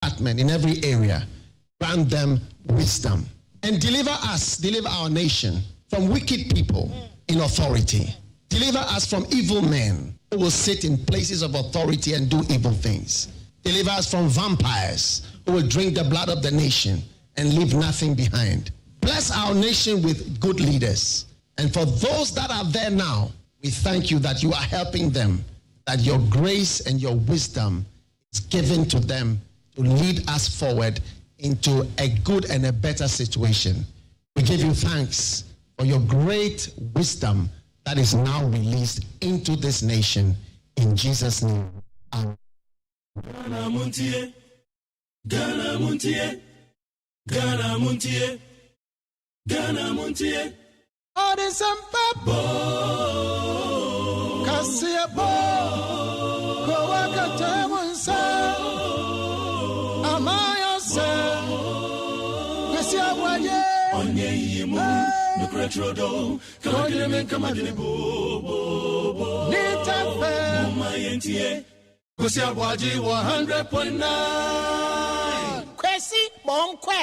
department, in every area. Grant them wisdom. And deliver our nation from wicked people in authority. Deliver us from evil men who will sit in places of authority and do evil things. Deliver us from vampires who will drink the blood of the nation and leave nothing behind. Bless our nation with good leaders. And for those that are there now, we thank you that you are helping them, that your grace and your wisdom is given to them to lead us forward into a good and a better situation. We give you thanks for your great wisdom that is now released into this nation. In Jesus' name. Amen. Ghana MONTIE, Ghana MONTIE, Ghana MONTIE, Ghana MONTIE. All the sampa Kasia bo Kowaka Tamunsa Amaya sa Kasia Waye Onye yimu Nukretrodo Kamadime Kamadine bo Nitafe Mumayentie Kasia ABOAGYE 100.9 Kwesi Monkwe.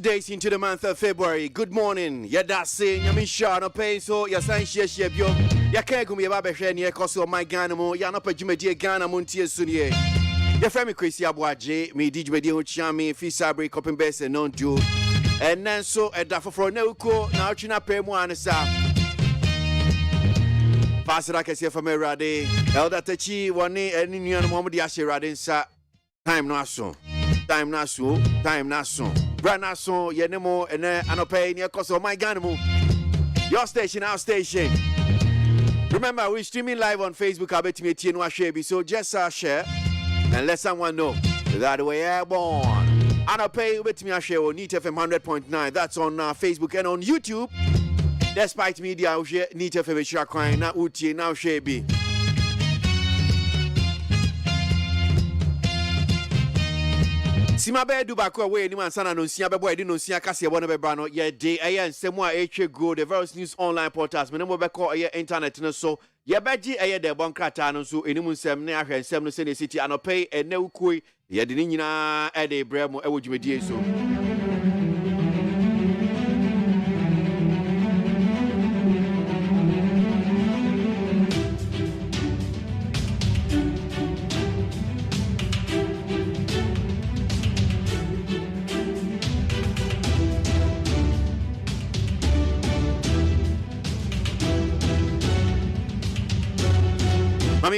Days into the month of February. Good morning. Yadase, Yamisha, no pay so, Yasan Shebio, Yakagumi Babashan, Yakoso, my Ganamo, Yanapa Jumedia Ghana MONTIE Sunye. The family KWASI ABOAGYE, me Dijmedia Chami, Fisabre, Coping Bess, and non Jew. And then so a daffer for Neuko, now China Pemuanasa. Pasaraka from Rade, Elda Tachi, one and Indian Momodi Asheradinsa. Time naso. Time naso. Time naso. Branaso, Yenemo, and Anope, near Coso, my Ganamo. Your station, our station. Remember, we're streaming live on Facebook. I bet me Tino Shebi. So just share and let someone know that we are born. Anope, bet me share on NEET FM 100.9. That's on Facebook and on YouTube. Despite media, NEET FM share crying, now Uti, now Shebi. Sima be du bakwa we ni mansana no nsia bebo edi no nsia kase ebo no bebra no ye de eye nsemu a eche go the various news online portals me no be call eye internet no so ye beji eye de bon krata no so enimu nsem ne ahwe nsem no se ne city anopay ene ukui ye de ni nyina e de bremo e wodwumedie so.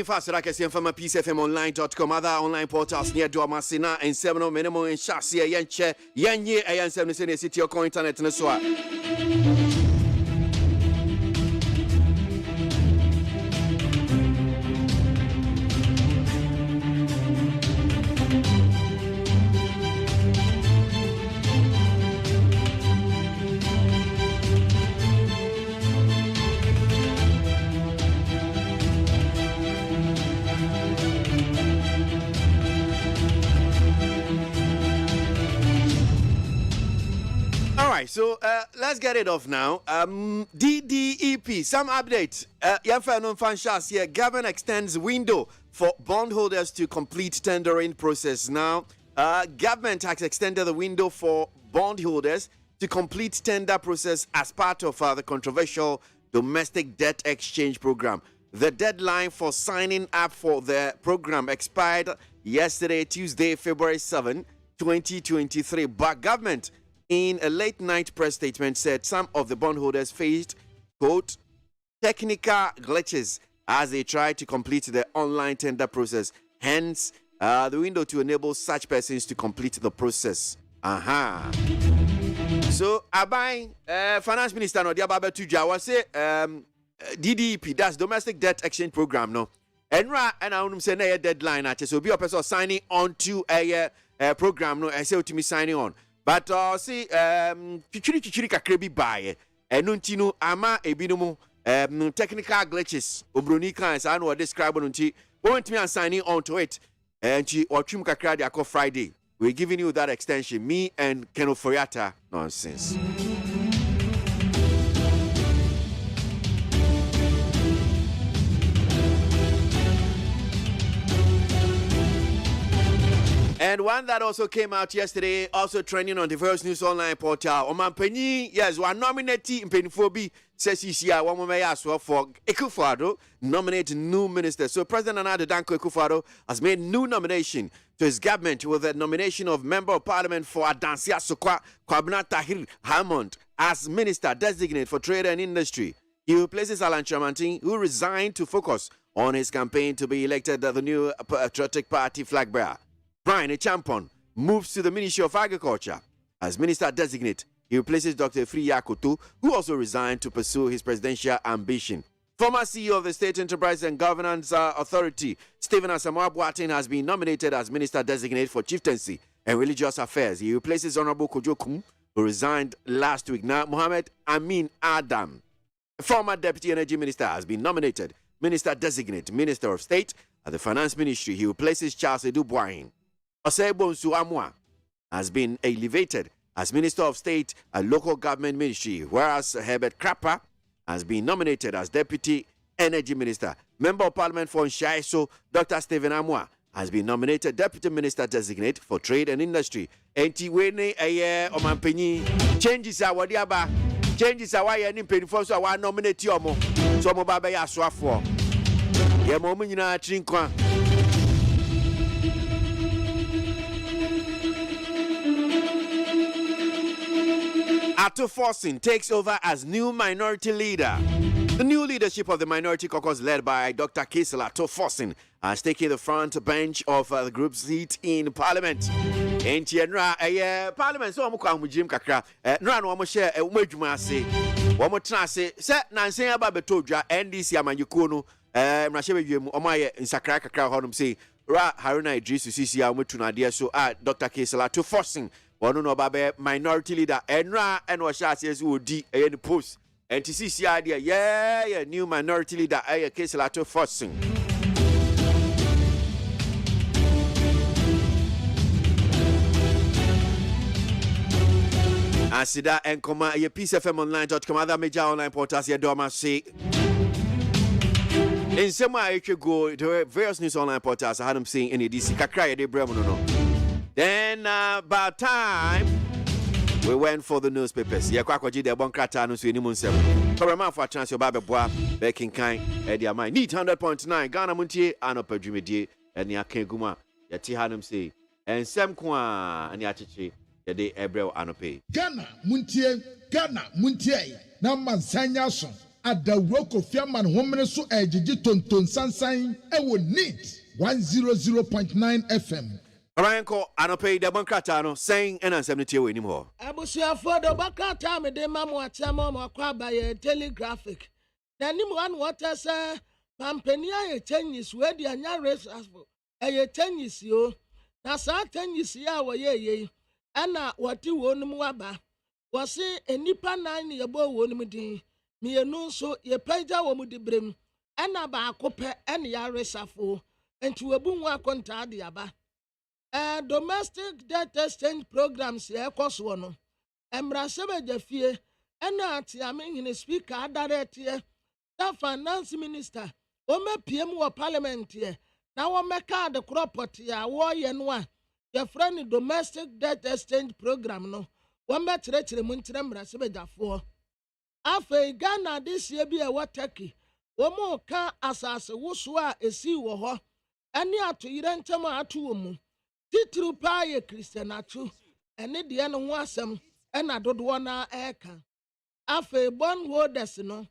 Fast like I say from peacefmonline.com, other online portals near Duamasina and 7 minimum in Shasia Yanche, Yanye, and 7 city or internet in the swat. So let's get it off now. DDEP, some update. Government extends window for bondholders to complete tendering process. Now, government has extended the window for bondholders to complete tender process as part of the controversial domestic debt exchange program. The deadline for signing up for the program expired yesterday, Tuesday, February 7, 2023. But government, in a late night press statement, said some of the bondholders faced, quote, technical glitches as they tried to complete the online tender process. Hence, the window to enable such persons to complete the process. So, Abai, Finance Minister no Diababa Tuja was say DDP, that's Domestic Debt Exchange Program, no. And I want to say a deadline at so be a person signing on to a program, no. I say to me signing on. But see, chichiri kakrebi buy and nuntino ama ebinumu technical glitches. Obronika as I know describe on to want me and signing on to it. And she or Chum Kakra Diako Friday. We're giving you that extension. Me and Keno Foyata. Nonsense. And one that also came out yesterday, also trending on the First News Online portal. Oman Penny, yes, one nominati in Penfobi says CCI, one may ask for Ekufuado nominate new minister. So President Nana Danko Ekufuado has made new nomination to his government with the nomination of Member of Parliament for Adansia Sokwa Kwabena Tahir Hammond as Minister Designate for Trade and Industry. He replaces Alan Chamantin, who resigned to focus on his campaign to be elected the new Patriotic Party flag bearer. Brian Echampon moves to the Ministry of Agriculture as Minister Designate. He replaces Dr. Efri Yakutu, who also resigned to pursue his presidential ambition. Former CEO of the State Enterprise and Governance Authority, Stephen Asamoah Boateng, has been nominated as Minister Designate for Chieftaincy and Religious Affairs. He replaces Honorable Kojokum, who resigned last week. Now, Mohammed Amin Adam, former Deputy Energy Minister, has been nominated Minister Designate, Minister of State at the Finance Ministry. He replaces Charles Edu Boahin. Osebonsu Amwa has been elevated as Minister of State at Local Government Ministry, whereas Herbert Krapper has been nominated as Deputy Energy Minister. Member of Parliament for Nshaiso, Dr. Stephen Amwa, has been nominated Deputy Minister Designate for Trade and Industry. Enti wene eye omanpenyi changes awadiaba changes awaye ni mpenifo so awa nominate omo so omo baba ya soafo ye mo nyina trinkwa. Ato Forsin takes over as new minority leader. The new leadership of the minority caucus, led by Dr. Kisel Ato Forsin, has taken the front bench of the group's seat in Parliament. In Tienra, Parliament, so I'm going to Kakra. No one share a wajuma say. One more chance, set Nancy Ababetoja, NDC Amanyukono, Rashev Omaya in Sakra Kakra Honum say, Ra Haruna Idris, CCA, Mutunadia, so Dr. Kisel Ato Forsin. One no babe minority leader Enra and Washas would D any post. And to see the idea, yeah, new minority leader, a case lato forcing. Asida and Koma, a PCFMonline.com, other major online portals, your Doma say. In some way, you go to various news online portals. I had them saying any DC Kakra, de Bremono. Then, about time, we went for the newspapers. Yeah, Kwakwaji, the Bonkrata, no Swini Munsem. Correma for a chance, your Baba Bois, Beking Kind, Eddie Amai. Need 100.9, Ghana Montie, and Upper Jimmy, and Yake Guma, Yati Hanum say, and Sam Kwa, and Yachichi, the day Ebrel Anope. Ghana Muntie, Naman Sanyason, at the Roko Fiaman Woman so Ejiji Tonton Sansain, I will need 100.9 FM. Aranko Anope, the Bonkratano, saying and answer anymore. Abusia for the Bakata, me de Mamma Chamo, Quaba, telegraphic. Then one water, sir, Pampenia, a 10 years, where the Anaris as a 10 years, yo. Nasa 10 years, ya, ye, Anna, what you won, Mwaba. Was it a nipper 9 year boy, won me a no so ye paja woman brim, Anna ba cope and Yaris afo, and to a boom work on Tadiaba. Domestic debt exchange programs here cost one. Embrasebe Jeffie, and not Yamin in a speaker direct here. The finance minister, Ome PM or parliament here. Now, make the crop pot here, war and one. your friend domestic debt exchange program no one better mu nkyerɛ mmarahyɛbadwafoɔ afei Ghana this year bi a ɛwɔ Turkey wɔn ka asase wosoɔ a esi wɔ hɔ ɛne atoyerɛ ntɛm a ato wɔ mu titiri paa yɛ Christian ato ɛne deɛ no ho asɛm ɛna dodoɔ na ɛɛka afei bondholders no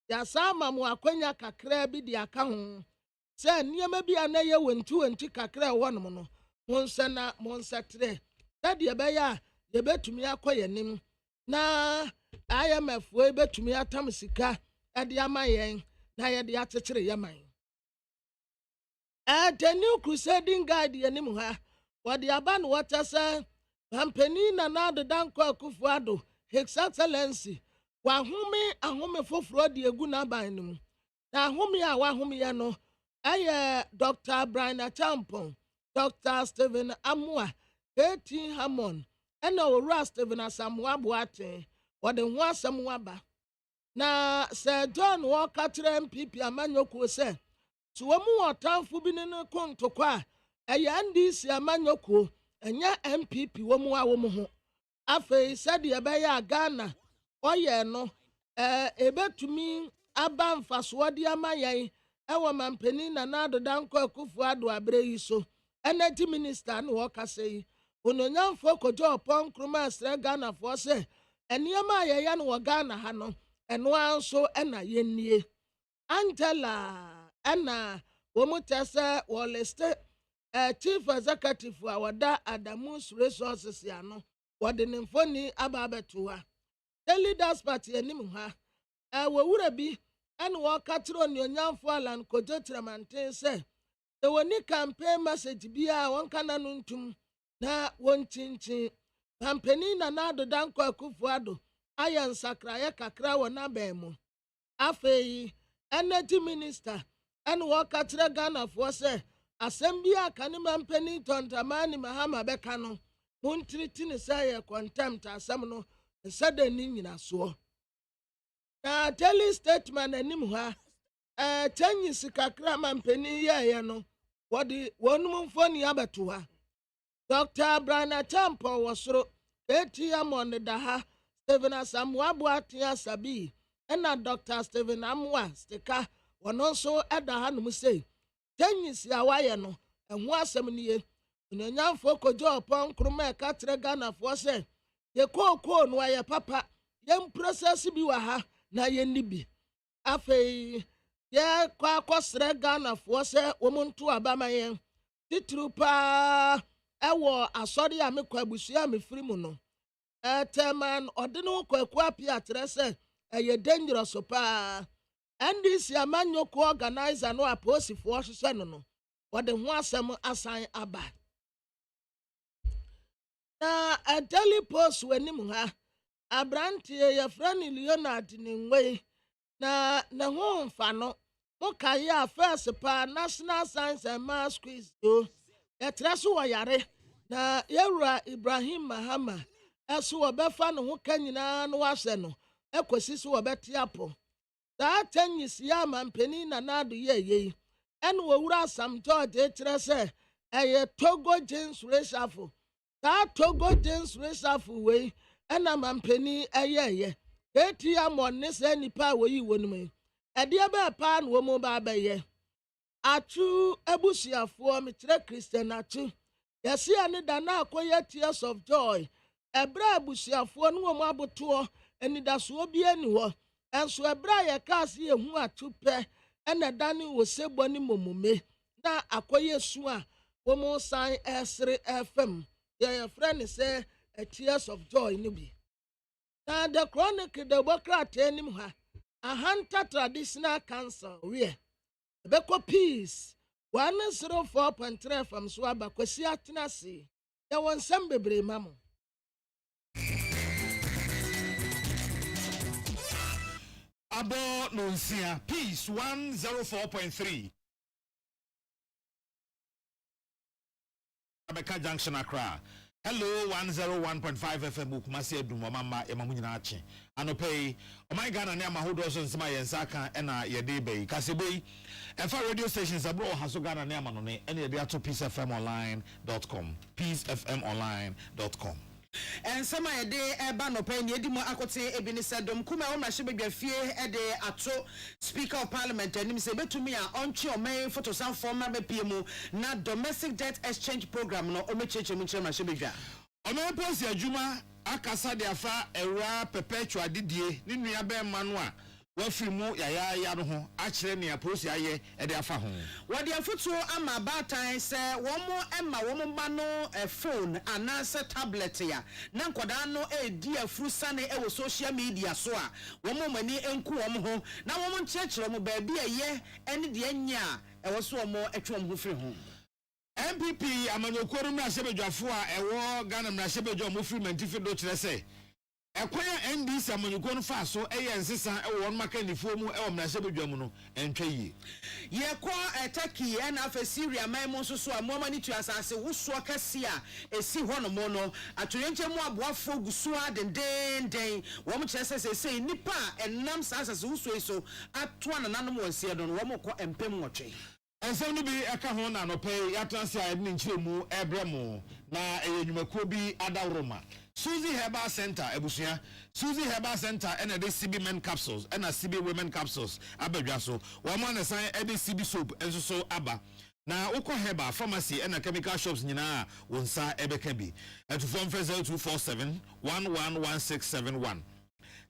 yasa ama mo akwanya kakra bi de aka ho sɛ nneɛma bi a na yɛ wenti kakra ɛwɔ nom no monsa na monsatrɛ sɛdeɛ ɛbɛyɛ a yɛbɛtumi akɔ yɛnim na IMF we bɛtumi atam sika ɛde ama yɛn na yɛde akyekyere yɛman the new crusading guide yɛnim ha wɔde aba no wɔtɛ sɛ pampani na Nana Akufo-Addo His Excellency wahome ahome foforɔ de egu n'aban no mu na ahome a wahome yɛ no ɛyɛ Dr. Brian Achampong, Dr. Stephen Amua, K.T. Hammond ɛna owura Stephen Asamoah Boateng wɔde ho asɛm waba na Sir John wɔka kyerɛ MPP amanyɔkuo sɛ so wɔn mu ɔtamfo bi ne no kontokɔ a ɛyɛ NDC amanyɔkuo ɛnyɛ MPP wɔn mu a wɔn ho afei sɛdeɛ ɛbɛyɛ a Ghana ɔyɛ no ebetumi aba mfasoɔ de ama yɛn ɛwɔ mampanin Nana Akufo-Addo abere yi so energy minister no wɔkasa yi ononyamfo kɔgye ɔpɔn nkruma asrɛ Ghanafoɔ sɛ nneɛma a yɛyɛ no wɔ Ghana ha no ɛno nso ɛna yɛnnie Angela ɛna wɔn tɛ sɛ wɔliste chief executive a wɔda Adamus Resources ano wɔde ne mfoni aba abɛto ha the leaders party anim ha wɔwura bi ɛna wɔka kyerɛ ononyamfo Alan Kojo Tramanten sɛ the wɔni campaign message bi a wɔnka na no ntum na wɔnkyinkyin pampani Nana Akufo-Addo ayɛ nsakraeɛ kakra wɔ n'aban mu afei energy minister ɛna wɔka kyerɛ Ghanafoɔ sɛ asɛm bi a ka ne mampani Tontamani Mahama bɛka no montiriti ne sɛ yɛ contempt asɛm no nsɛda ni nyinasoɔ na daily statement anim ha chanyi sikakra mampani yɛɛyɛ no wɔde wɔnum mfoni abɛto ha Dr. Brian Achampong wɔ soro K.T. Hammond da ha Stephen Asamoah Boateng Asabi ɛna Dr. Stephen Amua Stika wɔno nso ɛda ha nom sɛ chanyi si a wayɛ no ɛho asɛm nie ononyamfo kɔgye ɔpɔn nkruma ɛka kyerɛ Ghanafoɔ sɛ yɛkookoo no ayɛ papa yɛn process bi wɔ ha na yɛnni bi afei yɛkɔ akɔsrɛ Ghanafoɔ sɛ wɔn nto aba ma yɛn titiri paa ɛwɔ asɔre a mekɔ abusua a mefiri mu no ɛtɛman ɔde no kɔkɔ api akyerɛ sɛ ɛyɛ dangerous paa NDC amanyɔkuo organizer no a posifoɔ hyehyɛ no no wɔde ho asɛm asan aba na a Daily Post w'anim ha abranteɛ yɛfrɛ no Leonard Ningwe na ne ho mfa no mokaeɛ a first paa National Science and Maths Quiz yo yɛtrɛ so wɔ yare na yɛwura Ibrahim Mahama ɛso wɔbɛfa ne ho ka nyinaa no wahyɛ no ɛkɔsi so wɔbɛte apɔ saa tanyisi ya mampani Nana yɛyɛ ɛne wɔwura Sam George kyerɛ sɛ ɛyɛ Togo James Resafo saa Togo James Resafo wei ɛna mampani ɛyɛyɛ K.T. Hammond ne sɛ nipa a wɔyi wɔ no mu ɛdeɛ bɛɛ paa no wɔ mu ba bɛyɛ atwu abusuafoɔ mekyerɛ Christian atwu yɛsia ne da na akɔyɛ Tears of Joy ɛbrɛ abusuafoɔ no wɔ mu abotoɔ anidasoɔ bi ani hɔ ɛnso ɛbrɛ a yɛka ase yɛhu atwu pɛ ɛna dane wɔ sebɔ ne mɔmume na akɔyɛ su a wɔn san ɛsere ɛfam yɛfrɛ ne sɛ Tears of Joy no bi na the Chronicle de bokrata anim ha Ahanta Traditional Council wie ɛbɛkɔ peace 104.3 FM so aba kwasi atena se yɛwɔ nsɛm bebree ma mo Abo Nonsia, Peace 104.3. Abeka Junction Accra. Hello 101.5 FM Kumasi Edum Mama Emamunyina Achi. Anopei Omai Ghana ne amahodo so nsema yensaka ena yede bei. Kasebei Efa radio stations abro haso Ghana ne amanone ene yede ato peacefmonline.com. peacefmonline.com. And some a day eba no pay ni mo akote ebini sedom kuma o mahye bedwafie e de ato speaker of parliament anim se betumi a onche o main photo san former bepiem na domestic debt exchange program no o mecheche mu chere mahye bedwa o me posi adwuma akasa de afa ewra perpetual didie ni nua be manu a wafirimu ya no ho akire ne aposi aye e de afa ho wadi afutu ama batan se womo emma womo ba no phone anase tablet ya na nkoda no edi afuru sane e wo social media so a womo mani enku womo ho na womo nchekere mo ba bi eye ene de anya e wo so womo etwom ho firi ho MPP amanyokoro na sebedwafo a ewo Ghana na sebedwo mo firi mantifi do kire se Ekwaya NDC amanyuko no fa so eye nsesa e won makanifo mu e wo mrase bedwam no entwa yi ye ko Turkey na afa Syria mai mo so a mo mani tu asase wuso kase a esi ho no mo no atoyenche mu aboafo guso a den wo mo kire se nipa enam asase wuso so atoa nananom wonse do no wo mo ko empem wotwe ensem no bi eka ho na no pay yatanse a edin nchiremu ebremu na enyumakuo bi adawroma Suzy Herbal Center ebusia Suzy Herbal Center and the CB men capsules and a CB women capsules abedwaso wo mo na san e CB soap enso so aba na ukọ Herbal pharmacy and chemical shops nyina wonsa ebeka bi to form 0247 111671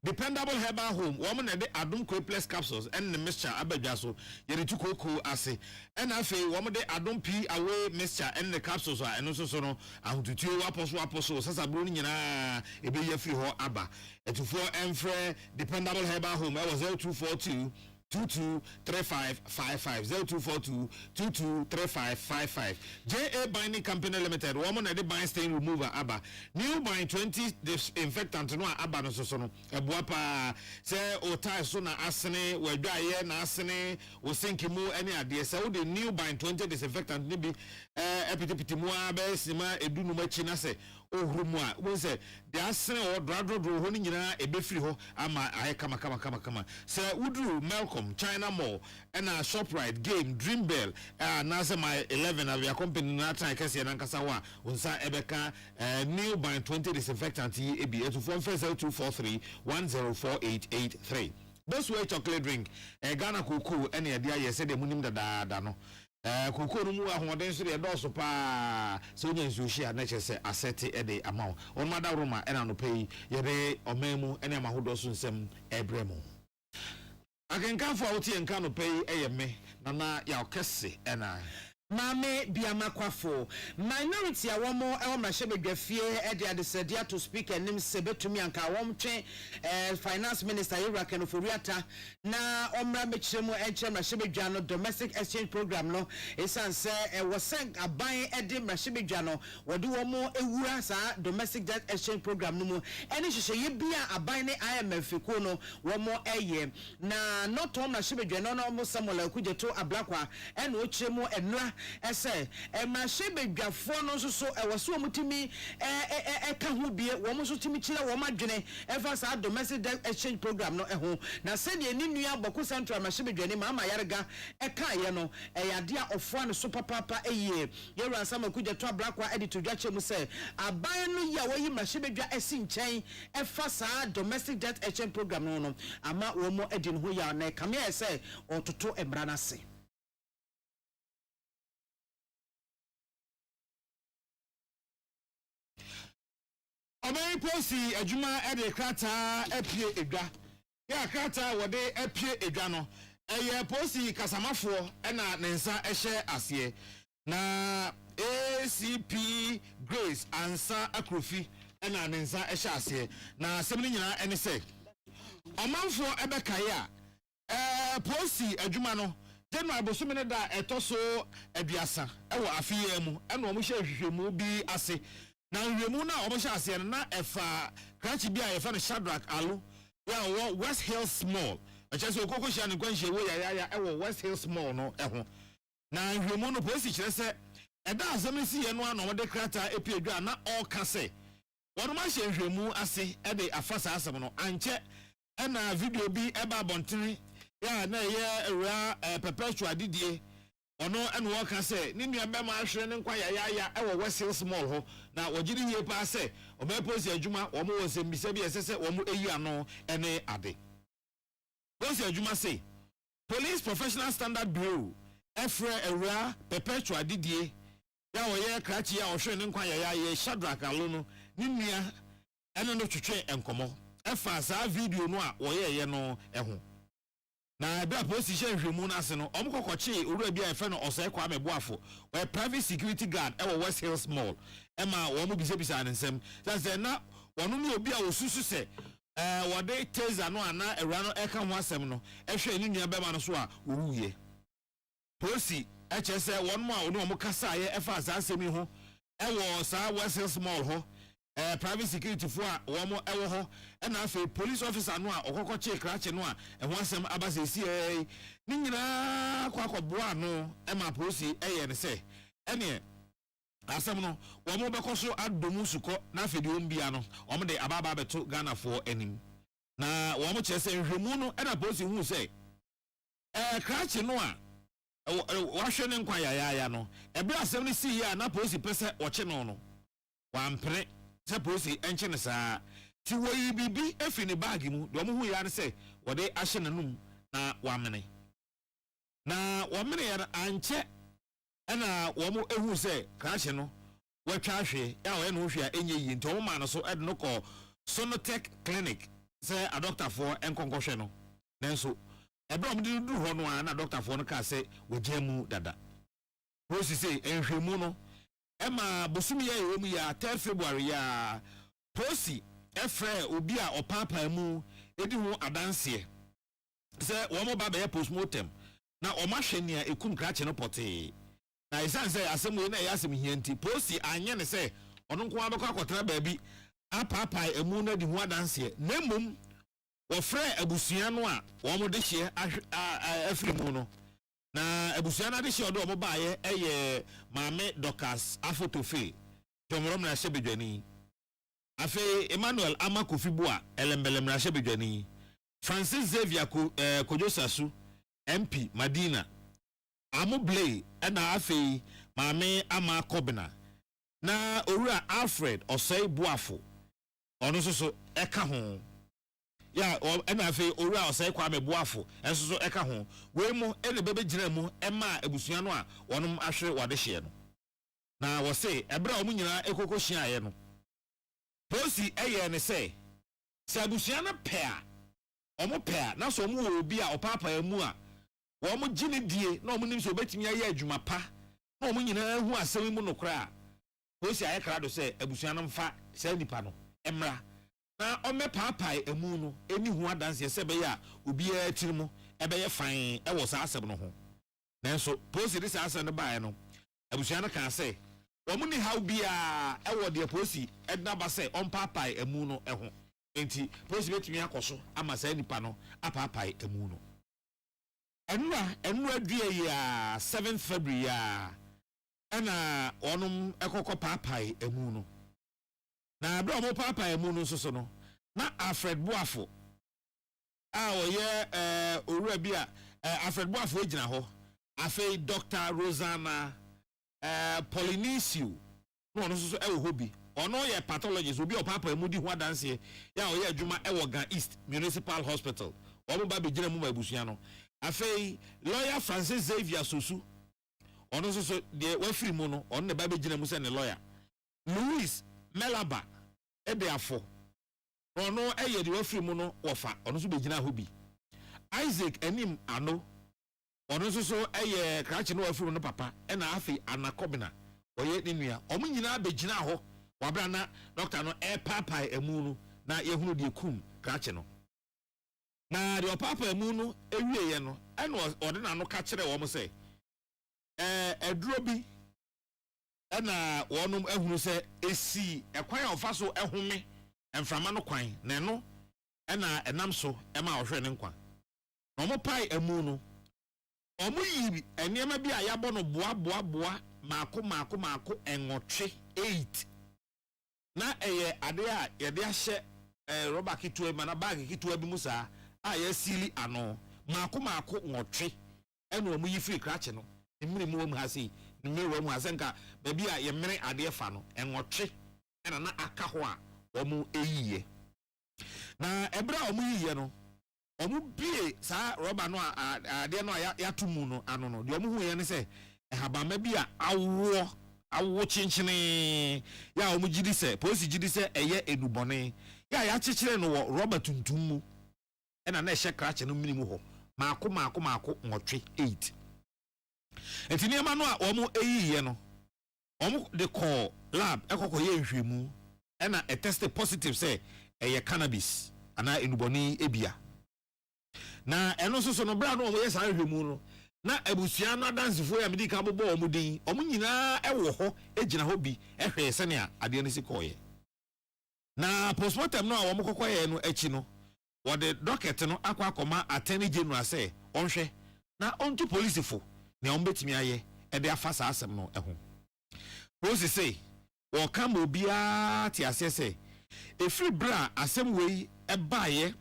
Dependable Herbal Home, woman and the Adum Plus capsules and the mixture abedwaso yeri tukoko ase and afi woman the Adum P away mixture and the capsules and also so no ahututuo aposo sasa bro nyina ebe ye free ho aba etufo emfre Dependable Herbal Home I was 0242 223555 0242 223555 JA Binding Company Limited woman at the bind stain remover aba new bind 20 disinfectant no aba no so no ebuapa say o tie so na asene wadwaye na asene o sinki mu any ade say o the new bind 20 disinfectant ni bi epitipiti mu aba sima edunu machi na say ohrumu a wo say the asene o dradrodro ho ni nyina ebefiri ho ama aye kama say udru Malcolm China Mall and a ShopRite Game Dream Bell nasa my 11 avia company na tan kase na nkasa wa unsa ebeka new by 20 disinfectant ebi to form 0243 104883 those way chocolate drink Ghana kuku ene ya dia yese de munim da no kuku no mu ahoden so de do so pa so nya nsushi na chese asset e de amount on mada roma ena no pay ye de omemu ene amahodo so nsem ebremu akenkanfo a wotie nka no pay eyeme nana ya okese ena Mame biamakwafo minority a womo e wo mahye bedwafie e de adesadia to speaker nim sebetumi anka wom twe finance minister Yura Kenoforiata na omra mechiremu enche mahye bedwa no domestic exchange program no esanse wo sen aban e de mahye bedwa no wode womo ewura sa domestic debt exchange program no mu ene hyehyeye bia aban ne IMF ko no womo eye na not on mahye bedwa no mo Samuel Akujeto Ablakwa ene o chiremu enra ese mahye bedwafo no so ewoso mutimi ka ho bie wo mo so timi kire wo madwene efa sa domestic debt exchange program no ho na se de ni nua boko central mahye bedwane mama yarega ka ye no yade a ofo no so papa eye Yewura Sam Akujeto Ablakwa editor dwache mu se aban no ya wo yi mahye bedwa esi nchen efa sa domestic debt exchange program no ama wo mo edi no ho ya na kame ese ototo emra na se Omei posi adwuma e de krata apie edwa ya krata wode apie edwa no eye posi kasamafo na nensa ehye ase na ACP Grace Ansa Akrofi na nensa ehye ase na semni nyina ene se omanfo ebekaye a posi adwuma no January bosomene da etoso aduasa ewo afiye mu ena omo hye hwehwemu bi ase na hwehwemu na omo hye ase na efa kranchi bia efa no Shadrack Alu ya West Hills Mall achase okoko hye ne kwanhye wo ya ewo West Hills Mall no eho na hwehwemu no polisi kire se ɛda asɛm si yɛ no ano wɔde krata epiedwa na ɔka sɛ wɔn ma hyɛ nhwɛmu ase ɛde afa saa asɛm no ankyɛ ɛna video bi ɛba abɔntene ya na ɛyɛ awura perpetual adidie ɔno ɛna wɔka sɛ ne nua bɛma ahwere ne nkwa yaya ɛwɔ West Hills Mall hɔ na wɔgye ne yie paa sɛ ɔbɛposi adwuma wɔn wɔ nsɛmbisa bi ɛsɛ sɛ wɔn eyi ano ɛne ade posi adwuma sɛ Police Professional Standard Bureau ɛfrɛ awura perpetual adidie ya wɔyɛ krakye a ɔhwere ne nkwa yaya Shadrack Alo no ne nua ɛne no twetwe nkɔmɔ ɛfa saa video no a wɔyɛɛyɛ no ɛho na bia police hyɛ nhwɛmu no ase no ɔmo kɔkɔkye owura bi a ɛfɛ no ɔsɛe kwa meboafo wɔyɛ private security guard ɛwɔ West Hills Mall ɛma wɔn bisabisa ne nsɛm sɛ na wɔn ne obi a osusu sɛ wɔde taser no ana awura no ɛka ho asɛm no ɛhwɛ ne nua bɛma no so a wɔwuye police ɛkyɛ sɛ wɔn mu a ɔno kasa yɛ ɛfa saa asɛm yi ho ɛwɔ saa West Hills Mall hɔ private security for a wɔn ɛwɔ hɔ ɛna afei police officer no a ɔkɔkɔkye krakye no a ɛho asɛm aba sɛ esi ne nyinaa akɔboa no ɛma polisi ɛyɛ ne sɛ ɛneɛ asɛm no wɔn bɛkɔ so adomu sukɔ na afei deɛ wɔn bia no wɔn de ababa abɛto Ghanafoɔ anim na wɔn kyerɛ sɛ nhwɛmu no ɛna polisi hu sɛ krakye no a wahwɛ ne nkwa yayaya no ɛbɛrɛ asɛm no si yie a na polisi pɛ sɛ ɔkye no wampere sɛ polisi ɛnkyɛ ne saa ti wɔyi biribi efi ne baagi mu deɛ ɔmo hu ya ne sɛ wɔde ahyɛ n'anum na wamene na wɔmene yɛ no ankyɛ ɛna wɔn ehu sɛ krakye no wɔatwa ahwɛ a wɔyɛ no hwɛ a ɛnyɛ yie nti ɔmo maa no so ɛde no kɔ Sonotech clinic sɛ adɔktafoɔ ɛnkɔnkɔhwɛ no nanso ɛbɛrɛ ɔmo de duru hɔ no a na adɔktafoɔ no kaa sɛ wɔgya mu dada polisi sɛ nhwɛmu no ɛma bosumi yɛ ɛwɔ mu yɛ 3 February yɛ polisi ɛfrɛ obi a ɔpaapaa mu edi ho adanseɛ sɛ wɔn ba bɛyɛ postmortem na wɔn ahwɛ nea ekum krakye no pɔtee na esan sɛ asɛm yi na ɛyɛ asɛm hia nti polisi anyɛ ne sɛ ɔno nko abɛkɔ akɔtena baabi apaapaa emu na di ho adanseɛ na mmom wɔfrɛ abusua no a wɔn de hyɛ afiri mu no na abusua no de hyɛ ɔdo wɔn baayɛ ɛyɛ maame Dorcas Afotofe tɔmɔrɔm na hyɛ bedwani afei Emmanuel Amakofibua elembelem na hyɛ bedwani Francis Xavier Kojosasu MP Madina Amoblay ɛna afei maame Ama Kobina na owura Alfred Osei Buafo ɔno nso so ɛka ho ya ɛna afei owura Osei Kwame Buafo ɛnso so ɛka ho wei mu ɛna bɛbɛgyina mu ɛma abusua no a wɔnom ahwere wɔde hyɛ no na wɔse ɛbrɛ a wɔn nyinaa ekoko hyiaeɛ no polisi ɛyɛ ne sɛ abusua no pɛ a na so wɔn wɔ obi a ɔpaapaa mu a wɔn gye ne die na wɔn nim sɛ obetumi ayɛ adwuma pa na wɔn nyinaa hu asɛm mu no koraa polisi ayɛ krado sɛ abusua no mfa saa nipa no ɛmra na ɔmɛ paapaa emu no eni hu adanseɛ sɛ bɛyɛ a obiara tiri mu ɛbɛyɛ fan ɛwɔ saa asɛm no ho nanso polisi de saa asɛm no baeɛ no abusua no kaa sɛ wɔn ni haw biara ɛwɔ deɛ polisi ɛdina ba sɛ ɔmpaapaa emu no ɛho nti polisi betumi akɔ so ama saa nipa no apaapaa emu no ɛnura dua yi a 7th February a ɛna wɔnom ɛkɔkɔ paapaa emu no na abira wɔn paapaa emu no nso so no na Alfred Buafo a ɔyɛ owura bi a Alfred Buafo gyina hɔ afei Dr. Rosanna Polynesio na ɔno nso so ɛwɔ hɔ bi ɔno yɛ pathologist obi a ɔpaapaa emu di ho adanseɛ yɛ a ɔyɛ adwuma ɛwɔ Ga East Municipal Hospital wɔn ba bɛgyina mu ma abusua no afei lawyer Francis Xavier Sosu ɔno nso so deɛ wafiri mu no ɔno na ba bɛgyina mu sɛ ne lawyer Louis Melaba ɛde afɔ ɔno ɛyɛ deɛ wafiri mu no wɔfa ɔno nso bɛgyina hɔ bi Isaac Anim Ano ɔno nso so ɛyɛ krakye no wafiri mu no papa ɛna afei Anakobina ɔyɛ ne nua ɔmo nyinaa bɛgyina hɔ wabra na doctor no ɛpaapaa emu no na yɛhunu deɛ kum krakye no na deɛ ɔpaapaa emu no ewieɛ no ɛna ɔde n'ano ka kyerɛ wɔn sɛ ɛduro bi ɛna wɔnom ehunu sɛ esi ɛkwan a ɔfa so ɛhome mframa no kwan na ɛno ɛna ɛnam so ɛma ɔhwɛ ne nkwa na ɔmo pae emu no ɔmo yi nneɛma bi a yɛabɔ no boa mako engotre 8 na ade a yede ahye rubber kitwe mana bag kitwe bi musa a ya sili ano mako ngotre eno omu yi free crash no mmiri mu omu hase mmiri wo mu hasenka ba bi a ye mmiri ade fa no engotre ena na aka ho a omu eyiye na ebra omu yiye no omu bie sa rubber no ade no ya tumu no ano no de omu hu ye ne se habama bi a awo chinchini ya omu gidi se polisi gidi se eye enubone ya chechire no rubber tuntum mu ena na ehye crash no mmiri mu ho mako ngotwe 8 etini ema no a omu eyiye no omu de call lab ekoko ye nhwemu ena e test positive say eye cannabis ana enubone ebia na eno so no bra no omu ye sa nhwemu no na abusua no dansefo ya medika bobo omu din omu nyina ewo ho egina ho bi ehwe sene a ade no sikoye na postmortem no a omu kokoye no echi no wode docket no akwa attorney general say onhwe na onto police fo ne ombetimi aye e de afasa asem no eho police say wo kam obia ti asese efri bra asem wei e baaye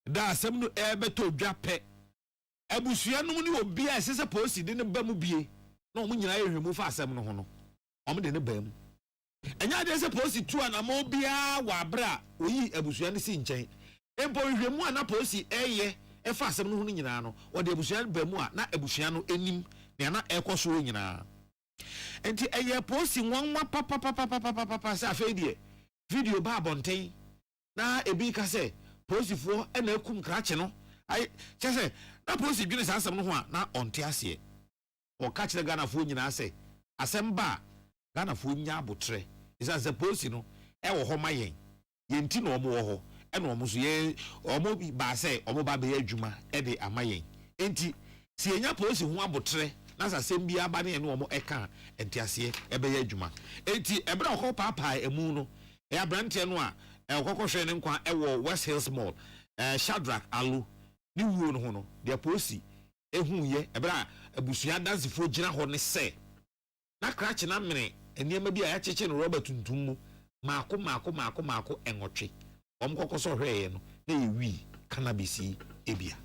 da asem no e beto dwape abusua no ni obi a sese police de ne ba mu bie na omu nyina ehwemu fa asem no ho no omu de ne ba mu enya de se police tu ana mo bia wa bra oyi abusua ne si nchen empo ehwemu ana police eye e fa asem no ho nyina no o de abusua ba mu a na abusua no enim ne na ekoso nyina enti eye police nwanwa papa sa fe die video ba bonten na ebi ka se police fo e na ekum krache no ai chese na police dwene sa asem no ho a na onte ase o ka kire Ghana fo nyina ase asem ba Ghana fo nya abotre isa se police no e wo ho mayen yenti na omo wo ho e na omo so ye omo ba se omo ba be adwuma e de amayen enti si enya police ho abotre na sa sem bia ba ne no omo e ka enti ase e be adwuma enti e bra ko papa emu no e abrante no a e kokko hwe ne nkwa e wo West Hills Mall Shadrack Alu ni wuo no ho no de police ehun ye e bra abusua dansefo gina ho ne se na crash na mene eniema bi a ya cheche no Robert tuntum mu mako engotwe kokko hwe ye no na yewi cannabis ebia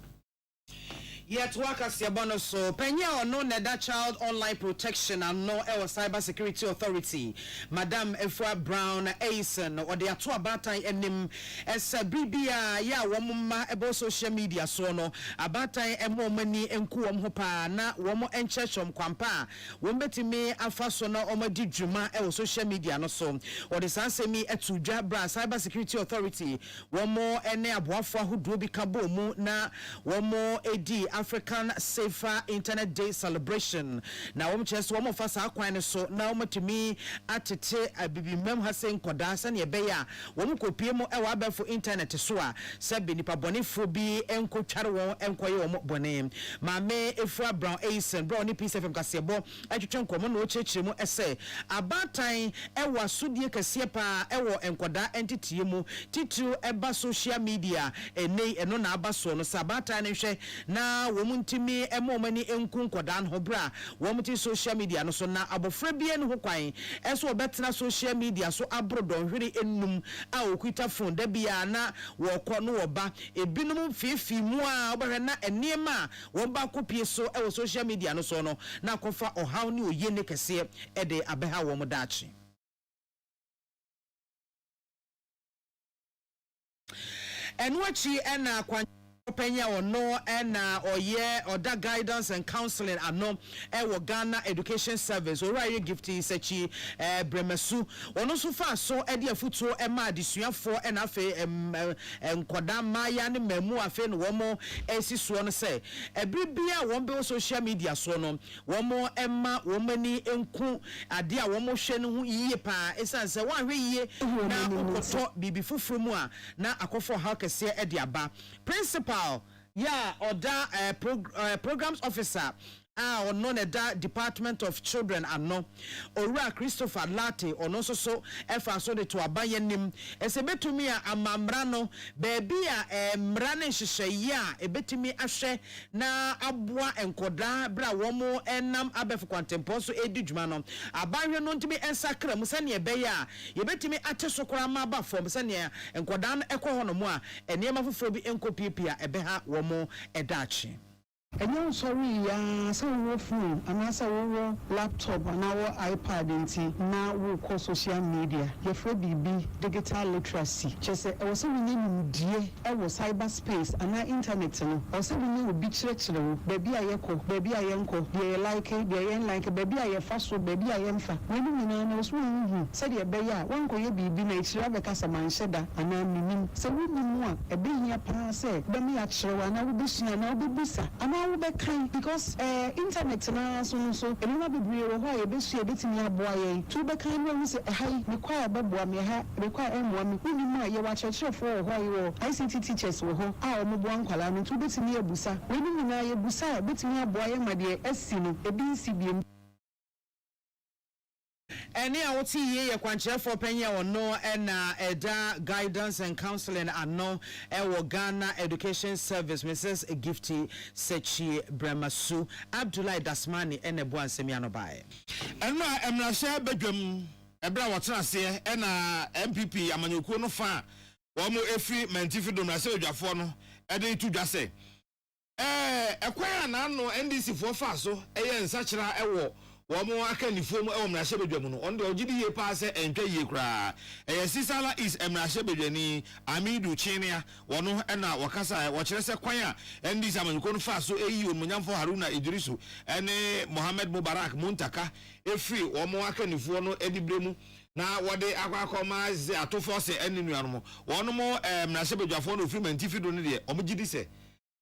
yet workers yabono so penya ono neda child online protection and no cyber security authority Madam Efra Brown Aisen or the ato abatan enim esa bibia ya womma ebo social media so no abatan emo mani enku wom hopa na womo enchechom kwampa wombetimi afa so na omadi dwuma e social media no so or the sansemi etudwa bra cyber security authority womo ene aboafo ahodo bi kabo mu na womo edi African Safer Internet Day celebration. Now, just one of us are quite so now. Matimi atete bibi mem hasen kodasa ni ebeya. Womu kopiemo ewabe for internet soa. Sebi ni paboni fobi enko charwo enko ye womu bone. Mame Efra Brown Aisen bro ni peace FM kasebo. Achuchen komo no chechemu ese. Abatain ewa sudie kese pa ewo enkoda entity mu titu eba social media ene eno na abaso no sabata ne hwe na womu ntimi emomani enku nkodan ho bra womu social media no so na abofra bia ne ho kwan eso obetena social media so abrodon hwere enum a okuita phone da bia na wo kɔ no wo ba ebinum fifi mu a obahwe na enema wo ba kopie so e social media no so no na kofa ohaw ne oye ne kese e de abeha wo mo daachi enwachi ena kwa Penya or no and or yeah or that guidance and counseling and no Ghana Education Service or right gifty sechi bremesu or no so far so edia futo emma disua for and afe kwada maya ne memu afe no womo esi so no say ebibia won be social media so no womo emma womani enku ade a womo hwe no hu yiye pa esan say wan hwe yiye na okoto bibi fufuru mu a na akofo ha kese ade aba principal yeah oda programs officer ono ne da Department of Children ano Owura Christopher Latte ono so efa so de to abayenim ese betumi a amamra no baabi a mra ne hyehyeye a ebetumi ahwe na aboa enkoda bra womo enam abefo kwantempo so edi dwuma no abanhwe no ntimi ensakra mu sane ebeye a yebetumi ate so kora ma ba fom sane enkoda no ekọ hono mu a eniema foforo bi enkopipia ebeha womo edachi. And you sorry, so phone, and as a laptop, and our iPad, and now we call social media. Your free BB, digital literacy. Just say, I was saying, dear, I was cyberspace, and our internet, and also we need to be church, baby, I echo, baby, I uncle, they like it, they ain't like a baby, I fast, baby, I am fat. When you know, I was one, said your baby, one go be nature, because a man said that, and I'm meaning, so we need a being a pass, but me actually, and I will be seen, and I'll be bisa. Because internet na so eno na bebre wo ha e be su e betimi aboa ye tu be kan no se hai require beboa me ha require emwa me kuni ma ye wa chechefo wo ho ye ICT teachers wo ho a o mo boa nkwala no tu betimi abusa we ni na ye busa betimi aboa ye ma de asi no e bi nsi biem. Any awoti ye kwanche for penya ono na eda guidance and counseling ano ewo Ghana Education Service Mrs. Gifty Sechi Bremasu Abdullah Dasmani ene bo ansemi anobae enna emrahye badwam ebra wotena se na MPP amanyokuo no fa wo mo efi mantifido na se odwafo no ede tu dwase ekwan na no NDC fo fa so eye nsachira ewo womo aka nifo mu e omrahye bedwam no on de ogidi ye pa se entwa ye kura sisala is emrahye bedwani Amidu Chinia wono na wakasa wo kire se kwan a NDC amanyuko no fa so eyi onmunyamfo Haruna Idrisu ene Mohammed Mubarak Muntaka efri womo aka nifo no edibremu na wode akwakoma ze atofo se enenuanom wono mo emrahye bedwafo no ofrimantifido no de omugidi se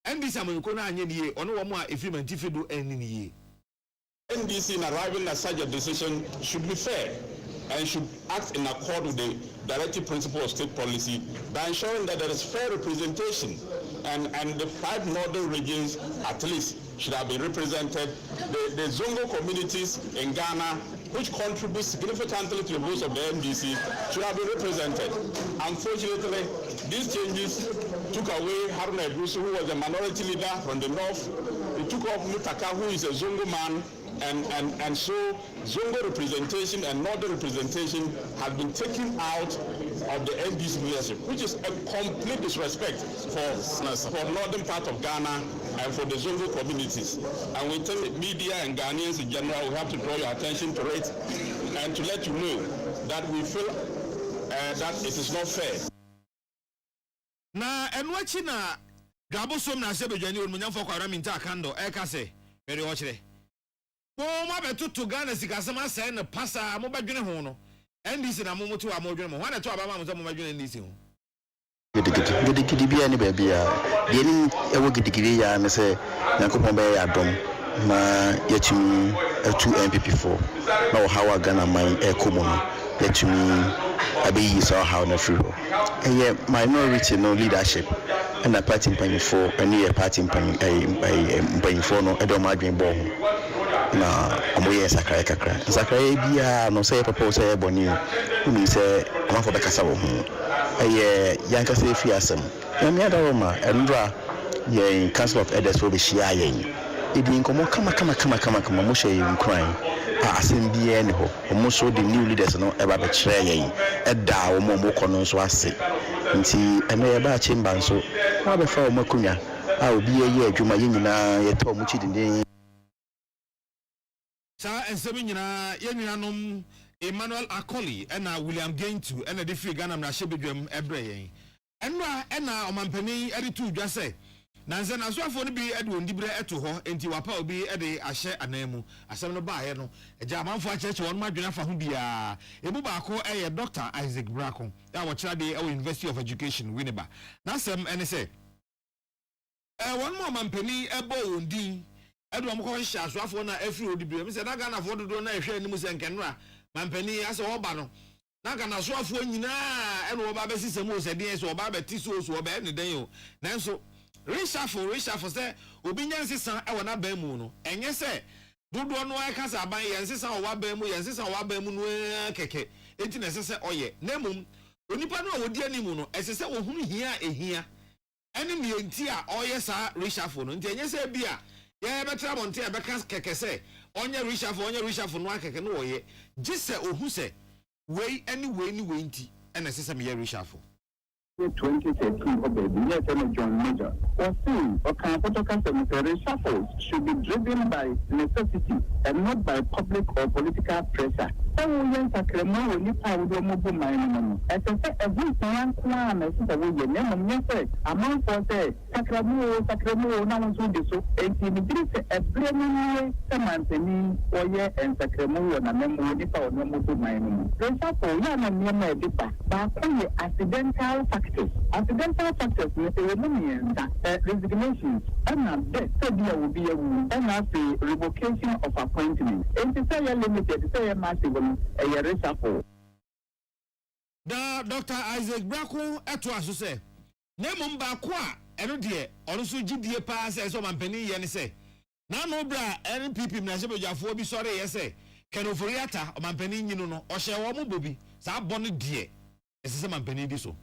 NDC amanyuko no anye niye ono womo a efrimantifido eniniye. NDC in arriving at such a decision should be fair and should act in accord with the directive principle of state policy by ensuring that there is fair representation and the 5 northern regions at least should have been represented. The Zongo communities in Ghana, which contribute significantly to the votes of the NDC, should have been represented. Unfortunately, these changes took away Haruna Idrisu, who was a minority leader from the north. It took off Mutaka, who is a Zongo man, and so Zongo representation and northern representation has been taken out of the NDC leadership, which is a complete disrespect for northern part of Ghana and for the Zongo communities. And we tell the media and Ghanaians in general, we have to draw your attention to it and to let you know that we feel that it is not fair. Na enwachi na gabosom na sebejani onmunyamfo kwara minta akando ekase very ochire mo beto to Ghana sikasema say na pasa mo badwene ho no NDC na mo moto wa mo dwene mo wana to abama mo so mo badwene NDC ho gidigidi bia ni ba bia de ni ewo gidigidi ya ne se yakopon be ya dom na yetumi atu MPP4 na wo hawa Ghana man ekomo no yetumi abeyi so how na free ho minority no leadership and a party for a near party for no edo madwin bo na omoye sakrai kakra sakrai bia no say propose say boni umi say amafo be kasa wo ho yanka say fi asem na me adawo ma endra ye council of elders for be shia yen idi nkomo kama mo shey nkran asem bia ne ho omo so the new leaders no eba be kire yen eda wo mo kono so ase nti eme ba chimba nso na be fa o makunya a obi ye adwuma ye nyina ye to mu chidinde sa ensemi nyina ye nyinanom Emmanuel Akoli ena William Gentu ena de free Ghana na hyebedwam ebre yen ena omampani ede tu dwase nanze na so afo no bi ede ondibre eto ho enti wapa obi ede ahye anamu asem no ba ye no eja amanfo acheche won madwena afa ho bia ebu ba ko Dr. Isaac Brako ya wo kira de University of Education Winneba na asem ene se won mo omampani ebo ondin edo mo ko hye aso afo na afri odibre me se na Ghana afo dodo na ehwe anim se nkenra mampani ase wo ba no na Ghana so afo nyina ene wo ba be sisem o se den so wo ba be ti so wo be ne den o nanso reshuffle say obi nyansesa e wona ban mu no enye say dodo no aka sa ban yansesa o wa ban mu yansesa o wa ban mu no keke enti na sese oye na mum onipa no wodi animu no esese wo hunu hia ehia ene mi enti a oye sa reshuffle no enti enye say bia ye betra monte e beka keke say onye reshuffle no akeke no oye gise ohu say we anyway ni we enti ene sese me reshuffle 2013 Obedi, yes, and John Major, was saying, reshuffles should be driven by necessity and not by public or political pressure. Some young Sacramento will live out with mobile minimum. As I said, every one clan, as I will name of yes, among for say, Sacramento, now on to so, and he a brilliant Samantha, Oye, and Sacramento, and a member of no mobile minimum. Reshuffle, young and near Dipa, but only accidental accidental factors may be resignations and death will be a wound and the revocation of appointment. And to say limited, say a massive a reshuffle. The Dr. Isaac Bracco at was say, Nemum Bakwa, and dear, also GDA pass as on penny yen say. Now no bra, NPP Najaja for be sorry, yes, say, can overreata or Mampenny, you know, or share one bobby, so bonnet dear. This is a Mampenny so.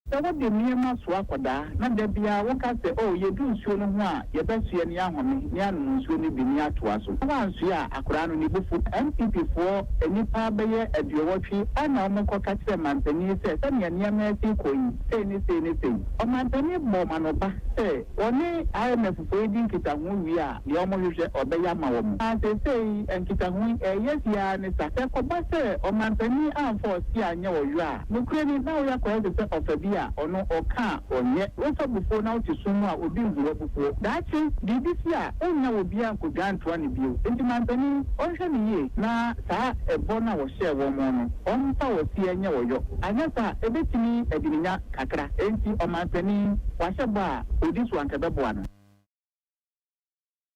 So what the Myanmar Swakoda, not the Bia, what I say, oh, you do so no, your best young woman, Yan, soon be near to us. Once we are a crown in the book, MPP for any pair at your watch, and I'm a cockatcher man, Penny says, and your near mercy coin, say anything. Or my penny woman or back say, only I am afraid Kitamu, we are the almost or Bayama. As they say, and Kitamu, yes, ya, and it's a second or my penny, and for Sia, no, you are. Look, now we are quite the of a beer. Or no, or can't, or yet, also before now to someone will be before. That's it, this year, and now will be a good grant to any view. Into my penny, ocean now, sir, a bona was share one morning, on power see and yo. I guess a bit to me, a dinner, cacra, empty on my penny, wash a bar, with this one, one.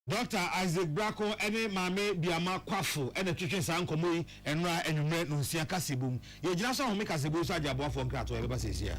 Dr. Isaac Bracco, any mame biama kwafo, and the chicken san komoi, and ra and you met no see a casibum. You just saw me casibu saja for grato, everybody says here.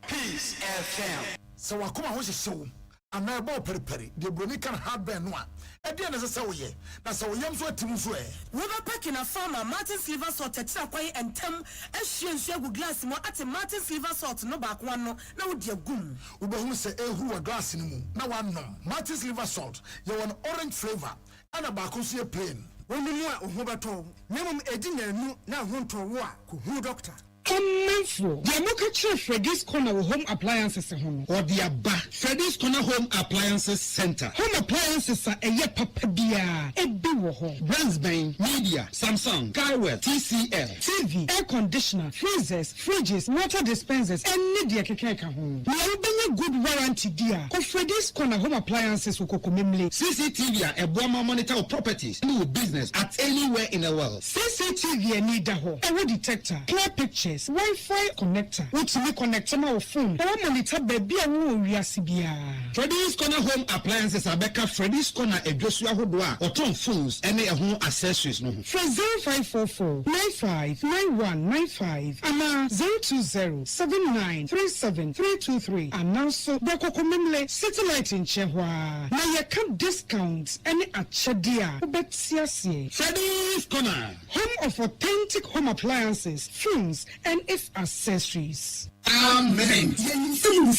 Peace FM. So I come out show. I'm not about peri. The Bronican hard ben one. At the end of the Sawoye. That's how we am so Timufwe. We're packing a farmer, Martin Silver Salt, Tetsakway, and Tem, as she and Shagu glass more at a Martin Silver Salt, no back one, no, dear goon. Uba say, who are glass in the moon. Now one no. Martin Silver Salt, you're an orange flavor, and a bacosia plain. When you know who but all, Nemum Edina, now won't to war, who doctor. Commenfo. The Amokachi Freddy's Corner Home Appliances Home or the Abba Freddy's Corner Home Appliances Center. Home appliances are a papabia, a biwo Brandsbane, Media, Samsung, Skywell, TCL, TV, air conditioner, freezers, fridges, water dispensers, and media kekeka home. We are a good warranty dear. Of Freddy's Corner Home Appliances Ukokomemle. CCTV a Boama monitor properties do business at anywhere in the world. CCTV and need a detector, clear pictures. Wi-Fi connector. What's me connector my phone? I monitor baby and we are CBA. Freddy's Corner Home Appliances are Becca Freddy's Corner a Joshua Hodwa or Tom phones and a home accessories no. From 0544 95 9195 and 020 79 37 323 and now so Bako Komemle satellite in Chehwa. Now you can discount any achadia. Betsia Freddy's Corner, home of authentic home appliances, phones and its accessories. Amen. Some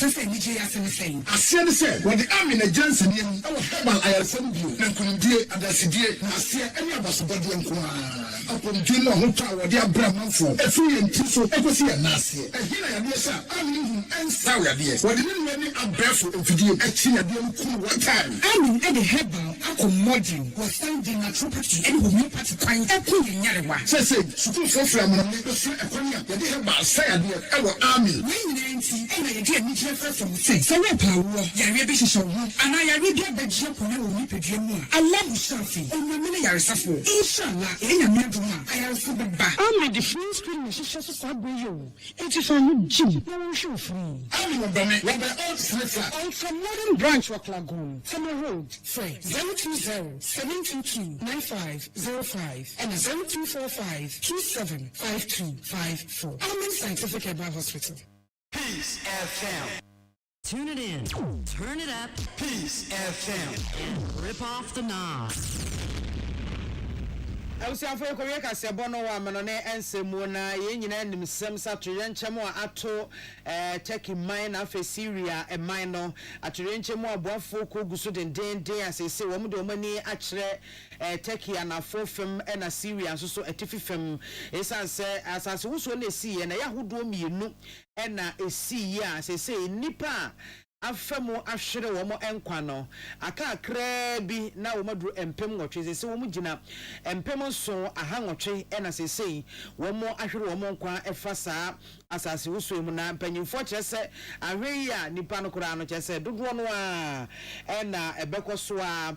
say when the army in Johnson our herbal IRFM view and Kundia and the CDA and see any of us body and upon June or Hotel their Brahman for a free and Tiso Ecosia Nasi. And here I am, yes, I'm living and sour ideas. What didn't many are barefoot and video actually at the cool one time. I mean, any herbal, Uncle Modern was finding a property and will make part of pine and pulling Yarwa. Say, school for from a Econia, the herbal say our army. And I did me from say, so what power, Yarabbi show, and I read the jump on a dream. I love something, and the many are suffering. Inshallah, in a minute, I also be back. I'm the free screen, she shows us up with you. It is on Jim, no show free. I'm a Bonnet, where the old sniffer, all from Modern Branch of Lagoon, Summer Road, Frey, 02 020-722-9505 and 0245-275254. Element Scientific Herbal Hospital. Peace FM. Tune it in, turn it up, Peace FM. and rip off the knob. I was afraid of Korea Sabono, Manone, and Semona, Yen and Sem Saturn Chamo Ato, Turkey mine after Syria, and Mino, Aturenchemo, Buafoko, Gusud and Day, as they say, Womudo money, actually, Turkey and a 4 film and a Syria, so a tiffy film. As I say, as I also see, and a Yahoo do me, no, and a see, as they say, Nipa. Afemo ahwere wo mo enkwa no aka kra bi na wo madru empem nwotwe se wo mu gina empem so ahangotwe ena sesei wo mo ahwere wo mo nkwa efa saa asase wo so mu na mpanyimfo kyese ahwe ya nipa no kura no kyese dodo no a ena ebekọ so a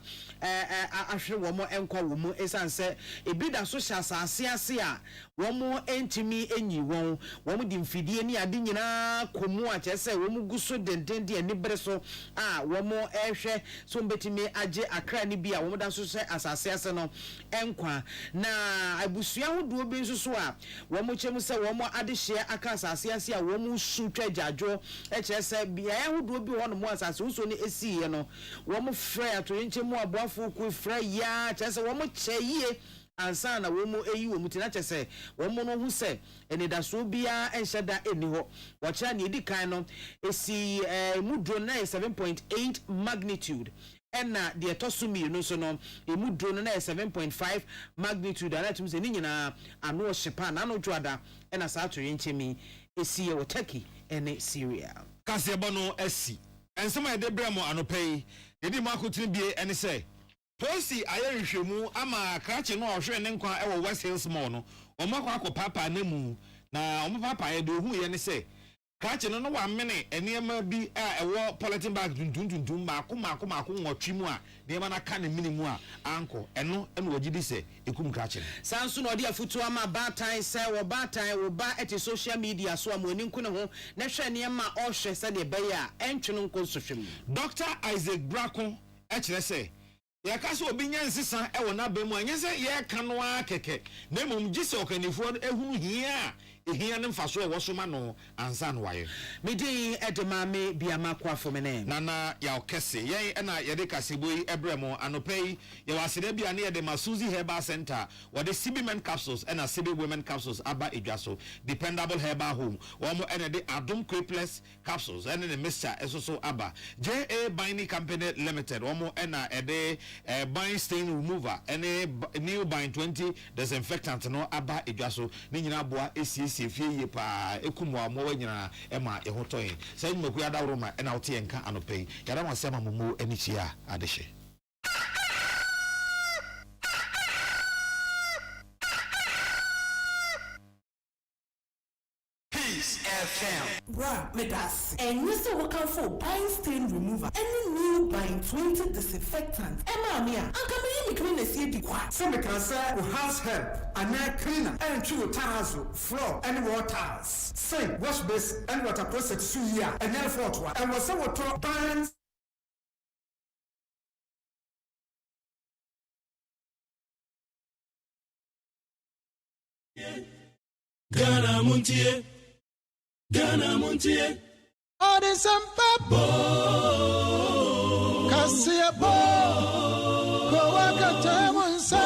ahwere wo mo enkwa wo mu esanse ebida so hya asase ase a wo mo entimi enyi wo mo di mfidie ni ade nyina komu a kyese wo mu guso dendende ni breso a wo mo ehwe so mbetimi age akra ni bia wo mo da so se asase ase no enkwa na abusua hodo bi nso so a wo mo kyem se wo mo ade hye aka asase ase a wo mo su twa gyajo kyese bia hodo bi wo no mo asase wo so ne esi ye no wo mo frɛ atorenche mu aboafo ku frɛ ya kyese wo mo kyeyie ansa na wo mu eyi wo mutina kyese wo mu no hu se enidaso bia enhyeda eni ho wo kya ne edi kan no esi mudro na 7.8 magnitude ena de etosumi no so no emudro no na 7.5 magnitude ana tum se ni nyina ano hyepa na no dwoada ena sa atore nchemi esi ye wo Turkey ene Syria kase bono esi ensema de bremo anopai edi makotini bie ene se Posi ayerehwemu ama krache no ohwe ne nkwa ewo West Hills Mall no omakwa akopapa na mu na omapapa ye de ohu ye ne se krache no no wa mene eniema bi a ewo polythene bag tuntuntuntum mako nwotwe mu a de ma na ka ne mini mu a anko eno wagidi se ekum krache sanso no de afutu ama batan se wo batan wo ba eti social media so amoni nku ne ho na hwe niema ohwe se de be ya entwe no nko sohwem Dr. Isaac Brako ekire se ya kaso obi nyansisa e wona ba mu anyese ye kanoa keke na mum gise okanifo ehunu hia ehia ne mfaso e wosoma no ansa no waye medi edemame biama kwafo mene nana ya okese ye na ye de kaseboi ebremo anopai ye wasede bia ne ye de Masuzi Herbal Center wode CB men capsules and CB women capsules aba edwaso dependable herbal home womo ene de Adom Crepless capsules and the mixture esoso aba JA Binding Company Limited womo ena ede bind stain remover ene new bind 20 disinfectant no aba edwaso ni nyina boa esi fie ye pa ekumwa mo wanyina ema ehotoyin sai nmeku ya dawro ma ena wote yenka anopai yada mo sema mumu enichia adehye Peace FM. Bra, medas. And you say what kind for bind stain remover? Any new bind 20 disinfectant. Emma Mia, and come in clean the city quite. Some can say we house help, and now cleaner, and chew towels, floor, and waters. Sink, wash base, and water process to here, and then for one. And was so what binds. Ghana Montie. Ghana Montie. Ode Sampa Kasia Bo Kowaka Tamunsa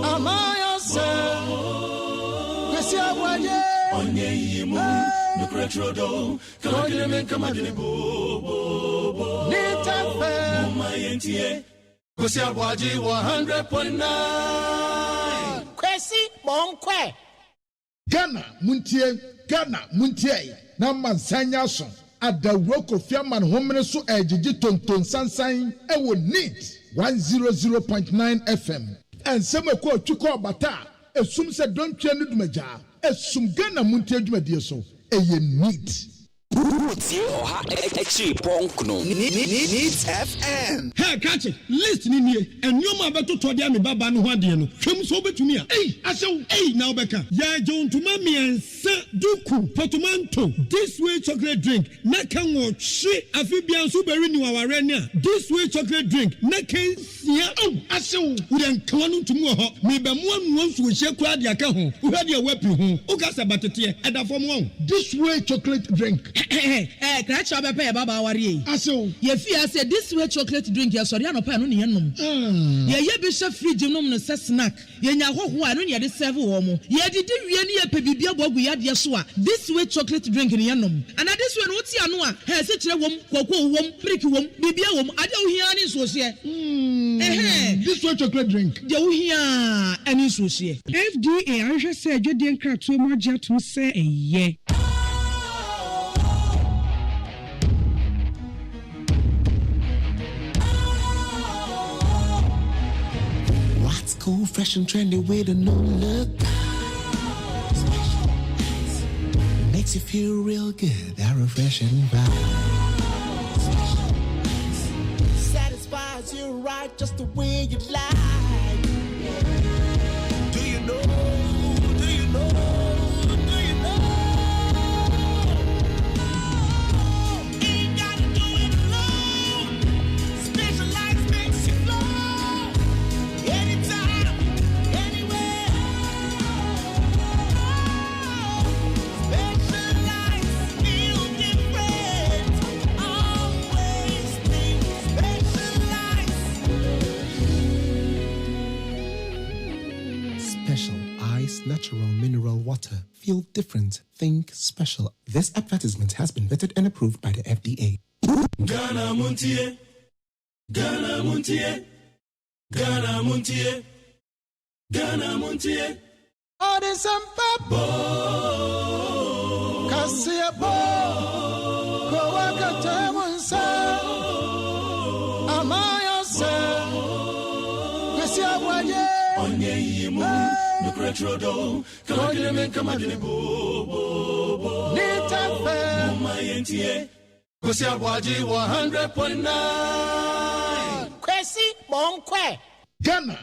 Amaya Se Kasia Waye Onye yimu Nukretrodo Kawagile kamadini bo Nita Fe Mama yentie Kosia ABOAGYE 100.9 Kwesi Monkwe Ghana Muntie na mansanya so adawro Kofiaman homene so ejiji tonton sansan ewo neat 100.9 FM ensemeko otwiko obata esum se dontwe no dumaja esum Ghana Muntie dwumadie so eye neat Needs FM. Hey, catch it. List ni nie. And you ma beto to dia me baba no ho ade no. Hwem so betumi a. Hey, aso. Hey, now beka. Ya John to ma me Sa duku potomanto. This way chocolate drink. Na kan wo hwe afibian so beri ni wawarenia. This way chocolate drink. Na kan sia asew. Udan kwanu tumu ho. Me be mo anu nso hye kwa de aka ho. Wo de wapi ho. O ka sa batete eda fom ho. This way chocolate drink. Kra cha be pe baba wari. Asew. Ye fi ase this way chocolate drink ya sori anopa no ne yenom. Ye be hye fridge nom no se snack. Ye nya hoho anu ne ye de serve wo mo. Ye didi wie ne ye pe bibia bogu ya de so a. This way chocolate drink ne yenom. Ana this way no ti anu a. He se kire wom, koko wom, brick wom, bibia wom. Ade wo hia ni so se. This way chocolate drink. De wo hia ani so se. FDA ahwe se adwede nkratomo mo agya to se eye. What's cool, fresh and trendy with a new look? Makes you feel real good, that refreshing vibe. Satisfies you right just the way you like. Do you know? Do you know? Do you know? Ain't gotta do it alone. Specialized makes you flow. Anytime, anywhere. Specialized feel different. Always think special ice natural mineral water. Feel different. Think special. This advertisement has been vetted and approved by the FDA. Ghana Montie, Ghana Montie, Ghana Montie, Ghana Montie. Oh, there's some papa. Kasia bo. Kowaka temunsa. Amaya se. Kasia ABOAGYE. Onye yimu. Nukretrodo. Kamadine kamadine bo. Nitafe. Mumayentie. KWASI ABOAGYE 100.9. Kwesi Monkwe. Ghana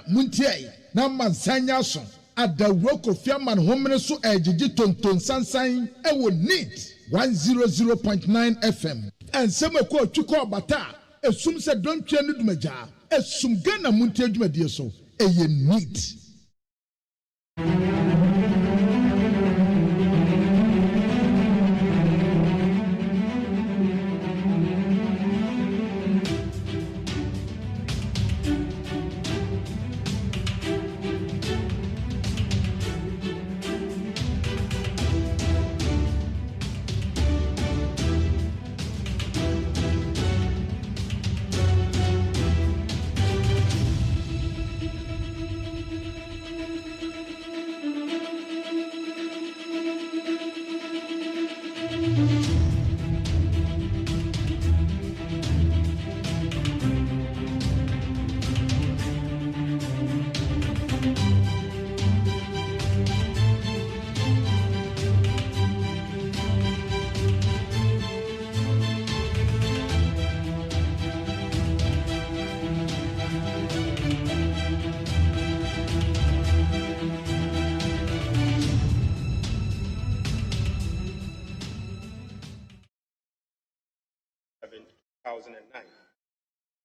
Montie. Na mansanya so. Adawro Kofiaman homene so ejiji tonton sansan ewo NEAT 100.9 FM. Ensem ko twiko bata esum se dontwe no dumaja esum Ghana Montie dwumadie so eye NEAT.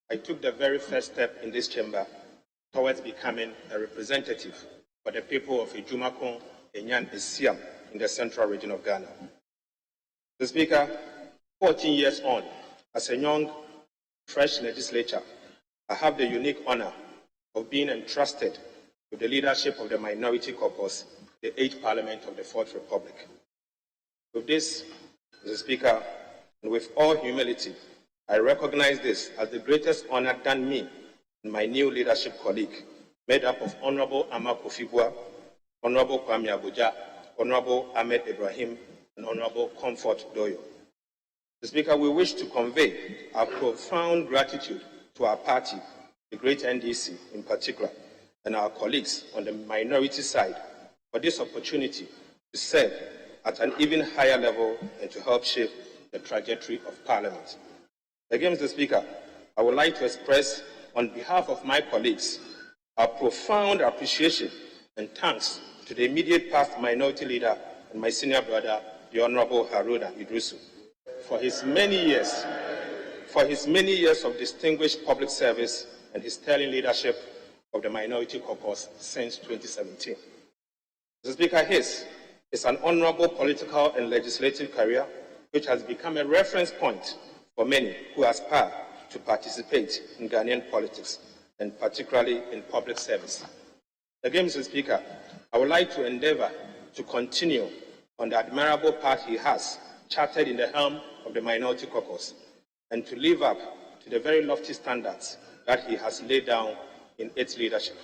I took the very first step in this chamber towards becoming a representative for the people of Ejumakon, Enyan, Esiam in the central region of Ghana. The Speaker, 14 years on, as a young, fresh legislator, I have the unique honor of being entrusted with the leadership of the minority caucus, the 8th Parliament of the 4th Republic. With this, Mr. Speaker, and with all humility, I recognize this as the greatest honor done me and my new leadership colleague, made up of Honorable Ama Kofi-Buah, Honorable Kwame Abuja, Honorable Ahmed Ibrahim, and Honorable Comfort Doyo. Mr. Speaker, we wish to convey our profound gratitude to our party, the great NDC in particular, and our colleagues on the minority side for this opportunity to serve at an even higher level and to help shape the trajectory of Parliament. Again, Mr. Speaker, I would like to express on behalf of my colleagues our profound appreciation and thanks to the immediate past minority leader and my senior brother, the Honorable Haruna Idrisu, for his many years of distinguished public service and his sterling leadership of the Minority Caucus since 2017. Mr. Speaker, his is an honorable political and legislative career which has become a reference point for many who aspire to participate in Ghanaian politics, and particularly in public service. Again, Mr. Speaker, I would like to endeavor to continue on the admirable path he has charted in the helm of the Minority Caucus, and to live up to the very lofty standards that he has laid down in its leadership.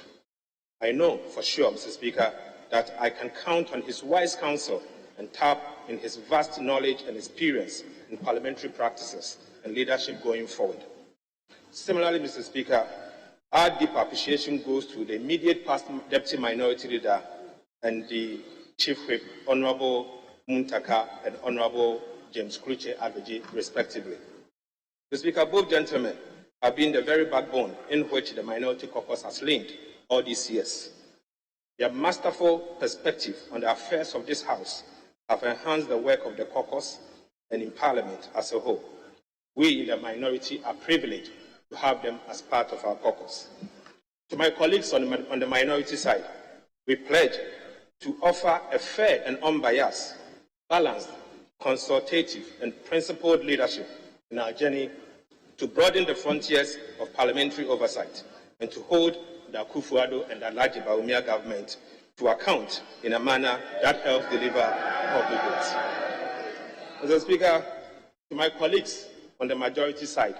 I know for sure, Mr. Speaker, that I can count on his wise counsel and tap in his vast knowledge and experience in parliamentary practices and leadership going forward. Similarly, Mr. Speaker, our deep appreciation goes to the immediate past Deputy Minority Leader and the Chief Whip, Honorable Muntaka and Honorable James Kluche Abegye, respectively. Mr. Speaker, both gentlemen have been the very backbone in which the Minority Caucus has leaned all these years. Their masterful perspective on the affairs of this House have enhanced the work of the caucus and in Parliament as a whole. We in the minority are privileged to have them as part of our caucus. To my colleagues on the minority side, we pledge to offer a fair and unbiased, balanced, consultative, and principled leadership in our journey to broaden the frontiers of parliamentary oversight and to hold the Akufo-Addo and the Alhaji Bawumia government to account in a manner that helps deliver public goods. Mr. Speaker, to my colleagues on the majority side,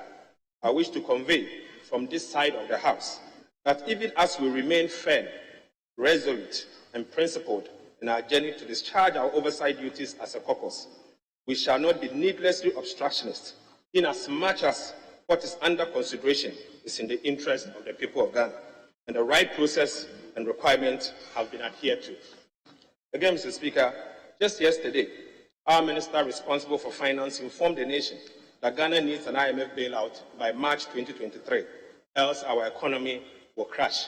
I wish to convey from this side of the House that even as we remain firm, resolute, and principled in our journey to discharge our oversight duties as a caucus, we shall not be needlessly obstructionist in as much as what is under consideration is in the interest of the people of Ghana, and the right process and requirements have been adhered to. Again, Mr. Speaker, just yesterday, our minister responsible for finance informed the nation that Ghana needs an IMF bailout by March 2023, else our economy will crash.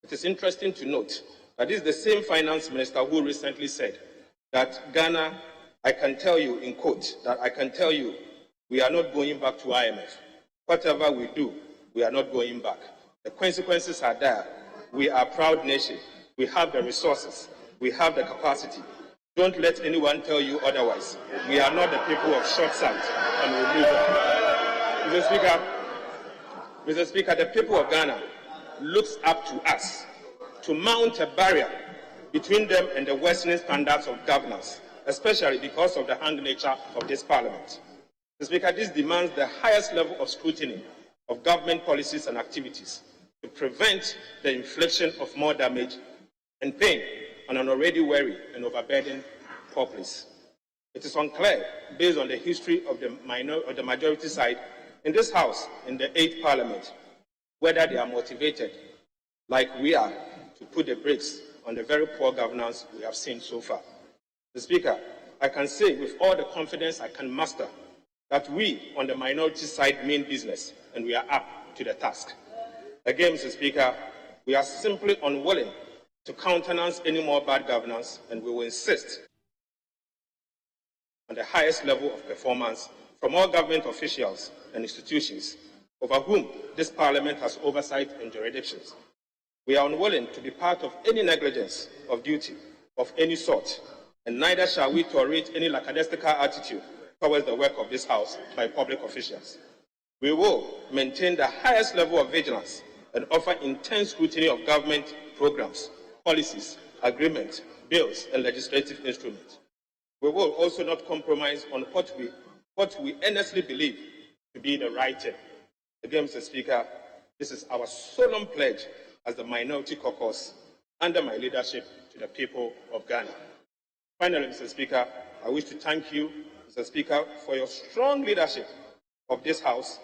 It is interesting to note that this is the same finance minister who recently said that Ghana, I can tell you, in quote, that I can tell you we are not going back to IMF. Whatever we do, we are not going back. The consequences are there. We are a proud nation. We have the resources. We have the capacity. Don't let anyone tell you otherwise. We are not the people of short sight, and we move on. Mr. Speaker, the people of Ghana looks up to us to mount a barrier between them and the worsening standards of governance, especially because of the hung nature of this parliament. Mr. Speaker, this demands the highest level of scrutiny of government policies and activities to prevent the infliction of more damage and pain on an already weary and overburdened populace. It is unclear, based on the history of the majority side in this House, in the 8th Parliament, whether they are motivated, like we are, to put the brakes on the very poor governance we have seen so far. Mr. Speaker, I can say with all the confidence I can muster that we on the minority side mean business and we are up to the task. Again, Mr. Speaker, we are simply unwilling to countenance any more bad governance, and we will insist on the highest level of performance from all government officials and institutions over whom this Parliament has oversight and jurisdictions. We are unwilling to be part of any negligence of duty of any sort, and neither shall we tolerate any lackadaisical attitude towards the work of this House by public officials. We will maintain the highest level of vigilance and offer intense scrutiny of government programs, policies, agreements, bills, and legislative instruments. We will also not compromise on what we earnestly believe to be the right thing. Again, Mr. Speaker, this is our solemn pledge as the Minority Caucus under my leadership to the people of Ghana. Finally, Mr. Speaker, I wish to thank you, Mr. Speaker, for your strong leadership of this House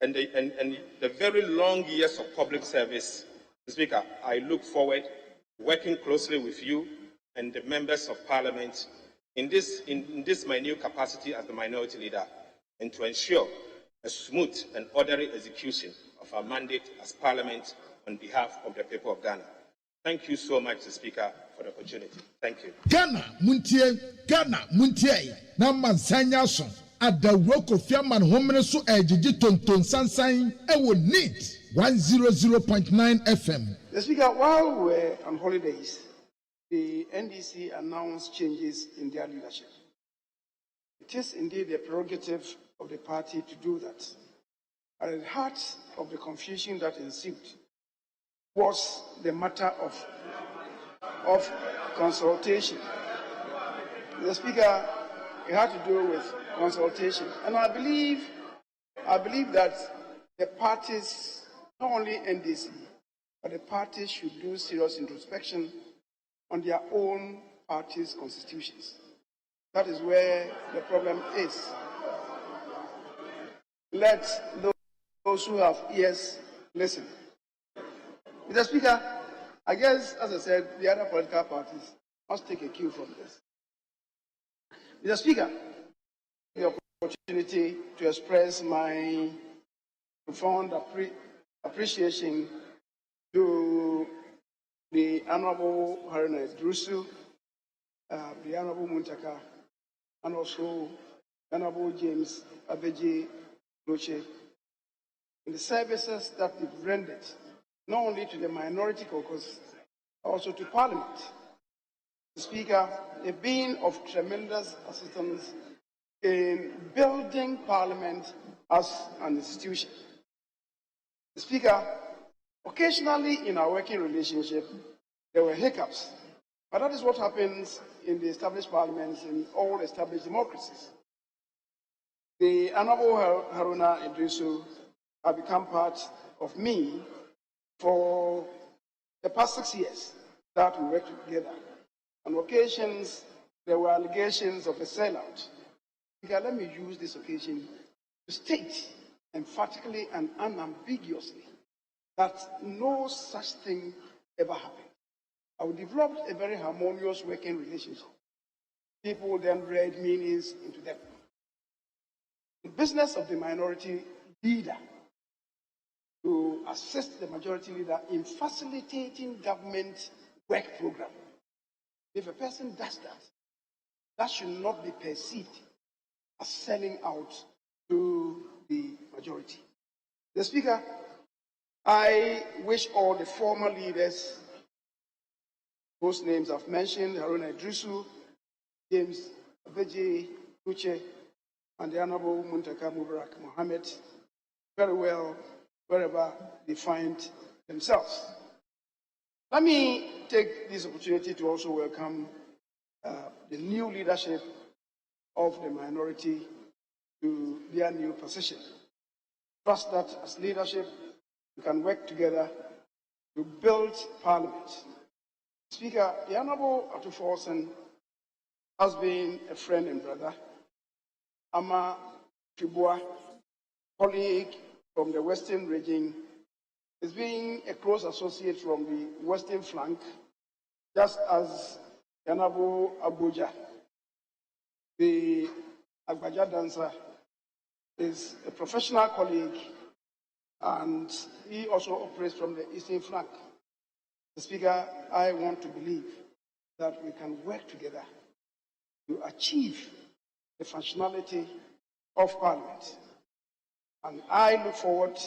and the very long years of public service. Mr. Speaker, I look forward to working closely with you and the members of Parliament in this my new capacity as the minority leader, and to ensure a smooth and orderly execution of our mandate as Parliament on behalf of the people of Ghana. Thank you so much, Speaker, for the opportunity. Thank you. Ghana Muntie, na mansanya so. Adawro Kofi Aman homene so ejiji tonton sansan ewo NEET 100.9 FM. The Speaker, while we're on holidays, the NDC announced changes in their leadership. It is indeed the prerogative of the party to do that. At the heart of the confusion that ensued was the matter of consultation. The Speaker, it had to do with consultation. And I believe that the parties, not only NDC, but the parties should do serious introspection on their own parties' constitutions. That is where the problem is. Let those who have ears listen. Mr. Speaker, I guess, as I said, the other political parties must take a cue from this. Mr. Speaker, the opportunity to express my profound appreciation to the Honorable Haruna Drusu, the Honorable Muntaka, and also Honorable James Abeji Roche, in the services that they've rendered, not only to the minority caucus, but also to Parliament. The Speaker, they've been of tremendous assistance in building Parliament as an institution. The Speaker, occasionally in our working relationship, there were hiccups, but that is what happens in the established parliaments in all established democracies. The Honorable Haruna Idrisu have become part of me for the past 6 years that we worked together. On occasions, there were allegations of a sellout. Let me use this occasion to state emphatically and unambiguously that no such thing ever happened. I developed a very harmonious working relationship. People then read meanings into them. The business of the minority leader to assist the majority leader in facilitating government work program. If a person does that, that should not be perceived as selling out to the majority. The Speaker, I wish all the former leaders, whose names I've mentioned, Haruna Idrisu, James Abeji Uche, and the Honorable Muntaka Mubarak Mohammed, very well wherever they find themselves. Let me take this opportunity to also welcome the new leadership of the minority to their new position. Trust that as leadership, we can work together to build Parliament. Speaker, the Honorable Atuforsen has been a friend and brother. Ama Tribua, colleague from the Western region, is being a close associate from the Western flank, just as the Honorable Abuja, the Agbaja dancer, is a professional colleague, and he also operates from the Eastern flank. Mr. Speaker, I want to believe that we can work together to achieve the functionality of Parliament. And I look forward,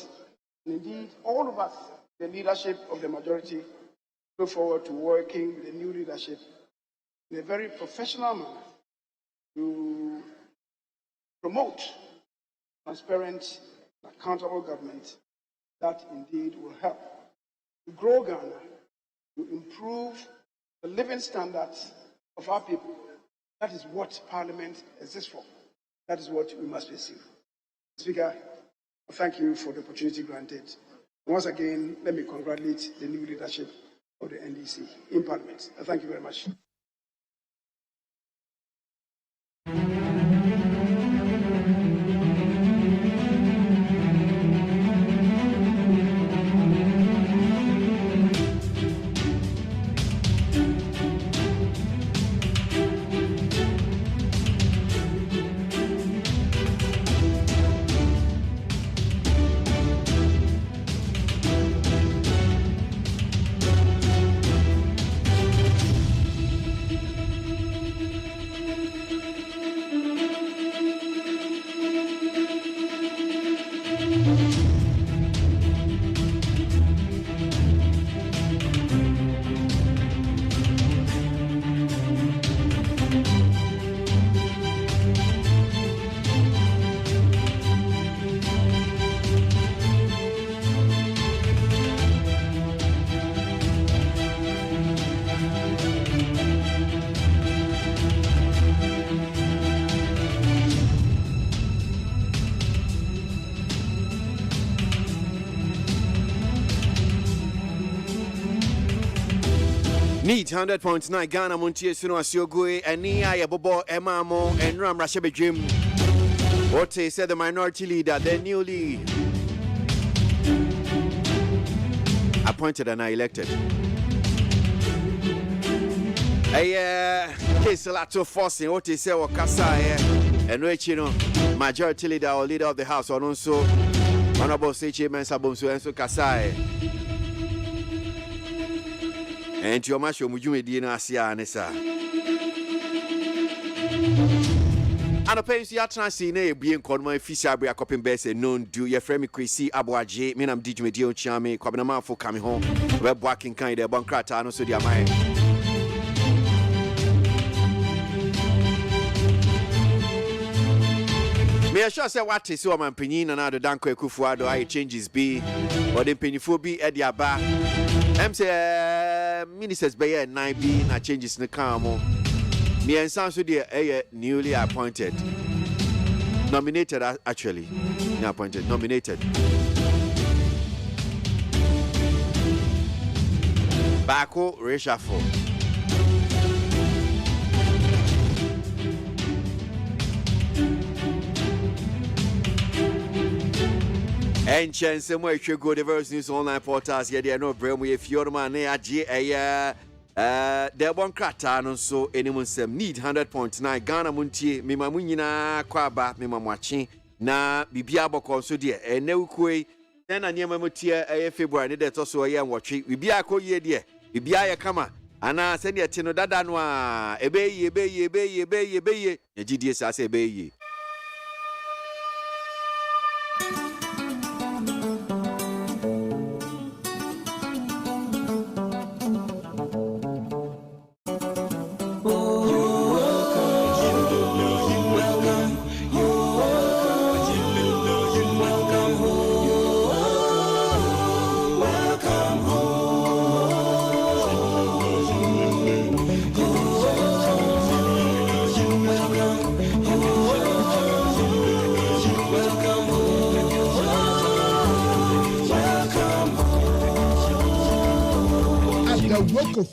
and indeed all of us, the leadership of the majority, look forward to working with the new leadership in a very professional manner to promote transparent and accountable government that indeed will help to grow Ghana, to improve the living standards of our people. That is what Parliament exists for. That is what we must pursue. Speaker, thank you for the opportunity granted. Once again, let me congratulate the new leadership of the NDC in Parliament. Thank you very much. Need 100.9 Ghana Montier Suno Asiogue and Nia Bobo Emamo and Ram Rashabe Jim. What they said the minority leader, the newly appointed and elected. Case a lot of forcing what they say or Kasa and Rachino, majority leader or leader of the house, or also Honorable Sechi Mensabumso and so Kasai. And your mash Mujume Dina Asia Nessa. And a pensi atransine being called my fisher be a coping base and known do your friend KWASI ABOAGYE, Minam Dijme Dio Chame, Kwabena for coming home, web walking kind of Bankrata, no so dear mind. Me sure say what is so man pinyin and other Danko Kufuado I changes be or the penifo be at their bar. Say ministers by 9B na changes in the camo. Me and Sanso dear newly appointed. Nominated actually. Not appointed, nominated. Bako reshuffle. And chance somewhere you go diverse news online portals. Yeah, they are no brand if you're man, they're one crata, so anyone sem need 100.9 Ghana Montier, Mima Munina, Kwaba, Mima Machi, na Bibiabo Conso dear, and no quay, then a near Mamutia, February, that's also a young watching. We be a co ye dear, we be a kama, and I send you a tino dadanwa, ebay, the GDS as a bay.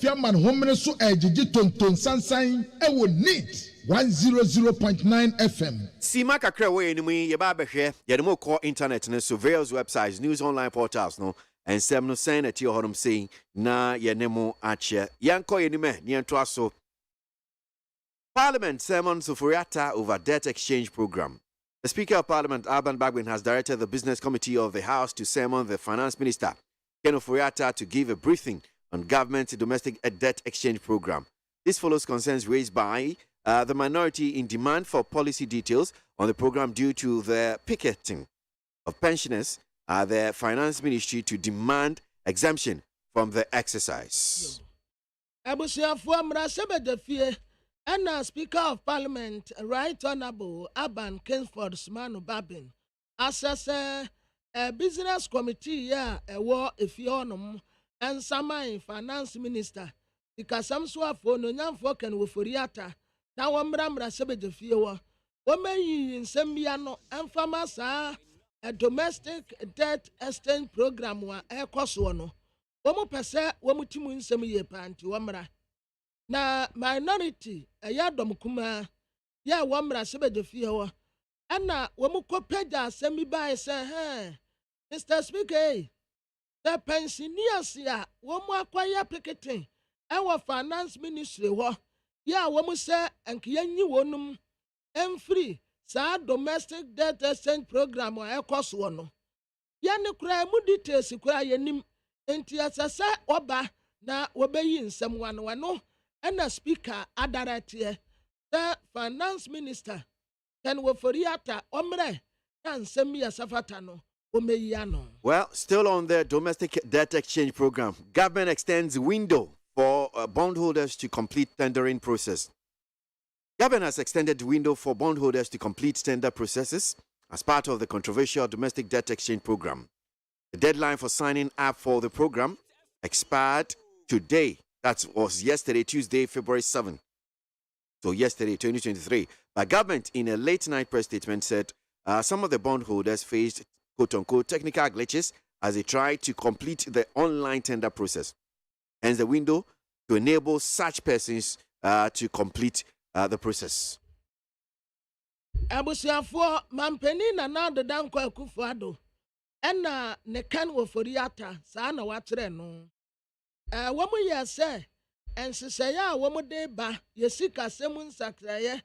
Fiaman home so ejiji tonton sansan e wo neat 100.9 FM. Sima kakra we ni mu ye ba behwe ye mo call internet no so various websites news online portals no and sem no saying that you honum saying na ye nemo ache yanko ye ni me ni ento aso Parliament sermon Sufuriata over debt exchange program. The Speaker of Parliament Alban Bagbin has directed the Business Committee of the House to summon the Finance Minister Ken Oforiatta to give a briefing on government domestic debt exchange program. This follows concerns raised by the minority in demand for policy details on the program due to the picketing of pensioners at the Finance Ministry to demand exemption from the exercise. And Speaker of Parliament, Right Honorable Aban Kingsford Smanu Babin, assess a business committee, a war if you know. And some finance minister because some swap for no young folk and Woforiata. Now, one bramra sebe de fiewa. Women in Sembiano and farmers are a domestic debt exchange program wa air cost one. Womo pese womutimu in semi panty wamra. Na minority a yadom kuma ya wamra sebe de fiewa. And na womuko peja semi by say, hey, Mr. Speaker. The pensioners ya womu akwaya picketing our finance ministry ya womu say enkiyanyi wonum free sa domestic debt exchange program wa ekos wono ya ne kura mu details kura yenim enti asasa oba na wobeyi nsem wano na speaker adarate the finance minister Ken Oforiatta omre na nsem ya safata no. Well, still on the domestic debt exchange program, government extends window for bondholders to complete tendering process. Government has extended the window for bondholders to complete tender processes as part of the controversial domestic debt exchange program. The deadline for signing up for the program expired today. That was yesterday, Tuesday, February 7th. So yesterday, 2023. But government, in a late night press statement, said some of the bondholders faced quote-unquote technical glitches as they tried to complete the online tender process. Hence, the window to enable such persons to complete the process. Abusiafo mampeni na nado danko Akufo-Addo ena ne kan wo Foriata saa na wakyerɛ no. Womu yɛ sɛ ensesɛyɛ a womu de ba yesika semu nsakraye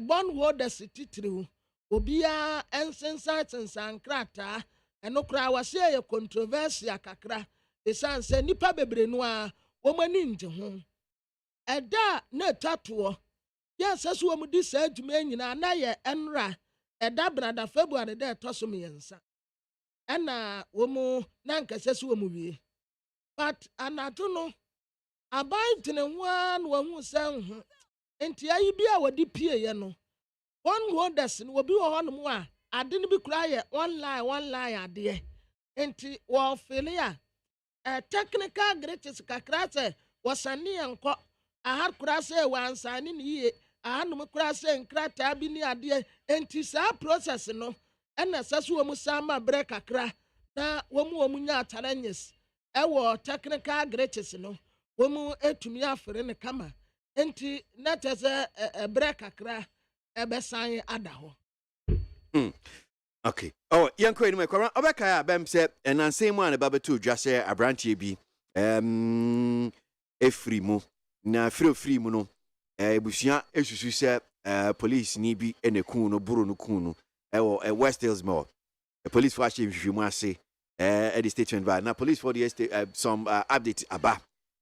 bon holders titiriw obia ensensan krata eno kra wase ye controversy akakra esan sɛ nipa bebre no a womani nje ho ɛda na tatoɔ yes so womu di saa adwuma nyina na ye enra ɛda brada February da ɛtɔso mmiɛnsa ɛna womu na nkɛsɛ so womu wie but anato no aban tene ho an wahu sɛ ho enti ayi bi a wodi pie ye no one holders no obi wo hono mu a ade no bi kura ye one line ade enti wo fele a technical glitches kakra sɛ wasane enko ahar kura sɛ wansane ne yie ahanum kura sɛ nkrata bi ni ade enti saa process no ɛna sɛso wo mu sama brɛ kakra na wo mu nya challenges ɛwɔ technical glitches no wo mu etumi afere ne kama enti na tese brɛ kakra ebesan ada ho. Okay. Oh, yanko enu kwara obeka abem se enanse mu an babetu dwase abrantie bi efri mu na free mu no ebusua esusu se police ni bi enekun no buru no kun no ewo West Hills Mall. The police for actually hwimu ase at the station by now police for the some update aba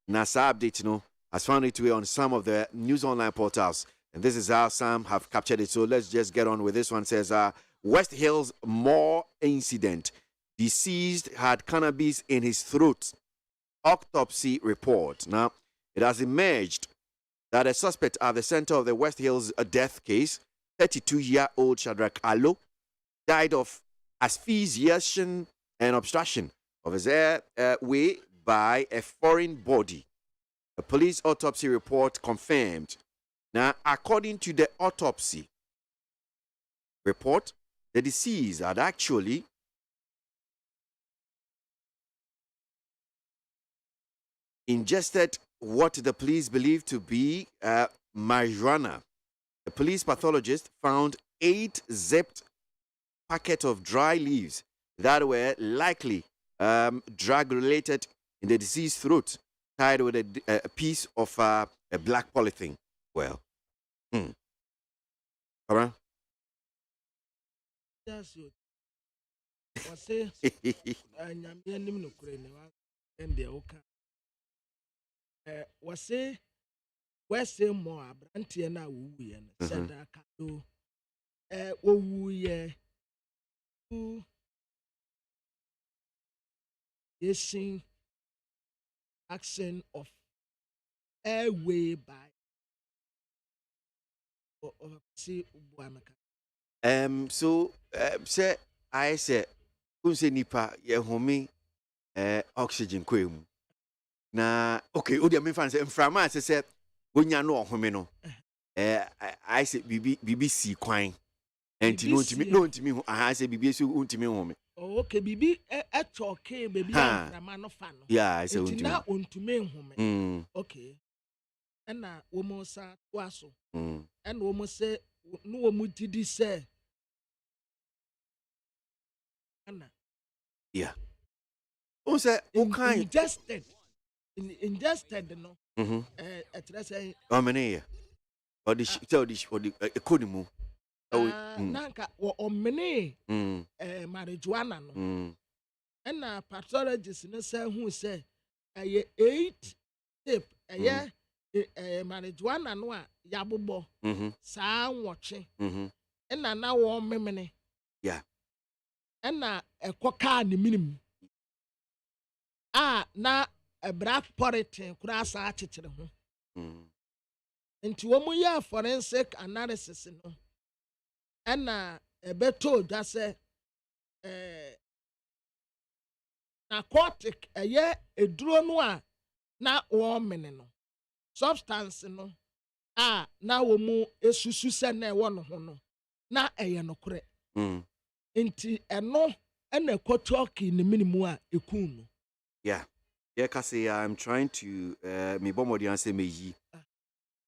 na sa update no has found its way on some of the news online portals, and this is how some have captured it. So let's just get on with this one. Says West Hills Mall incident, deceased had cannabis in his throat, autopsy report. Now it has emerged that a suspect at the center of the West Hills death case, 32-year-old Shadrach Alo, died of asphyxiation and obstruction of his airway by a foreign body. A police autopsy report confirmed. Now, according to the autopsy report, the deceased had actually ingested what the police believed to be marijuana. The police pathologist found 8 zipped packets of dry leaves that were likely drug-related in the deceased's throat, tied with a piece of a black polythene. Well, all right. That's it. Wase anyame nim no kure ne wa ende oka. Wase wese mo abrantie na wuye no seda kado owuye yesing action of airway by see Buamaka. So say I say unse nipa ye home oxygen kwem na okay odi am fan say mframa say wonya no home no I say BBC kwan enti no ntimi hu aha say BBC untimi home. Okay, bibi okay baby mframa no fa no. Yeah, I say untimi. Na untimi home. Okay. Ena wo mo sa twaso. And wo mo say no wo mo didi say Anna. Yeah. O say o kan ingested no. Etre say o many or the ekonimu. Nanka wo omene marijuana no. Ena pathologist no say hu say 8 tape marijuana no a yabobo saa nwoche ena na wo memene yeah ena ekoka ne minim na black polythene kura saa chichire ho nti wo mu ya forensic analysis no ena ebeto da se narcotic eduro no a na wo mene no substance no na wo mu esusu se na ewo no ho no na eye no kore nti eno na ekotoki ne minimu a ekun no yeah Yeah, Kasi, I'm trying to me bomb the answer me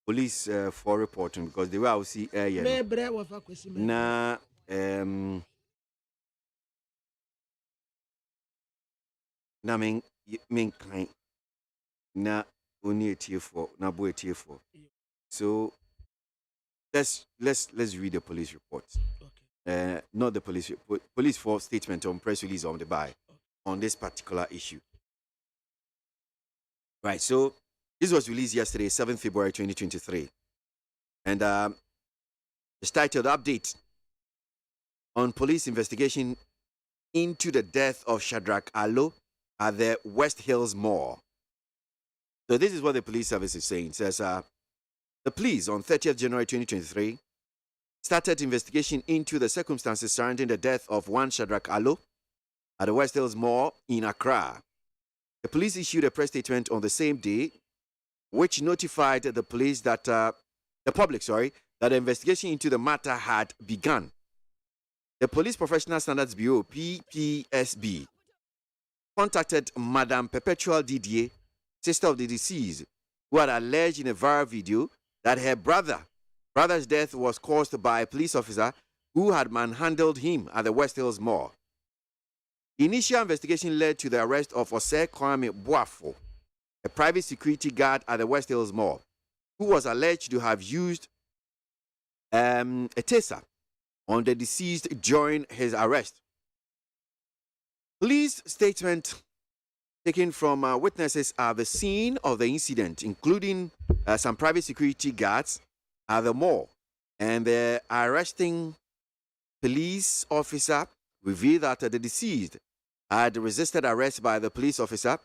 police for reporting because the way I will see na na men kind na only a tier for na boy tier for. So let's read the police report. Not the police report, police for statement on press release on the buy on this particular issue. Right, so this was released yesterday, 7th February 2023. And it's titled Update on Police Investigation into the Death of Shadrach Allo at the West Hills Mall. So this is what the police service is saying. It says, the police on 30th January 2023 started investigation into the circumstances surrounding the death of one Shadrach Allo at the West Hills Mall in Accra. The police issued a press statement on the same day, which notified the police that the public, that the investigation into the matter had begun. The Police Professional Standards Bureau (PPSB) contacted Madame Perpetual Didier, sister of the deceased, who had alleged in a viral video that her brother's death was caused by a police officer who had manhandled him at the West Hills Mall. Initial investigation led to the arrest of Osei Kwame Boafo, a private security guard at the West Hills Mall, who was alleged to have used a taser on the deceased during his arrest. Police statement taken from witnesses at the scene of the incident, including some private security guards at the mall, and the arresting police officer revealed that the deceased had resisted arrest by the police officer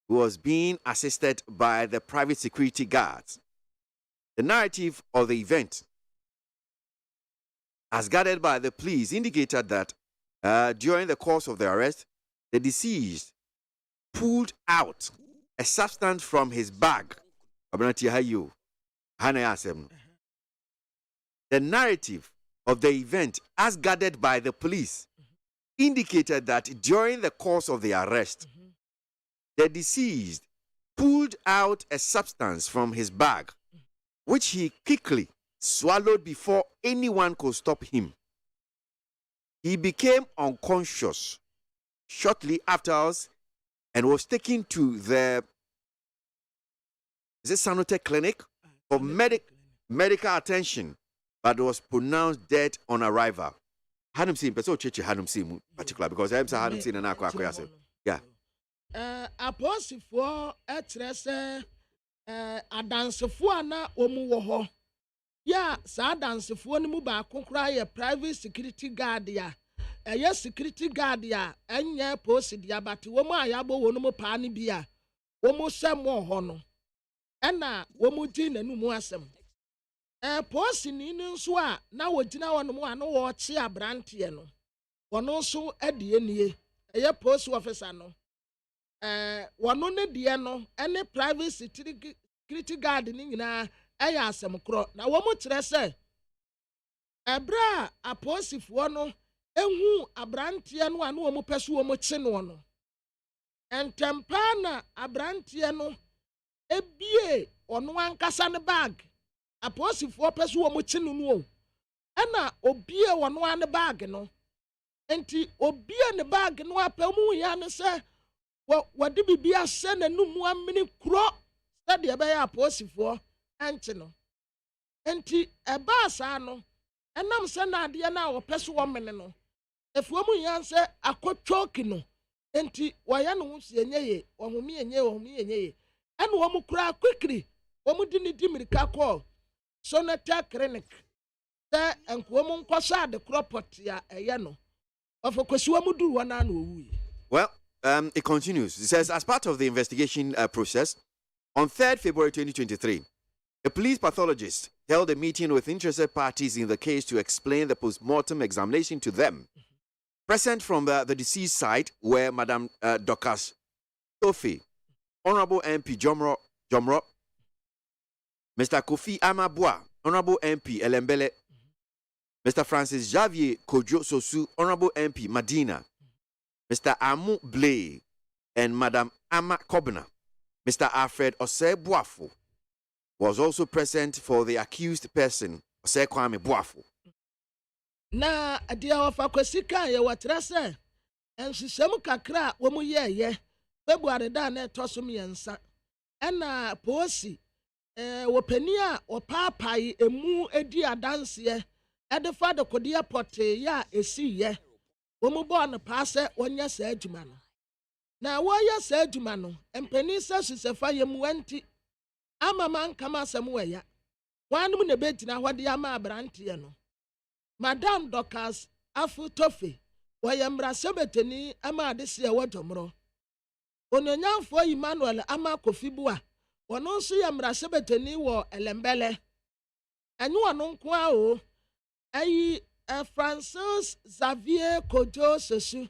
who was being assisted by the private security guards. The narrative of the event, as gathered by the police, indicated that during the course of the arrest, the deceased pulled out a substance from his bag. The narrative of the event, as gathered by the police, indicated that during the course of the arrest, the deceased pulled out a substance from his bag, which he quickly swallowed before anyone could stop him. He became unconscious shortly afterwards and was taken to the Sanotech clinic for medical attention, but was pronounced dead on arrival. Hadn't seen, but so hadn't seen particular because I hadn't seen an aqua. Yeah. Apostle etrese adansefo na omu wo ho. Ya sa adansefo ni mu ba kokra ye private security guard ya. Eye security guard ya enye post dia but wo mu ayabo wo no mu pa ni bia. Wo mu sem wo ho no. Ena wo mu di nanu mu asem. Posi ni nso a na wogina wono mu ano wo chi abrante no wono nso adie nie eye post officer no wono ne die no ene private security guard ni nyina eye asem kro na wo mu kire se ebra aposifo no ehu abrante no ano wo mu peso wo mu chi no no entempa na abrante no ebie ono ankasa ne bag aposifo peso wo mo chinu no ena obie wono ane bag no enti obie ne bag no apamu ya ne se wode bibia se nanumu amini kro stade ebe ya aposifo anti no enti eba sa no enam se na ade na wo peso wo mene no efuo mu ya se akotwoki no enti waya no hu se enyeye wo humi enye ena wo mu kura quickly wo mu di mirika call Sonata clinic the enkuomu nkwasa de cropot ya eye no ofokosiwa mudu wana na owu. Well, it continues. It says, as part of the investigation process, on 3rd February 2023, a police pathologist held a meeting with interested parties in the case to explain the post-mortem examination to them. Present from the deceased side were Madam Dorcas Tofi, Honorable MP Jomro, Mr. Kofi Amabua, Honorable MP Elembele, Mr. Francis Javier Kojo Sosu, Honorable MP Madina, Mr. Amu Blay, and Madam Amma Kobna, Mr. Alfred Osei Boafo was also present for the accused person, Osei Kwame Boafo. Na dia ofa kwasika ye watra se enhyehyem kakra wo mu ye February da na etosum yensa ena posi wopani a opaapai emu edi adanse ede fa de kode pote ya esi ye wo mu bo no pa se wonya sa adwuma no na wo ya sa adwuma no empani sa hyesefa ye mu wanti ama man kama asem weya wanum ne betina hode ama abrante no Madam Docas Afutofe, Wayamra Sebeteni, Ama Desia Watomro. Onyanfo Emmanuel Ama Kofibua, Wanonsu Yamra Sebeteni wo Elembele. Anu anonkwa o, ayi Francis Xavier Kojo Sesu.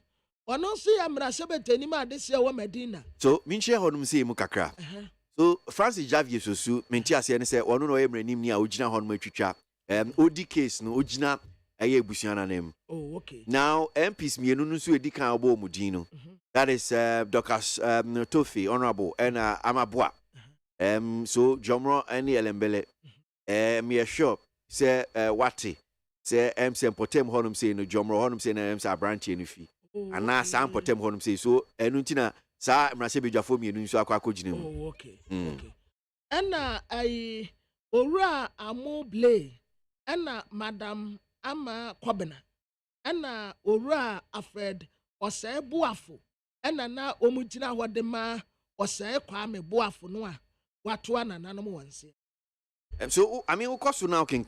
Wanonsu Yamra Sebeteni ma Desia wa Medina. So, minche honum se mu kakra. So, Francis Xavier Sesu, menti ase ne se wono no emranim ni a ogina honum atwitwa. Odi case no ogina aye busuana nem. Oh, okay. Now, MPs mienu nso edi kan obo mudino. That is Dr. Tofi, Honorable, and Amaboa. So, Jomro any Elembele. Me sure, say Wati, say MC Potem Honum say no Jomro Honum say no MC Abranchi Nufi. And now Sam Potem Honum say so, Enuntina, Sa Mrasebi Jafo mienu nso akwa jinu. Oh, okay. Okay. And I Ora Amu Blay, and Madam Ama Kobena, and Ora Alfred Osei Boafo, and na Omujina Wadema Osei Kwame Boafo Noa, Watuana Nanamu once. So, I mean, of course, now can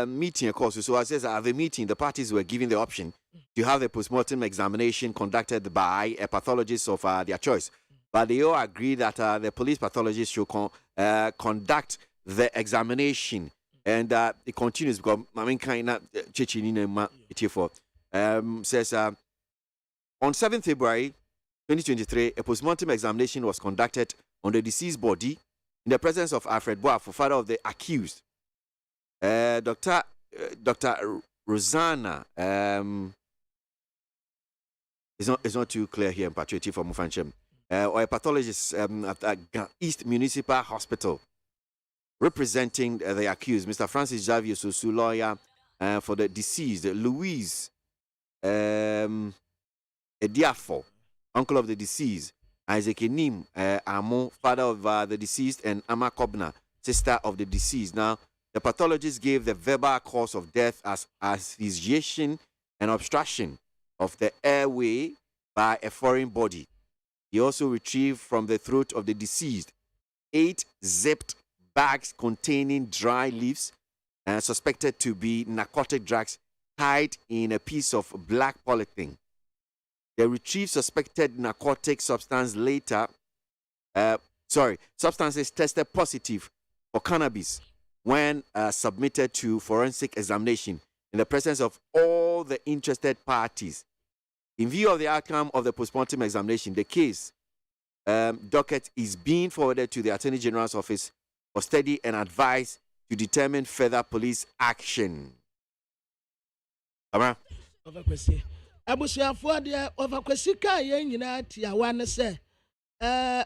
meeting, of course. So, I says at the meeting, the parties were given the option to have a postmortem examination conducted by a pathologist of their choice. But they all agree that the police pathologist should conduct the examination. And it continues because I mean, kind of says on 7th February 2023, a postmortem examination was conducted on the deceased body in the presence of Alfred Boafo, father of the accused. Dr. Rosanna, it's not too clear here in Patrioti for Mufanchem, or a pathologist at East Municipal Hospital, representing the accused, Mr. Francis Xavier Sosu, lawyer for the deceased, Louise Ediafo, uncle of the deceased, Isaac Enim Amo, father of the deceased, and Ama Kobna, sister of the deceased. Now, the pathologist gave the verbal cause of death as asphyxiation and obstruction of the airway by a foreign body. He also retrieved from the throat of the deceased 8 zipped bags containing dry leaves suspected to be narcotic drugs tied in a piece of black polythene. The retrieved suspected narcotic substances tested positive for cannabis when submitted to forensic examination in the presence of all the interested parties. In view of the outcome of the postmortem examination, the case docket is being forwarded to the Attorney General's office for study and advice to determine further police action. Amara? Abusuafo de overkwesi ka ye nyina tiawa ne se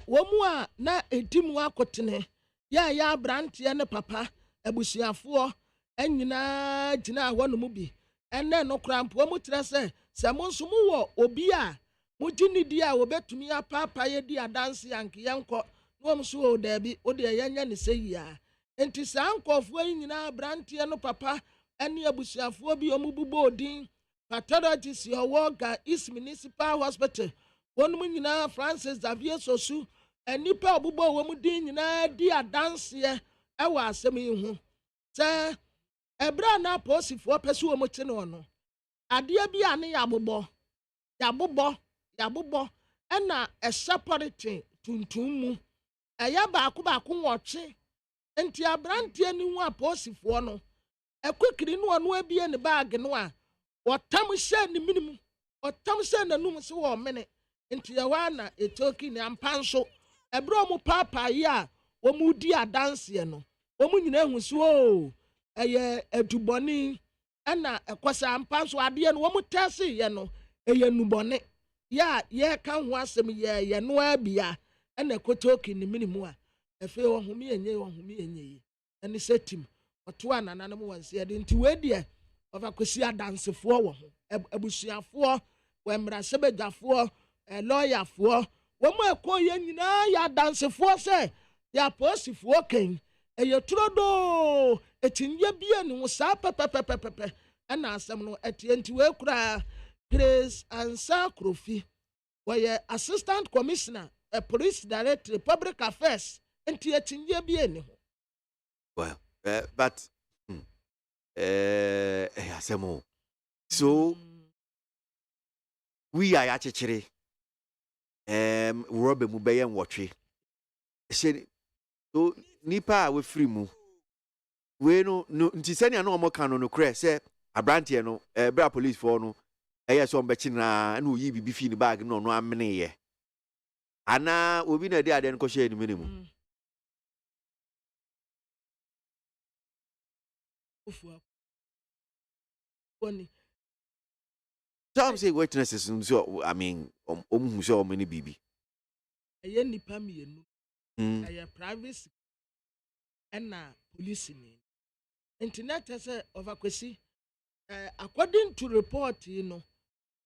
womu a na edimu akotene ya abrante ne papa abusuafo anyina gina hɔ no mu bi enne no krampo mu tre se monso mu wo obi a mugini di a obetumi apapa ye di adanse anke yenko no mso o dabi o de yenya ne seyia enti sankofo anyina abrante no papa ene abusuafo bi omububo odin pathologist yowoga East Municipal Hospital wonum nyina Francis Xavier Sosu enipa obubo wo mu din nyina di adanse ewa asem yi hu se ebra na posifo pese wo mu te no no ade bi ane yabobɔ ena separate tuntum mu eya baako nwɔtwe enti abrante ani hu aposifo no ekwikiri no no abie ne bag no a otam hye ne minimum otam hye nanum se wo mene enti yawa na etoki ne ampanso ebro mu papa yi a wo mu di adanse no wo mu nyina hu so o eye aduboni ena ekosa ampanso ade no wo mu tese ye no eye nubone ya ye ka ho asem ye no abia ɛna kotoki ne minimu a efe ohumi enye ɛne setim ɔto anana no mu wansi ɛde nti wedie ɔfakosi adansefoɔ wɔ ho abusuafoɔ wɛmrasebedwafoɔ lawyer-foɔ wɔn ɛkɔ yɛ nyinaa yɛ adansefoɔ sɛ yɛ apolisifoɔ kɛn ɛyɛ turodo etinye bie ne ho saa pɛpɛpɛpɛpɛ ɛna asɛm no ɛtie nti wekura Grace Ansa Krofi wɔyɛ assistant commissioner police director public affairs nti etinye bie ne ho. Well, but asɛm so we are actually robe mu bɛyɛ nwɔtwe ɛhyɛ so nipa we free mu we no nti sɛnea no ɔmo ka no korɛ sɛ abranteɛ no bra police for no ɛyɛ sɛ ɔmbɛkyi na oyi bibi fi ne bag no ɔno ameneyɛ ana obi na de ade no kɔhyɛ ne mu so I'm saying witnesses so I mean who so many bibi ɛyɛ nipa mienu ɛyɛ privacy ɛna police ni internet sɛ overkwesi according to report you know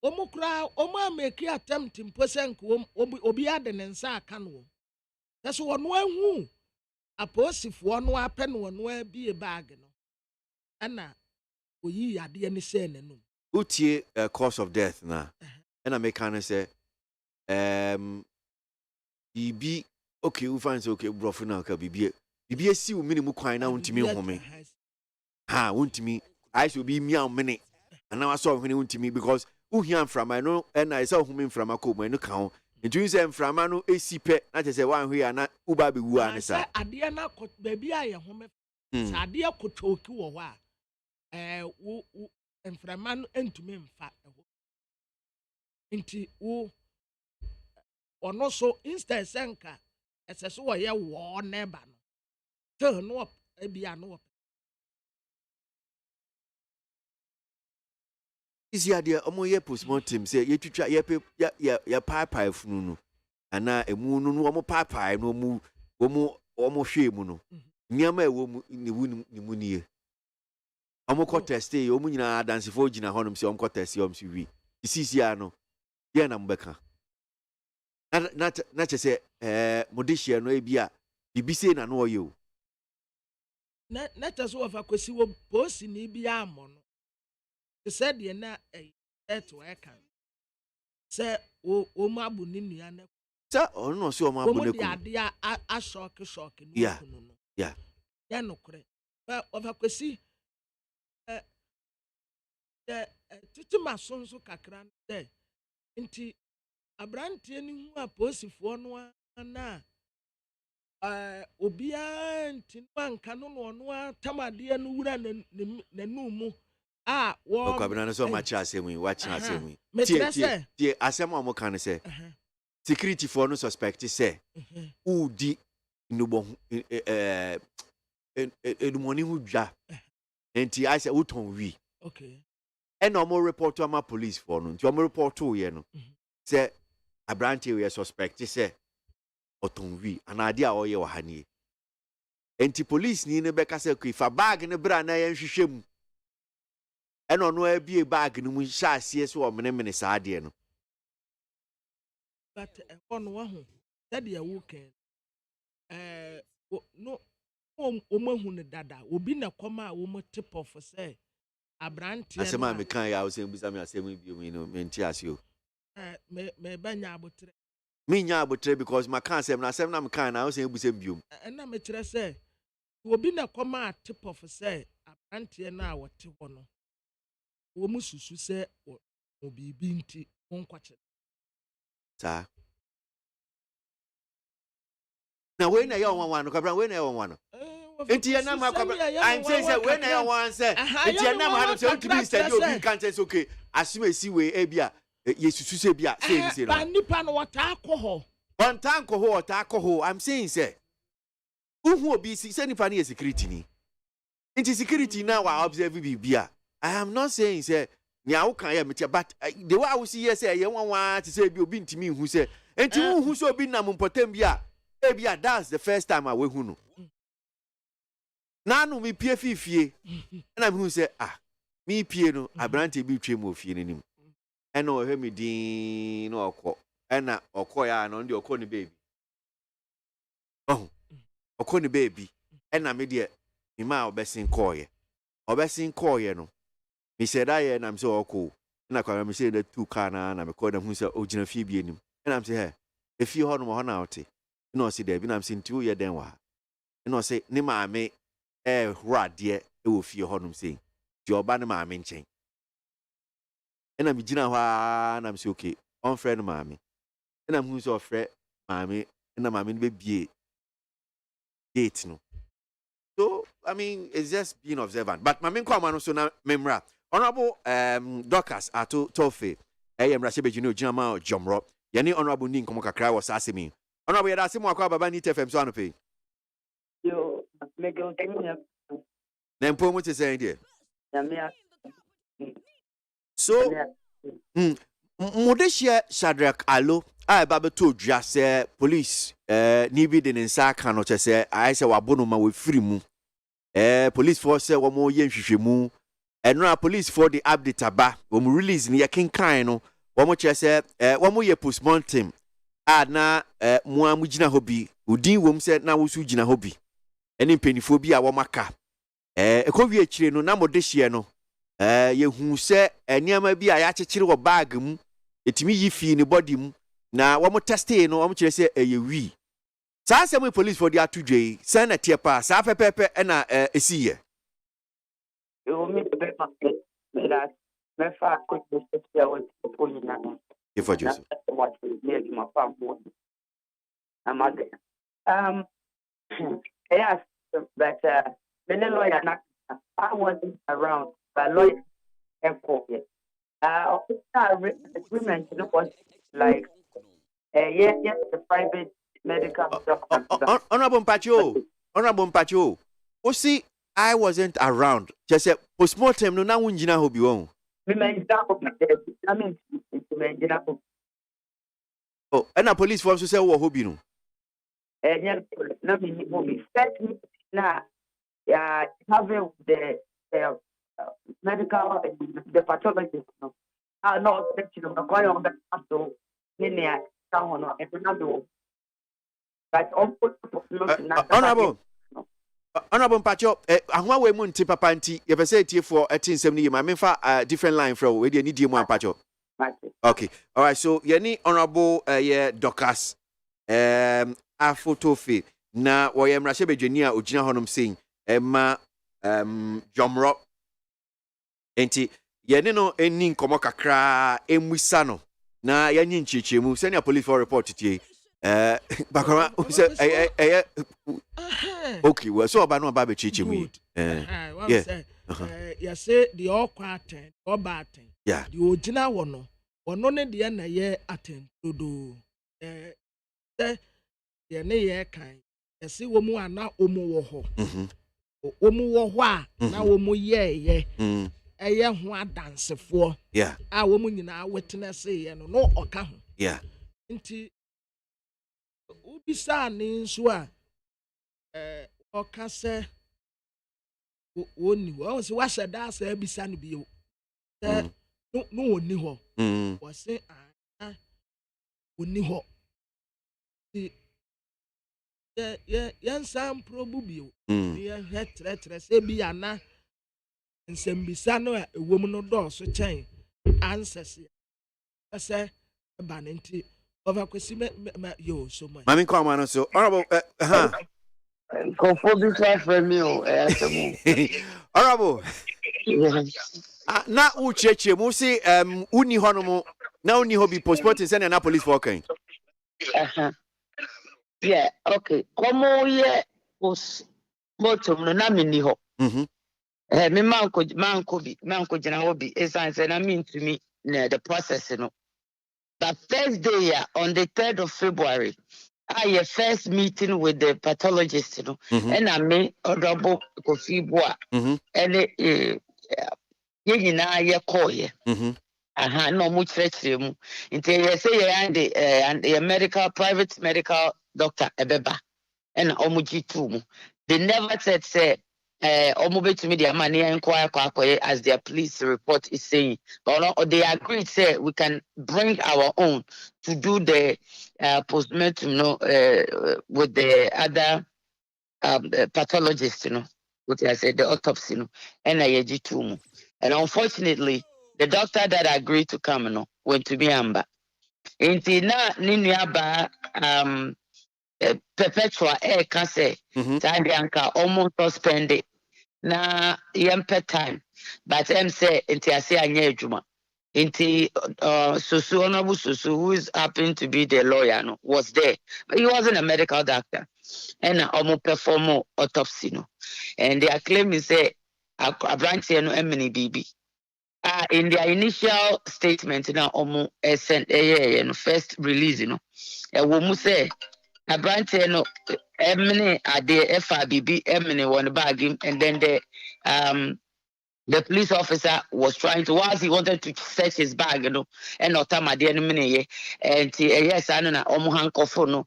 omo make attempt imposen obi ade ne nsa aka no so wono ahu aposifo no apɛ no wono bi e bag no ɛna oyi ade ne sɛ nanum utie cause of death na ɛna make can say bibi okay we find say okay brofo na ka bibi esi wo minimu kwan na wontimi home ha wontimi I should be meow mini and now I saw when wontimi because who hear from I know and I saw home from a co no count and you say from ano AC pet not just say one here na uba be wu anisa adia na baby aye home adia kotoki wo wa wo enframa no entumi mfa nti wo ono so instead senka ese so wo ye wo neba no turn up ebia no is ya dia omo ye postmortem say ye twitwa ye pie funu no ana emu no no omo pie no omo hwe mu no nyama ewo mu ne wu ni mu nie omo ko test e omo nyina dance fo gina honom say omo ko test omo si wi isisi ya no ye na mbeka na che say modishia no e bia bibi say na no oye o na taso of akwesi wo posi ni bia amo no said ye na to can say o mabu ni nua na sa ono so o mabu ne ko ade a shock no yeah ya no kore of akwesi titi masonso kakra de nti abrantie ni hu aposifo no na obia nti banka no no tamade no wura nanu mu wo kwabena no so machi asemi watch asemi tie asem amo kan say security for no suspect say udi nubo edumoni hu dwa enti I say uton wi okay and no more report to my police for no nti o mo report to ye no say abrantie we suspect say oton wi anade a oye wa hanie enti police ni ne beka say ku fa bag ne bra na ye hwehwem eno no abie bag no mu hya asie so o mene saade no but on wahu that dey woken no o mahu ne dada obi na koma wo mo tip off say abrantie asema me kan ya o se mbisa me asema bi o me no me nti asio me banya abotre me nya abotre because my kan asem na asem na me kan na o se mbisa bi o na me kire say obi na koma tip off say abrantie na wote ho no wo mususu se obibi nti wonkwache sa na we na ya wanwan no kabra we na ya wanwan no enti ya na makabra I'm saying say we na ya wanwan say enti ya na ma no say to be said obi kan say okay asime si we e bia yesusu se bia say ni say no ba nipa no wata akọ ho I'm saying say uhu obi si say nipa na security ni enti security na wa observe bibia I am not saying say nya wo kan ya metia but the way I will see yes say ye wanwa to say bi obi ntimi hu say enti who so bi na mpotem bia ebia that's the first time I we hu no na no me pie fifie na me hu say me pie no abrante bi twem ofie nanim ena o he me din na okọ ena okọ ya no ndi okọ ni baby okọ ni baby ena me de me ma obesin call ye no me said I na me say okọ na kwa me say the two car na me call them hu say ogina fie bi anim ena me say he efie ho no ho na ote na o say there bi na me say nti wo ye den wa na o say ni ma me rade wo fie ho no say ti oba ne ma me nchen ena me gina ho na me say okay on friend ma me ena me hu say ofre ma me ena ma me be bie date no. So I mean it's just being observant, but my main comment so na memra honorable Dorcas ato tofe mra shebe jino jinama jomro yani honorable ni nkomo kakra was asemi honorable yada asemu akwa baba ni TFM so anope yo mego kenya na mpo mu te say there so modeshia Shadrack Alo ba beto dua se police ni bi de nsa ka no che se ai se wabono ma we free mu police force se wo mo ye nhwehwemu enra police for the update aba wo mo release ni yakenkan no wo mo che se wo mo ye postmortem na mo amugina hobi udin wo mo se na wo su gina hobi eni mpenifo bi a wo maka ekowie akire no na modeshia no ye hu se eniama bi a ya chechire wo bag mu etimi yi fi ni body mu na wo mo teste no wo mo kire se eye wi sa se mo police for the atudwe sen na tie pa sa pepepe na esiye yo me be ma la me fa ko se tia wo ko ni na ifo Joseph what me di ma fa mo amade yes but the lawyer not I wasn't around but lawyer echo agreement was like yes the private medical doctor. Honorable Mpacho. O see, I wasn't around. Just say postmortem no na wunjina hobi won. I mean, oh, and a police force say wo hobi no. Na me hobi. Set me na have the medical the pathologist no. No, you know, going on that so linear town or every but honorable Mpacho ahwa we mu nti papa nti ye be say tie for 1870 ma me fa different line from we dey need die mu Mpacho. Okay, all right, so ye ni honorable Dorcas afotofe na wo ye mra bedwani a ogina honom sein ma jomro enti ye ni no eni nkomo kakra emusa no na ye nyi nchichemu senior police for report tie bakora say okay, well so about no about chichemu you say the all quarten or bad thing yeah the original one no ne de na ye attend do ye ne ye kan ye say wo mu ana omu wo ho omu wo ho a na wo mu ye eye ho adansefo yeah wo mu nyina witness ye no oka ho yeah nti ubisa ni nso a oka se woni wo se wa sheda asa abisa no bi no woni ho wo se woni ho ye nsam probu bi ye hetre se bi ana nsembisa no a ewom no do so chen answers ase banenti over kwesi yo so much mami kwa mano so honorable conformity for me honorable na ucheche mu si uni honomo na uni hobi passport send na police for kan yeah okay como ye was motom no na mini ho me manko jina hobi esanse na mean to me the process no. The first day, on the 3rd of February, I had first meeting with the pathologist, you know, and I made a double coffee bois, and you know, I call you. aha no mu kyerɛkyerɛ mu nti yɛ sɛ yɛ and a medical private medical doctor ebeba ɛna ɔmo gye tu mu they never said say ɔmo betumi de ama ne inquire akɔyɛ as their police report is saying but they agreed say we can bring our own to do the postmortem with the other pathologist which I said the autopsy ɛna yɛgye tu mu and unfortunately the doctor that agreed to come went to be Amba. Inti na ninuaba perpetua kase time anka almost suspended na yempe time but say inti ase anya adwuma inti Susu Honorable Susu who is happened to be the lawyer was there but he wasn't a medical doctor and almost perform autopsy and they are claiming say a branch emini bibi in their initial statement now sent first release womu say a branch emini ade FRBB emini one bag him and then the police officer was trying to whilst he wanted to search his bag and otama de emini and yes anna handcuff and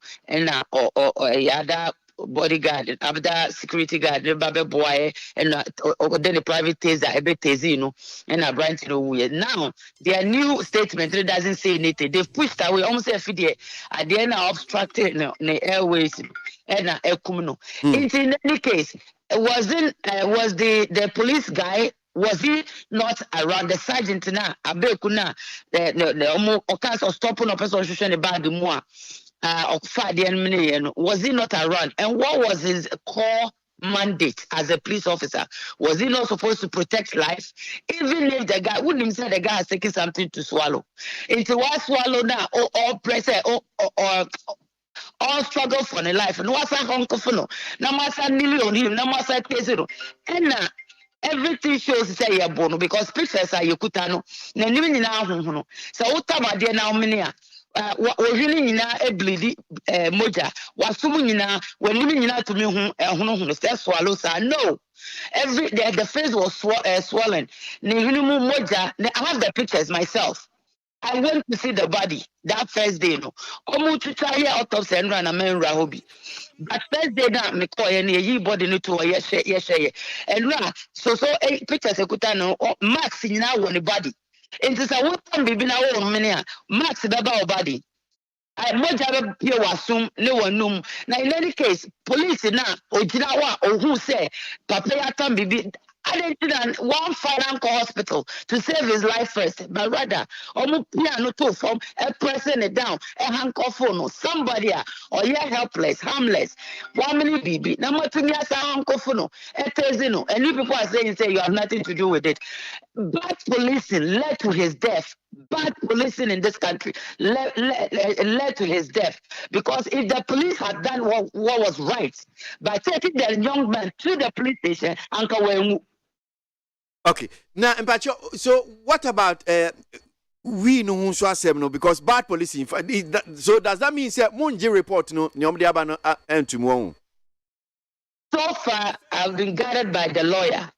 yada bodyguard after security guard the baby boy and then the private taser and a branch now their new statement doesn't say anything. They've pushed away almost every day at the end obstructed the airways and in any case was the police guy was he not around the sergeant now abekuna the occurrence of stopping a person shooting about the more was he not around? And what was his core mandate as a police officer? Was he not supposed to protect life? Even if the guy wouldn't say the guy has taken something to swallow. Into what swallow now or pressure or all struggle for the life. And what's a hunk of no massa million him, no massa tesoro. And everything shows say you're born because pictures are you kutano. Na living in our home. So what about dear now minia? Wahini nyina bleedi moja wasumu nyina wanimi nyina to me hu say swallow sa no every the face was swollen ne hini mu moja I have the pictures myself. I went to see the body that first day omu tuta here autopsy and run a man rahobi but first day na me call ye body no to yes and ra so pictures ekuta no max nyina won the body. Into sa what time bibi na wo mene max baba body I moja be wasum ne wanum na in any case police na ogina wa ohun say papa ya tam bibi I didn't one father go hospital to save his life first, but rather, piano to form a pressing it down, a handcuff no somebody or you're helpless, harmless. 1 minute BB, number 2 years handcuff no, a tezino, and you people are saying you have nothing to do with it. Bad policing led to his death. Bad policing in this country led to his death. Because if the police had done what was right by taking the young man to the police station, Uncle okay. Now, so what about we know who so asem because bad policing. So does that mean say Munji report no nyom de aba no entumo? So far, I've been guided by the lawyer.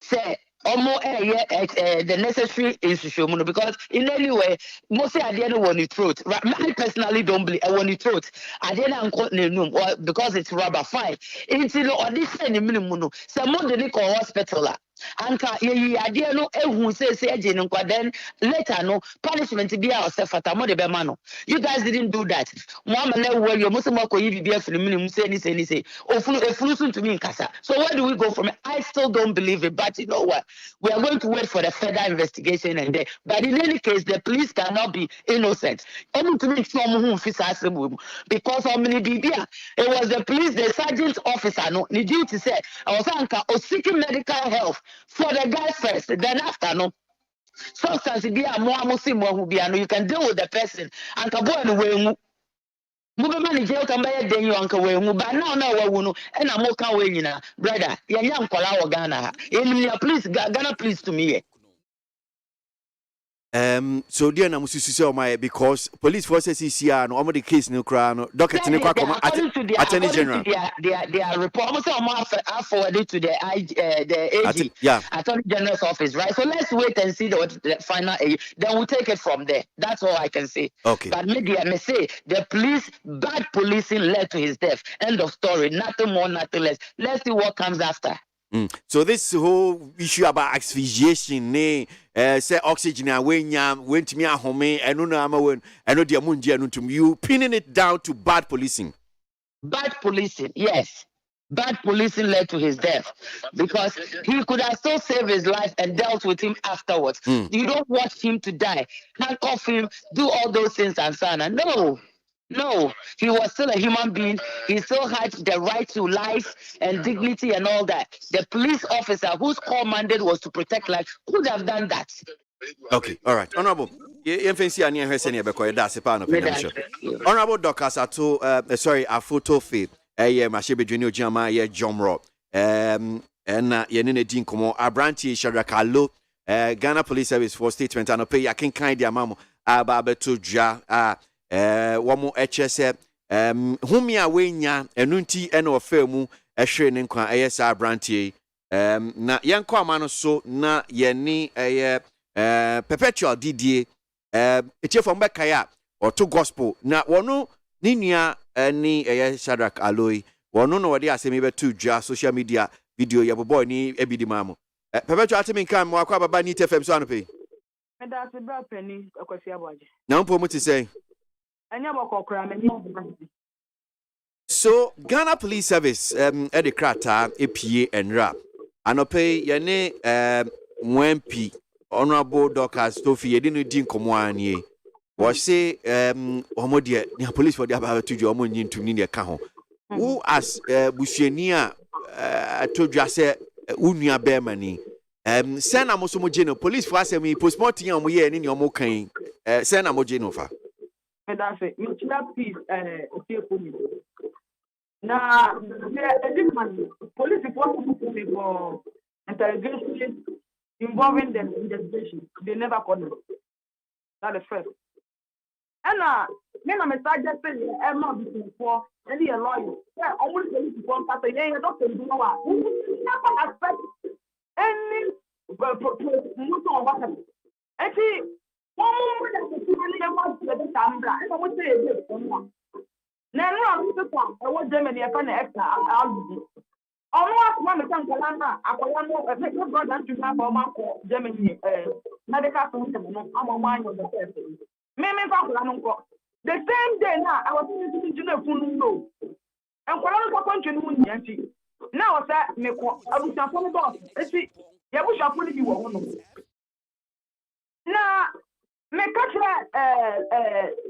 Say the necessary institution because in any way most I didn't want it throat. I personally don't believe I want it throat. I didn't because it's rubber fine. Until or this minimum someone didn't call hospital. Anka ye idea no ehun say agent nkwa then later no punishment be ourself atamo de be ma no. You guys didn't do that. Mama na we you must mako yi bibia firi minimum say ni say ofunu sun to me nkasa. So where do we go from it? I still don't believe it, but you know what? We are going to wait for the further investigation and then. But in any case, the police cannot be innocent. Because how many bibia? It was the police, the sergeant officer, no, the duty said, I was seeking medical help for the guy first, then after, no. Substance be a more Muslim who be you can deal with the person and can go away. Mubemani jail can buy a day you uncle way, but now and I'm okay way, you know, brother. Young Kola Ghana. Please, Ghana, please to me. So dear na mususu say my because police forces is here no omo the case no cry no docket ni kwa attorney general their report almost I forwarded to the AG attorney general's office, right? So let's wait and see the final then we'll take it from there. That's all I can say. Okay, but media may say the police bad policing led to his death, end of story, nothing more, nothing less. Let's see what comes after. So this whole issue about asphyxiation, say oxygen when to me at home, and no ama when I know the amunji and you pinning it down to bad policing. Bad policing, yes. Bad policing led to his death because he could have still saved his life and dealt with him afterwards. You don't watch him to die, handcuff him, do all those things and so on. No, he was still a human being. He still had the right to life and dignity and all that. The police officer whose core mandate was to protect life could have done that. Okay, all right. Honorable, Honorable Dr. Sato, a photo feed. Mashebe Junior Jama, Jomro. And Yenine Din Komo, Abranti Shadrakalo, Ghana Police Service for statement and pay yakin kind ya mamo, Ababetu Ja, one more HSF, Humia Wenya, Enunti Eno Femu, Eshin and Kwa ASR Branty, na Yanko Mano so na Yeni perpetual DDA, it's from Bekaya or to gospel. Na wano Ninia ni Shadrach Aloy, one no idea say maybe to just social media video ya boy ni ebidi mamu. Perpetual atimi kan wa kwa baba ni TFM so anope. That's a bra penny akwasi ABOAGYE. Na mpo muti say. Anya bokokra mani. So Ghana Police Service the krata EPA and rap. Anope ye ne mwempi Honorable Dr. Stofi ye dinu din komo anie. Was say Omodia the police for the about to your money to need a cajon. Who as Bushenia told you I said Unia Bermani. Send a Mosomogeno police for us me postmortem in your mocaine. Send a Mogenofa. And that's it. You snap peace now police reported for interrogation involving the investigation. They never called them. That's the first. And me na me suggest say e ma before any lawyer yeah almost going to contact you doctor do no wa never expect any motor of what eti one more that you really want to the camera and what say it one na no am to come e wo Germany e ka na extra albu ọmọ akọmọ mi kan kọla na akọla no e go brother to na for ma ko Germany medical center no amọ anyo the first me the same day now I was in the phone no and for continue now say me ko abusa phone boss esi ya bu shafu ni bi wo no na me ka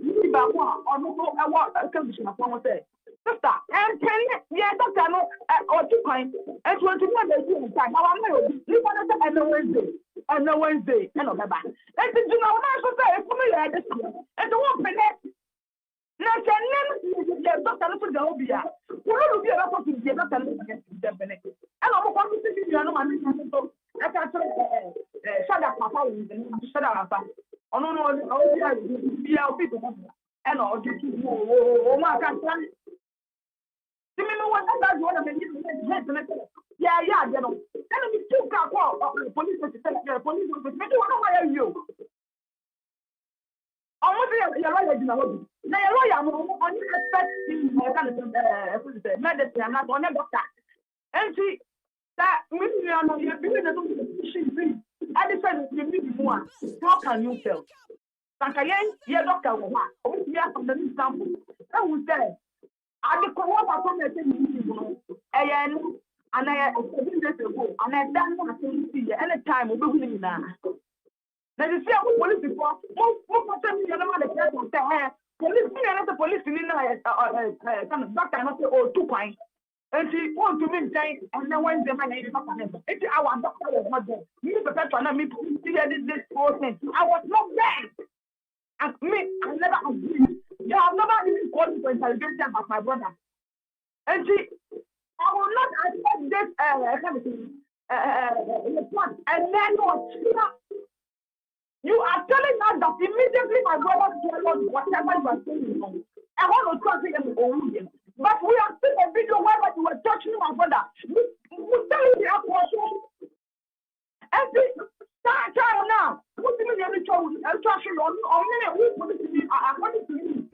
ni ba ko onu ko e wo kan bi shafu mo say sister and ten yeah doctor no or two kind and 21 days time our man you want to say on Wednesday and November and did you know so say for me this and the one pene na channel the doctor no for the obia we no be about to the doctor no get the pene and I'm going to see you no man so I can say shada papa we shada papa ono no obia bia people and all the o ma kan plan me what that you want to make yeah, you know. Then we took our call police to the police to me why you. Almost your lawyer is now. Now your lawyer on expect in medicine and not on a doctor. And see that when you are not doing the I decided you need more. How can you tell? Sankayen, your doctor will not. We are from the example. That was there. I the co-op and I 7 days ago, and I done what I see any time we will be now. Now you see how police before most of the other person say, police me and the police in kind of doctor not say oh 2 points. And she want to maintain and then when the man is not it's our doctor was not there. Me the person and me this whole thing. I was not there. And me, I never agreed. They have never even called me for interrogation about my brother. And see, I will not accept this report and then what? You are telling us that immediately my brother swallowed whatever you are saying. I want to trust him. But we have seen a video where you were touching my brother. We tell you the approach. Every child now, what do you mean every child? I'm trusting on many according to me.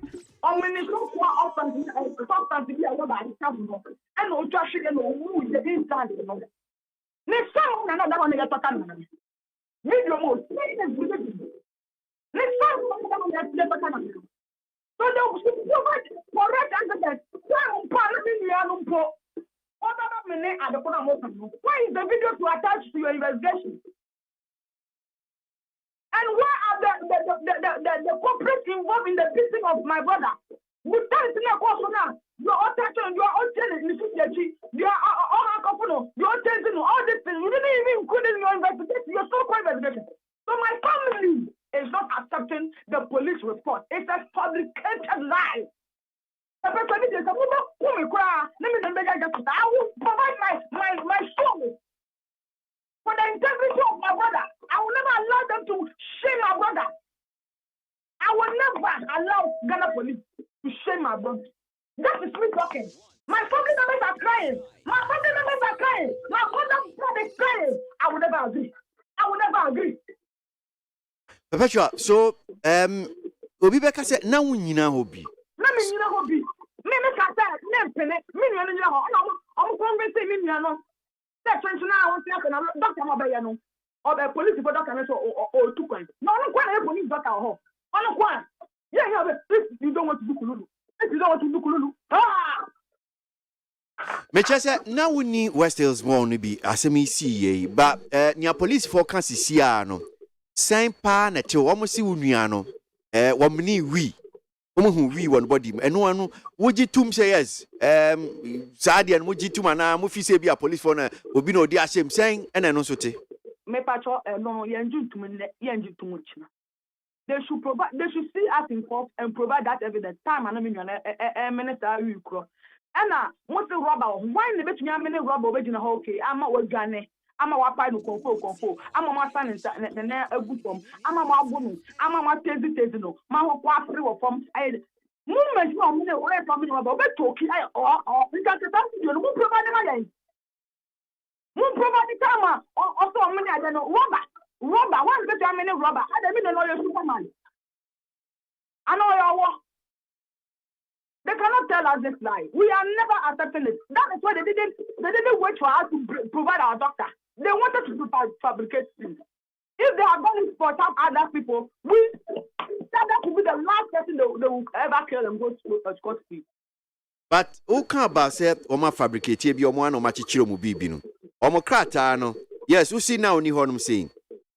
On many so far often, sometimes we are about to and no trusting and who is the inside. Next time, another one is talking. Video most. Next time, so there was so much correct evidence. Why is the video to attach to your investigation? And where are the corporate involved in the beating of my brother? We tell you now, you are attaching, you are all telling, you are all you are telling all these things. You didn't even include in your investigation. You're so quiet investigation. So my family is not accepting the police report. It's a fabricated lie. I will provide my soul for the integrity of my brother. I will never allow them to shame my brother. I will never allow Ghana police to shame my brother. That is me talking. My family members are crying. My family members are crying. My brother is crying. I will never agree. I will never agree. Perpetua, so Obi Beka said, now we need a hobby. Let me need a hobby. Me can't I'm convincing me. That's now I want to doctor Mabayano or the police doctor or 2 coins. No, I'm quite a police doctor. On a one. Yeah, you don't want to do Kululu. If you don't want to do Kululu. Mechasa, now we need West Hills won't be as me see, but near police for Cassiano. Same pa na che almost see Uniano. One mini we. Who we one body, and one would you tum say yes? Sadi and would you to mana, Mufi say be a police for will be no dear same saying, and I also say. Me patro, no, yanju to much. They should see us in court and provide that evidence. Time and a minister you cross. And what's the robber? Why the between a minute robber original hockey? I'm not what Gane. I'm a wapa no confo. I'm a my son and a good form. I'm a woman. I'm a my tezi no. My wife free of form. I movement no minute or something about talking. Or we got to talk to you. Who provide my game? Who provide the camera? Also, I don't know. Robber. One better a minute robber. I don't mean a lawyer Superman. I know your work. They cannot tell us this lie. We are never accepting it. That is why they didn't wait for us to provide our doctor. They wanted to fabricate things. If they have done it for some other people, that will be the last person they will ever kill and go to a Scotch field. But who can't about say Oma fabricate be one or machichiro mubibino? Omo kratano. Yes, we see now only what I'm saying.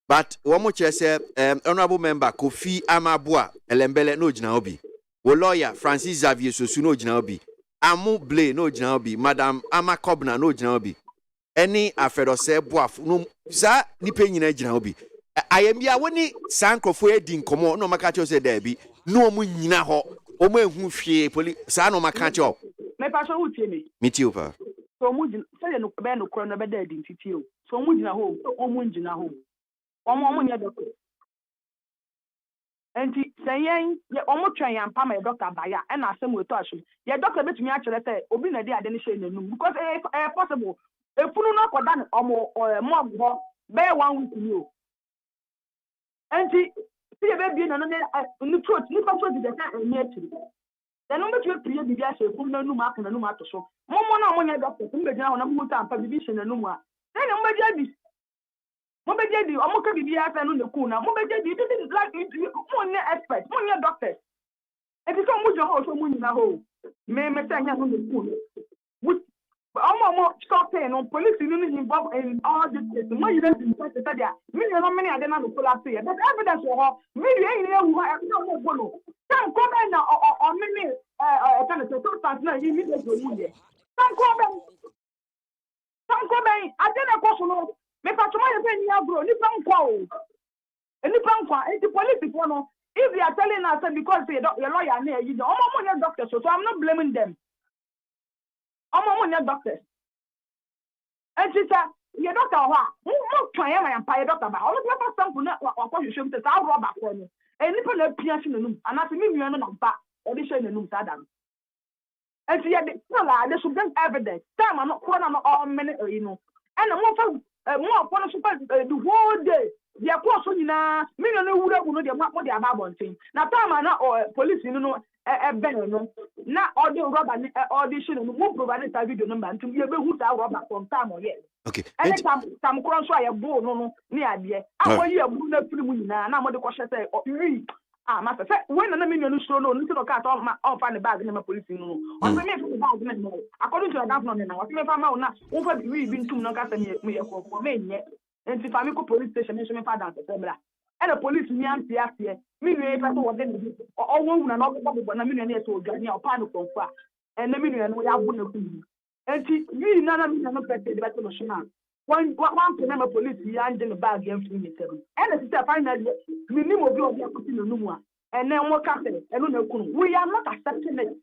But one more say honorable member Kofi Amabua Elembele no jinaobi. Wo lawyer Francis Xavier Sosu no jinaobi. Amu Blay no jinaobi. Madam Ama Kobna no jinaobi. Any afedo se boaf no sa nipa nyina jinaobi. Ayembia woni sankrofo edin komo no makacho se there bi no mu nyina ho o ma ehu hwe poli sa no makacho me pa so utie me metie pa so mu jina se no be no kro no be da edin titi o so mu jina ho o mu jina ho o mu nya doctor enti seyen ye o mu twen yan pa ma doctor baya e na asem weto aso ye doctor betumi a kire se obi na dey ade ne hye nanum because possible efunu no koda no mo ho be 1 week ni o. And see a baby and the truth, you can put the cat and yet. Then no matter what the gas will no map and no matter so. Momma, when I got the finger down on a moot and publication and no more. Then nobody. Mobile, I'm going to be after the corner. Mobile, you didn't like it. One expert, one doctor. If you come with your house, someone in a hole. May I say, I'm on the corner. I'm more stopping on police involved in all this case. When you don't invest the study, many I don't know the police here. But evidence for many who have no one. Some comment or many kind of substance now immediately. Some comment. I didn't question. Me patrol pay ni abro ni pankwa o. Ni pankwa the police is one. If they are telling us because your lawyer near you, I'm doctor, so I'm not blaming them. I'm a doctor. And she said, Your doctor, what try and empire doctor, but all of the sample what you should say, I'll rob back for you. And if you pierce in the room, and after me, you are not back, audition in the room, Sadam. And see, they should bring evidence. Time, I'm not one of all minute, you know. And I'm more fun the whole day. They are close to now. Me no would know they what they are about thing. Now, time, I'm not police, you know, a better, no. Now, all the rubber audition, who provided a video number to be able to rubber from time or yet. Okay. And some cross wire bone, no, near dear. I want you a good pretty now. Now, what the question say, master, when an million show no, little cat off the bag in the police, no. On the name of the bag, no. According to a government now, what if I'm not over the reading to Nagas and me for me yet. And if I'm a police station, my father, and a police me and the after me, if I saw them, or woman and all the one a millionaire to get near a panel from far, and the million we have won a queen. And we none of me are not better than one remember police behind the bag and me. And as I finally, we knew what we are putting in the room. And then what happened? And we are not accepting it.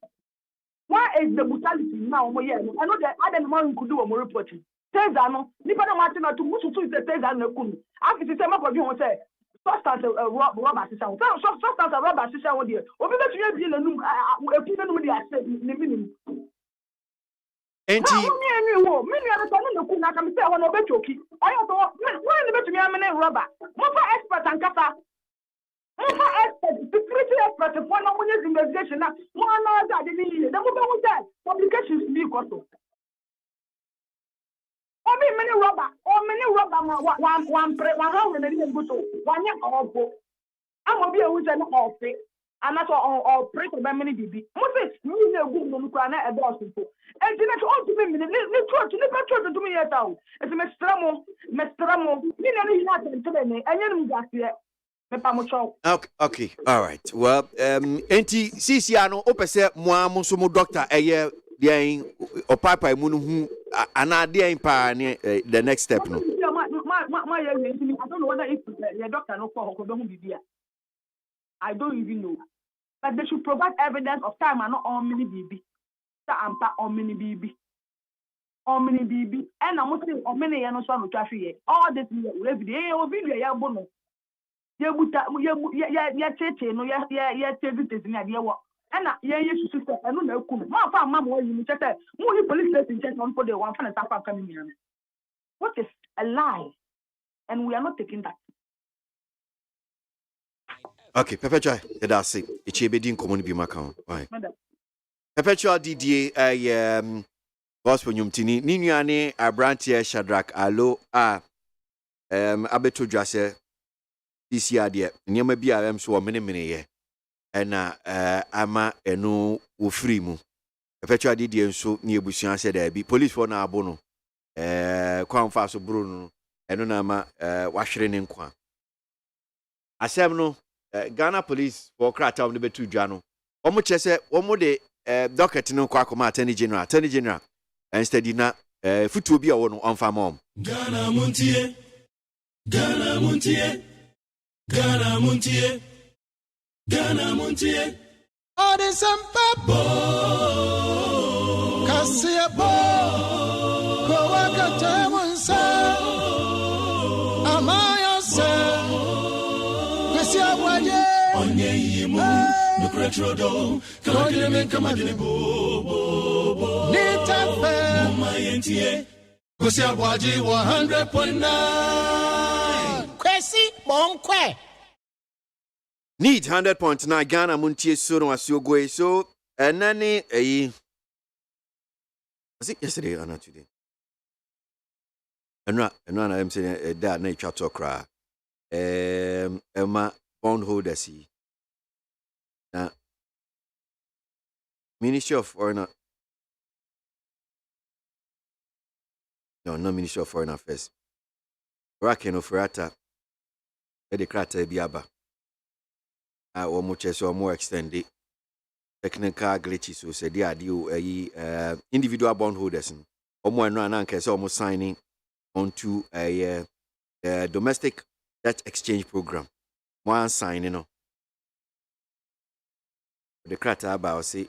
Why is the brutality now? I know that other man could do a more reporting. Tezano, Nippon Martin to move to the Tezano. After the same of you say, substance rubber system. Substance rubber system with you. Or because you have been a new opinion with the minimum. And many other people who can say, "One of the jockey." I also when the between me and rubber. More expert and kata. More expert, security expert for no one investigation. More now that they need. The moment we that publications be also. Only many rubber. One hundred and go to 1 year or I'm gonna be a wizard of it. And that's all pray for many baby. Moses, you know, good no can a boss people. And then all to me, the church to me at all. It's a mestramo, you know, not to me, and you got here. Okay, all right. Well, enti Sisiano opese mo so mo doctor eye dey o papa mu hu ana dey pa the next step no. My I don't know whether if your doctor no for don't be there. I don't even know. But they should provide evidence of time and not all many baby. That all many baby. All many baby. And I'm saying all many no so traffic. All this every day or video ya bono. Ya buta ya cheche no ya this na dia wo. And ya yesu sister eno na ekum. Ma fa mama wo yi chete. Mo yi police station check on for the one fan staff coming here. What is a lie? And we are not taking that. Okay, Perpetual, that's it. It's a bit in common be my account. Why? Perpetual DDA, gospel Yumtini, Ninuane, Abrantia, Shadrach, Alo, Abeto Jase, this year, dear, near my BRM, so a minute, and Ama, and no, Ufrimu. Perpetual DDA, so near Busian said there be police for na abono, Quan Faso Bruno, and Unama, washing in Quan. Asemno. Ghana police for crata on the betu jano. Omo chese omo de docket no kwa koma attorney general and steady na futu bi awo no on farm. Ghana Montie Ghana Montie Ghana Montie Ghana Montie Ode sampa Kasia bo Ko wakata munsa Amaya se Kwesi ABOAGYE Onye yimu Nukretrodo Kamakile kamadile bo Nitafe Mama yentie Kwesi ABOAGYE 100.9 Kwesi Monkwe Need 100.9 Ghana Montie so as you go so and nani was it yesterday or not today? And I'm saying that nature talk Emma bondholder see. Now, Ministry of Foreign no Ministry of Foreign Affairs. Raken of Rata, the crater Biaba. Or much or more extended technical glitches, so said the idea individual bondholders. Or more non-anchors almost signing onto a domestic debt exchange program. One signing on the crater about say,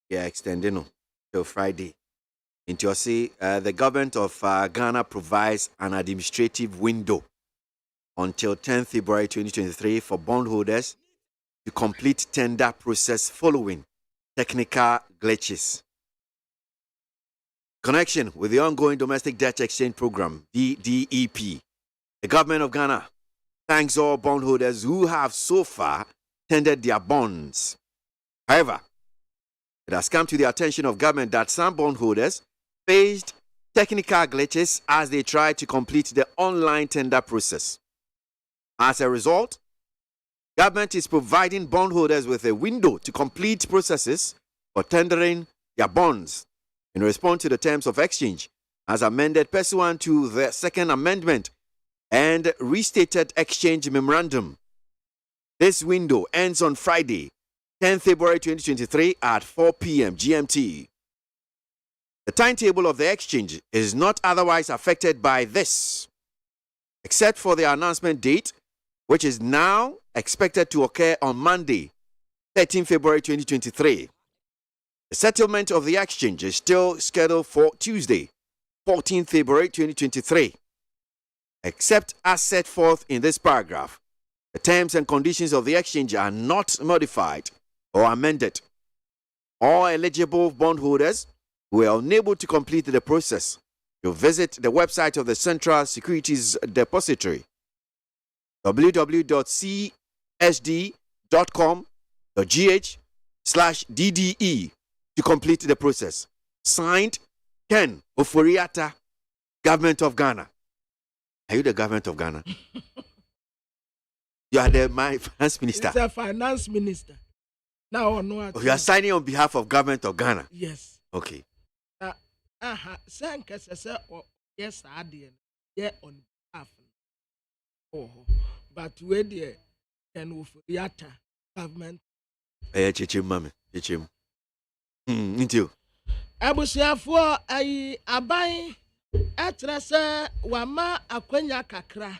yeah, extending on till Friday. Into your say, the government of Ghana provides an administrative window until 10 February 2023 for bondholders to complete tender process following technical glitches. Connection with the ongoing domestic debt exchange program, DDEP, the government of Ghana thanks all bondholders who have so far tendered their bonds. However, it has come to the attention of government that some bondholders faced technical glitches as they tried to complete the online tender process. As a result, government is providing bondholders with a window to complete processes for tendering their bonds in response to the terms of exchange as amended pursuant to the Second Amendment and restated exchange memorandum. This window ends on Friday, 10 February 2023 at 4 p.m. GMT. The timetable of the exchange is not otherwise affected by this, except for the announcement date, which is now expected to occur on Monday, 13 February 2023. The settlement of the exchange is still scheduled for Tuesday, 14 February 2023. Except as set forth in this paragraph, the terms and conditions of the exchange are not modified or amended. All eligible bondholders who are unable to complete the process should visit the website of the Central Securities Depository, www.csd.com.gh/DDE, to complete the process. Signed, Ken Oforiata, Government of Ghana. Are you the government of Ghana? You are the finance minister. He's a finance minister. Now, no. You are signing on behalf of government of Ghana. Yes. Okay. Yes, I did. Yeah, on behalf. Oh, but where the and Ufuriata government. Chichim, mame. Chichim. Into. Abusiafo ayi aban etrese wama akwanya kakra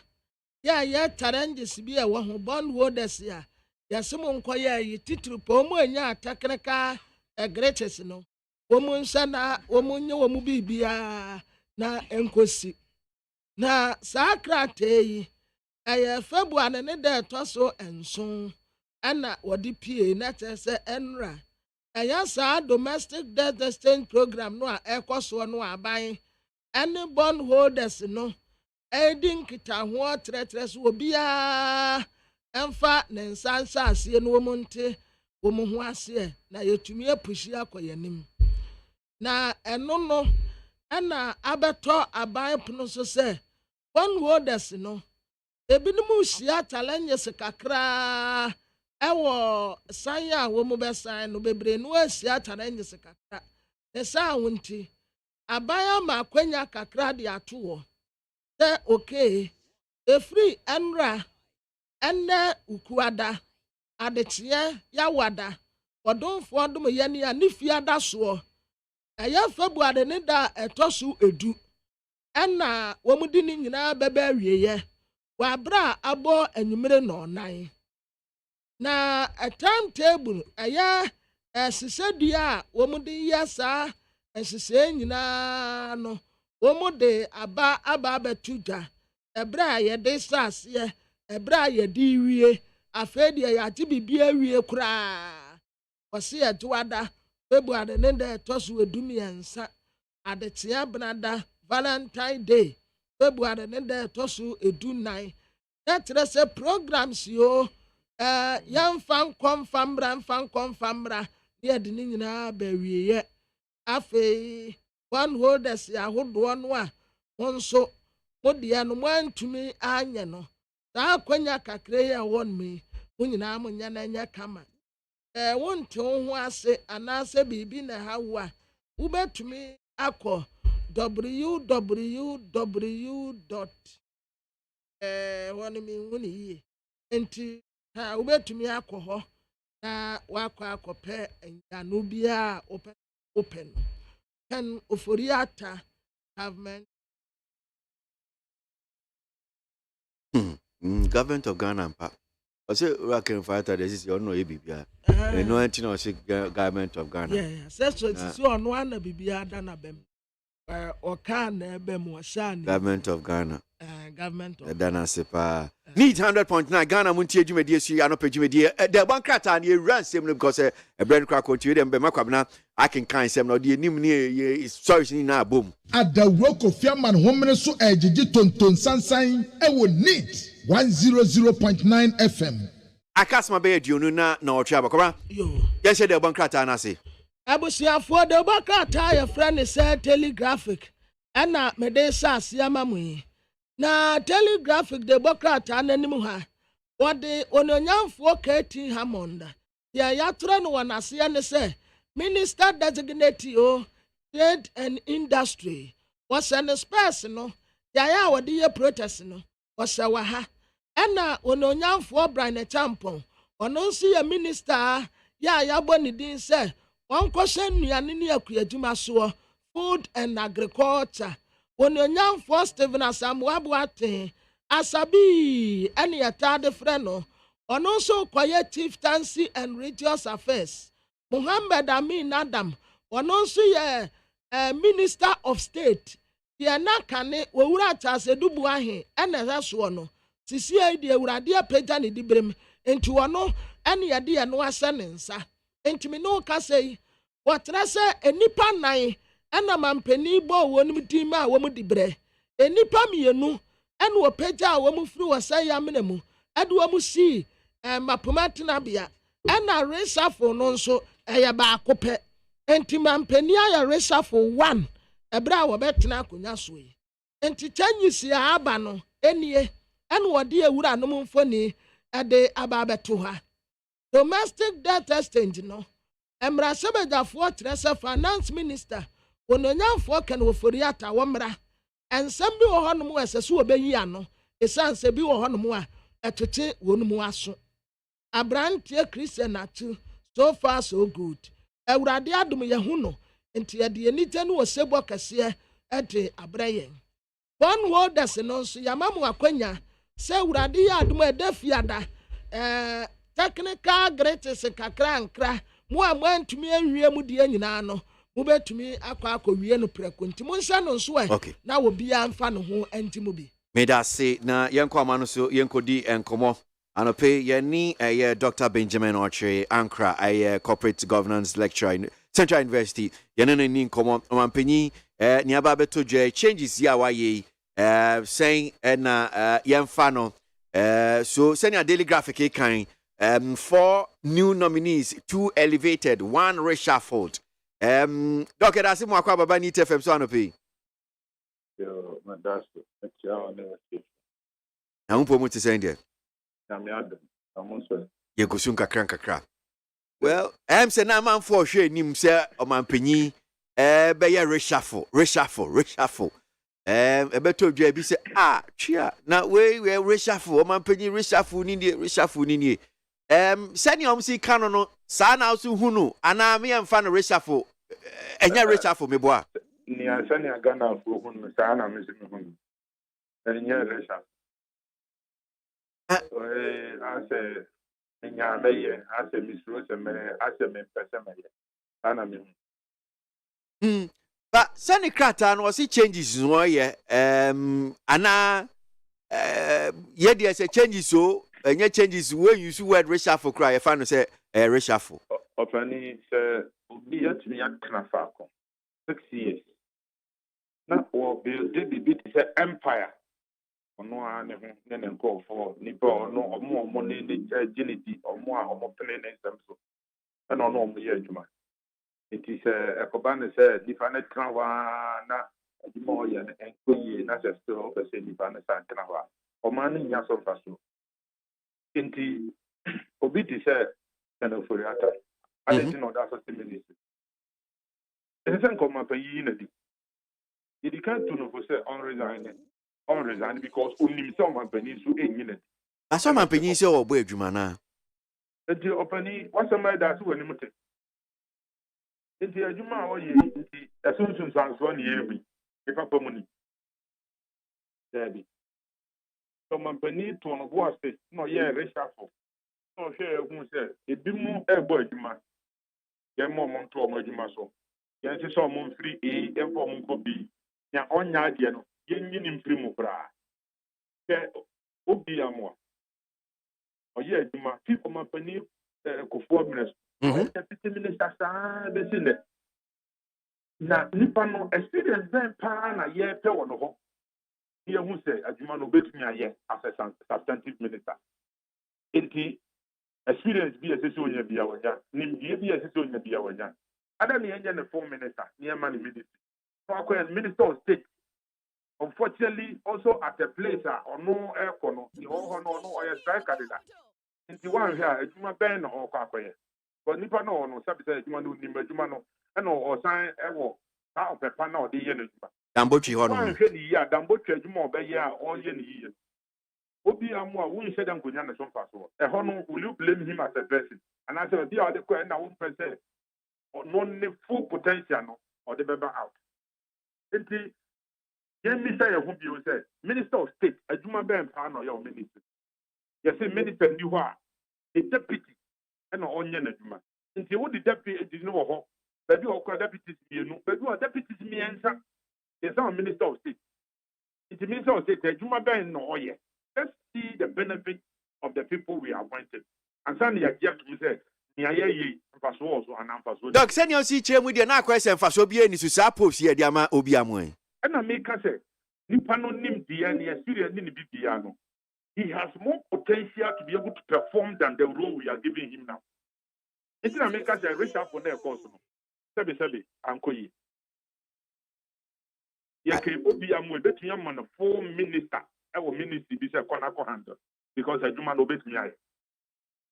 ya challenges bi e wo ho bondholders ya yasemo nkoya yi titru po mo anya technical greatness no wo mu nsa na wo mu nye wo mu bibia na enkosi na sakrate yi February ne de toso enso ana wodi pie na tese enra sa domestic debt exchange program no a ekoso no aban any bondholders no edin kita ho tretres obia emfa ne nsansa ase no monte wo mu ho ase na yetumi apushi akoyanim na eno no ana abeto aban pono so se bondholders no ebinumu hia challenges kakra ewo sanya wo mu besan no bebre no hia challenges kakra esa wonti abaya ma kwenya kakra de atowo se okay efri enra enne ukuada adechie yawada odonfo odum yene ya nifiada so aya February ne da etosu edu enna wo mu di ni nyina bebe awieye wa bra abo anwumere no nan na a timetable aya sisedua wo mu di yasa esise nyina no wo mu de aba betuja ebra ye de sase ebra ye di wie afedi ya ti bibia wie kura wose etwada February ne de tosu edumiensa adetia brada Valentine Day February ne de tosu edunan etrese programs yo yan fan konfamra ye de nyina ba wieye afe one holders ya hodo no a wonso modie no mantumi anye no saa kwanya kakre ya won me nyina amunya na nya kama wonte ho ase anase bibi na hawa ubetumi akọ www. Woni mi woni yi enti ubetumi akọ ho na wakọ akọpe anu bia open pen oforiata government government of Ghana pa ose working fighter this is no ebibia no anti no government of Ghana so it's so no ana bibia da na bem Okan Ebem Government of Ghana. Government of Dana Sepa. Need 100.9 Ghana Muntie Jumedi, see, I know Pejumedi. The one crata and you run same because a brand crack on you, and Bemakabna, I can kind some of the Nimni is sorry in our boom. At the rock of Yaman Homenes so edgy Tonton Sunshine, I would need 100.9 FM. I cast my bed, you know, no trouble. Yes, the one crata and I say. Abusia for the Baka your friend is telegraphic. And not Medesa Siamamui. Na telegraphic the Baka Tananimuha. What the Ononyam for Katie Hammond. Ya Yatran one as say. Minister designate trade and industry. Was an personal. Yaya wa dear protest no. Was a waha. And na Ononyam for Brian Champon. Ono see a minister. Ya boni din say. One question Yanini Akuyajuma so food and agriculture. When your young for Stephen Asamuabuate, Asabi, any attard freno, on also quiet chieftaincy and religious affairs. Muhammad Amin Adam, on also a minister of state. The Anakane, Wurata Sedubuahe, and a Raswano. Sisia, the Uradia Pejani Dibrim, into one, any idea no ascendance. Enti me no ka sei watra se enipa nan ana mampani bo wonum tima a womu dibre enipa mienu ene opagya a womu firi wasa yamna mu ade womu si mapomatna bia ana resafo no nso eye ba akope enti mampani aya resafo 1 ebra wo betena akonya so yi enti chanyisi aba no enie ene wode ewura no mfoni ade aba beto ha. Domestic debt exchange no. Emra sebeja for trese finance minister. Ononyan for ken woforiata womra. Ensem bi wo hono mu esesu obeyi ano. Esan se bi wo hono mu a etete wonu mu aso. Abrantie Christian atu. So far so good. Ewurade adum ye hu no. Enti ye de enite no osebo kase ede abrayen. One word das no so yamamu akwanya. Se ewurade ya adum edafiada. Technical greatest kakra nkra mo amantumi awie mu de nyina no mo betumi akwa wie no preko nti mo nsa no nso na wo bia mfa no ho antimu bi me da say na yenko amano so yenkodi enkomo anope yeni Dr. Benjamin Oche Ankra corporate governance lecturer in Central University yenene ni nkomo ampanyi ni aba beto dwe changes ya waye saying na yemfa no so send your daily graphic kind 4 new nominees, 2 elevated, 1 reshuffled. Doctor, that's him. Wakwa baba ni TFM so anope. Yo, mandasto. Echa never see. Na umpo mu te send there. Na me adam. Amonso. Ye kusun kakra. Well, say na man for hwe nim say omampanyi be ye reshuffle. Ebeto dwa bi say chia na we reshuffle omampanyi reshuffle ni. Sani omsi kano no sa na osu hunu ana me emfa no reshuffle enya reshuffle me boa ni asani agana fo hunu sa na me se hunu enya reshuffle ase enya meye ase misro se me ase me pese me ana me but sani krata no si changes no ye ana ye dey say changes so any changes when you use word reshuffle cry if I no say reshuffle opani say obi atumi akna fa ko 6 years na o build the bit say empire ono a ne ho ne nko for nipa ono omo ne agility omo a omo pene ne semso na ono omo ye adwuma it is ekoba ne say different kan wa na adwuma o ye ne enko ye na just to say different san kan wa o man nya so faso inti obi ti say kana foriata I didn't know that's what the ministry it's an come up yi na di you can't to no say unresign because only some company so enyi Asa mampanyi se obo adwuma na. Enti opani wasama da so wani mute. Enti adwuma o ye enti asunsun sanso na ye bi. E papa mu ni. Dabi. So mampani to no bo ase no ye reshuffle. So hwe ehun se ebi mu ebo adwuma. Ye mo mo to mo adwuma so. Ye nti so mo free e efo mo ko bi. na onya ade no yenyi nim primu kra ke obi amwa oye adwuma fi company kofo minister deputy minister saa be sine na nipa no experience ben pa na ye pe wo no ho ye hu se adwuma no betumi aye as a substantive minister enti experience bi esese onya bia wonya nimdie bi esese onya bia wonya ada ne yenye ne form minister ne man ministry so akwa minister of state unfortunately also at a place or no econo the whole no oil strike candidate nti wan hwe adwuma ben na okwa akoye but nipa no no sabi say adwuma no nim adwuma no e no osan ewo ta opepa na ode ye no adwuma dambotwi ho no wan hwe ni ya dambotwi adwuma obeye a oye ni ye obi amu a won hwe dan konya na so mfa so e ho no will you blame him as a person and I say bi a de ko na won person no ne full potential no or the beba out nti Yemi say a who say Minister of State, a Juma Ben Pano, your minister. You say Minister New a deputy and onion a Juma. Until what the deputy is no hope, but you are deputies, but you are deputies me answer. Yes, I'm Minister of State. It's Minister of State, a Juma Ben no ye. Let's see the benefit of the people we are appointed. And Sunday, I just say, Doc, send your see chair with your na question for so be any to suppose here, Diama Obiamwe. And I make us say, Nipano nim DNA, Syrian Bibiano. He has more potential to be able to perform than the role we are giving him now. It's not make us a rich up on their course. Sebi, Uncle Ye. Yake Obiamwe, bet me on a full minister, our ministry, be a Konako handle, because I do not obey me.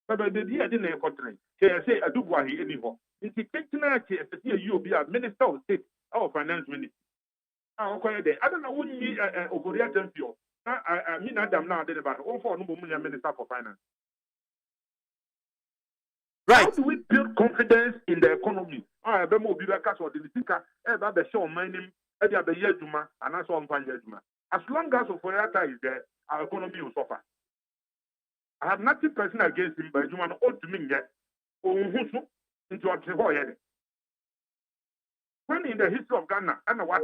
But the idea didn't contrary. Say, I do what he anymore. In the kitchen, you be a minister of state, our finance minister. I don't know who you over champion. I mean, Adam now did about all for minister for finance. Right. How do we build confidence in the economy? I have more bigger cash or the speaker, ever the show mining, every other year, Juma, and that's all fine, Juma. As long as Oforiata is there, our economy will suffer. I have nothing personal against him, but Juma ought to mean yet. Into a when in the history of Ghana, and what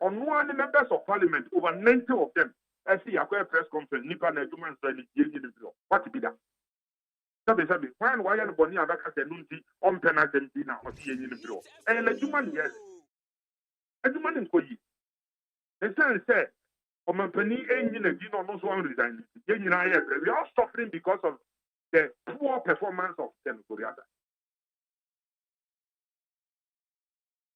on one members of parliament, over 90 of them, I see a press conference, Nippon and Human Rights, what to be done? Sabi, when why are the Bonnie Abaka Nunti on Penazentina or seeing in the bureau? And a human, yes. A human in Koyi. The son said, my penny engine and Gino knows one resign. We are suffering because of the poor performance of Ten Korea.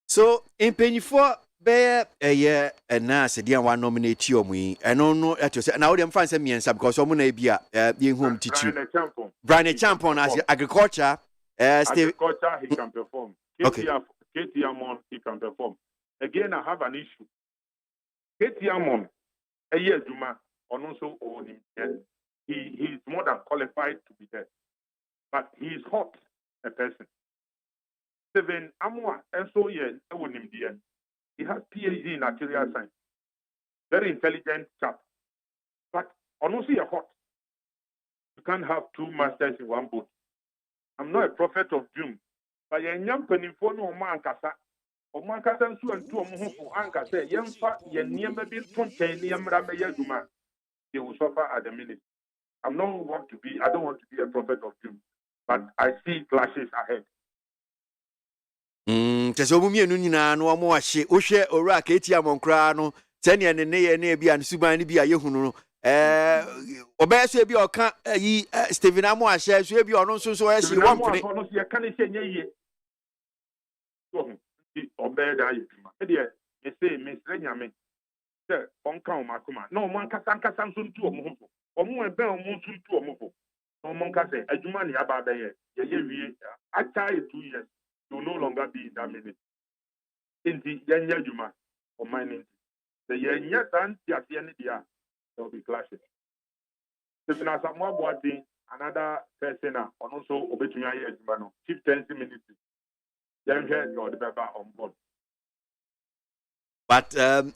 So, in penny for bear a year and now said, dear one nominate you me. I don't know at yourself. Now, them find some means because I'm going to be being home teaching. Brian Champon as agriculture. Agriculture, he can perform. Okay. Katie Amon, he can perform. Again, I have an issue. Katie Amon. A year, Juma, or also own him. He is more than qualified to be there. But he is hot, a person. Seven Amwa, and so yes, I own him there. He has PhD in material science. Very intelligent chap. But honestly, a hot. You can't have two masters in one boat. I'm not a prophet of doom. But a young penny for no man casa. O mankasa nso antu omo anka say yemfa ye niema bi tonten niemra meya duma they will suffer at the minute. I don't want to be a prophet of doom, but I see clashes ahead. Teso mu mienu nyina no omo ahye ohwe owura ka etia monkra no tene ne ye na bia nsuban ne bia yehunu no obeso bia oka yi Stephen Amo ahye so bia ono nso so ahye wompene ono se ka ne se nyeye obey that yuma e de me say me nyame se onka o makoma na o man kasa nso ntu o mo ho o mo ebe o mo ntu o mo ho o mo nka se adwuma ne aba be ye wie acha 2 years you no longer be in that minute inti yenya adwuma o mining the yenya tanti ase ne dia there will be clashes so na Samuel Boateng another person on also obetumi aye adwuma no 15 minutes. Then head your developer on board. But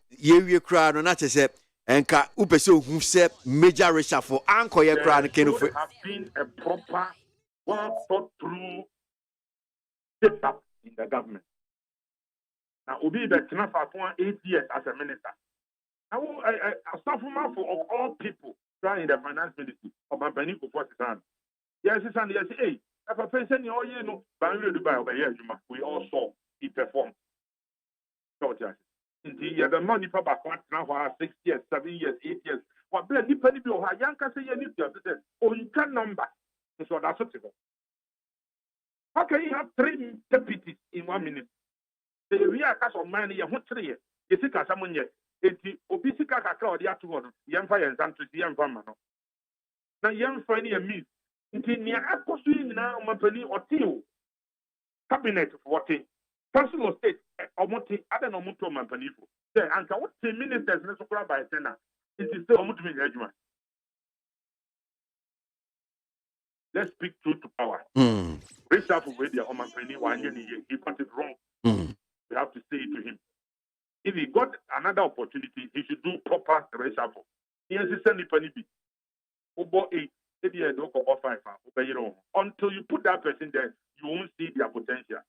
ye crowd on that say enka upeso who say major reshuffle anko ye crowd can have been a proper well thought through setup in the government. Now, Obi that for 8 years as a minister. Now, a staff for of all people trying the finance ministry of my penny for 40 times. Yes, it's and yes, hey, if a person all you know, we all saw he performed. So, yes. Indeed, you have the money for back now for 6 years, 7 years, 8 years. What blend the penny bill, how young can say you need to on 10 number. So that's what it is. How can you have 3 deputies in 1 minute? We are cash of money, you want 3 years. You see, someone yet. Eti obisika kakra odi atu ho no yemfa yensan to yemfa ma no na yemfa ni emi nti nia akoso nyina omapani otio cabinet forte council of state omoti ada no moto omapani fo say anka what ministers ne so kura by sena nti say omoto me adwuma. Let's speak truth to power. Reshuffle with the omapani wanye ni he got it wrong. We have to say it to him. If he got another opportunity, he should do proper reshuffle. He has to send the penny. Until you put that person there, you won't see their potential.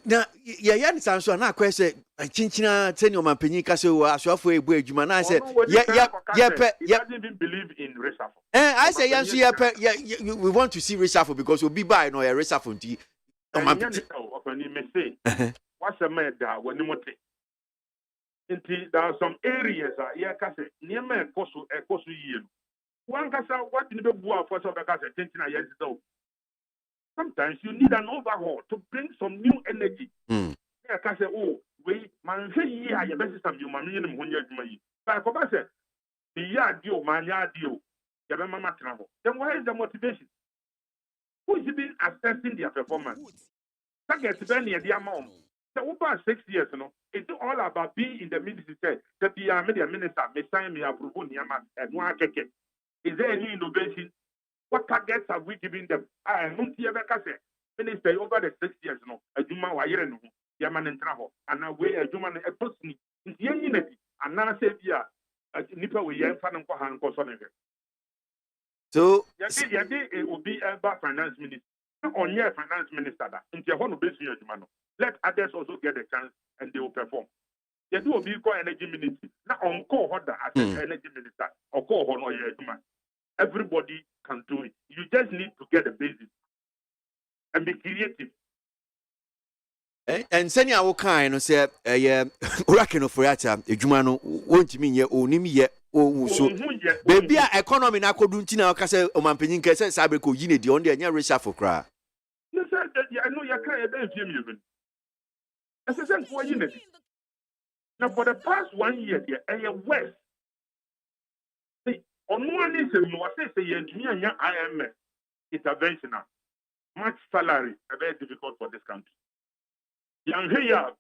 Now, yeah, so now question chinchina send your man penny castle as well for a boy juma. I said, he doesn't even believe in reshuffle. I say, yes, we want to see reshuffle because we'll be by no a reshuffle. What's a man that when you want it? There are some areas that near me kosu yen. One kasa what in the boa for some kasa 20 years ago. Sometimes you need an overhaul to bring some new energy. Yeah, kasa oh we man say yeah you best some you man you know when you do. But come say the year deal man ya deal. You be mama travel. Then where is the motivation? Who is been assessing their performance? Target ben near the amount. So over 6 years, it's all about being in the ministry. That the media minister may sign me approve and one check it. Is there any innovation? What targets have we given them? I don't see ever minister over the 6 years, a Juma wire no Yaman and travel, and away a Juma a person is unity, and now say, yeah, a nipper with young fan and Kohan Kosonaga. So, it will be a finance minister. On your finance minister, in the whole business, let others also get a chance and they will perform. They do a big energy ministry. Now, on call order as an energy minister or call on your human. Everybody can do it. You just need to get the basis and be creative. And sending our kind of say, Uraken of Riata, a Jumano, won't mean ye or Nimi ye or so. Baby, economy na koduntina kase o mampenin kese sabe ko yine di on de nya reshuffle kra. You said that I know you can't even. As I said, for unity. Now, for the past 1 year, a West. See, on one is a IMF intervention. Much salary, very difficult for this country. Young here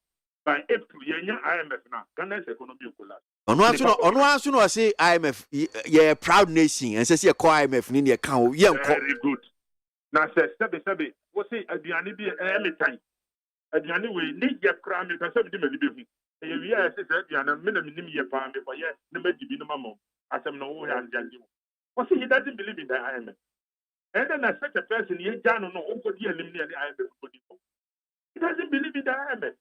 by April, IMF now, Ghana's economy will collapse. On one soon I say IMF, yeah, proud nation, and says you call IMF in your account. Yeah, very good. Now, says, what's it, a Dianibi time? Anyway, need your crime, you can say, yes, it's a minimum year palm before yes, the maybe no mamma. As I'm no way and judging. Well, see, he doesn't believe in the IMF. And then as such a person, he doesn't know what the IMF. He doesn't believe in the IMF.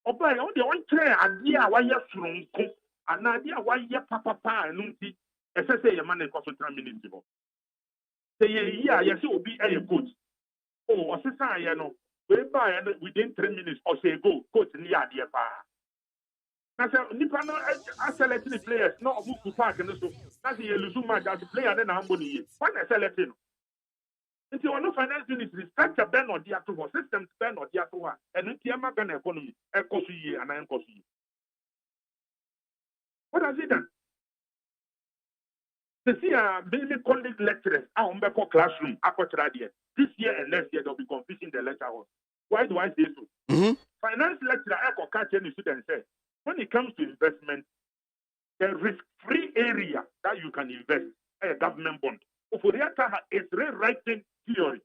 Oh, by all the one chair, idea why you're strong, an idea why you're papa and nunti, as I say, a man in consultant minutes. Say, yeah, yes, it will be a good. Oh, what's the sign, you know? Within 3 minutes or say go coach in the idea. I said, Nipano, I select the players, not a book to park and so that's a Luzuma as a player, then I'm going to when I select him. If you want to finance ministry, structure Ben or the actual system, Ben or the actual, and in the American economy, a cost year and I am cost. What has it done? To see many college lecturers are on the classroom, this year and next year they'll be confusing the lecture hall. Why do I say so? Finance lecturer I catch any student say when it comes to investment, the risk-free area that you can invest a government bond. For the other, it's rewriting theory.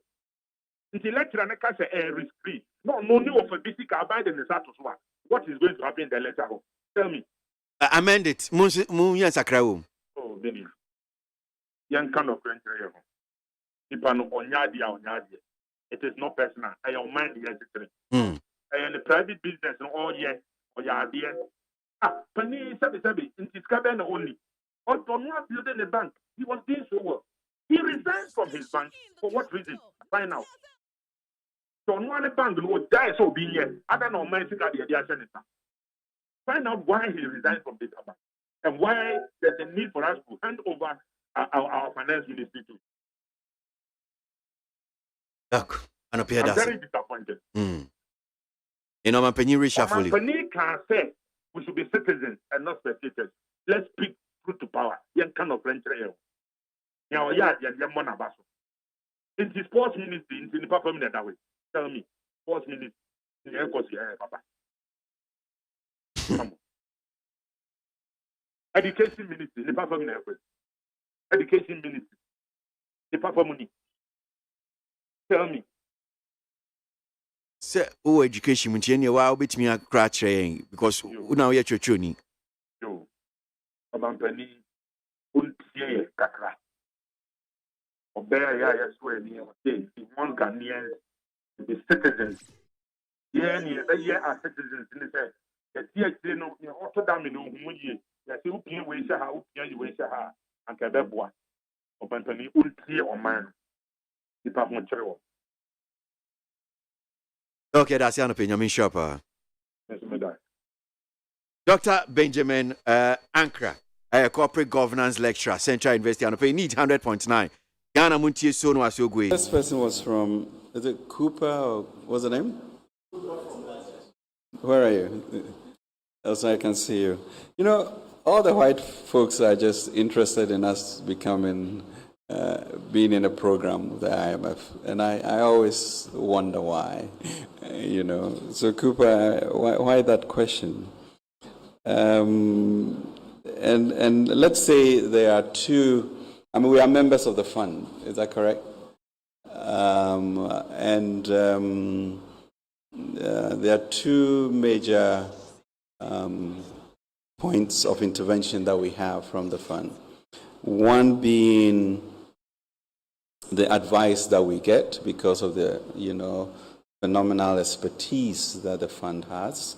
The lecturer can say risk-free. No need of a basic abide in the status one. What is going to happen in the lecture hall? Tell me. Amend it. Oh, Benny. Young kind of country. If I know Onyadia. It is not personal. I am mind the Mm. And the private business and all yes, or your idea. Penny Sabi, in his cabin only. Or not building a bank. He was doing so well. He resigned from his bank. For what reason? Find out. So one bank will die so being here. I don't know, man, find out why he resigned from this bank and why there's a need for us to hand over our finance ministry to. Look, I'm very disappointed. You know, my penny reshuffle. Penny can say we should be citizens and not spectators. Let's speak truth to power. Young kind of French rail. Now, yeah, Mona Basso. In the sports ministry, in the papa minute that way. Tell me, sports ministry, in the papa. Come on. Education ministry, the papa minute. Education ministry, the papa money. Tell me. Say, education, when you are bit me a crash because now you're tuning. Yo, Penny, Untie Kakra. Obey, yes, where one Ghanaians, the citizens. Yeah, are citizens in the say. The THC no, you also damn no, you see, who can waste how you waste her, and Cabeboa. Penny, Untie or man. The Papa Cherry. Okay, that's your opinion, Shopper. Dr. Benjamin Ankra, a corporate governance lecturer, Central University, and pay need 100.9. Ghana Muntie Sono Asogwe. This person was from, is it Cooper or what's the name? Where are you? Also, I can see you. You know, all the white folks are just interested in us becoming, being in a program with the IMF. And I always wonder why, you know. So, Cooper, why that question? And let's say there are two, I mean, we are members of the fund, is that correct? There are two major points of intervention that we have from the fund. One being the advice that we get because of the, you know, phenomenal expertise that the fund has.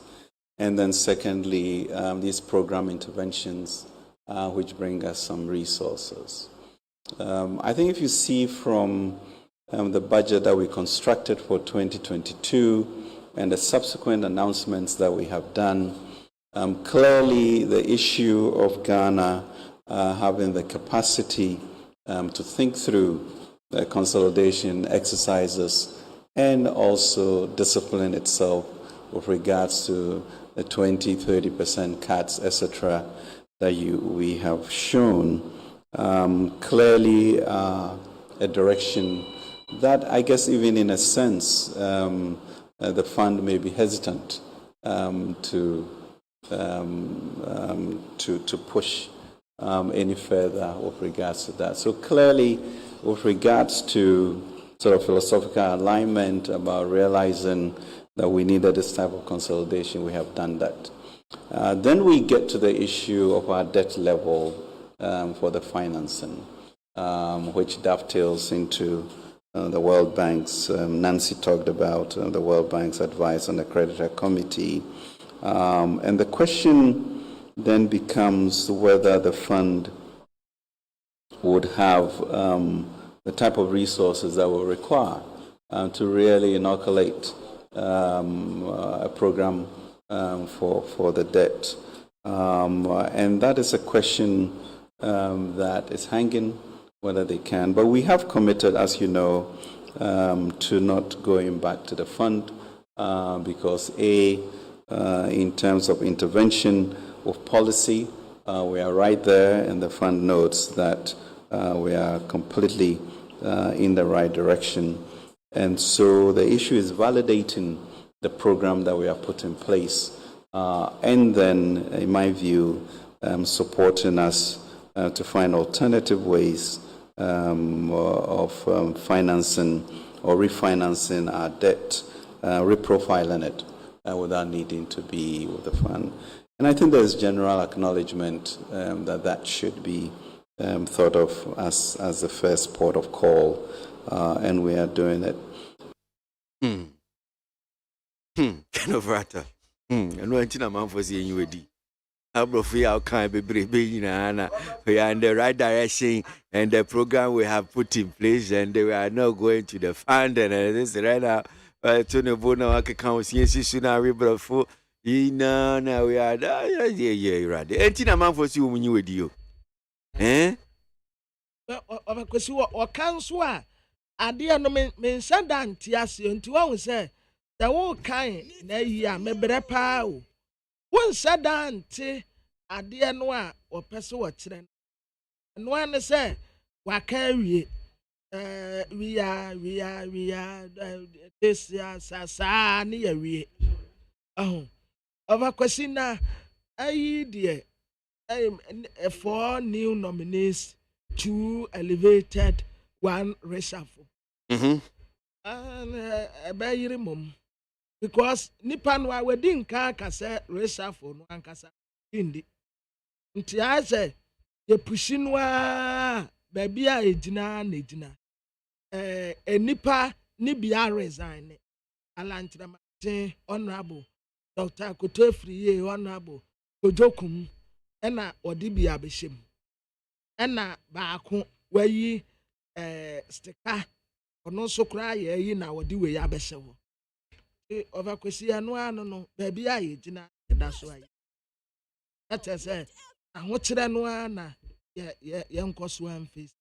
And then secondly, these program interventions which bring us some resources. I think if you see from the budget that we constructed for 2022 and the subsequent announcements that we have done, clearly the issue of Ghana having the capacity to think through the consolidation exercises and also discipline itself with regards to the 20-30% cuts, etc., that we have shown, clearly a direction that I guess even in a sense the fund may be hesitant to push any further with regards to that. So clearly, with regards to sort of philosophical alignment about realizing that we needed this type of consolidation, we have done that. Then we get to the issue of our debt level for the financing, which dovetails into the World Bank's, Nancy talked about the World Bank's advice on the creditor committee. And the question then becomes whether the fund would have the type of resources that will require to really inoculate a program for the debt. And that is a question that is hanging, whether they can. But we have committed, as you know, to not going back to the fund because in terms of intervention of policy, we are right there, and the fund notes that we are completely in the right direction. And so the issue is validating the program that we have put in place, and then, in my view, supporting us to find alternative ways of financing or refinancing our debt, reprofiling it without needing to be with the fund. And I think there's general acknowledgement that should be thought of as the first port of call, and we are doing it. Kind of rata. And when Tina man for seeing you with Abrofi our kind baby we are in the right direction and the program we have put in place and we are not going to the fund and this right now Tony Bono account yes sooner rebrofu na we are yeah right. And Tina man for see when you with you. Of course or council adeɛ no me nsa da nte ase nti wɔn sɛ da wo kan na yi a mebrɛ paa o wɔn nsa da nte adeɛ no a wɔpɛ sɛ wɔkyerɛ no ano sɛ waka wie we are this sa ne ya wie of course na ayi deɛ 4 new nominees, 2 elevated, 1 reshuffle. And because Nipan wa wedding car kase reshuffle no ankasa indi. Nti I say ye pushinwa baby a ejina na ejina. Nipa ni bia resign. Alantra Martin honorable Dr. Kotefriye honorable Ojokum ena odibia beshem. Ena baako wayi sticker ono so kra ye yi na wodi we ya behye wo over kwesi anu anu no baby aye gina da so aye that say ahokyere no na ye nkoso am face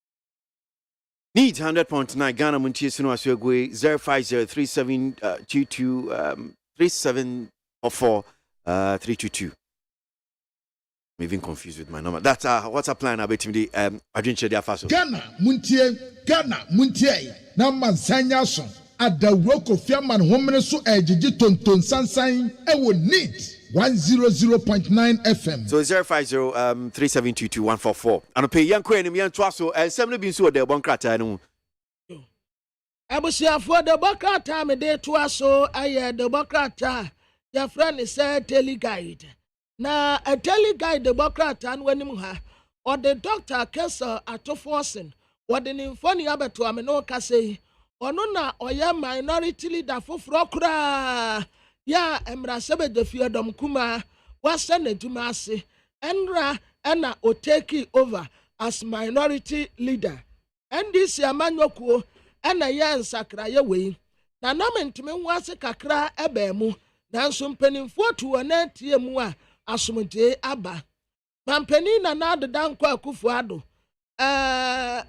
Needs 100.9 Ghana Montie Sino Aswegwe 0503722 3704 322. I'm even confused with my number. That's what's a plan about him. I didn't share their fast. Ghana Montie. Na mansanya so. Ada woko fiaman homene so ejiji tonton sansan ewo need 100.9 FM. So 0503722 and pay young queen and young twaso and some been so there one crata no. Abusia for the bokata me de twaso aye the bokata your friend is tele guide. Na a tele guide the bokata and when ha or the doctor kesa atoforsen or the infoni abeto ameno kase ono na oya minority leader foforo kra ya emra sebe de fiodom kuma wasa na duma ase enra na o take over as minority leader ndc amanyokuo na ya nsakra ye we na namentime nwase kakra ebe mu nanso mpanimfo to na tie mu a asomdwe aba mampani na adeda nkọ akufo ado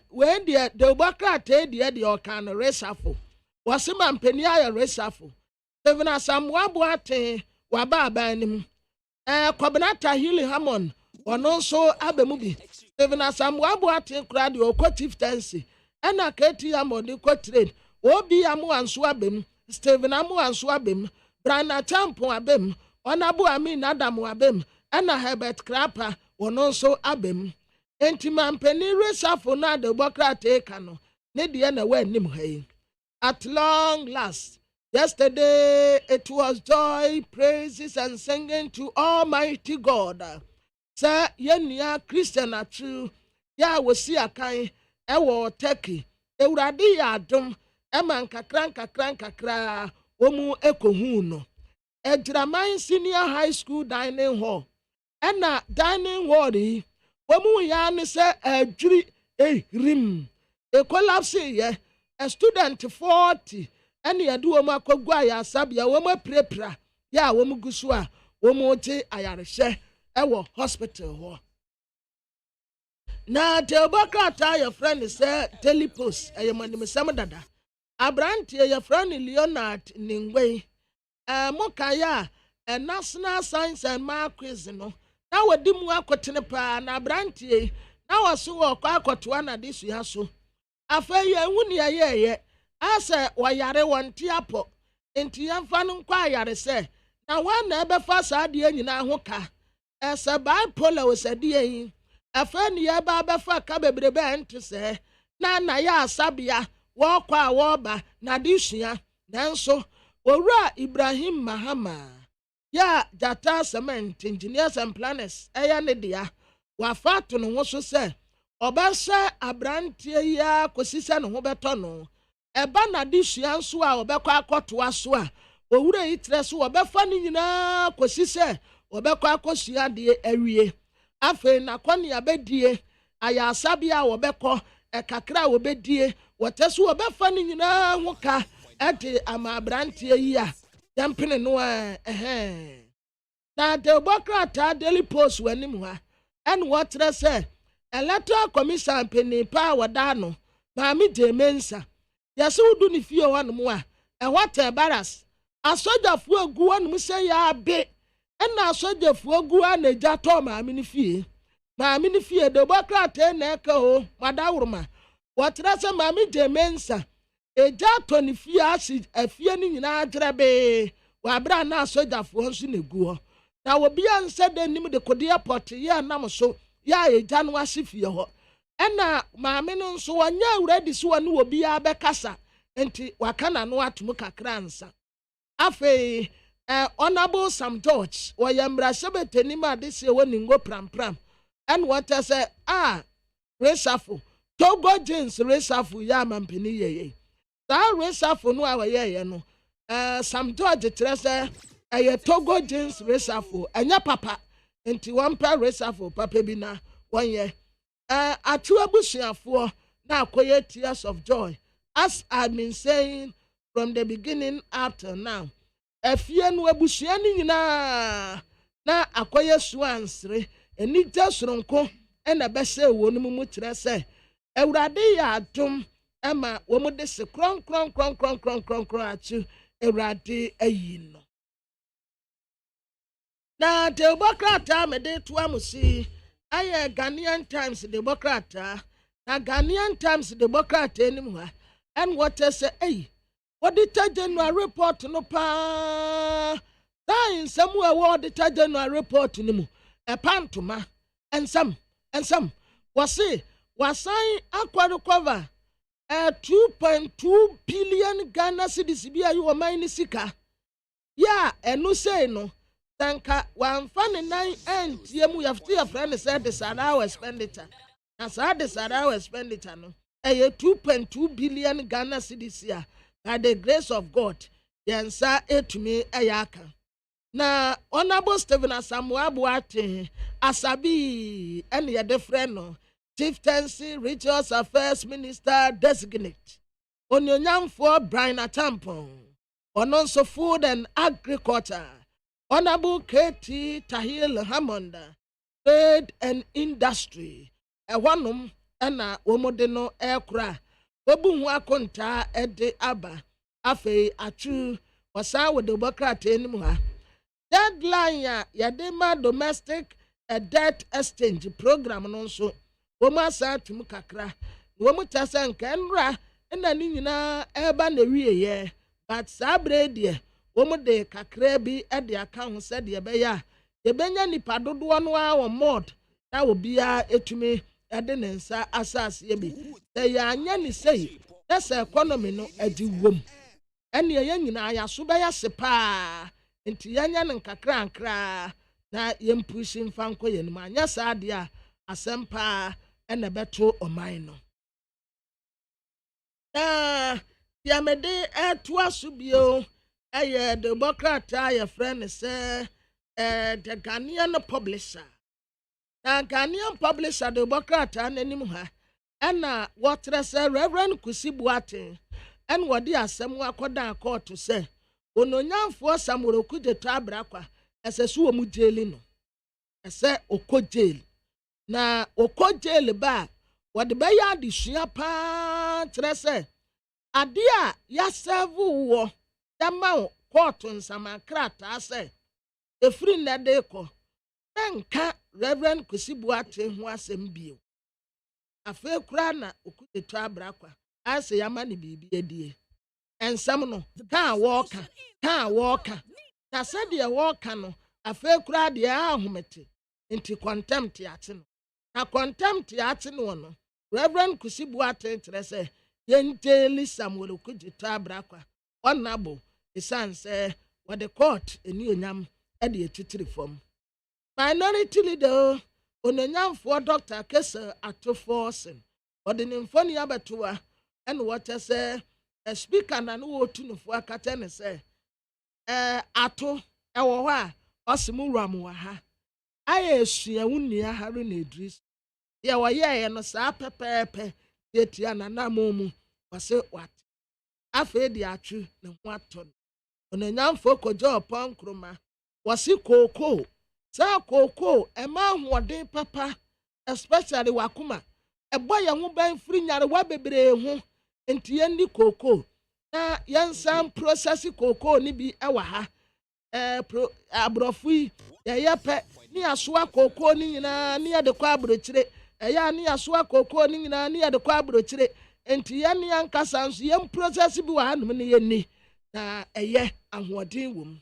when the Bokate the Okan reshuffle was a man penny reshuffle. Even as some wabuate waba banim. Quabanata Hilly Hammond or no so abemubi. Even as some wabuate crowd or quotive tensi. And a Katie Amon the quotrade. O be amu and swabim. Stephen amu and swabim. Brana champo abem. Onabu amin Adamu abem. And a Herbert Crapper or no so abem. Enti mampeni reshuffle na the Bokate kano ne de na we nim hai. At long last, yesterday it was joy, praises and singing to Almighty God. Sir yenia Christian atru ya wosi akan ewo Turkey ewurade ya adom eman kakra omu ekohu no. Edraman Senior High School dining hall. Ena dining hall Omu ya ni se adwiri rim e collapse ye a student 40 ene ye do omu akogua ya sabia omu prepra ya omu gusu a omu ti ayarehye ewo hospital ho na te obakata your friend say telepost ayemani sem dada abrante your friend Leonard Ningwe mokaya a national science and math quiz no na wadi mu akotene pa na brantie na waso akwakoto na disu ya so afa ye huni ye ase wayare wonte apo enti yamfa no nkwa ayare se na wana ebefa saade anyina ho ka ese bipolar wosade yin afa ni ye ba befa ka bebrebe ente se na ya asabia wo kwa wo ba na disu ya nanso owura Ibrahim Mahama ya Jata Cement Engineers and Planners eya ne dia wafato no ho so se obasa abrantie ya kosisa no ho beto no eba na di sua nso a obekọ akọtoa so a owura yi tre so obefa ni nyina kosi se obekọ akosua de awie afi na kɔne abedie aya asabia obekọ ekakra obedie woteso obefa ni nyina ho ka ede ama abrantie yi a yampene no na de bokrata daily post wanim ha en wotre se electoral commission penny pa wada no maami de mensa yase wudu ni fie wanom a ehwata baras asogyafu agu wanom se ya be na asogyafu agu anaja to maami ni fie de bokrata na eka ho madawroma wotre se maami de mensa eja to ni fie asi afie ni nyina adrebe wa bra na asogyafu nso na gu na obi anse de nim de kode airport ya nam so ya eja no ase fie ho ena maame no nso wanya awuradi so wonu obi ya bekasa enti wakana no atum kakra nsa afi honorable Sam George oyambra sebeteni ma de se woni ngo pram en what say resafo Togo James resafo ya mampeni yeye sa resafo no aweye no Sam George trese Togo James resafo anya papa enti wampa resafo papa bi na wonye atuabusuafo na akoye tears of joy as I've been saying from the beginning up till now afie no abusua ni nyina na akoye suansre eni jasoronko ena bese wonu mu kire se ewurade ya adom ema wo mu de se kron atu ewurade ayi no na Democrat me de to amusi aye Ghanaian Times Democrat na Ghanaian Times Democrat enim ha and what say auditor general report no pa in somewhere auditor general report ni mu pantoma and some was sign acquire cover 2.2 billion Ghana cedis bia you mine sika ya enu say no tanka wan fan 9 and yemu yafti ya friend said the Sarawa expenditure na sa the Sarawa expenditure no 2.2 billion Ghana cedis ya by the grace of God yansa etumi ayaka na honorable Stephen Asamoah Boateng asabi ene ye de friend no chieftaincy regional affairs minister designate onyonyamfo Brian Atampon ononso food and agriculture honorable KT Tahil Hammond trade and industry ewanum ena womode no ekura obuhu akonta ede aba afi atu wasa with the Democrat enimu ha deadline ya dema domestic debt exchange program no so woma sa tum kakra womu tasa nkenra ena ni nyina eba na wieye but sabrede womu de kakra bi ede aka ho se de be ya ebenya nipa dodo no a wo mod na obia etumi ede ne nsa asase bi se ya anya ni sei na se economy no adi wom ene ye nyina ya so be ya sepa enti yanya ne kakra nkra na yempushi mfanko ye no anya saade a asempa ene beto oman no ya mede eto asubio the Democrat ya friend say the Ghanaian publisher na Ghanaian publisher the Democrat ananim ha ena wotre say Reverend Kusi Boateng en wodi asem akoda court say ononyamfo Samoroku de tabrakwa esesu omu jeli no ese okọ jail na okọ jail ba wode be ya adesua pa trese ade a ya serve wo dama court nsamakrata se efiri na de ko nka Reverend Kusi Boateng ho asem bio afa kura na okude tabrakwa ase yama ne bibi edie ensam no ka walka na said de walka no afa kura de ahomete nti contempt ate no na contempt ate no Reverend Kusi Boateng trese yenteli Samuel Okudita Abrakwa honorable isanse what the court eni onyam e de titiri form minority leader ononyamfo Dr. Kesa Atoforsen ode ne mfoni abatoa and what say a speaker na no wo tu no fo akata ne say ato e wo ho a osimu ram wa ha aye esua wunnia haru na Idris ye wo ye no saa pepepe yetia na namomu wase wat afa di atwu ne ho ato onanyamfo kojo ponkroma wase koko saa koko ema hoden papa especially wakuma ebo ye ho ban firi nyare wa bebre ho enti ye ni koko na yensan process koko ni bi ewa ha abrofu ye pe ni asoa koko ni nyina ni ye de kwa abrochire eya ni asoa koko ni nyina ni ye de kwa abrochire enti ye ni ankasa nso ye process bi wa hanum ni ye ni na eye ahoden wom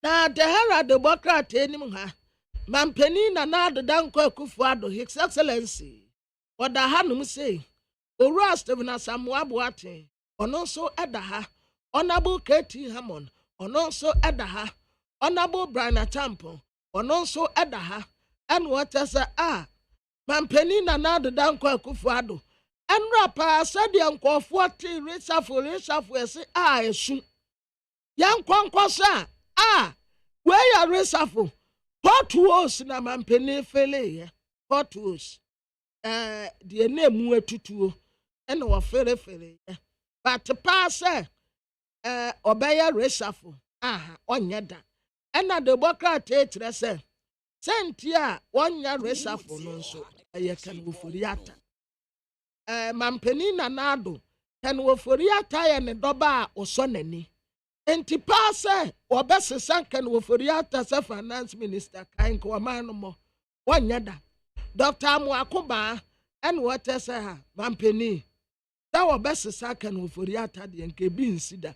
na Tehera Democrat enim ha mampeni na adeda nkọ Akufo-Addo His Excellency oda hanum say Owura Stephen Asamoah Aboate ono nso eda ha Honorable KT Hammond ono nso eda ha Honorable Brian Atampo ono nso eda ha enu otese mampeni na adeda nkọ Akufo-Addo enra pa sade nkofo te resafo ese esu yankwankwosa we ya resafo Portuos na mampeni fele ye Portuos the name etutuo ena wo fere ye but pass obeye resafo onye da ena the Democrat etre se sentia wonya resafo no nso eye kan wo foriata mampeni na nado kan wo foriata ye ne doba oso nani enti paase obesesa kan wo foriata se finance minister kan ko man mo wonya da Dr. Amuakuba en wote se ha mampeni da obesesa kan wo foriata de nke bi nsida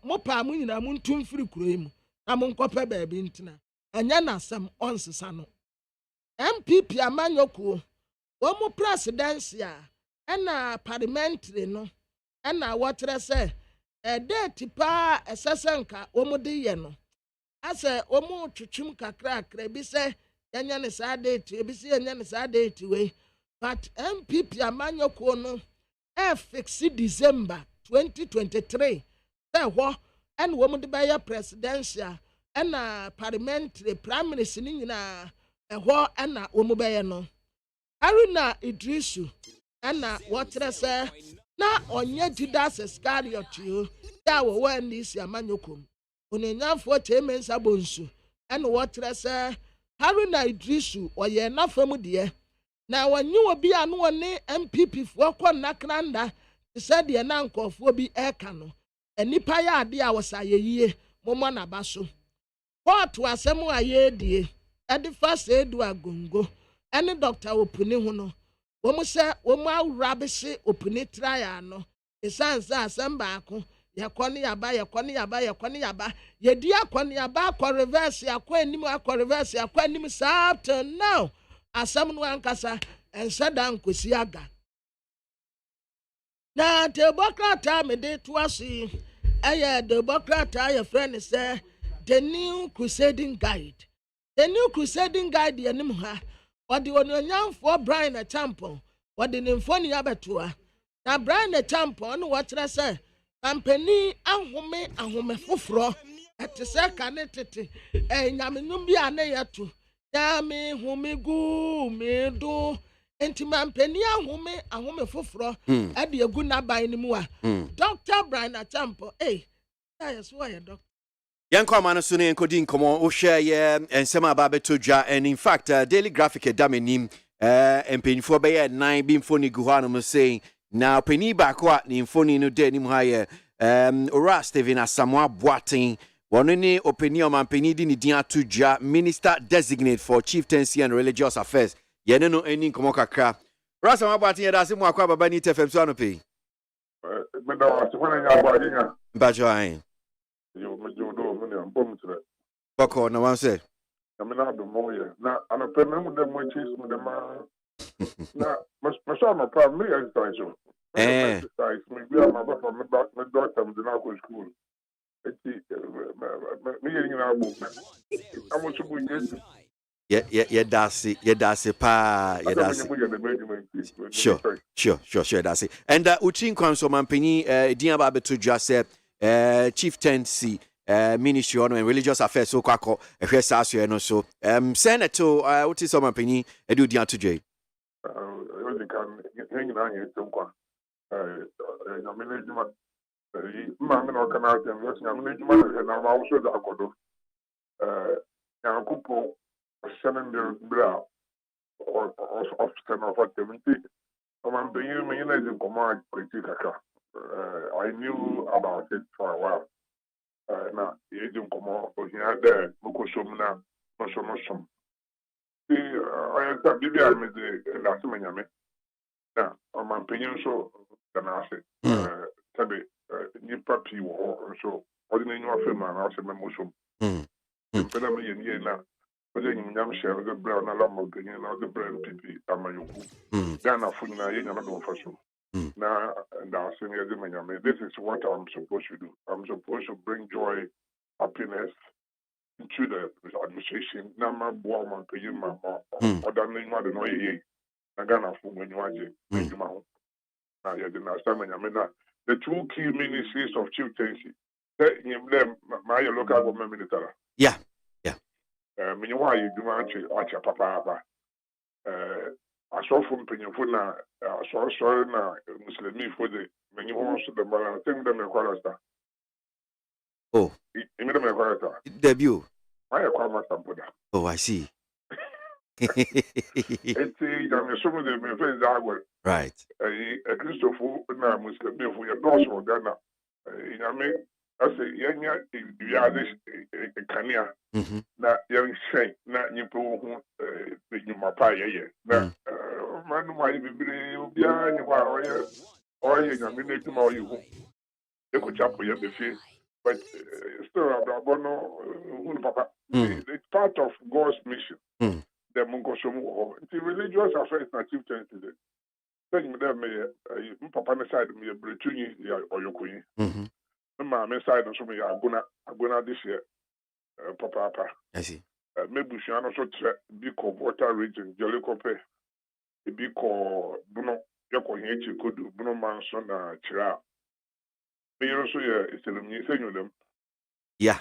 mo pa mu nyina mu ntum firi kuroi mu na mo nkope ba bi ntina anya na asem onsesa no MPP amanyoko wo mu presidency ena parliamentary no ena wotre se date pa esesenka omude ye no ase omu twetwum kakra bi se yanya ne sa date bi se yanya ne sa date we but MPP amanyoko no fix December 2023 se ho en omude ba ya presidential ena parliamentary prime minister ni nyina ho ena omuba ye no Aruna Idrisu ena wotre se na onye Judas Iscariot yo ya wo wan isi amanyokom onenyanfo temensa bonsu ena wotre se Haruna Idrisu oye na famu de na wanyi obi anu ne MPP fo ko nakranda se de na nkofo bi eka no enipa ya ade a wosaye yie momma na baso court asem aye die edi first edu agongo ene Dr. Opuni hu no womu se womu awura bese Opuni trial no esansa asamba ako yakoni yaba yedi akoni yaba akọ reverse akọ anim sa till now asam no ankasa ensada nkosi aga na Democrat me de to asi eye Democrat aye friend say the new crusading guide yanim ha odi onyanfo Brian Atampo odi ne mfoni abetua na Brian Atampo no wotre se ampani ahome foforo ete se kane tete nyamenyum bi ane yeto nyame home gu medo enti mampani ahome foforo ade egu na ban ni mu a Dr. Brian Atampo yes why doctor Yanko mano sune enkodi nkomo o share ye ensema aba beto dwa and in fact Daily Graphic edamenim empenfo be ye 9 bi mfoni gu ho no saying na peni ba ko a ni mfoni no de nim ha ye Owura Stephen Asamoah Aboate wono ni openi o mampeni di ni din atudwa minister designate for chieftaincy and religious affairs ye no eni nkomo kakra Owura Asamoah Aboate ye da se mu akwa baba ni TFM so anope Meda wa se wona nya ba yin Bajo ayin yo do bom tre Boko na wan say amina do moye na anope me mu de mo chis mu de ma na masha ma pa me exercise exercise me bi ma ba for me doctor me na go school eti me yin na bo me amu chubu yes that's it, pa, that's it. Sure, that's it. And Uchin Kwanso Mampini, Dian Babetu just said, chieftaincy, ministry and religious affairs, so kwako, FSAS, and so, Senator, what is some opinion, Edu Dian to J. I knew about it for a while. Now, you didn't come out, but you had there, Mukosumna, Moshom. See, I said, maybe I made the last man. Now, on my opinion, so, then I said, Tabby, new puppy, so, ordinary film, and I said, Moshom. But I'm in here now. But then you young share the brown alarm opinion, the brand PP, Amayu. Then I found I never go for so. Now, and I say, this is what I'm supposed to do. I'm supposed to bring joy, happiness into the administration. Now, my boy, my paying my mom, or than you want to know ye. I got a phone when you want to make your mouth. Now, you didn't understand when I mean that. The two key ministries of chieftaincy, my local government minister. Yeah. Meanwhile, you do want to watch your papa. I saw from Penyafuna, I saw sorry now, Muslim for the many homes to the Balan, think them a quarter. Oh, you made them a quarter. Debut. I acquire my sample. Oh, I see. It's some of the friends I were. Right. A Christopher, now Muslim for your boss or Ghana. I mean, I say, you are this Kanya. Na young shank, not you who you my pie, man, why you be behind you or you can make them all you could jump with your buffet, but still, Papa, it's part of God's mission. The Mungosomo, the religious affairs, not chieftaincy. Then me, Papa, side of me, a Brituni or your queen. My side of some are gonna this year. Papa, I see. Maybe she also be called water region, Jolicope, a big called Bruno, Yoko Hichi could do Bruno Manson, Chira. May also is telling me, saying them. Yeah.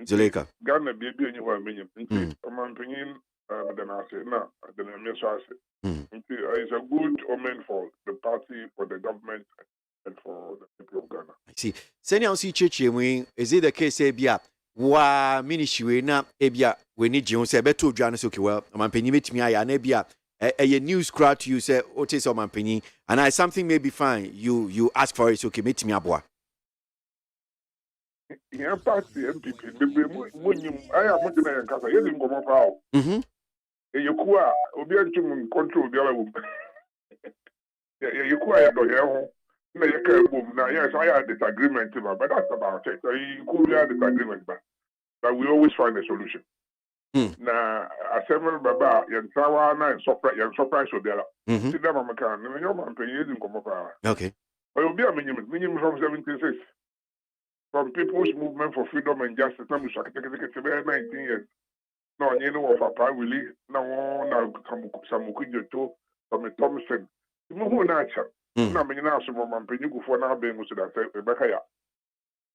Zuleka. Ghana baby, and you are many. My opinion, then I say, no, then I miss us. It's a good omen for the party, for the government, and for the people of Ghana. I see. Senior see church, is it the case, Abia? Wa ministry na ebia we ni jiun say beto dwa no so ke well manpanyi metimi aya na ebia a news crowd to you say o te so manpanyi and I something may be fine you ask for it so ke metimi aboa yeah party MPP the munyum aya mo na yan kasa yedi ngomo pa o yeku a obi antum control bi ala wo yeku a do ye ho na ye ka bom na yes I had disagreement but that's about it. You could have disagreement but we always find a solution. Na assembly baba yan sawa na surprise obiara. See them American no your man pay you come up. Okay. But obi a minim from 76 from People's Movement for Freedom and Justice na musa take 19 years. No you know of a pa really na samuku jeto from Thompson. Mo hu na acha. Na me na so mo manpanyi gufo na be mu so that Rebecca ya.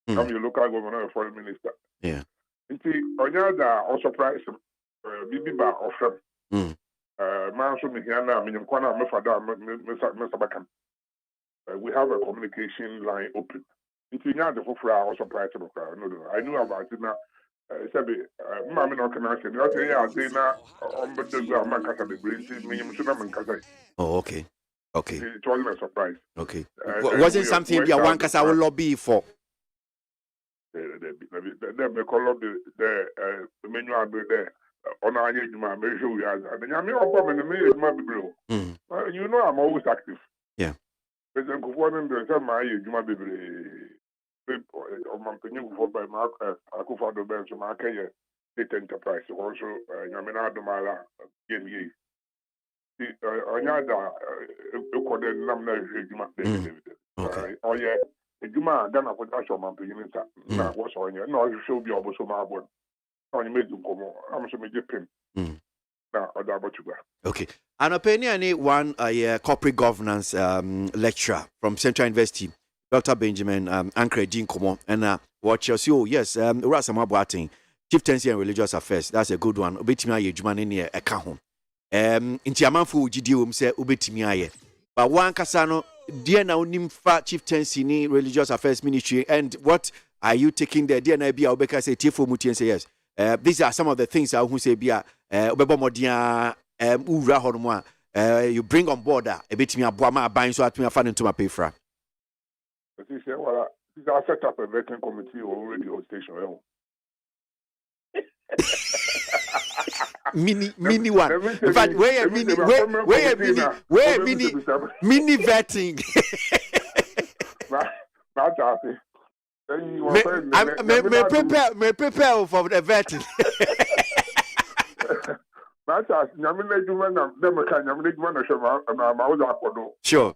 I'm your local governor and foreign minister. Yeah. Nti onya da o surprise bibi ba ofram. Man so me here na me nkwa na me fada me sabakam. We have a communication line open. Nti nya da fofra o surprise me kwa no I knew about it na sabi mama no kana say no say ya say na on be do am kasa be brinti me nyim so na me kasa. Oh okay. It wasn't a surprise. Okay. Wasn't something that one kasa will lobby for? The call of the menu are there. On our age, my measure we have. And I mean, you know, I'm always active. Yeah. President Kufuor and my age, my baby, my opinion by Mark Akufo-Addo Benz, my state enterprise. Also, Yamina Domala, GME. Onyada ekwode nam na hwedwuma David. Oye edwuma Ghana Potential Manpanyin na wo so onye na ohwehwe obi oboso ma abon. On made you come. I'm so made pim. Now, other about you. Okay. An opinion, one corporate governance lecturer from Central University, Dr. Benjamin Ankre Jean Komo, and watch us. Oh, yes, Rasama Boating, Chieftaincy and Religious Affairs. That's a good one. Obetimia Yejuman in a kahon. Intiamanfu GD say Ubetimia. But one Casano, dear now Nimfa Chieftaincy ni Religious Affairs Ministry. And what are you taking there? Dear Nabia Obeka say Tifo Muti and say yes. These are some of the things I who say Bia Obebomodia Ura Hormwa. You bring on board a bit me a boama buying so at me a fan into my pay for. Well, I set up a vetting committee or radio station. Mini one. In fact, where a mini vetting. Me prepare for the vetting. Sure.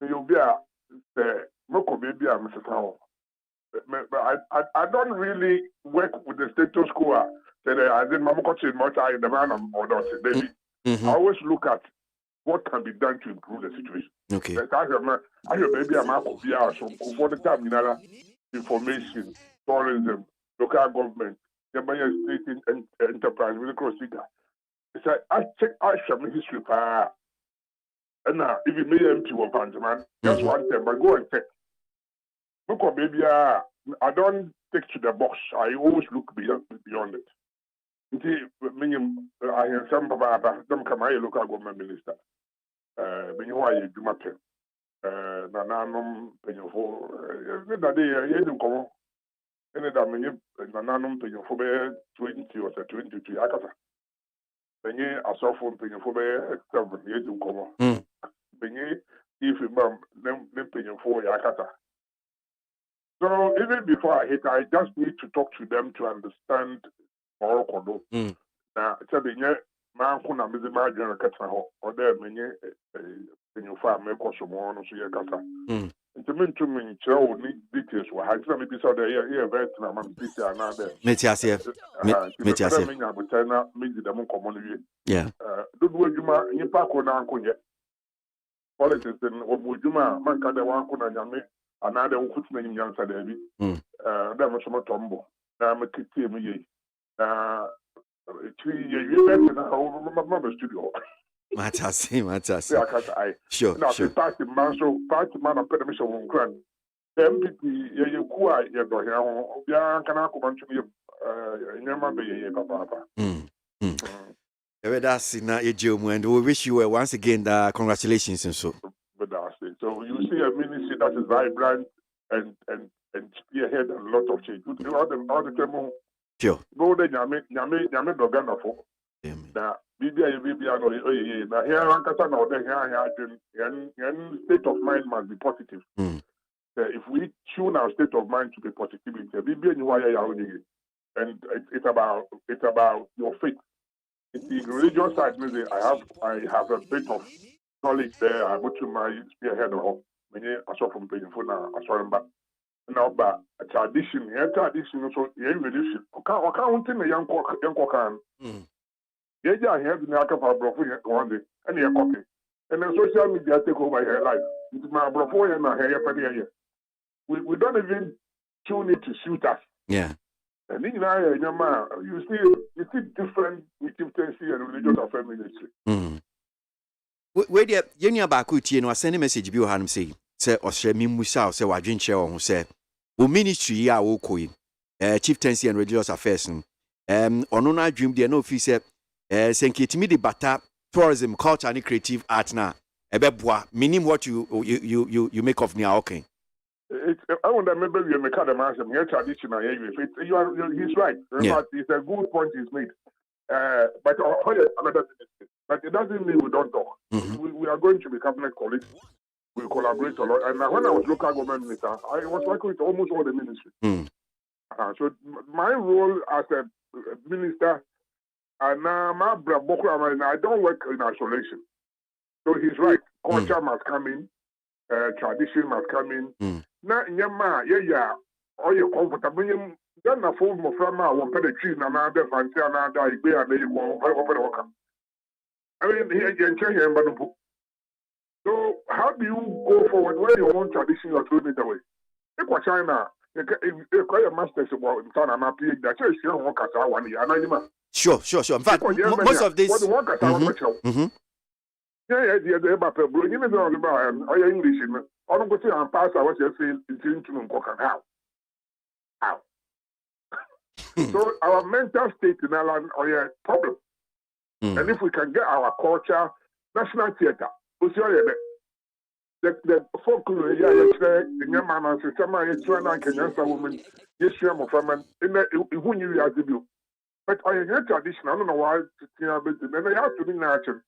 You'll be a I don't really work with the status quo. I did my much I the man or not. I always look at what can be done to improve the situation. Okay. I hear maybe I'm out of the so for the time information, tourism, local government, the state enterprise with the cross figure. It's like I check history and now if you may empty one punch man, just one time, but go and check. Look at maybe I don't take to the box. I always look beyond it. I hear some Baba, them come my local government minister. When you are a Jumape, Nananum Penufo, that day, you don't come. And then I mean, Nananum Penufo 20 or 22 Akasa. When you are so from Penufo, 7 years to come. When you, if you mum, them Penufo Yakata. So even before I hit, I just need to talk to them to understand Morocco. Now, so the man who am the margin or there many in your farm make us some more so you kata. And to me, chow need details. Why I tell me this other here, Vietnam, and this are not there. Metiasia. Yeah. Don't worry, you pack on Uncle yet. Politics and Obujuma, man, can the one who another who puts me in young Sadabi. That was some tombo. I'm a kitty. 3 years in my studio. Matasi. Sure. Now, the party man, and permission on Grand. The MPP, you quite your door here. Yeah, can I come to me? Never be papa. That's in and we wish you once again congratulations and so. So you see a ministry that is vibrant and spearhead a lot of change. All the time. Sure. Go there, Yame Dogana for. Now, BBI, now here, Ankasa, now here, state of mind must be positive. If we tune our state of mind to be positivity, BBI, and it's about your faith. The religious side, I have a bit of knowledge there. I go to my spearhead of many I saw from Pejafuna, I saw them back. Now, but a tradition, so you really can't a young can. Yeah, I have the Naka one day, and a copy. And then social media take over her life. It's my brother and my hair. We don't even tune it to suit us. Yeah. And in you see different chieftaincy and religious affairs ministry. Where the Yenya Bakuti and send a message be on say Australia Musa say what drink share on say ministry ya wokoi chieftaincy and religious affairs onona dream there no fi say senketimi de bata tourism culture and creative art na ebeboa meaning what you make of near okay. I wonder maybe you make the man some traditional he's right. Yeah. It's a good point he's made. But it doesn't mean we don't talk. We are going to be cabinet colleagues. We collaborate a lot. And when I was local government minister, I was working with almost all the ministry. So my role as a minister, and I don't work in isolation. So he's right. Culture must come in. Tradition must come in. Now, all you're comfortable. Then na phone mo from ma one pede tree na na de fancy na da igbe and you go open work. I mean here you can here but so how do you go forward when you want tradition you're throwing it away? Ekwa China quite a master's about in China na PhD that is here work as one year anima. Sure. In fact, most of this yeah, the Bape bro, you know about English in I don't go to and pass I was just saying into how. So our mental state in Ireland are a problem. And if we can get our culture, national theatre, the folklore, in your man and system, I train and Kenyan woman, yes, you are from in the who you are to do. But I hear tradition, I don't know why to and they have to be natural.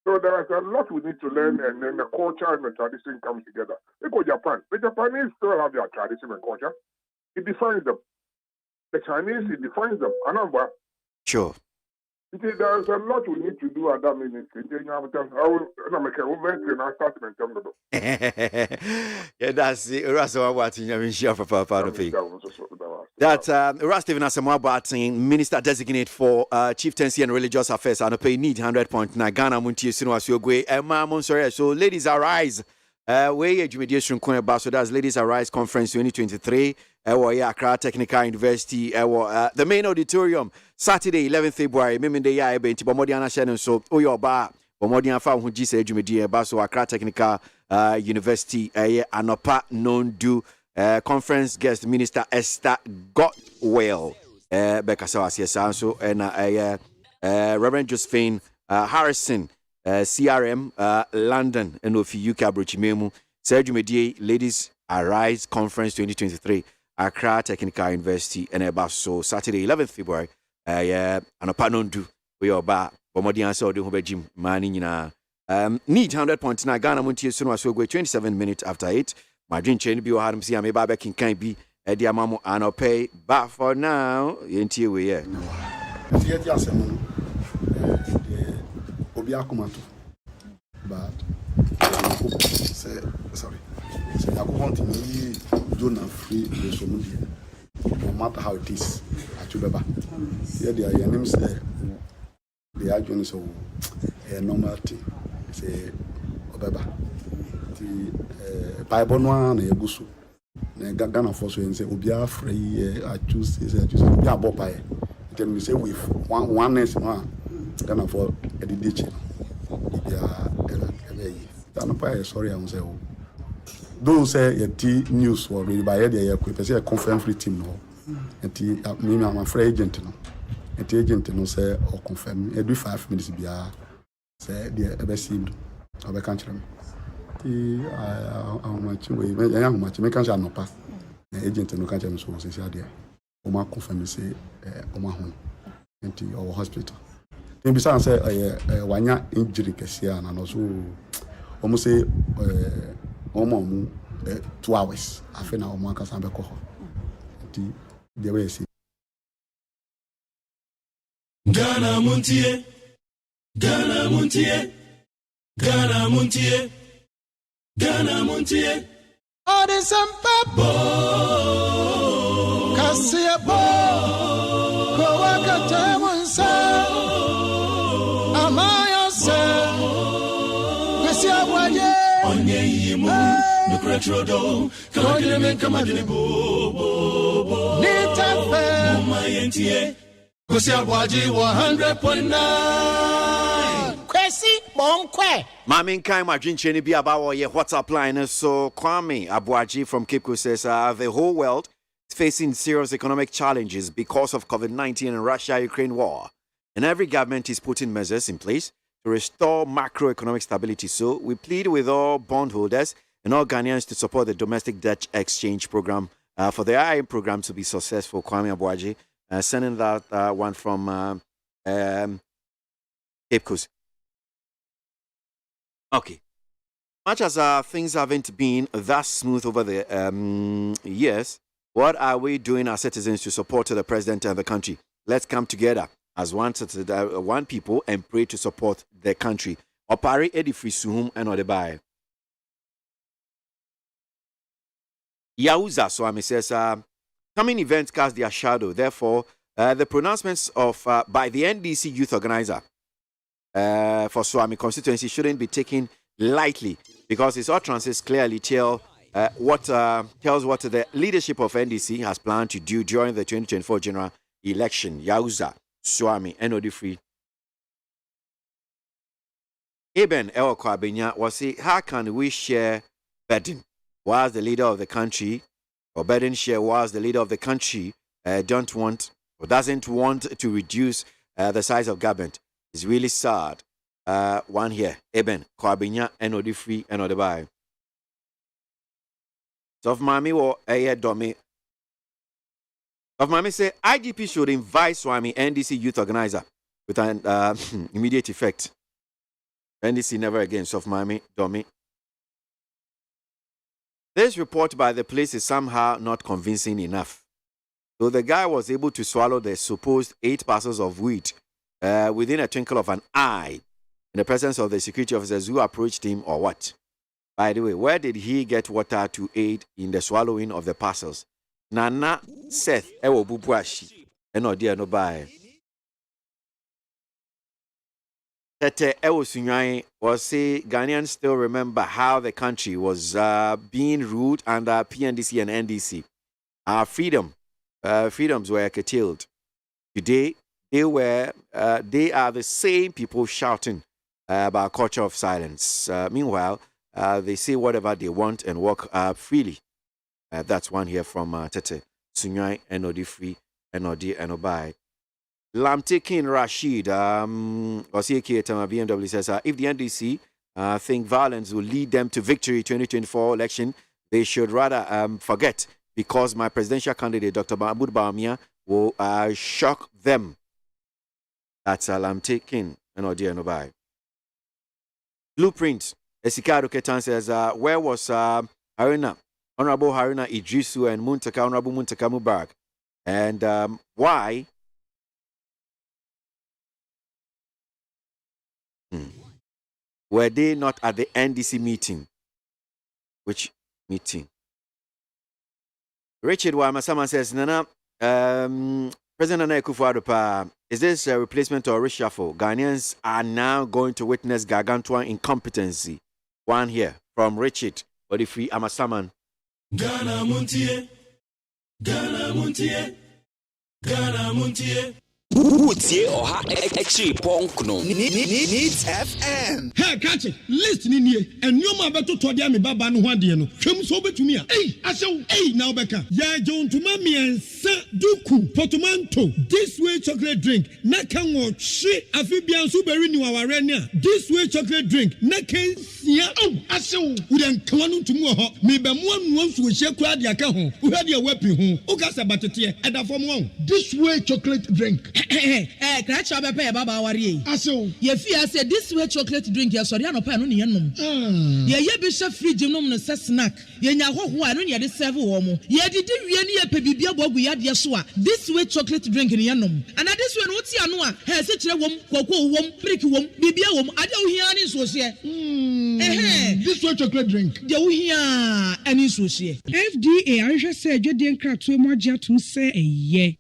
So there is a lot we need to learn, and then the culture and the tradition come together. Look at Japan. The Japanese still have their tradition and culture. It defines them. The Chinese, it defines them. Another. Sure. There's a lot we need to do at that ministry. Yeah, that's it. That's Stephen Asamoah Minister Designate for Chieftaincy and Religious Affairs, and pay need 100.9 Ghana Muntie Sinuasiogwe Emma Monsore. So, ladies, arise. Where education so that's Ladies Arise Conference 2023. Accra Technical University. The main auditorium Saturday 11th February. Miminde ya ebenti bomodiana shenen so oyoba bomodiana fa hu gise edwumedi ba so Accra Technical University anopa non-do conference guest Minister Esther Godwell Bekasa asiesa so Reverend Josephine Harrison CRM London and of UK Abrochimemu Serjumedi Ladies Arise Conference 2023 Accra Technical University and about so Saturday 11th February anopa non-do we oba bomodiana so de hu bejim mani nyina need 100.9 Ghana Muntie Sunu Asogwe 27 minutes after 8 my dream chain bi o hadam si am ba kin kan bi e dia mamo anope but for now yentie we here tie dia asem obi akomato but sorry say I want to be Jonah free the somudi no matter how it is atubeba here there your name say the agent so normal thing say obeba the bible no na egusu na Ghana for so say obi afrey I choose ya bopa e tell me say with oneness no Ghana for edidiche ya Ghana pa sorry I say those say yet news or read by the a confirm free team no and me I'm afraid agent no and agent no say or confirm every 5 minutes bia say the received or be country how much we how much me can no pass agent no can so say there o ma confirm say o ma ho enti or hospital then be say wanya injury kesia na no so almost say omo 2 hours afi na omo aka san be ko enti the way see Ghana Muntie Ghana Muntie Ghana Muntie Ghana Muntie Odisampa Kasia bo Kowaka Tamunsa Amaya se Kasia waje Onye yimu Nukretrodo Kamadine bo Nitafe Mama yentie KWASI 100.9 Kwesi Bonkwe Mamin kai my dream chain be about your WhatsApp line so Kwame ABOAGYE from Cape Coast says the whole world is facing serious economic challenges because of COVID-19 and Russia-Ukraine war. And every government is putting measures in place to restore macroeconomic stability. So we plead with all bondholders and all Ghanaians to support the domestic debt exchange program for the IM program to be successful. Kwame ABOAGYE sending that one from Cape Coast. Okay. Much as things haven't been that smooth over the years, what are we doing as citizens to support the president and the country? Let's come together as one people and pray to support the country. Opare edifri suhum and odebae. Yauza so I says coming events cast their shadow. Therefore, the pronouncements of by the NDC youth organizer for Swami constituency shouldn't be taken lightly, because his utterances clearly tells what the leadership of NDC has planned to do during the 2024 general election. Yauza Swami Enodifri Eben El Kwabenya was say, how can we share burden whilst the leader of the country, or burden share whilst the leader of the country doesn't want to reduce the size of government? It's really sad. One here, Eben Kwabenya Enodifri Enodebai. So of Mami or Domi. Of Mami say IGP should invite Swami NDC youth organizer with an immediate effect. NDC never again. So of Mami Domi. This report by the police is somehow not convincing enough. So the guy was able to swallow the supposed 8 parcels of weed within a twinkle of an eye in the presence of the security officers who approached him, or what? By the way, where did he get water to aid in the swallowing of the parcels? Nana Seth Ewo Bubuashi eno dia no bae. Tete Ewo Sunyai was say Ghanaians still remember how the country was being ruled under PNDC and NDC. Our freedoms were curtailed. Today, they are the same people shouting about culture of silence. Meanwhile, they say whatever they want and walk freely. That's one here from Tete Sunyai Enodifri Enodi Enobai. Lamtekin Rashid Osieke Tama BMW says if the NDC think violence will lead them to victory 2024 election, they should rather forget, because my presidential candidate Dr. Mahmoud Bawumia will shock them. That's Lamtekin Enodi Enobai. Blueprint Esikado Ketan says where was Honorable Haruna Idrisu and Honorable Muntaka Mubarak, and why were they not at the NDC meeting? Which meeting? Richard Wamasama says, Nana, President Nana Akufo-Addo, is this a replacement or reshuffle? Ghanaians are now going to witness gargantuan incompetency. One here from Richard Odifri Amasaman. Ghana Montie, Ghana Montie, Ghana Montie. Utie oha extra punk no needs FM. Hey, catch it. Listen in here. And you ma beto to dia me baba no ho ade no. Hwem so betumi a. Hey, now beka. Ya John to mami ensa duku potomanto. This way chocolate drink. Na kan wo hwe afi bia so beri ni waware ne a. This way chocolate drink. Na kan sia. Asew. Wo den kan no ntumu ho. Me be mo anu nsu hye kura de aka ho. Wo hwe de wepi ho. O ka se batete e da fom ho. This way chocolate drink. Crash up a baba worry. Ye fear said this way chocolate drink, ya sorry, no pan on yenum. Ye bishop free gymnum no snack. Ye nya ho ho anu ye de serve womo. Ye did really a pebibia bogu ya de soa. This way chocolate drink in yenum. And this one what's ya no a he se kire wom koko wom prick wom bibia wom ade wo hia ni so se. This way chocolate drink. De wo hia ani so se. FDA ahwe se adwede nkrato mo agya to se eye.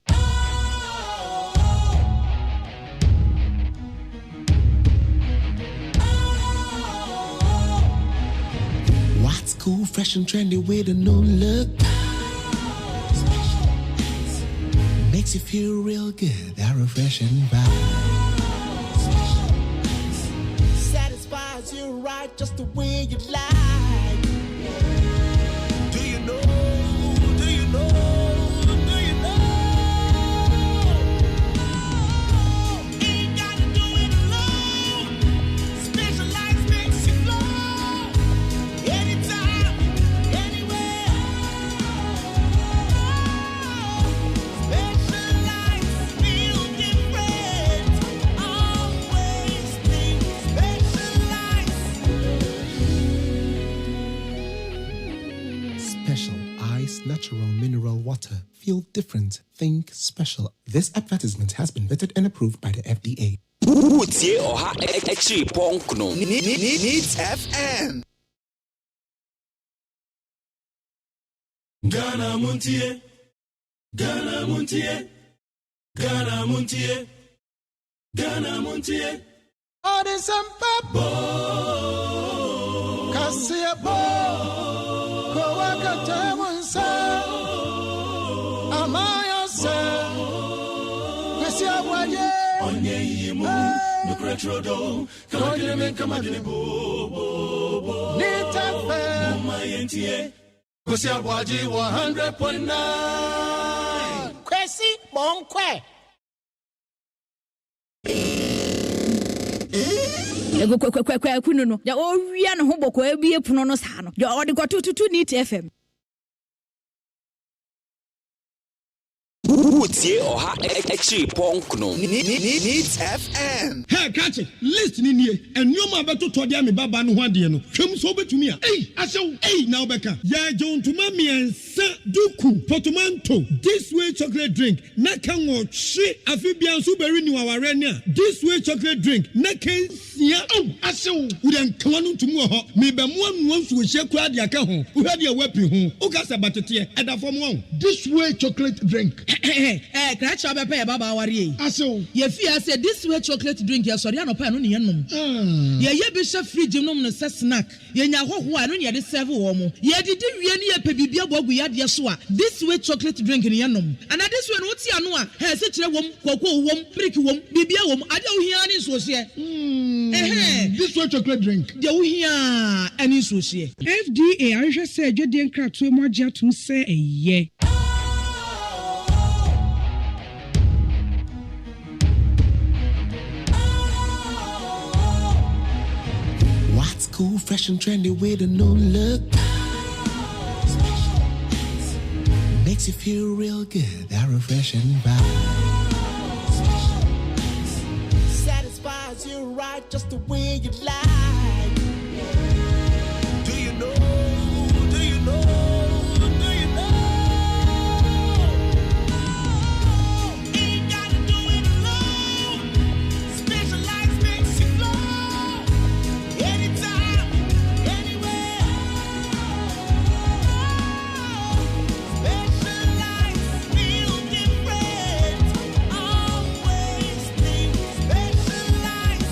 Cool, fresh and trendy with a new look. Makes you feel real good, that refreshing vibe. Satisfies you right just the way you like. Do you know? Do you know? Do you know? Ain't gotta do it alone. Specialized makes you flow. Anytime, anywhere. Specialized feel different. Always think specialized. Special Ice Natural Mineral Water. Feel different. Think special. This advertisement has been vetted and approved by the FDA. Utie oha extra punk no needs FM. Ghana Montie. Ghana Montie, Ghana Montie, Ghana Montie. All the sampa Kasia bo Kowaka Tamonsa Amaya se Kasia Waye Onye yimu Nukretrodo Kamadine Kamadine bo Nita fe Mama yentie Kasia Waje 100.9 Kwesi Bonkwe. Ego kwekwe no ya owia no ho boko abie puno no sa no ya odi kwatututu ni TFM Utie oha echi ponkno Needs FM. Hey, catch it. List ni nie. And you ma beto to dia me baba no ho ade no. Twem so betumi a. Ashew. Now beka. Ya jon to ma miensa duku. Potomanto. This way chocolate drink. Na kan wo hwe afibian so beri ni waware ni a. This way chocolate drink. Na kan sia. Ashew. We den kan no tumu ho. Me be mo anu nso we hye kura de aka ho. Wo hwe de wapi ho. O ka se batete e da fom won. This way chocolate drink. Crash up a baba worry. Aso, ye fear said this way chocolate drink, ya sorry, no pan on yenum. Ye bishop free gymnum no snack. Ye nya ho ho anu ye de serve womo. Ye did ye ni e pebibia bogu ya de so a. This way chocolate drink in yenum. And this one woti anu a, he se kire wom, koko wom, prick wom, bibia wom, ade wo hia ni so se. This way chocolate drink. De wo hia ani so se. FDA ahwe se adwede nkratoe mo agye atum se eye. What's cool, fresh and trendy with a new look? Makes you feel real good, that refreshing vibe. Satisfies you right just the way you like. Do you know? Do you know? Do you know? Ain't gotta do it alone. Specialized makes you flow. Anytime, anywhere. Specialized feel different. Always think specialized.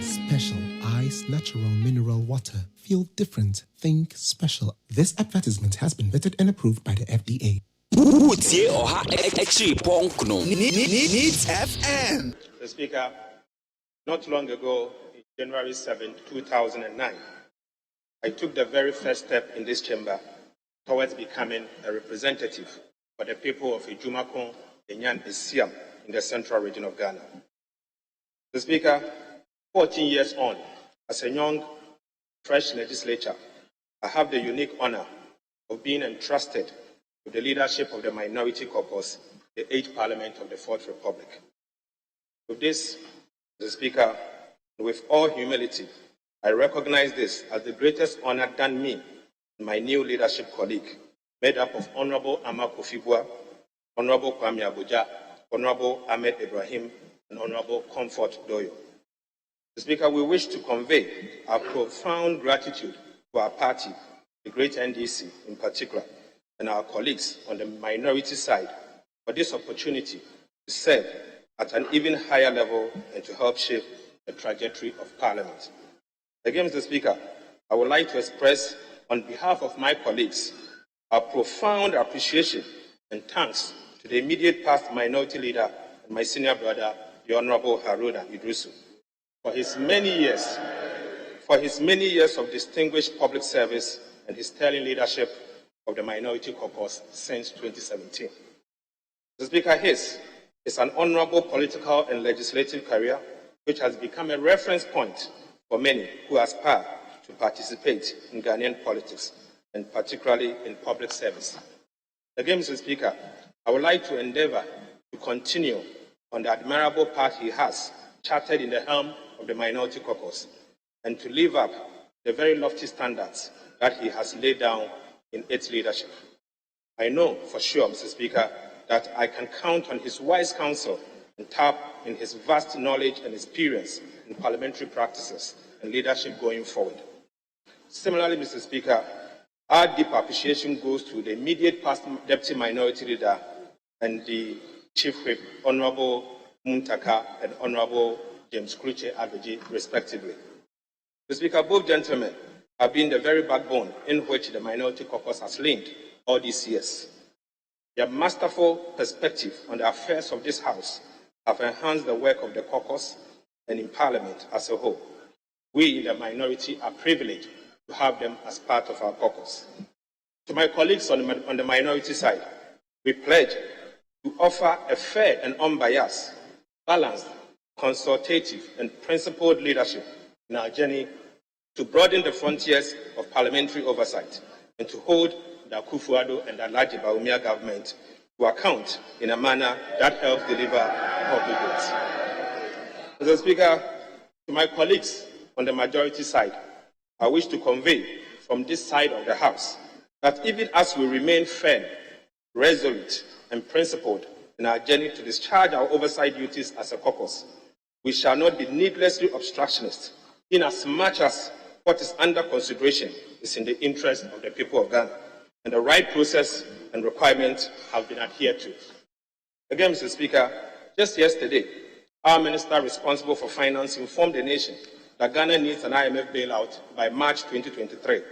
Special Ice Natural Mineral Water. Feel different. Think special. This advertisement has been vetted and approved by the FDA. Utie oha echi ponkno Needs FM. Mr. Speaker, not long ago, in January 7, 2009, I took the very first step in this chamber towards becoming a representative for the people of Ijumakon, Enyan, Esiam in the central region of Ghana. Mr. Speaker, 14 years on, as a young, fresh legislature, I have the unique honor of being entrusted with the leadership of the Minority Caucus, the 8th Parliament of the Fourth Republic. With this, Mr. Speaker, with all humility, I recognize this as the greatest honor done me and my new leadership colleague, made up of Honorable Ama Kofibua, Honorable Kwame Abuja, Honorable Ahmed Ibrahim, and Honorable Comfort Doyo. Mr. Speaker, we wish to convey our profound gratitude to our party, the great NDC in particular, and our colleagues on the minority side for this opportunity to serve at an even higher level and to help shape the trajectory of Parliament. Again, Mr. Speaker, I would like to express on behalf of my colleagues our profound appreciation and thanks to the immediate past minority leader and my senior brother, the Honorable Haruna Idrisu, for his many years of distinguished public service and his sterling leadership of the Minority Caucus since 2017. Mr. Speaker, his is an honorable political and legislative career which has become a reference point for many who aspire to participate in Ghanaian politics, and particularly in public service. Again, Mr. Speaker, I would like to endeavor to continue on the admirable path he has charted in the helm of the Minority Caucus and to live up the very lofty standards that he has laid down in its leadership. I know for sure, Mr. Speaker, that I can count on his wise counsel and tap in his vast knowledge and experience in parliamentary practices and leadership going forward. Similarly, Mr. Speaker, Our deep appreciation goes to the immediate past Deputy Minority Leader and the Chief Whip, Honorable Muntaka and Honorable James Kruche Abeji, respectively. Mr. Speaker, both gentlemen have been the very backbone in which the Minority Caucus has leaned all these years. Their masterful perspective on the affairs of this House have enhanced the work of the caucus and in Parliament as a whole. We in the minority are privileged to have them as part of our caucus. To my colleagues on the minority side, we pledge to offer a fair and unbiased, balanced, consultative, and principled leadership in our journey to broaden the frontiers of parliamentary oversight and to hold the Akufo-Addo and the Alhaji Bawumia government to account in a manner that helps deliver public goods. Mr. Speaker, to my colleagues on the majority side, I wish to convey from this side of the House that even as we remain firm, resolute, and principled in our journey to discharge our oversight duties as a caucus, we shall not be needlessly obstructionist in as much as what is under consideration is in the interest of the people of Ghana, and the right process and requirements have been adhered to. Again, Mr. Speaker, just yesterday, our minister responsible for finance informed the nation that Ghana needs an IMF bailout by March 2023,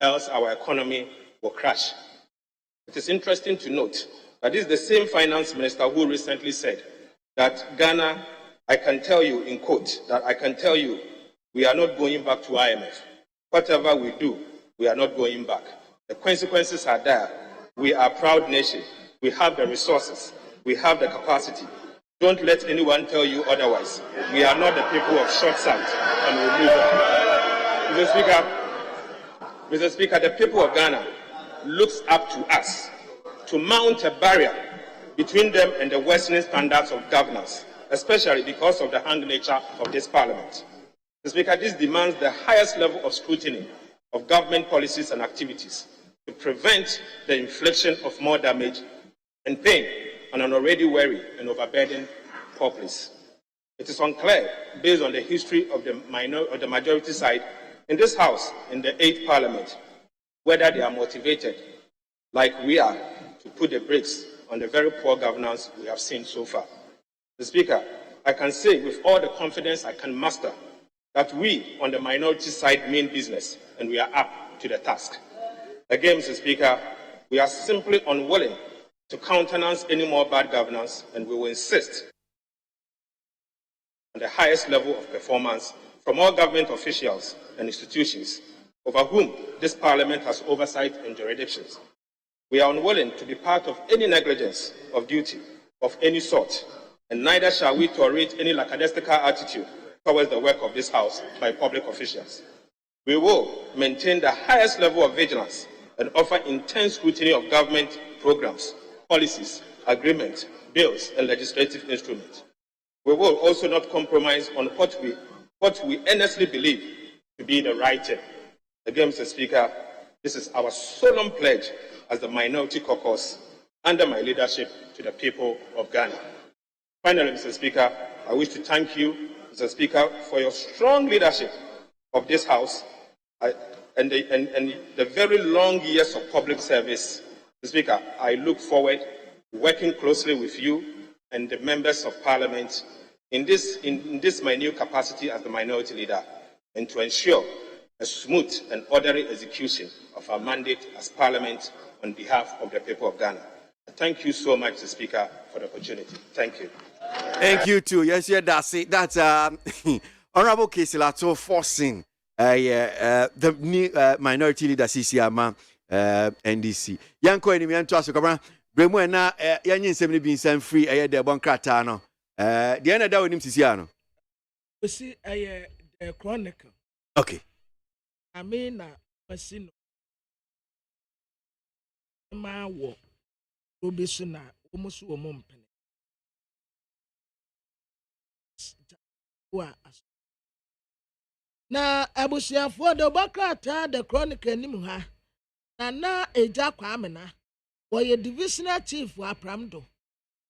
else our economy will crash. It is interesting to note that this is the same finance minister who recently said that Ghana, I can tell you, in quote, that I can tell you we are not going back to IMF. Whatever we do, we are not going back. The consequences are there. We are a proud nation. We have the resources. We have the capacity. Don't let anyone tell you otherwise. We are not the people of short sight, and we'll move on. Mr. Speaker, the people of Ghana looks up to us to mount a barrier between them and the worsening standards of governance, especially because of the hung nature of this parliament. Mr. Speaker, this demands the highest level of scrutiny of government policies and activities to prevent the infliction of more damage and pain on an already weary and overburdened populace. It is unclear, based on the history of the majority side in this House, in the 8th Parliament, whether they are motivated, like we are, to put the brakes on the very poor governance we have seen so far. Mr. Speaker, I can say with all the confidence I can muster that we on the minority side mean business and we are up to the task. Again, Mr. Speaker, we are simply unwilling to countenance any more bad governance, and we will insist on the highest level of performance from all government officials and institutions over whom this Parliament has oversight and jurisdictions. We are unwilling to be part of any negligence of duty of any sort, and neither shall we tolerate any lackadaisical attitude towards the work of this House by public officials. We will maintain the highest level of vigilance and offer intense scrutiny of government programs, policies, agreements, bills, and legislative instruments. We will also not compromise on what we earnestly believe to be the right thing. Again, Mr. Speaker, this is our solemn pledge as the Minority Caucus under my leadership to the people of Ghana. Finally, Mr. Speaker, I wish to thank you, Mr. Speaker, for your strong leadership of this House and the very long years of public service. Mr. Speaker, I look forward to working closely with you and the members of Parliament in this my new capacity as the minority leader, and to ensure a smooth and orderly execution of our mandate as Parliament on behalf of the people of Ghana. Thank you so much, Mr. Speaker, for the opportunity. Thank you. Thank you too. Yes, yeah, that's it. That's Honorable Kesilato forcing the new minority leader CCMA NDC. Yanko enemy and trust Kabra. Bremo na yanyin semni bin sem free the bon krata no. The end that with him Sisiano. We see a chronicle. Okay. I mean Masino ma wo obesuna almost wo mompen. Na abusiafo de bakrata the chronicle nim ha na eja kwamena woye divisional chief wa pramdo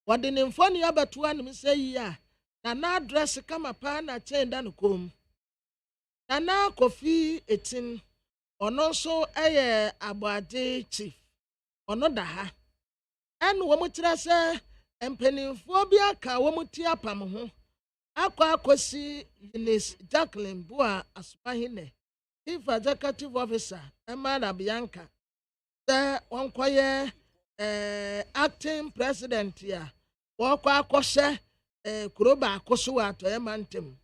wode ne mfoni abeto anim sei ya na address kama pa na chenda no kom na kofi etin ɔno nso ɛyɛ aboagye chief ɔno da ha ɛna wɔn kyerɛ sɛ mpanimfoɔ bi aka wɔn ti apam ho akɔsi Eunice Jacqueline Bua Asumahene chief executive officer Emma Bianca sɛ wɔnkɔyɛ acting president ya wɔkɔ akɔhyɛ kuro baako so wɔ atɔyɛ mantam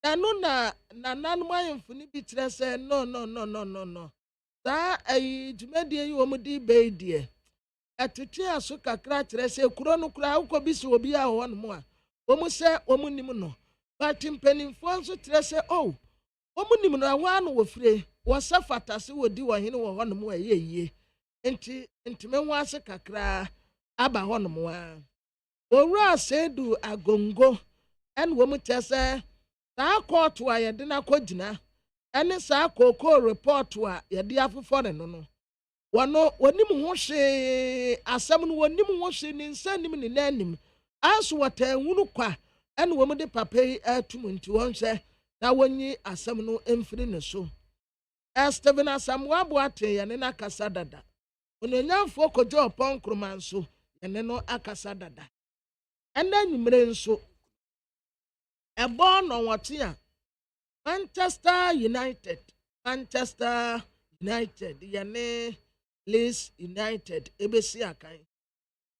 ɛno na nananom ayɛmfo no bi kyerɛ sɛ no saa dwumadie yi wɔn de bɛyi deɛ ɛtete aso kakra kyerɛ sɛ kuro no kura akɔ bi si obi a hɔ nom a wɔn sɛ wɔn nim no but mpanimfoɔ nso kyerɛ sɛ wɔn nim no ɛhɔ ano wɔ fire wɔsɛ fatase wɔ di wɔn hene wɔ hɔ nom a ɛyɛ yie nti ntoma ho ase kakra aba hɔ nom a owura Sedu Agongo ɛna wɔn kyerɛ sɛ saa kɔɔto a yɛde n'akɔgyina ɛne saa kookoo report a yɛde afofɔre no wɔnim ho hwee asɛm no wɔnim ho hwee ne nsa nim ne nanim aso wɔtaa nwunu kwa ɛna wɔn de papa yi atum nti wɔn hwɛ na wɔnyi asɛm no mfiri ne so Stephen Asamoah Boateng yɛne no akasa dada onyanfoɔ kɔgye ɔpɔn nkroma nso yɛne no akasa dada ɛna nwumere nso ɛbɔ nɔnwɔte a Manchester United yɛne Leeds United ebesi akan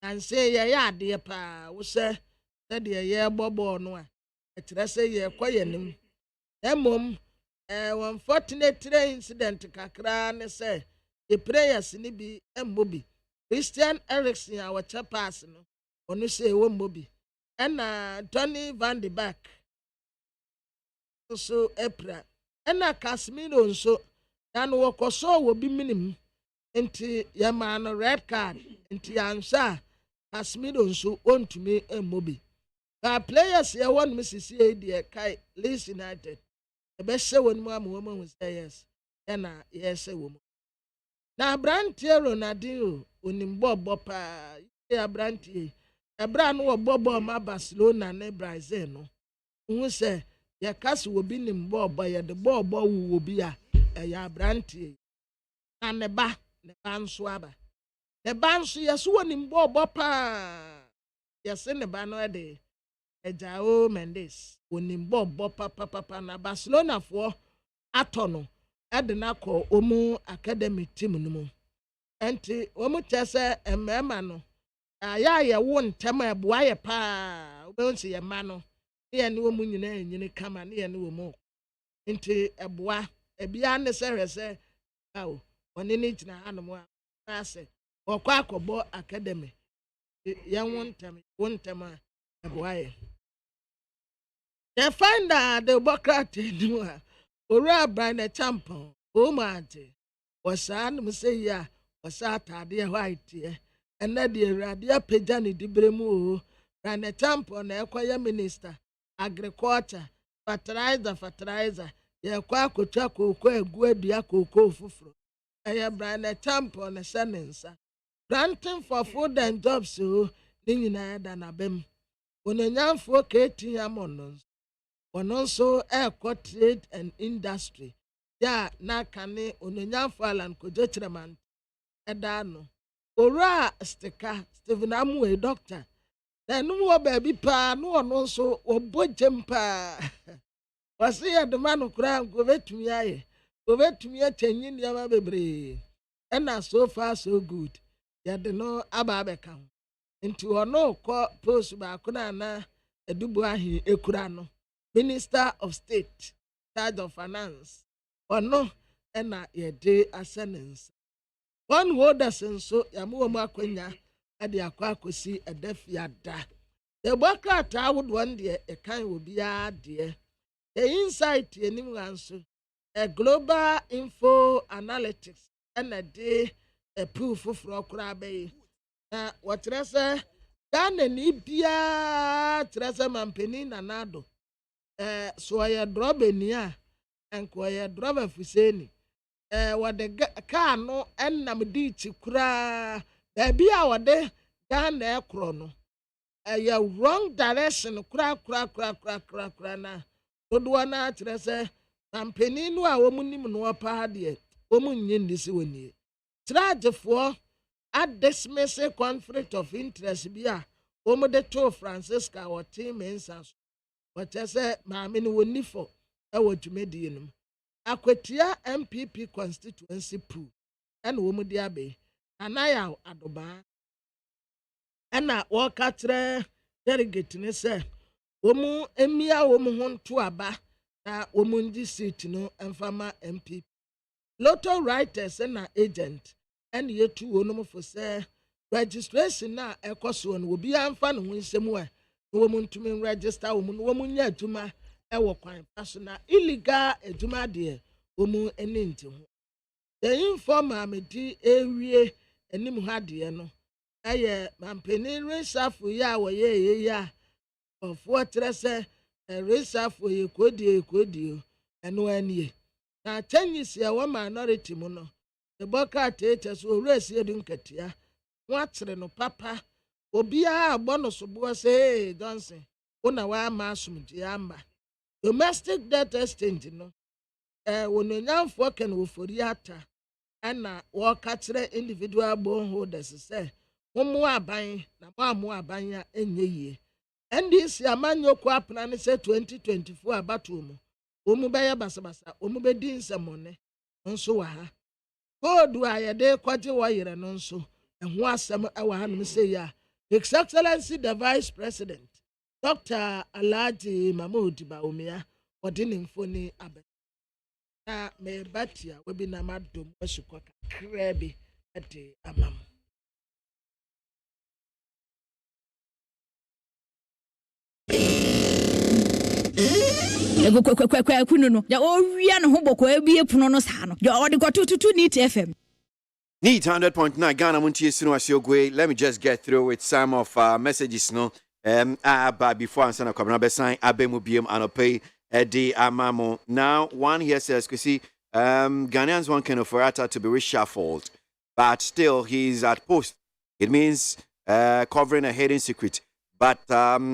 nanse yɛyɛ adeɛ paa wosɛ sɛdeɛ yɛbɔ bɔɔl no a ɛkyerɛ sɛ yɛkɔ yɛnim mmom unfortunate incident kakra ne sɛ the players ni bi mmɔ bi Christian Eriksen a wɔkyɛ pass no ɔno sɛ ɛwɔ mmɔ bi ɛna Tony van de Beek nso ɛpra ɛna Casemiro nso na no wɔkɔsɔ wɔ bi minim nti yɛmaa no red card nti anhyɛ a Casemiro nso ɔntumi mmɔ bi ba players yɛwɔ no sisi deɛ kae Leeds United ɛbɛhyɛ wɔn mu ama wɔn ahu sɛ yes ɛna yɛhyɛ wɔn mu na aberanteɛ Ronaldinho onim bɔɔbɔ paa yɛ aberanteɛ ɛbra no wɔ bɔɔbɔ ma Barcelona ne Brazil no hu sɛ yɛkasa wɔ bi nim bɔɔbɔ yɛde bɔɔbɔ wɔ bi a ɛyɛ aberanteɛ na ne ba nso aba ne ba nso yɛso wɔ nim bɔɔbɔ paa yɛse ne ba no ɛde Ejao Mendes onim bɔɔbɔ papapapa na Barcelona foɔ atɔ no ɛde nakɔ ɔmo academy team no mu enti ɔmo kyɛ sɛ mmarima no ayɛ wo ntɛm a ɛboa yɛ paa wobɛhu sɛ yɛ ma no ne yɛ ne ɔmo nyinaa nyini kama ne yɛ ne ɔmo nti ɛboa ebia ne sɛ hwɛ sɛ ɔne ne gyina hanom a asɛ ɔkɔ akɔbɔ academy yɛn wo ntɛm a ɛboa yɛ find out the Bokrate do ora Brian Champion Omante was an say ya was atade white and that the radia pejani di bremu Brian Champion equire minister agriculture fertilizer ye kwa kocha koko egu adua koko fufuro eye Brian Champion na senensa granting for food and jobs so ni nyina da na bem onanyamfo keti amono ono nso trade and industry ya na kane onanyamfo alan kojo chiraman eda no ora stika Stephen Amue doctor na no wo baabi pa no ono nso obojem pa wase ya de manu kura go betumi atanyi niama bebre ena so far so good ya de no aba abeka nti ono ko post ba kuna na edubu ahi ekura no Minister of State, Charge of Finance, ono ena yede asenensa. One holder senso yamu makwenya ade akwa akosi edafiada. The Bokrate would one day a kind will be a dear. The insight enim ganso a global info analytics and a day a proof of Rokrabe. Na what resa Ghana ni bia tresa mampeni nanado. So I drop a near and quite drop a fuseni. What the car no and namdichi kura. There be our day down there chrono. Your wrong direction crack na. Dodwana trese. Mampeni no a woman no party. wɔn nyɛ ndisi wɔ nie kyerɛagyefoɔ adismiss conflict of interest bi a wɔn de to Francisca wɔte mensa so wɔkyɛ sɛ maame no wɔ nifɔ ɛwɔ dwumadie no mu akwatia MPP constituency pool ɛna wɔn de abɛyi anaya adobaa ɛna wɔka kyerɛ delegate ne sɛ wɔn emia wɔn ho nto aba na wɔn di seat no mfama MPP lotto writers na agent ɛna yɛtu wɔn fo sɛ registration na ɛkɔ soɔ no obi amfa ne ho nsɛm a na wɔn ntumi register wɔn no wɔn nyɛ adwuma ɛwɔ kwan pa so na illegal adwuma deɛ wɔn ani nti ho the informer amedi ewie anim ha deɛ no ɛyɛ mampanin resafo yi a wɔyɛ yɛyi a ɔfoɔ kyerɛ sɛ resafo yɛ kodie ɛno anie na Chinese a wɔ minority mu no ɛbɔka tete so owurasi edu nkatia wakyere no papa obiara abɔ no so boɔ sɛ Johnson wo na wama asomdwe amba domestic debt exchange no wɔnonyamfoɔ kan wɔfori ata ɛna wɔka kyerɛ individual bond holders sɛ wɔn aban na mo aban a ɛnyɛ yie NDC amanyɔkɔ apena ne sɛ 2024 abatoɔ mu wɔn bɛyɛ basabasa wɔn bɛdi nsɛmɔne nso wɔ ha koodu a yɛde kɔgye wɔ yerɛ no nso ɛho asɛm ɛwɔ ha nom sɛ ya His Excellency the Vice President Dr. Alhaji Mahmood Bawumia ɔde ne mfoni abɛ na mɛbatia wɔbi na madom wɔsukɔ kakra bi ɛde amam kunu no ya owia ne ho bɔkɔ abie pono no saa no ya ɔde kɔtototo Neat FM Neat 100.9 Ghana Montie Sino Asiogwe. Let me just get through with some of messages no but before I'm saying a sign Abemubium Anope Edi Amamo. Now one here says see Ghanaians want Ken Ofori-Atta to be reshuffled, but still he's at post. It means covering a hidden secret, but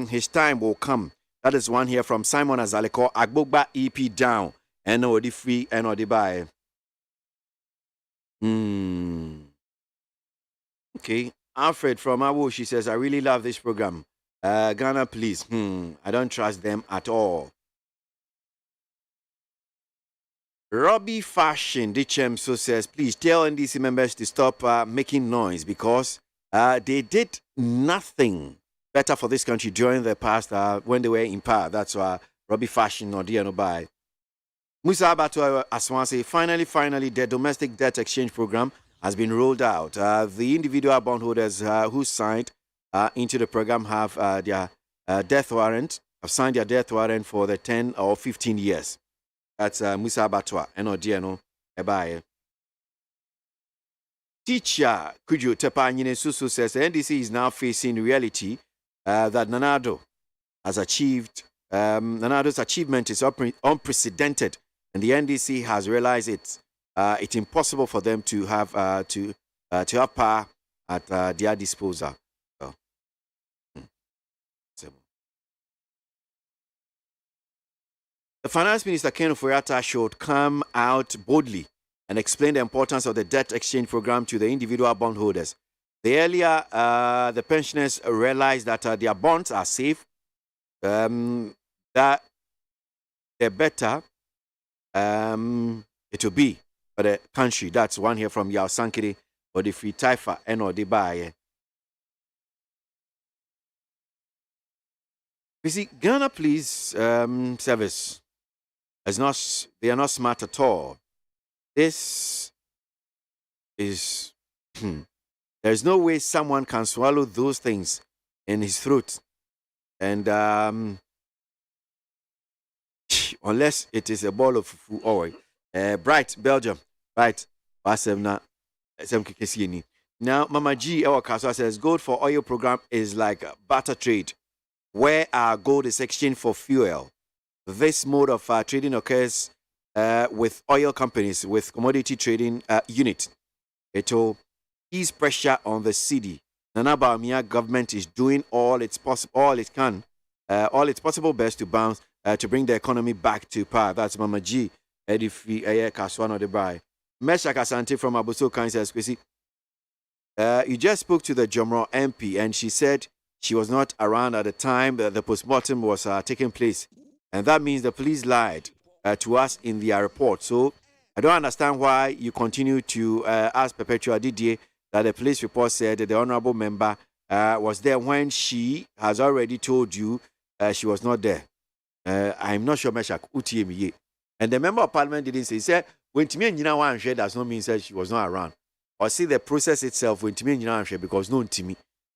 his time will come. That is one here from Simon Azaleko. Agbogba EP down. And Odi free and Odi buy. Okay. Alfred from Abu, she says, I really love this program. Ghana, please. I don't trust them at all. Robbie Fashion, Dichemso says, please tell NDC members to stop making noise because they did nothing better for this country during the past when they were in power. That's why Robbie Fashion or Diano by Musa Abatu Aswanse. Finally, the domestic debt exchange program has been rolled out. The individual bondholders who signed into the program have their death warrant, have signed their death warrant for the 10 or 15 years. That's Musa Abatwa and Odiano Ebaye. Teacher Kujo Tepanyine Susu says the NDC is now facing reality that Nanado's achievement is unprecedented, and the NDC has realized it's impossible for them to have power at their disposal. The Finance Minister Ken Ofori-Atta should come out boldly and explain the importance of the debt exchange program to the individual bondholders. The earlier the pensioners realized that their bonds are safe, that the better it will be for the country. That's one here from Yao Sankiri or the Free Taifa and or the Baye. You see, Ghana Police Service they are not smart at all. This is there's no way someone can swallow those things in his throat, and unless it is a ball of fufu oil. Bright Belgium, right? Now, Mama G Ewakaswa says gold for oil program is like a barter trade, where our gold is exchanged for fuel. This mode of trading occurs with oil companies with commodity trading unit. It will ease pressure on the city. Nana Bawumia government is doing all its possible best to bounce to bring the economy back to power. That's Mama G. Edifi Kaswano de Bai. Meshak Asante from Abuso Kansas, you just spoke to the Jomro MP, and she said she was not around at the time that the postmortem was taking place. And that means the police lied to us in their report. So I don't understand why you continue to ask Perpetua Didier that the police report said that the honorable member was there when she has already told you she was not there. I'm not sure Meshak Utiemiye. And the member of parliament didn't say, he said, when Timmy and Jina wan share does not mean that she was not around. Or see the process itself when Timmy and Jina wan share because no Timmy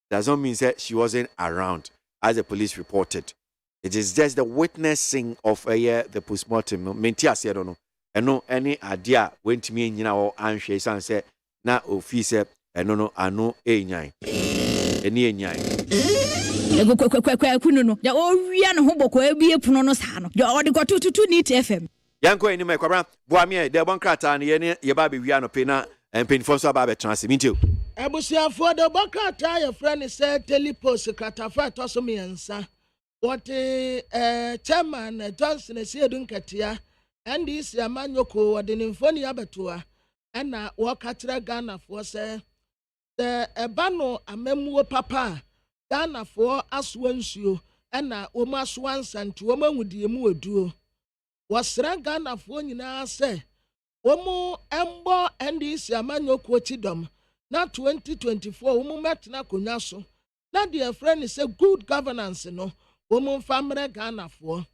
does not mean that she wasn't around, as the police reported. It is just the witnessing of the postmortem. Mentia said, I don't know. And no any idea when Timmy and Jina wan share and say, na officer, and no, I know a nyai. Any nyai. Ego kwenu no. Ya owia no ho boko ebie puno no sa no. Ya odi kwato tutu NEET FM. Yanko eni me kwabra boamie de bon krata ne ye ne ye ba be wia no pe na empenfo so ba be transmit you. Abusiafo de bokata your friend say telepost kratafa to so miensa. What chairman Johnson Esiedun Katia and this Yamanyoko or the Nymphony Abatua and na wakatra Ghana for say the ebano amemu papa Ghana for aswansu and na oma swans and to woman with the emu duo. Wasra Ghana for nyina say omo embo and this Yamanyoko chidom na 2024 omo metna konyaso na dear friend is a good governance no woman family Ghana for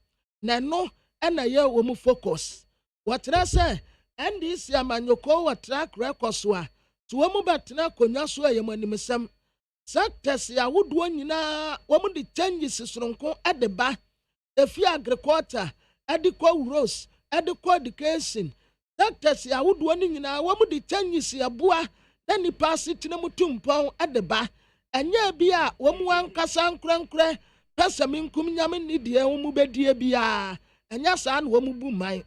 na no and a year woman focus. What I say, and this Yamanyoko track records were to woman batina konyaso a yamanimism. Sectors ya would one na woman the changes is at the back. The fear agriculture, adequate rose, adequate education. Sectors ya would one in a woman the changes ya boa, then he pass it to the mutum at the back. And ye be a woman kasan crankre. Pesamin kumyamin ni die womu bedie bia enya san womu bu mai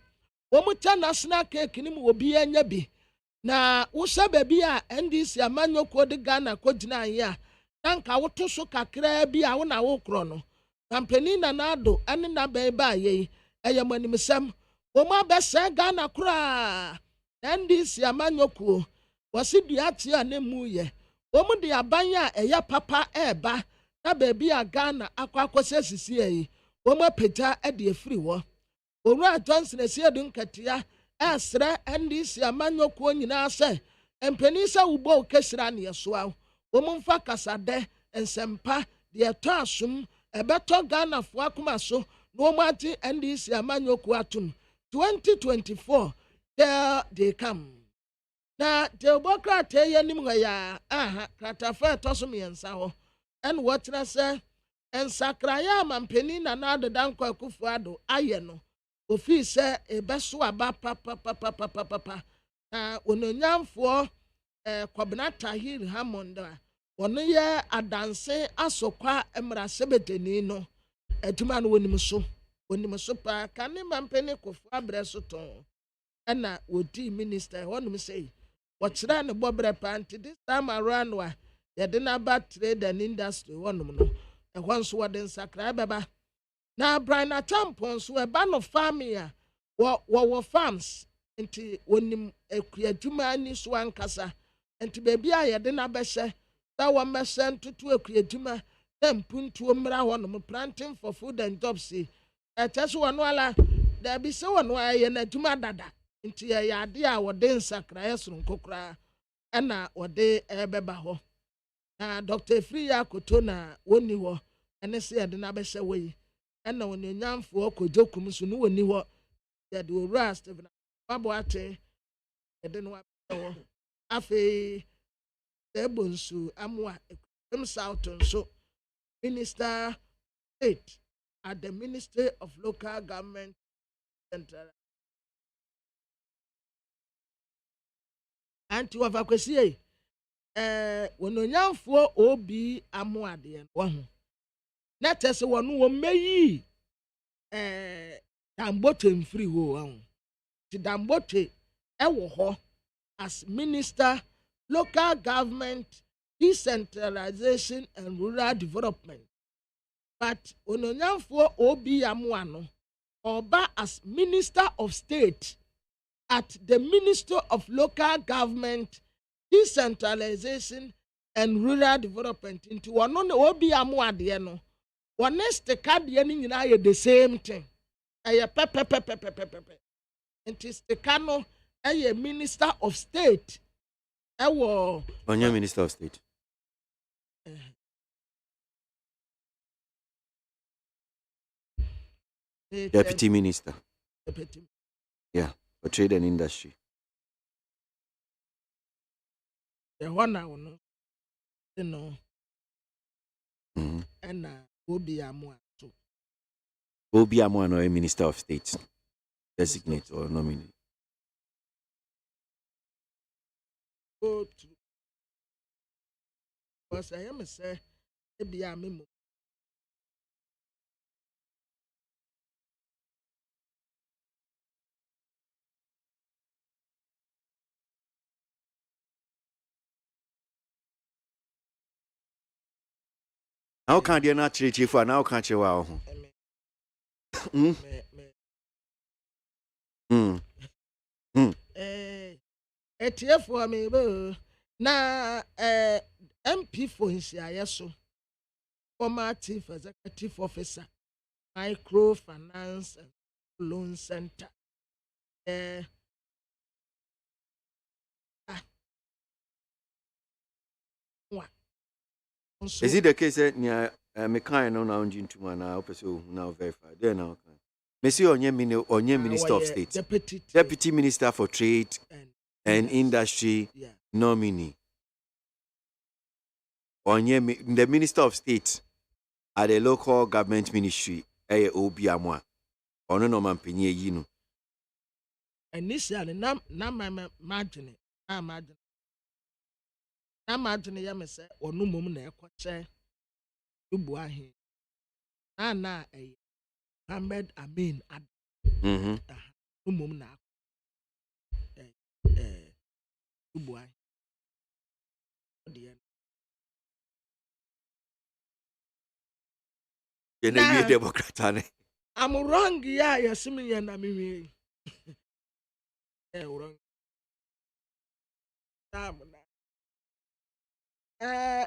womu ta national cake ni mu obi enya bi na wo sebe bia NDC amanyoko de Ghana ko gina ya nanka wo to so kakra bia wo na wo kro no kampani na nado ane na be ba ye eyamanimsem womu abese Ghana kura NDC amanyoko wasi duati anemu ye womu de abanya eya papa eba na baby a Ghana akwa sisi yi woma peta e de free wo Owura Johnson Esiedun Katia esre NDC amanyoko nyina se empeni sa ubo kesira ne yesoa womfa kasade ensempa de to asum ebeto Ghana fo akoma so no womati NDC amanyoko atum 2024 there they come na Democrat yenim ya aha kratafa tosum yensa ho and what I say, and Sakraya Mampeni na nado danko kufuado ayeno. Ofi se e beso aba papa. Ononyam for Kwabnata Hill Hamonda. Ono ye adanse asokwa emra sebeteni no. Etuma no wonimuso pa kane Mampeni kufu abreso ton. Ena wodi minister wonu say. Wachira ne bobre panti this time around wa yɛde n'aba trade and industry wɔnom no ɛhɔ nso wɔde nsakra bɛba na Brian Achampon nso ɛba no farm a wɔwɔ farms nti wɔnim akuadwuma ani so ankasa nti baabi a yɛde n'abɛhyɛ sɛ wɔmmɛhyɛ ntoto akuadwuma na mpuntuo mmra hɔnom planting for food and jobs ɛkyɛ so wɔno ala daabi sɛ wɔno a yɛ n'adwuma dada nti yɛyɛ ade a wɔde nsakra ɛsoronko koraa ɛna wɔde ɛbɛba hɔ. Dr. Freya Kotona woni ho ene se yede na behye we ena onanyamfo kojokum so no woni ho yede owura Stephen Aboate yede no ho afi ebonsu amwa em South so Minister State at the Ministry of Local Government Center anti wa vakwesi wononyamfo obi amuade wo ho na tese wono wo meyi Dambote mfiri ho ti Dambote ewo ho as Minister Local Government Decentralization and Rural Development but wononyamfo obi amuano oba as Minister of State at the Minister of Local Government, Decentralization and Rural Development. Into one on the Obiamuadiano. One next the card the same thing. It is the Kano, a Minister of State. Onye Minister of State. Deputy Minister. Yeah, for trade and industry. The one I know, and Obiamu. Obiamu no a Minister of State. Designate or nominate. Go to. Because I am a say, Obiamu. How can you not treat you for now? Can't you? Wow. Etie for me, na MP for Nsiayeso, former Chief Executive Officer, Microfinance and Loan Center. Is it the case that me kind no now into man now now verify there now? Monsieur Onye Minister of State, Deputy Minister for Trade and Industry nominee. Onye the Minister of State at the local government ministry Obiamwa. Ono no man penye yi no. Initially na margin na imagine ya me say onu mom na ekoche ubu ahe na Ahmed Amin ad mom na ubu ahe ye na wi Democrat ane I'm wrong ya yasimi ya na mi wrong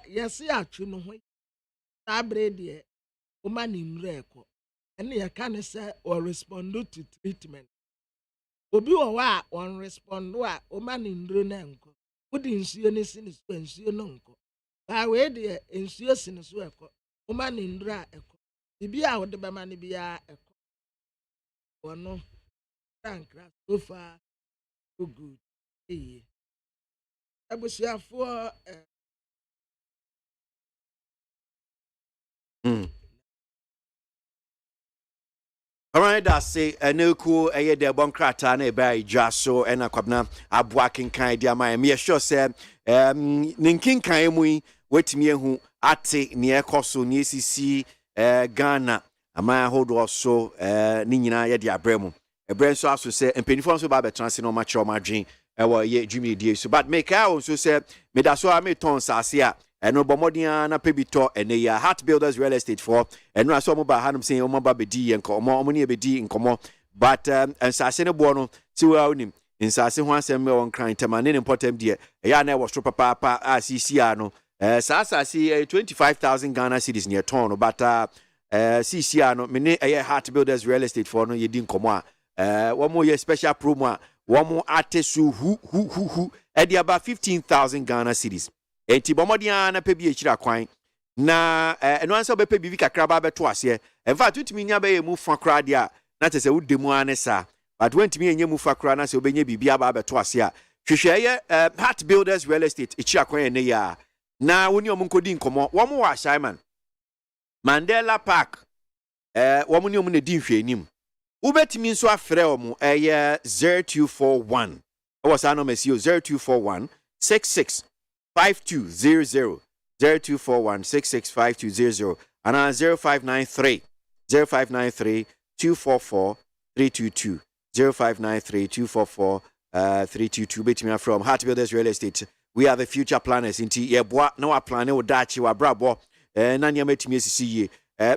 yes, actually, no way. Tabrede, woman in record, and you can say or respond to treatment. Obi or wa one respond wa woman in Runenko. Wouldn't see anything is when see nunco. By way, dear, and see us in his work. Woman in dra echo. Be out the bamani be a echo. Or no, thank so far, so good. I was here for. All right, that's say a new cool a de bonkrata na eba jaso ena kwabna aboakin kan dia my me sure say ninkin kan mu wetimi ehu ate ne ekoso ne sisi Ghana ama hodo so ni nyina ye de abremu ebre so aso say empenifo so ba be transe no ma kire o madwen ewo ye dwumi die so but make I also say me da so a me ton sase a eno bomodian na pebito ene ya Heart Builders Real Estate for eno aso mo ba hanum say mo ba bedi enko mo ne bedi nkomo but ensase ne bo no ti wa onim ensase ho asem me won kran tema ne important de ya na e wo stro papa a CCA no asase 25,000 Ghana cedis near ton but CCA no me ne Heart Builders Real Estate for no yedi nkomo a one more special promo one more atesu hu e di about 15,000 Ghana cedis. Enti bomodian na pebi echira kwan na eno ansa be pebi kakra ba beto ase in fact utimi nya be mu fa kra dia na tese wudemu anesa but wentimi enye mu fa kra na se obenye bibia ba beto ase a hwehweye Heart Builders Real Estate echira kwan ne ya na woni omunkodi nkomo wo mo wa Simon Mandela Park wo mo ni omu na di hwenim ubetimi nso afre omu 0241 was ano mesio 0241 66 5200 0241 665200 and 0593 244 322 0593 244 322 betimi from Heart Builders Real Estate. We are the future planners inti yeboa na wa plan wo dachi wa brabo na nya metimi esisi ye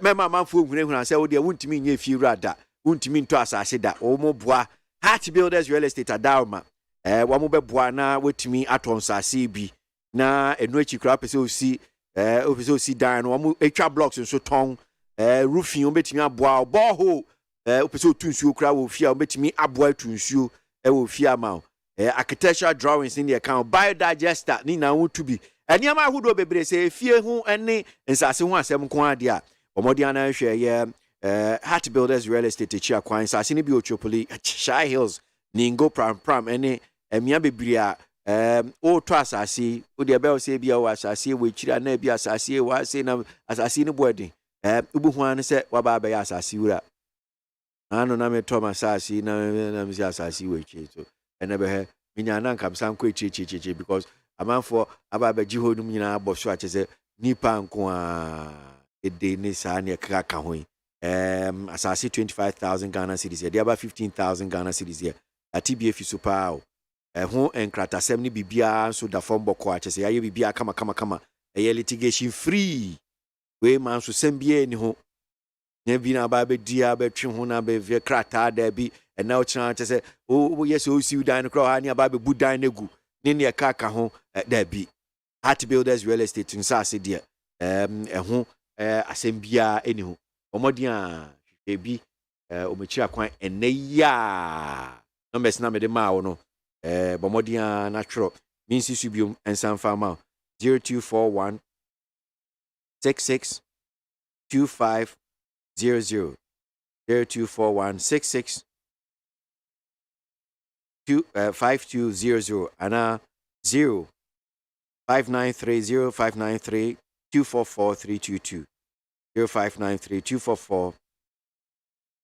mema manfo hunehuna se wo de wuntimi nya fi rada wuntimi nto asase da wo mo boa Heart Builders Real Estate Adalma. Wamu beboa na wetumi aton sase bi na enu echi kra pese osi dan no wamu etwa blocks nso ton roofing obetumi aboa borehole opese otunsuo kra wo fia obetumi aboa tunsuo wo fia ma architectural drawings in the account biodigester ni na wotu bi eniama ahodo bebre se fie ho ene nsase ho asem ko ade a omodi ana hwe ye Heart Builders Real Estate echi akwan sase ni bi ochopoli Shy Hills ningo pram ene emia bebria o to asase o de be o se bia o asase we chira na bia asase wa se na asase ni boarding ubu ho an se wa ba ya asase wura ano na me to asase na me asase we chi so ene be he minya na nkam san ko chi because amanfo aba ba ji ho num nyina aboso a chese nipa nko a ede ni sa na kaka ho asase 25,000 Ghana cedis there about 15,000 Ghana cedis here atibie fi super ho enkratasem ni bibia so da form boko a chese yaye bibia kama litigation free we man so sembie ni ho nya bi na ba be dia be twe ho na be ve krata da bi and now chance chese o yes o si dan kro ha ni ba be budan negu ni ne kaka ho da bi Heart Builders Real Estate nsase de ho asembia eni ho omodi a ebi omechi akwan eneya numbers na me de ma wo no bomodi a natural means subium ensan farmer 0241 66 2500 0241 66 5200 and 0593 0593 244 322 0593 244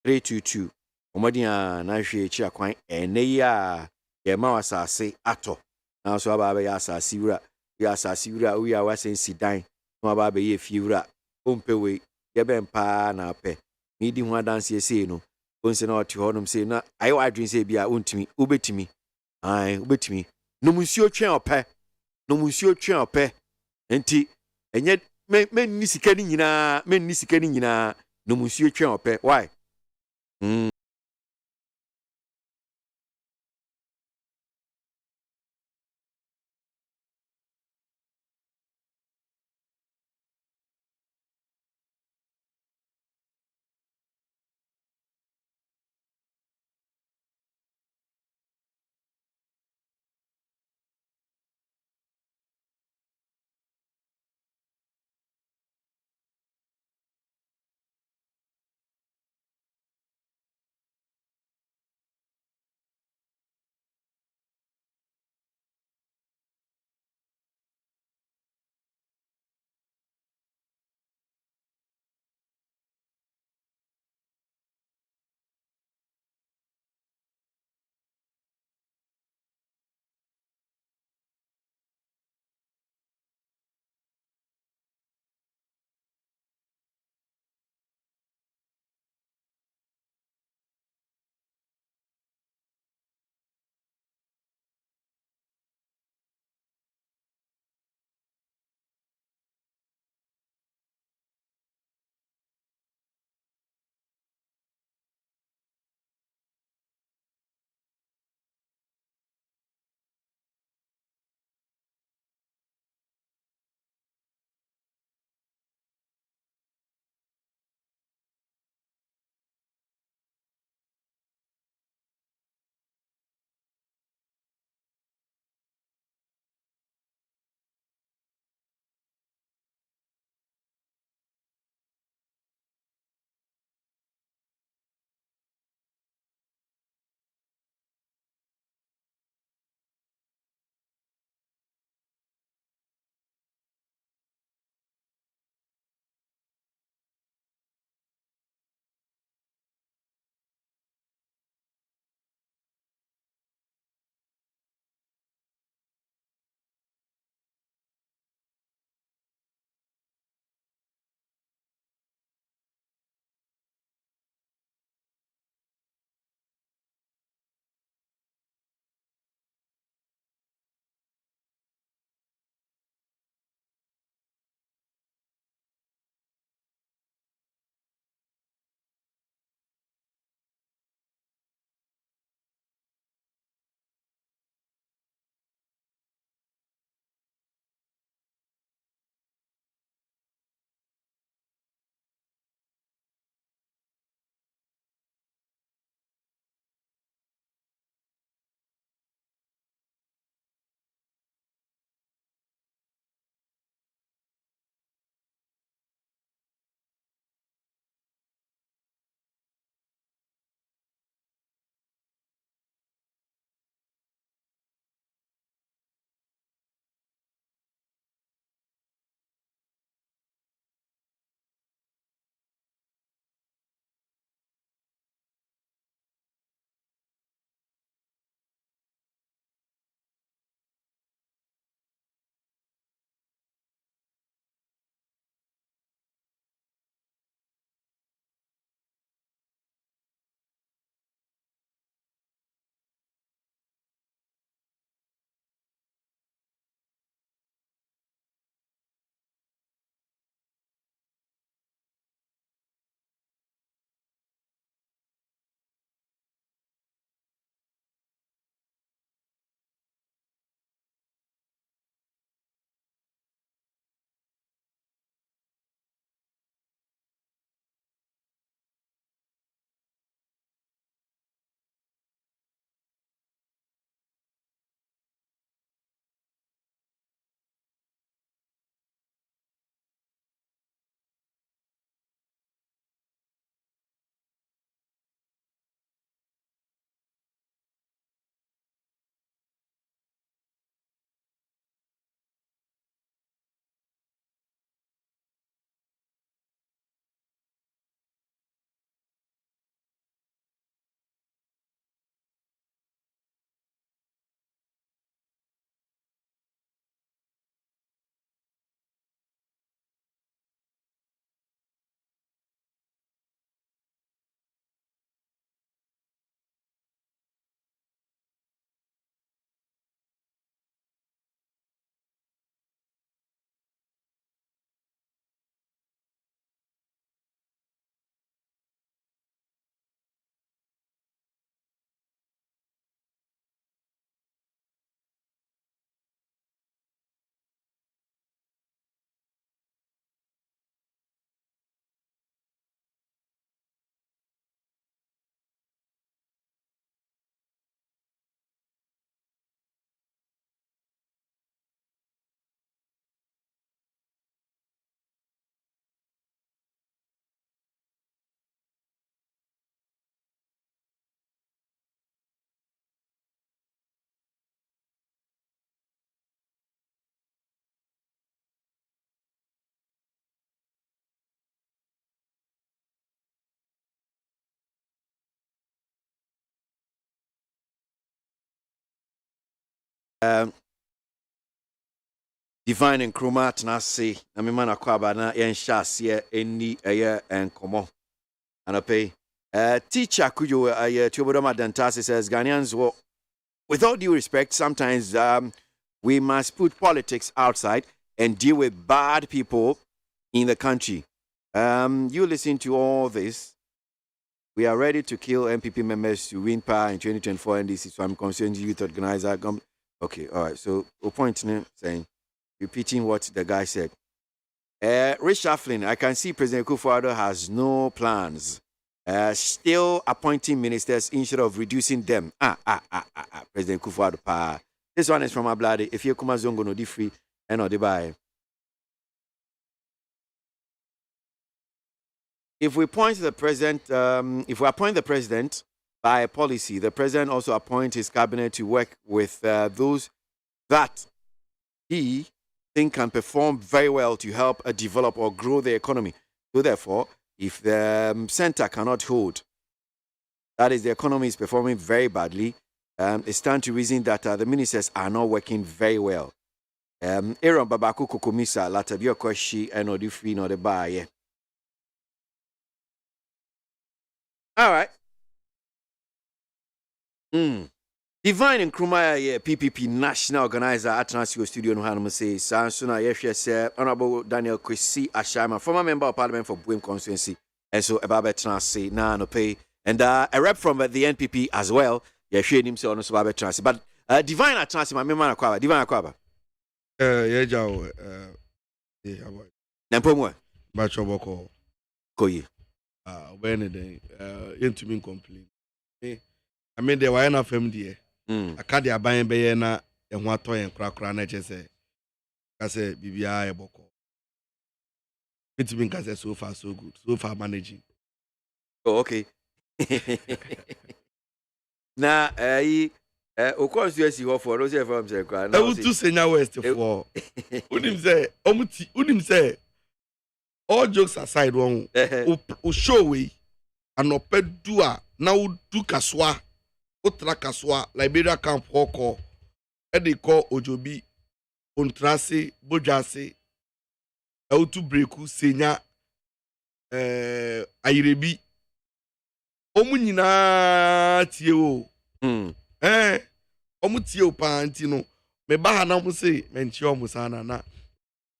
322 omodi a na hwe echi akwan eneya ye ma wasase ato na so aba be ya asase wura ya asase wura o ya wasensi dan no aba be ye fie wura ompewe ye be mpa na pe mi di ho adanse ese no onse na oti honum se na ayo adwin se bia ontimi obetimi obetimi no munsuo twen ope enti enye men ni sika ni nyina no munsuo twen ope why Divine and Chroma Tanasi, Namimana Kwabana, Yen Shasia, Eni, Aya, and Komo. And I pay. Teacher Kuyo, Tubodoma Dantasi says, Ghanaians, well, with all due respect, sometimes we must put politics outside and deal with bad people in the country. You listen to all this. We are ready to kill MPP members to win power in 2024 NDC. So I'm concerned youth organizer. Okay, all right. So, point saying, repeating what the guy said. Reshuffling. I can see President Kufuor has no plans. Still appointing ministers instead of reducing them. President Kufuor. This one is from Ablade. If you come as Zongo no di free and no di buy. If we appoint the president by policy, the president also appoints his cabinet to work with those that he think can perform very well to help develop or grow the economy. So therefore, if the center cannot hold, that is, the economy is performing very badly, it's time to reason that the ministers are not working very well. Aaron Babaku Kokomisa, Latabio Koshi, and Odifri no the buy. All right. Divine and Krumaya PPP National Organizer at Transio Studio no Hanum say Sansuna Yeshe Honorable Daniel Kwesi Ashama, former member of Parliament for Buim constituency, and so Babe Transi na no pay, and a rep from the NPP as well. Yeshe him say on so Babe Transi, but Divine at Transi, my member Akwaba, Divine Akwaba. Nampomwe Bacho Boko Koyi. When the into me complain. I mean, there were enough family. I can't be buying Bayana and what toy and crack run. I say, BBI Boko. It's been because so far so good, so far managing. Oh, okay. Now, of course, you see what for those from the crowd. I would to say now West for. Udim say, all jokes aside, one show we and opedua now do kaswa. Otra kaswa, Liberia camp hoko, they call Ojobi, Ontrase, Bojase, Autu Breku, Senya, Airebi, Omunina Tio, Omutio Pantino, Mebaha Namuse, Menchio Musana, na,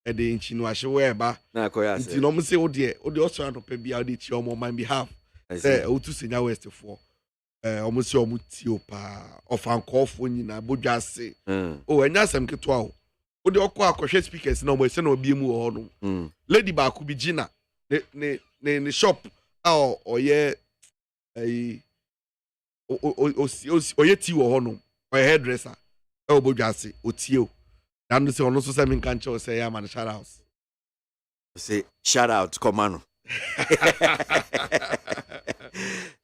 the Inchinuashe weba, Nakoya, oh dear, or the Australian Pebi, I'll ditch on my behalf. Say, Otu Senya West for. Almost your mutiopa of uncle for Nina Bojase. Oh, and that's some ketwao. Would the Aqua speakers no more send or be more on. Lady Bakubi Gina, the shop, or ye a or yet you or honor, or a hairdresser, oh Bojase, or Tio. Then the son also Simon Cancho say, I'm on a shout house. Say, shout out, Commando.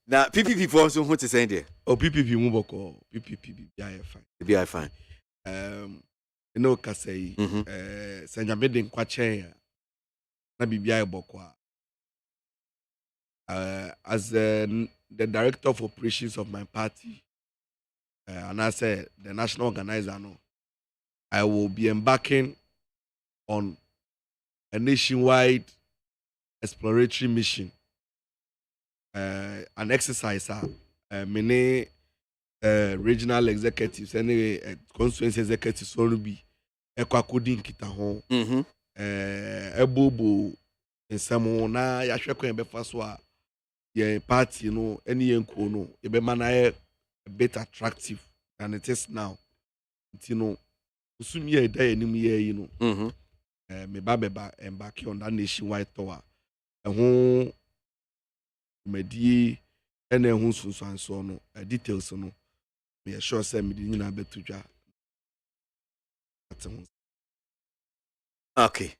Now, PPP forms what to say there. Oh, PPP Muboko, PPP, BI fine. You know, Kasei, Sanjamedin Quache, Nabi Bokwa. As the director of operations of my party, and I said, the national organizer, no, I will be embarking on a nationwide exploratory mission. An exercise, many regional executives, anyway, constituency executives will be a Kwakudin Kitahon, a Bobo, and some na Yashako and Befaswa, your party, no, any Yankono, a Bemana a bit attractive than it is now. You know, soon ye a day, you know, me Babeba embarking on that nationwide tour. And Medie and then who's so no details no. Me a sure say me didn't have to ja. Okay.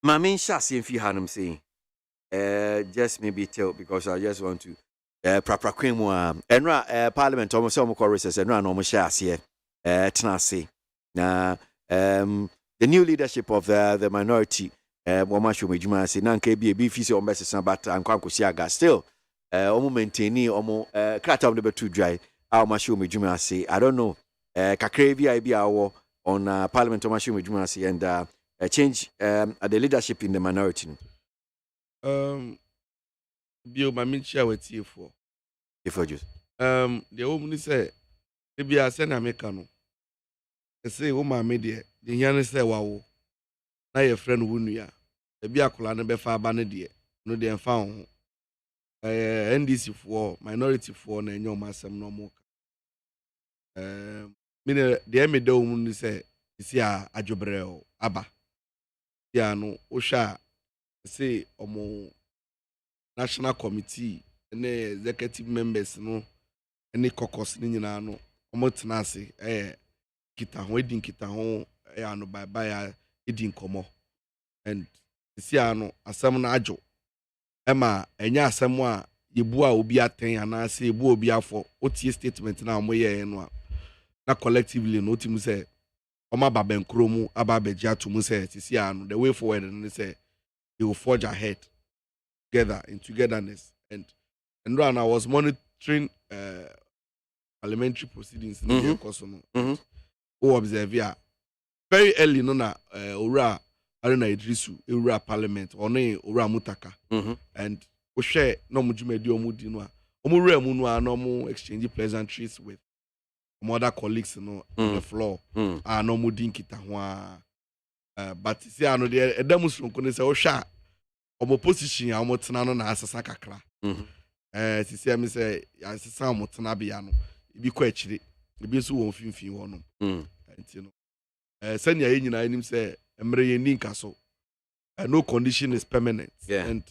Mamin Shasi if you had saying. Just maybe tell because I just want to proper cream and Parliament almost some choruses and run almost Shasi Tenase. Now the new leadership of the minority Womashu Majuma say Nanke be a beefy on Bessie but I'm Kwankosiaga still. Omo maintain omo crack of the too dry. Our machine with Juma say, I don't know. Kakrevi IBA on Parliament or machine with Juma say, and a change at the leadership in the minority. Bio Mamin share with you for. If I just. The woman say, maybe I send Americano. I say, oh, my media, the young say, wow. Now your friend Wunia. The Biacola never far banned dear. No, they found. NDC for minority for na enyo masem no mo mine de me do mu say isi a adwobrel aba ya no o hwa say omo national committee and executive members no any caucus ni nyina no omo tena ase kita ho edin kita ho no bye bye edin komo and isi a no asem na adwo Emma, enya asem a yebu a obi aten anase yebu obi afọ otie statement na amoye no na collectively no timu say oma babenkro mu ababeji atumu say tisi anu the way forward and say they will forge ahead together in togetherness and when I was monitoring parliamentary proceedings in the course no who observe ya very early no na ora Arena Idrisu, Ura Parliament, or ne Ura Mutaka, and we share no mujumedi omudinwa. Omure munwa no more exchange pleasantries with other colleagues on the floor. No mudin kitahwa. But see, I know the demonstration can say, oh, sha, opposition, I'm not na asasa kakra. See, I say, I say, some motanabiano. It be quite chilly. It be so one one. And you know, send your engine, I him say. No condition is permanent. And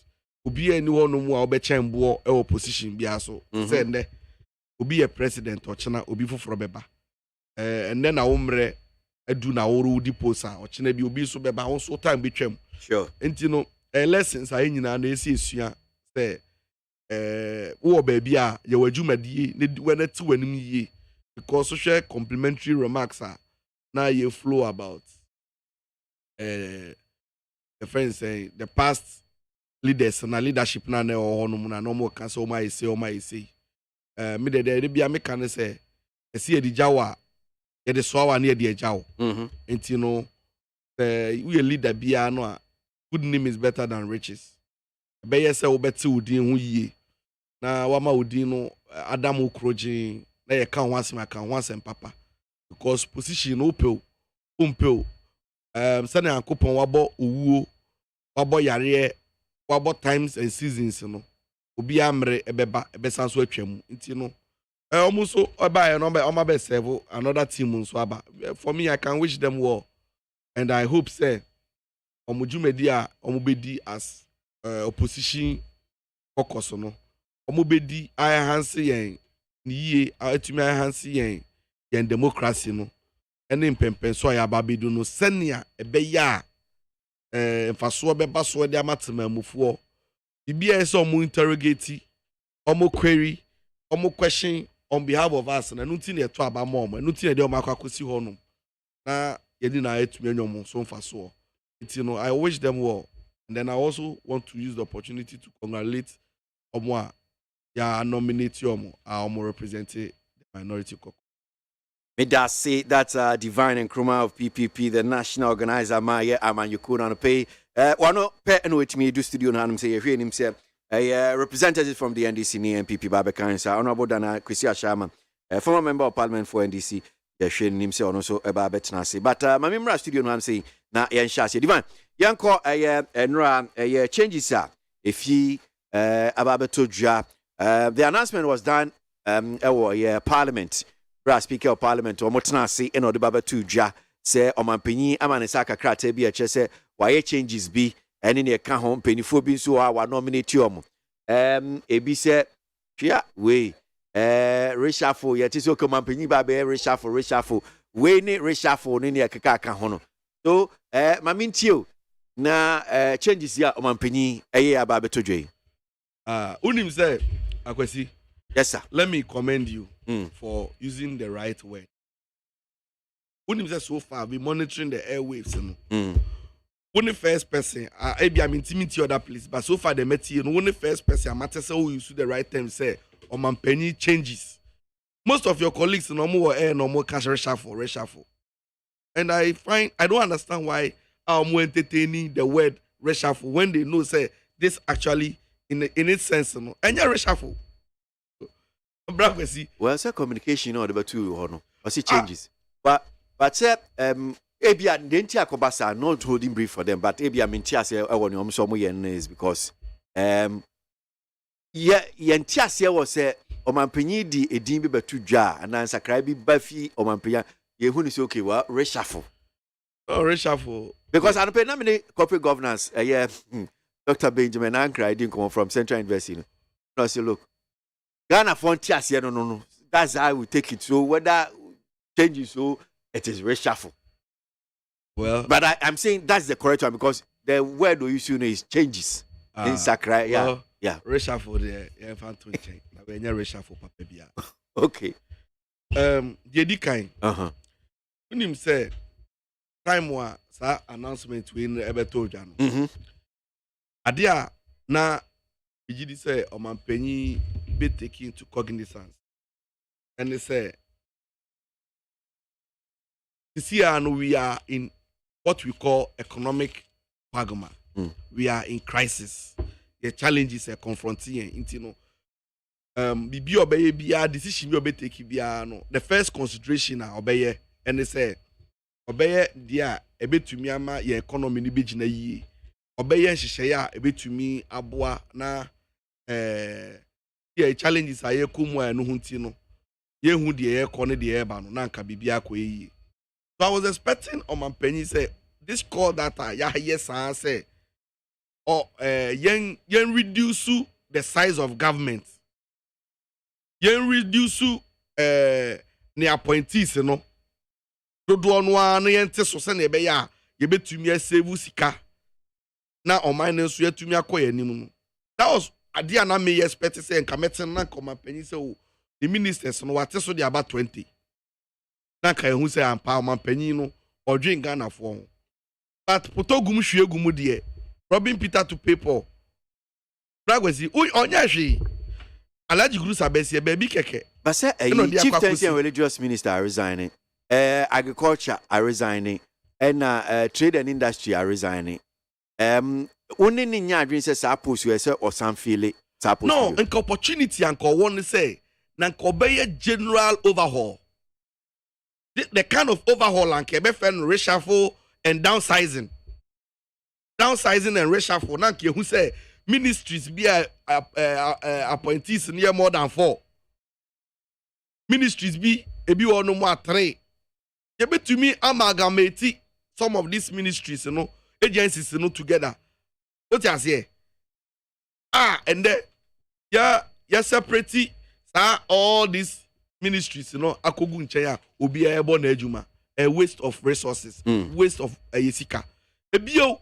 ubi anyone no more be chambo or position be aso. Send ubi a president or chana ubi for beba. And then a umre do na oru di posa or chine bi ubi so beba also time be chem. Sure. And you know lessons I in na see suya say wo baby a ye wadwuma die when it to anim ye because social complimentary remarks are now you flow about the friends say the past leaders and leadership na na no more can so my say me de bia me can say esi edi jawa ye de so awa na edi jawo enti no we leader bia no a good name is better than riches be ye say wo beti udin ho yie na wama udin no adam okrojin na ye kan ho asem papa because position no pe umpel sani akopon wabo owuo wabo yare wabo times and seasons no obi amre ebeba ebesan so atwam nti no almost so oba no be serve another team so aba for me I can wish them well and I hope say omujumedi a omubedi as opposition focus no omubedi ahanse yen niye atumi ahanse yen democracy no ene mpempen so ya babedu no senia ebeya mfaso beba so de amatemamufuo bibia ese omo interrogate omo query omo question on behalf of us na nuti na eto aba mom nuti na de omo akwakosi ho no na yedi na etumi anyom so mfaso you know I wish them well and then I also want to use the opportunity to congratulate omo ya nominate omo represent the minority caucus. May that say that's Divine and Nkrumah of PPP, the national organizer. Maya Aman, you couldn't pay. One pay and with me do studio and say if you himself a representative from the NDC and MPP Babekan, Honorable Dana Kwasi Ashama, a former member of Parliament for NDC. Yeah, she himself also about Betnasi. But my member studio no I'm saying na yan shasi Divine. Yan call a changes if he about to the announcement was done Parliament. Speaker of Parliament or Motanasi and Odibaba Tuja say Omampini Amanesaka Krate be a chese why changes be and in a can home penny for being so our nominate you. Ebi said, yeah, we reshuffle yet is okay, Mampini Babe reshuffle, we need reshuffle in the Kaka Hono. So, Mamintio na changes ya Omampini a year Babe Tuja. Unim say, Akwasi. Yes, sir. Let me commend you for using the right word. When you say so far, we monitoring the airwaves. When the first person, maybe I'm intimate other place, but so far they met you. When the first person, I matter say who use the right term say, or my penny changes. most of your colleagues no more no more cash reshuffle. And I don't understand why I'm entertaining the word reshuffle when they know say this actually in its sense no any reshuffle. Well, say communication or the two or no, or see changes. But say Ebia denti akobasa not holding brief for them, but Ebia mentia say I want you some is because yentia say was say Omampenyi di edin bi betu dwa and ansakrai bi bafi Omampenya ye hu ni say okay well reshuffle. Oh, reshuffle. Because I don't pay na many corporate governance Dr. Benjamin Ankra didn't come from Central University. No say look Ghana frontiers here no. That's how we take it. So whether changes so it is reshuffle. Well, but I'm saying that's the correct one because the word we use is changes in Sakra. Yeah, well, yeah. Reshuffle there. Yeah, fantastic change. Na we nya reshuffle papa bia. Okay. Jedi kind. When him say time wa sa announcement we ebeto dwa no. Adia na Ejidi say Omampenyi be taken into cognizance. And they say this year we are in what we call economic quagmire. We are in crisis. The challenges are confronting. Bibi obeye biya decision bi obeteki biya no. The first consideration na obeye and they say obeye dia ebetumi ama ye economy ni begina yi. Obeye nhihye ya ebetumi aboa na challenges are kumu anu hunti no. Ye hu de ekọ ne de eba no na nka bibia akọ yi. So I was expecting Omampenyi say this call that yes say yen reduce the size of government. Yen reduce ne appointees no. Dodo no anu yen te so se na ebe ya ye betumi save sika. Na omane so yetumi akoye anim no. That was adia na me expect say nka metin na Omampenyi say the ministers no what so dey about 20. Na kai hu say ampa Omampenyi no odwen Ghana for. But potogum hwegum de Robin Peter to paper. Bragwesi onya hwe. Alaji Guru Sabesi baby keke. But say chief tenancy and religious minister are resigning. Agriculture are resigning and trade and industry are resigning. Only ni nya adwin say sa post we say or some feel no, an opportunity and call one say na obey general overhaul. The kind of overhaul and kebe fen reshuffle and downsizing. Downsizing and reshuffle. Na who say ministries be appointees near more than 4. Ministries be ebi no more 3. Yebe to me amalgamate some of these ministries, agencies, together. What you say? And then yeah separate all these ministries, akogu ncheya obi ebo na ejuma. A waste of resources, waste of yesika. Ebio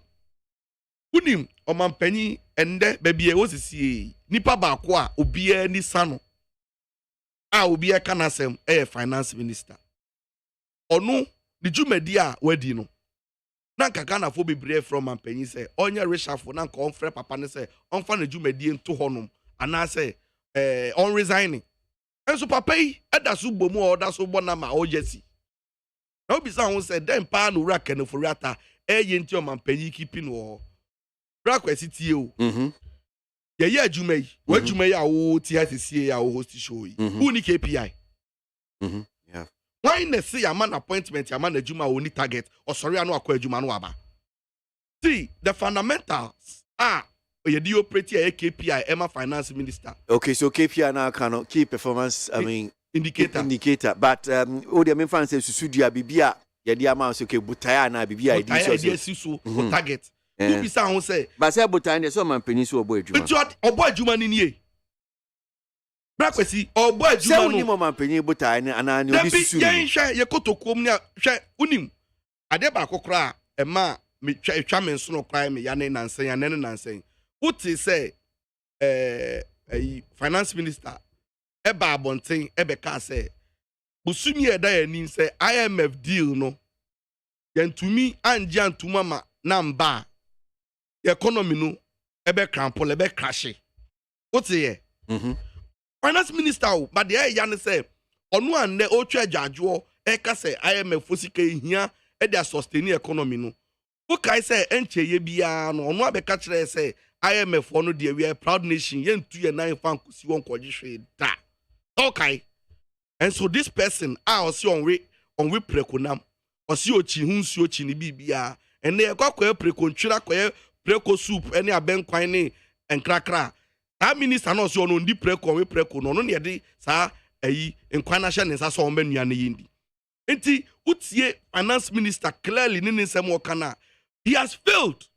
unim Omampenyi ende baby wo sisi nipa ba ko a obi ni sano. Obi e kanasem finance minister. Onu the jumedi a wadi no. Na kaka na fo bebre from Omampenyi say onya reshuffle na nka onfre papa ne say onfa na jumedi nto honom ana say on resigning. Enso papa yi eda so bomu o da so bona ma o jesi. Na obi say won say dem pa no ra kan for rata nti Omampenyi keeping wo. Bra kwesi tie o. Ye adwuma yi, wa adwuma yi a wo tie asiesie a wo host show yi. Who ni KPI? Yeah. Why na say a man appointment, a man adwuma wo ni target or sorry anu akwa adwuma no aba. See, the fundamentals are you do operate a KPI Emma finance minister. Okay, so KPI now cannot key performance indicator. But the main fans say susudia bibia ye di amount okay butaya na bibia idea so target. Who be say say but say butaya so Omampenyi so obo adwuma. But obo adwuma ni nie. Bra kwesi obo adwuma no. Say unim Omampenyi butaya na ana ni obi susu. Yen hwe ye kotokom ni hwe unim. Ade ba kokora e ma me twa me nso no kwai me ya ne nansen. What is say finance minister eba abonten ebeka say busumi eda yanin say IMF deal no yentumi anje antuma ma na mba economy no ebe crampole ebe crash. What say finance minister but the ya ne say ono ande otwa adwajo e ka say IMF fosika ehia e dey sustain economy no wo kai say encheye bia no ono abeka kire say IMF ono dey we proud nation yentu ye nan fan kusi won koje hwe da okay and so this person osi on we prekonam osi ochi hunsi ochi ni bibia ene e kwakwa prekontwira kwa preko soup ene abenkwan ne enkrakra ta minister no osi ono ndi preko we preko no ne de sa ayi enkwan na hye ne nsa so on banua ne yindi enti utie finance minister clearly ne nsem okana he has failed.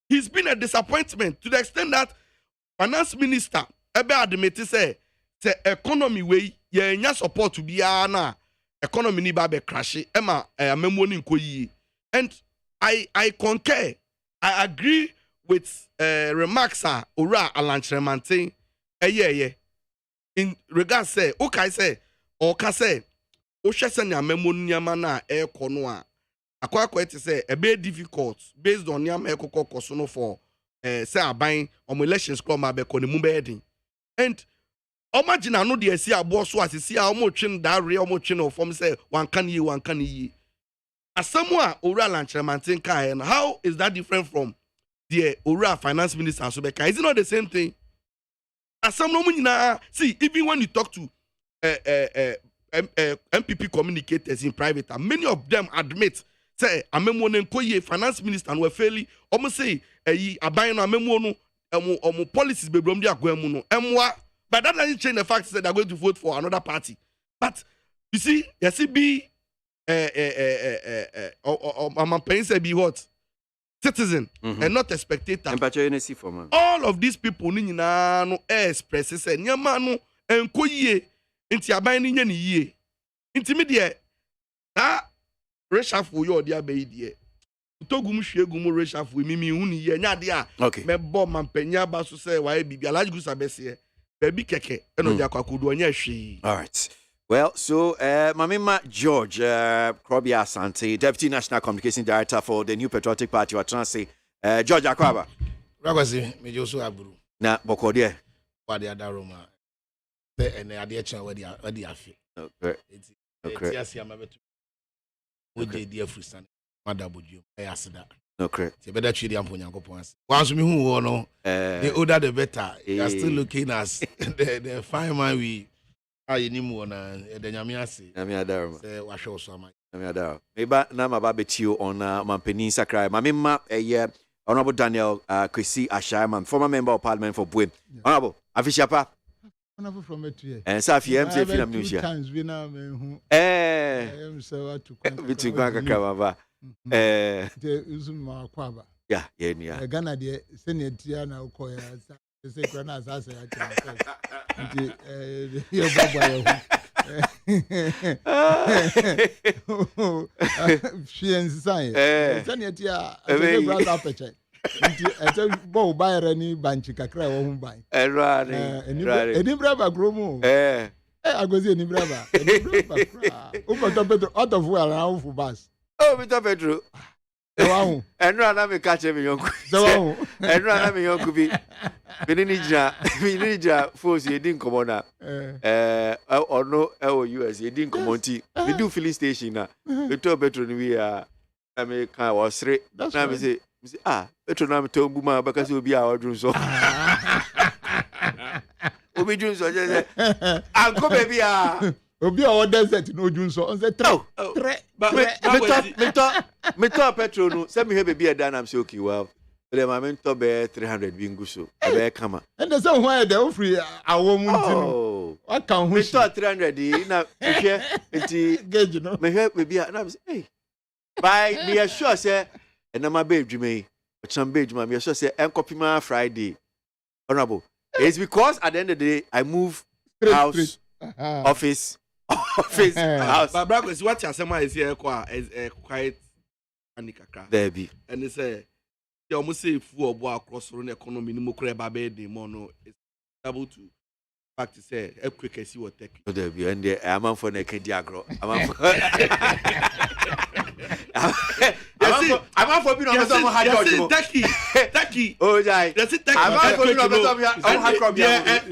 He's been a disappointment to the extent that finance minister ebe admit say economy way ye nya support to be na economy ni ba be crash ema amemo ni nkoyi. And I concur, I agree with remarks ora alanchremantin in regards say okay say or ka say o hwese na amemo nyama na ekono a akwa it say a bit difficult based on yam ekokoso no for say aban on elections club ma be koni mu be and imagine no de asi abo so asisi a omo twen da re omo twen no form say one can yi asamu ora lanchremantin kan how is that different from the ora finance minister so be kan is it not the same thing asamu no nyina see even when you talk to MPP communicators in private and many of them admit say amemo ne nkoye finance minister no fairly omo say aban no amemo no omo policies bebrom di agwam no emwa but that doesn't change the fact that they are going to vote for another party. But you see be I'm paying say be what citizen and not a spectator. All of these people ni nyina no express say nyama no enkoye nti aban ni nya ni yie nti me de reshuffle yo dia be die togum hwegum reshuffle mimi hu ni ye nya de a me bo mampanya ba so say wa bibia large gusa bese baby keke eno dia kwakudu onya hwe. All right, well, so Mamima George Krobia Asante, Deputy National Communication Director for the New Patriotic Party, or Transi George Akwaba Ragwazi mejoso aburu na bokodie wa de adaroma be ene ade echa wa de afi. Okay. Eti asia mabetu oje die frusan madabodwum asida. Okay. Ti better treat am for Nyankopon ase. Once me hu wo no, the older the better. You are still looking as the fine man we ayenimu na the nyame ase. Nyame adaroma. Say wa hwe so ama. Nyame adaroma. Meba na maba betio on Mampeni Sakrai. Mamima Honorable Daniel Kwesi Ashaiman, former member of parliament for Buem. Honorable Afishapa. Honorable from Etuye. And Safi MC Film News. Times we now me hu. Am so to bitu kwaka kama the uzuma kwaba. Yeah, yeah. Ghana de senior tia na ukoya say krana asase ya chance. Nti yo baba yo. Fiance sign. Senior tia say brother apeche. Nti ete bo bayere ni banchi kakra wo hu ban. Eni braba gromu. Agozi eni braba. Eni braba kra. Uko to Petro out of where around for bus. Oh, Mr. Pedro. Wow. And run me catch him yonku. So and run me yonku bi. Binija force you didn't come on or no US you didn't come MONTIE. We do filling station na. We to Petro we are America was straight. Now me say Petro na me to buma because we be our dream so. Obi dream so just say anko baby Obi our desert no dun so on say me to Petro no say me he baby dan am say okay well le ma me to be 300 bingu so be kama and the say why dey free awo mu ntino what can who me to 300 na hwe enti gauge no me he baby na me say hey by me sure say na ma be adwuma yi o cham be adwuma me sure say enkopima Friday. Honorable, it's because at the end of the day I move house office house. But brother, what you say is here quite anikaka. There be. And they say you almost say if you go across the economy, no more crab baby, mono is able to fact to say a quick see what take. There be and I'm for the Kediagro. I'm I'm for being on some hard Taki. Oh, yeah. That's it. I'm for being on some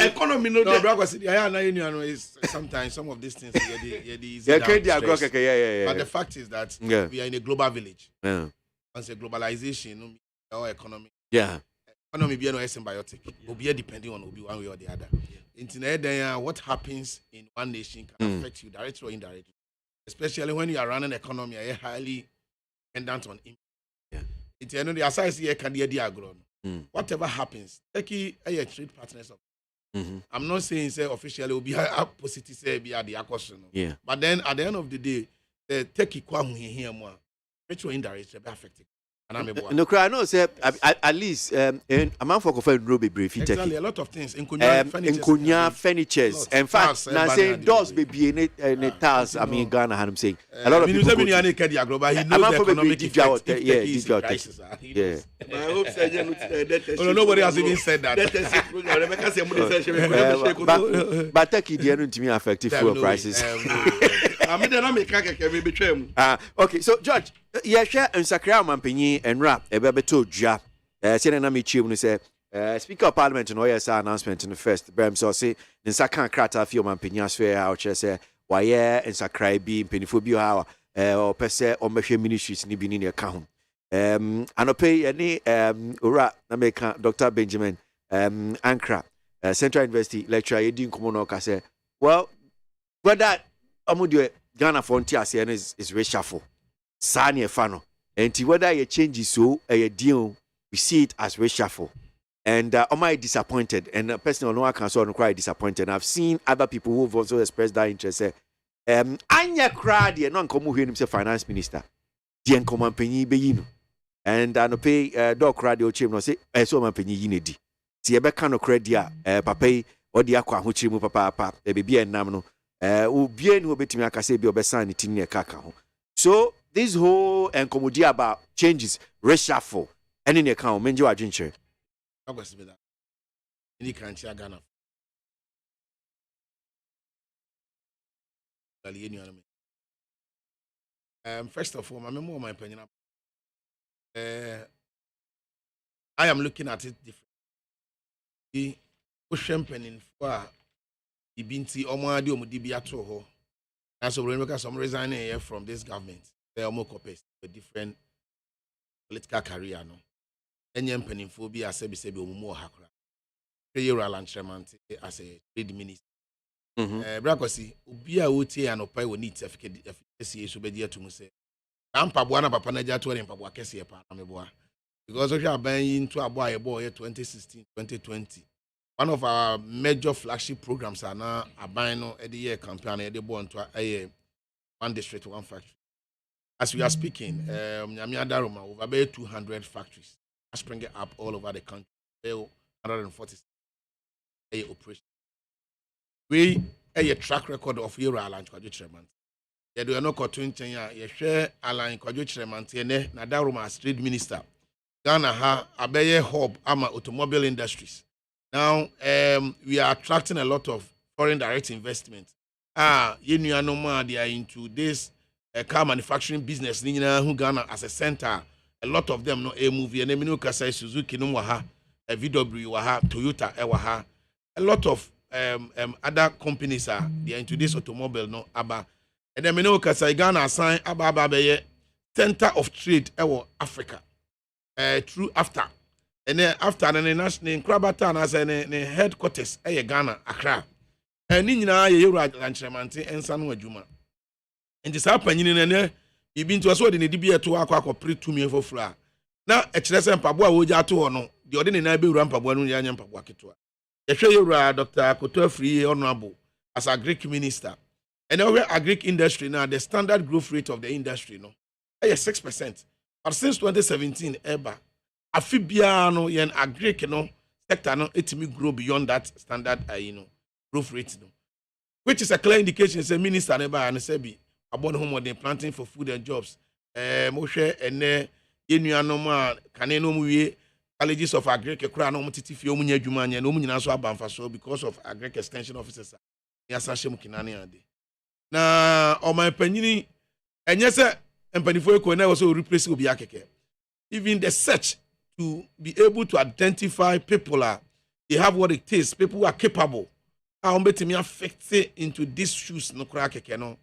economy. No, is sometimes some of these things yeah. But the fact is that we are in a global village. Yeah. Once a globalization, our economy. Yeah. Economy be no symbiotic. Will be depending on one way or the other. In what happens in one nation can affect you directly or indirectly. Especially when you are running an economy, you're highly dependent on it. Yeah. It's the size here can be grown. Whatever happens, Turkey are trade partners of. I'm not saying say officially will be a positive say be at the question. Yeah. But then at the end of the day, the Turkey here more, which will indirectly be affected. No, I know, say at least a man for confirmed no be brief. Exactly, a lot of things. In Konya furnitures. In fact, now saying doors be in it tiles. I mean, Ghana, I'm saying a lot of people. He knows the economic effect. Yeah. I hope nobody has even said that. But Turkey didn't to me affect fuel prices. Okay, so George, yeah, share and Sakra Mampenyi and rap a bebeto ja. Senna Michi say, Speaker of Parliament and OSR announcement in the first. Bram so say, in Sakan Krata, few Mampenya's fair out, say, why, and Sakra be penifobia or per se or Meshe ministries in the account. And pay any Ura Nameka, Dr. Benjamin Ankra, Central University lecturer, Edin Komonoka say, well, whether Amudu Ghana Frontier is reshuffle. Sani Fano. And whether you change so a deal, we see it as reshuffle. And am I disappointed? And personally, no, I can so quite disappointed. I've seen other people who've also expressed that interest. Anya crowd, the non come here himself finance minister. The uncommon penny be and I no pay dog crowd the ochim no say so man penny yinedi. See ebe kan no credit papa or the akwa ho chirimu papa e be en nam no ubien who betimi akase bi obesan ni tinne kaka ho. So this whole encommodity about changes reshuffle and in the account menjo adwinche. Agwasi be that. Any country Ghana. First of all, my opinion. I am looking at it differently. The ocean penning for the binti omadi omudibi atoho. And so when we some resigning here from this government, they are more copies a different political career. No, any penning phobia sebi omumo hakra. Year lunch as a trade minister. Brakosi, Ubia Uti and Opai will need efficacy so be dear to Muse. I'm Pabuana Papanaja to and Pabuakesi Panameboa. Because we are buying into a boy 2016, 2020. One of our major flagship programs are now a bino at the year campaign at the born to a one district, one factory. As we are speaking, Yamia Daruma over about 200 factories are springing up all over the country. 140 operation. We a track record of Euro Align Quadritrement. They do no cartoon Kenya, ye share Align Quadritrement, Nadaruma as trade minister. Ghana ha Abeye hub ama automobile industries. Now we are attracting a lot of foreign direct investment. You know, they are into this car manufacturing business. Who Ghana as a center, a lot of them know a movie and Eminu Kasai Suzuki no waha, a VW waha, Toyota waha, a lot of other companies are they are into this automobile no aba and then know Kasai Ghana assign aba center of trade Africa through after and then after the national Krabatan as a headquarters Ghana Accra and in Euro Lanchemante and San Wajuma and this happening in you've been to us what in the DBA to aqua pre 2 million for flour now express Pabua Woja to or no the ordinary be rampa one yan Pabuakitua. Dr. Koto Free Honorable as a Greek minister. And over a Greek industry now, the standard growth rate of the industry no, 6%. But since 2017, Afibiano yen a Greek no sector no it may grow beyond that standard growth rate no, which is a clear indication. Say minister neba and sebi about home they planting for food and jobs. Moshe and yenuanoma kaneno muye. Colleges of Agric, no Mutiti, Omunia Jumania, no Munia so Banfaso because of Agric extension officers. Yasashim Kinani. Now, on my opinion, and yes, and Panifo na also replace Obi Akeke. Even the search to be able to identify people they have what it takes, people who are capable. How me affect into these shoes no kura Akeke no.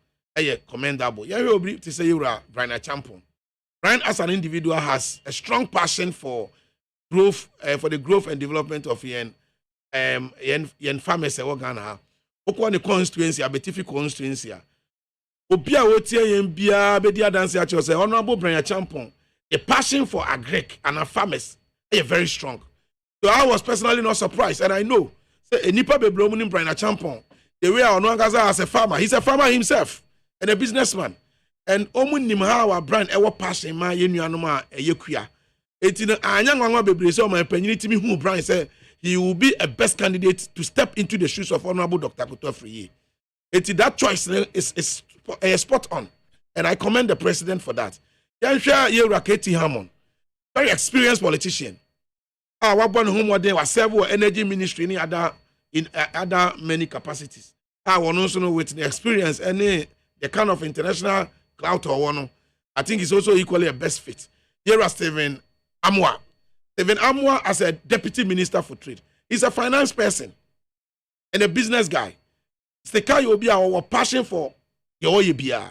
Commendable. Yeah, you to say you are Brian Champon. Brian as an individual has a strong passion for growth, for the growth and development of yen farmers in Ghana. Okwa the constituency, a benefic constituency. Obia wotie yen bia bedia dance at you say Honorable Brian Champon. The passion for agric and our farmers is very strong. So I was personally not surprised, and I know say a nipa be blooming Brian Champon. The way I know as a farmer, he's a farmer himself and a businessman. And omunim how our brand ever passion ma yenu anoma eyekuya. Etino anyangwa bebre say o my penini me who Brian say he will be a best candidate to step into the shoes of Honorable Dr. Kutofriye. That choice is spot on, and I commend the president for that. Yansha Yeraketi Hammond, very experienced politician. What born home they were several energy ministry in other many capacities. I want also know with the experience and the kind of international clout or one. I think he's also equally a best fit. Here are Stephen Amwa. Stephen Amwa as a deputy minister for trade. He's a finance person and a business guy. Steka will be our passion for your OEBR.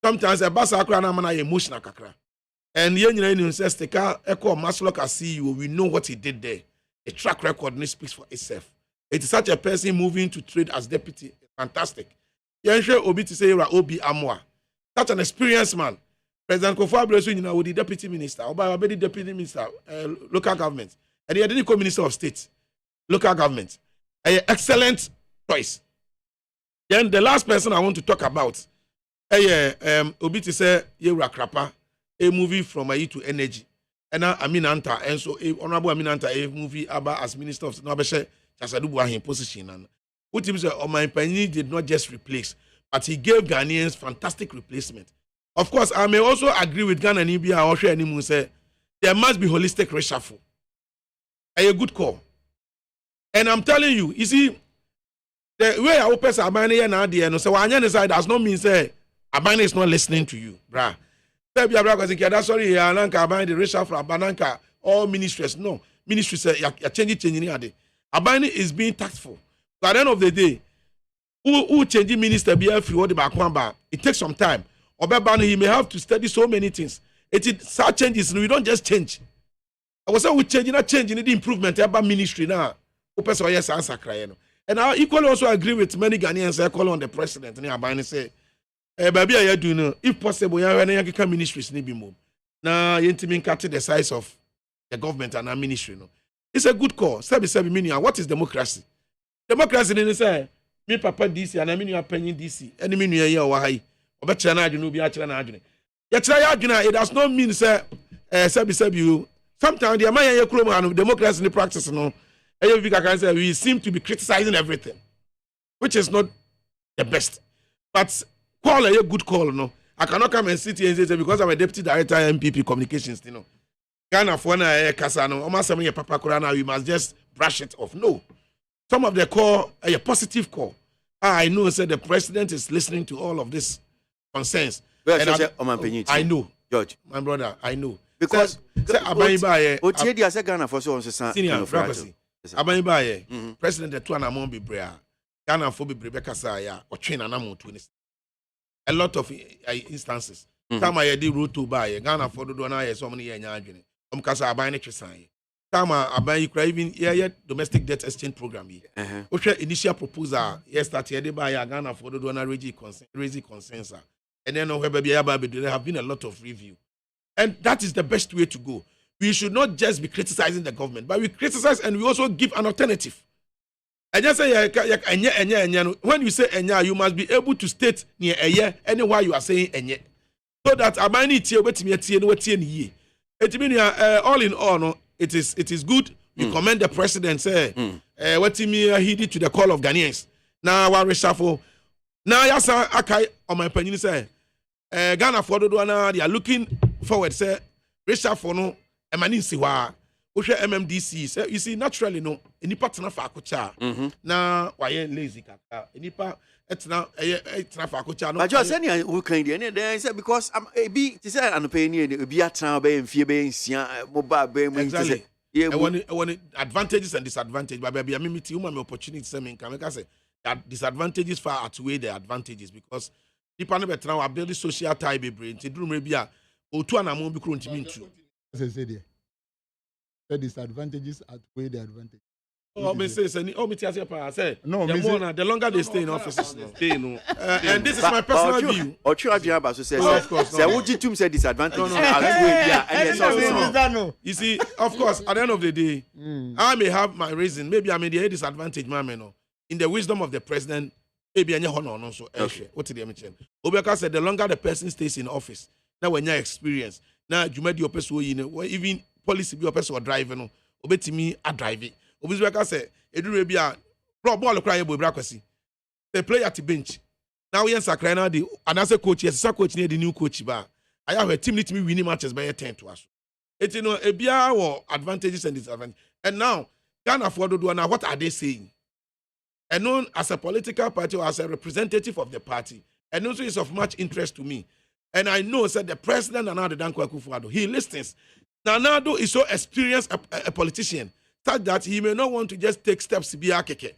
Sometimes a basa akra na mana emotional kakra. And yen you says Steka Echo Maslok as CEO, we know what he did there. A track record speaks for itself. It is such a person moving to trade as deputy. Fantastic. Yen sure Obi to say Obi Amwa. Such an experienced man. President Kofi Abresu with the deputy minister, Oba the deputy minister, local government. And he didn't minister of state, local government. Excellent choice. Then the last person I want to talk about, Obi to say Yewra Krapa, a movie from Ayi to Energy. And Aminanta, and so Honorable Aminanta, a movie about as Minister of Nobeshe, Chasadubu in position. And what him say, my Penny did not just replace, but he gave Ghanaians fantastic replacement. Of course, I may also agree with Ghana and Ibia or Shani say there must be holistic reshuffle. A good call. And I'm telling you, you see, the way I open Abani now, and so on the side does not mean say Abani is not listening to you, brah. Sorry, Ananka Abani the reshuffle, Abananka, all ministries. No, ministries say you're changing. Abani is being tactful. So at the end of the day, who changing minister be free the back it takes some time. Obebani, he may have to study so many things. Such changes, we don't just change. I was saying we changing the improvement about ministry now. And I equally also agree with many Ghanaians. I call on the president and say, baby, I do know if possible, you can ministries need be moved. Now you cut the size of the government and our ministry. No, it's a good call. What is democracy? Democracy didn't say me papa DC and I mean you are paying DC. Any mean you are why. It does not mean say you sometimes the man democracy in the practice no we seem to be criticizing everything, which is not the best. But call a good call. No, I cannot come and sit here and say because I'm a deputy director MPP communications, you know. Ghana for na Kasano, almost some papa Kurana, we must just brush it off. No, some of the call a positive call. I know said the president is listening to all of this concerns. I know, George, my brother, I know. Because President the Tuana Mombi Brea, Ghana for Rebecca Saya, or China Namu to a lot of instances. Time I did route to buy Ghana for the Dona so many years. Casa Abani Chisai. Tama Abai craving domestic debt exchange program. Which initial proposal yesterday by Ghana for the Dona raising consensus. And then there have been a lot of review. And that is the best way to go. We should not just be criticizing the government, but we criticize and we also give an alternative. I just say, when you say enya, you must be able to state near a year anywhere you are saying enya. So that I need to all in all, no, it is good. We commend the president, say, what he did to the call of Ghanaians. Now, I reshuffle. Now, yes, I on my opinion, say, Ghana for the one, they are looking forward, say, reshuffle, no, Emanin Siwa, MMDC, so you see, naturally, no, any partner for Akucha. Now, why ain't lazy? Any part, it's now a trafakucha. But just any who can then say because I'm a B to say an opinion, be a town bay and fear being mobile bay. Exactly. Yeah, when advantages and disadvantages, but baby, I mean, human opportunities. I mean, can I say that disadvantages far outweigh the advantages because people never now are building social tie brain. They do maybe a or two and a more be crunching too. As I said, the disadvantages outweigh the advantages. Oh, me say, I say, no, the longer they stay in offices, and this is my personal view. Or true, about say, of course, say, would you say disadvantages? You see, of course, at the end of the day, I may have my reason. Maybe I may be a disadvantage, man. In the wisdom of the president, maybe I know so. What did you mention? Obeka said, the longer the person stays in office, now when you experience, now you made your person, even policy be your person or driving, obeti me a driving. Obizweka say eduru bia ball cry boy brakwasi the player to bench now yen sakra na the anase coach yes coach near the new coach ba I have a team need me winning matches by 10 to us it you know e bia or advantages and disadvantages and now Ghana for do now what are they saying and known as a political party or as a representative of the party and also is of much interest to me and I know said the president Nana Dankwa Akufo-Addo he listens. Nana is so experienced a politician that he may not want to just take steps to be a keke.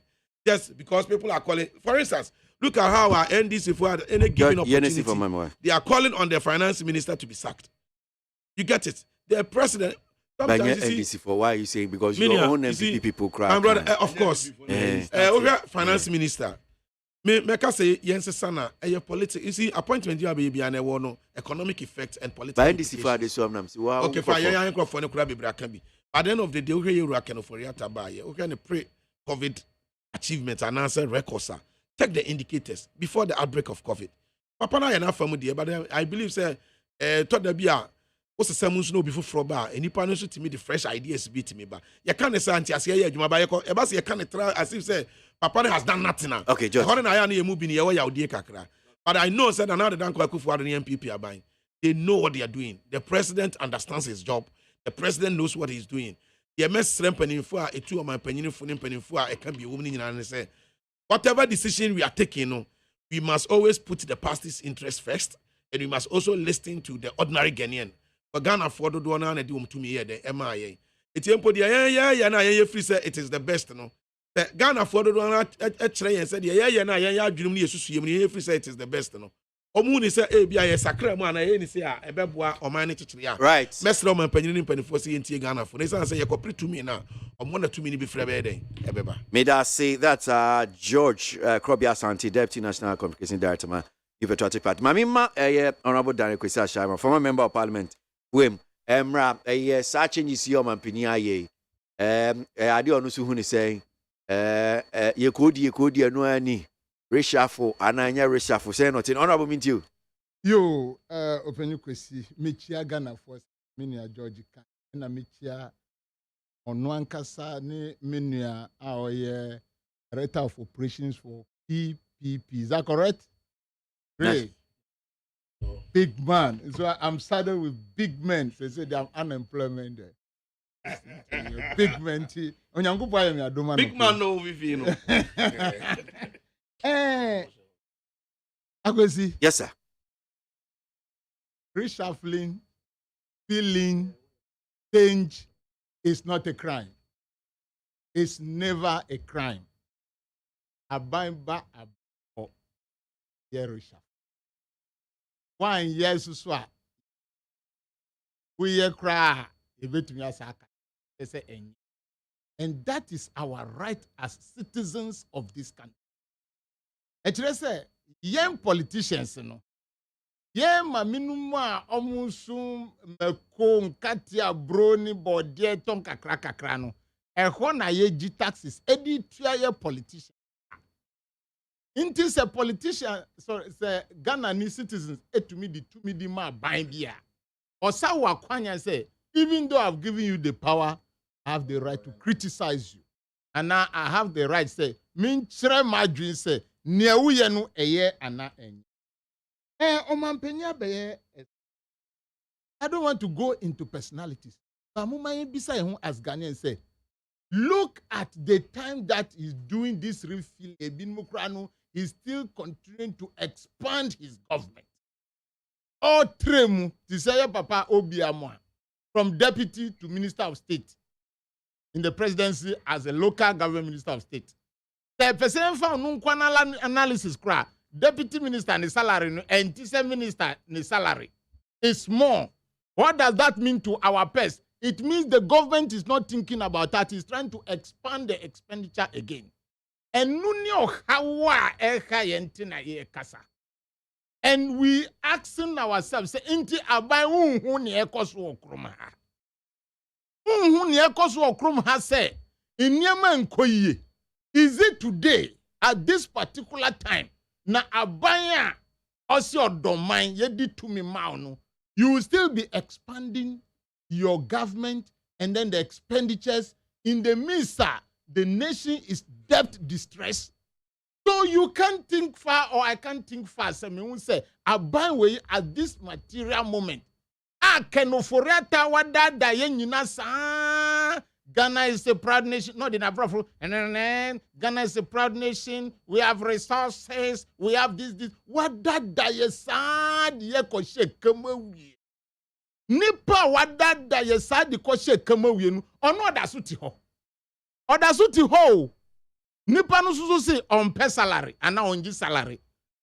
Just because people are calling. For instance, look at how our NDC for any given opportunity, they are calling on the finance minister to be sacked. You get it? The president. But NDC for why are you saying? Because your own MPP people cry. My brother, of course. Finance minister. Me can say Yense Sana, a politics. You see, appointment you have be an economic effect and political. But NDC for this one, wow. Okay, fine. You are for no crab be. At the end of the day, we can for pre-COVID achievements and answer records. Take the indicators before the outbreak of COVID. Papa na enough family, but I believe say thought there be a what's the same no before froba. Any panel to me the fresh ideas beat me, but you can't say anti as here you about you can't try as if say Papa has done nothing now. Okay, just but I know said another than Akufo-Addo the MPP are buying. They know what they are doing. The president understands his job. The president knows what he's doing. The MS strengthening for a two of my penny for it can be a woman and say, whatever decision we are taking, we must always put the party's interest first, and we must also listen to the ordinary Ghanaian. For Ghana for the one and do to me here, the MIA. It's free say it is the best, no. Ghana for the one and said, free say it is the best, no. Omuni say ABI sakra mu ana ye ni say a ebeboa oman ne chichiri a right mesra oman panyin mpanifo say entie Ghana for say say yakopre to me na omo na to me ni be frɛ be den ebeba may that say that's George Krobia Santi Deputy National Communication Director man give a patriotic party mamima honorable Daniel Kwesi Ashaiman former member of parliament wem emra sa changes your man pani aye ade onu so hu ni say ye kodi anu ani reshuffle ananya reshuffle say nothing honorable meet you yo Openi Kwesi mechia Ghana for menia George ka na mechia ono ankasa ne menia a oye director of operations for PPP is that correct? Great. Big man. So I'm saddled with big men. They say they have unemployment there. Big man. Big man no Vivino. Akwesi. Yes, sir. Reshuffling, feeling, change is not a crime. It's never a crime. Abamba abo reshuffle. 1 year suswa. We ye cry. And that is our right as citizens of this country. And say, young politicians, no. Ye maminuma omusum meko nkatia broni bodie tonka kakra no. Ehon na ye gi taxes edi tua ye politician. Inti se politician so se Ghana ni citizens etumi di ma ban bia. Osa wa kwanya say even though I've given you the power, I have the right to criticize you. And now I have the right to say, min chere my dream say, nie uye no eye ana enye. I don't want to go into personalities, as Ghanaians say, look at the time that he's doing this refill. Ebin Mukrano is still continuing to expand his government. All tremu Tisaya Papa Obiamwa, from deputy to minister of state in the presidency as a local government minister of state. The person found no analysis cry. Deputy minister ni salary and TC minister ni salary. It's more. What does that mean to our purse? It means the government is not thinking about that. It's trying to expand the expenditure again. And and we asking ourselves, say, inti abai unhu ni ekosu okruma ha. Unhu ni ekosu okruma ha say, inyama nkoye. Is it today, at this particular time, na abaya osi odoman yedi tumi maunu, you will still be expanding your government and then the expenditures in the midst, the nation is debt distress. So you can't think far, or I can't think fast. I mean, we say, way at this material moment. Ghana is a proud nation, not in a profile. And Ghana is a proud nation. We have resources. We have this. What that sad yeko shake come Nipa what that sad the shake come away. Or no dasuti ho. Or dasuti ho. Nipa no so say on pay salary and now on salary.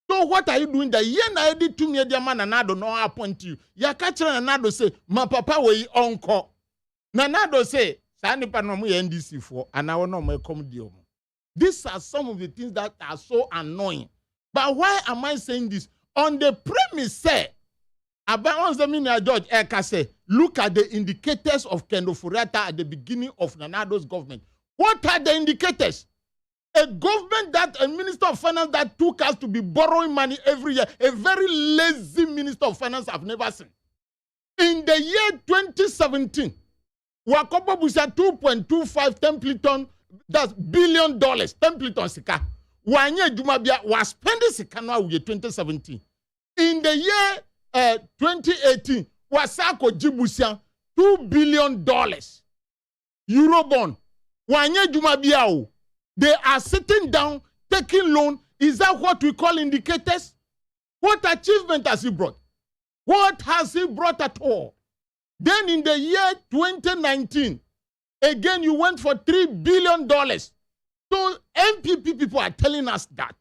So what are you doing that? Ye na edi to me dia man nanado no appoint you. Ya ka kire nanado say my papa we onko. Nanado say sa nipa no mo NDC for and now no mo come di omo. These are some of the things that are so annoying. But why am I saying this? On the premise say about once the minister George Eka say look at the indicators of Kendo Furiata at the beginning of Nanado's government. What are the indicators? A government that a minister of finance that took us to be borrowing money every year, a very lazy minister of finance I've never seen. In the year 2017, Wakobo Busa 2.25 Templeton, that's $1 billion, Templeton Sika. Wanye Jumabia was spending Sika now 2017. In the year 2018, Wasako Jibusia, $2 billion. Eurobond. Wanye Jumabia. They are sitting down, taking loan. Is that what we call indicators? What achievement has he brought? What has he brought at all? Then in the year 2019, again you went for $3 billion. So MPP people are telling us that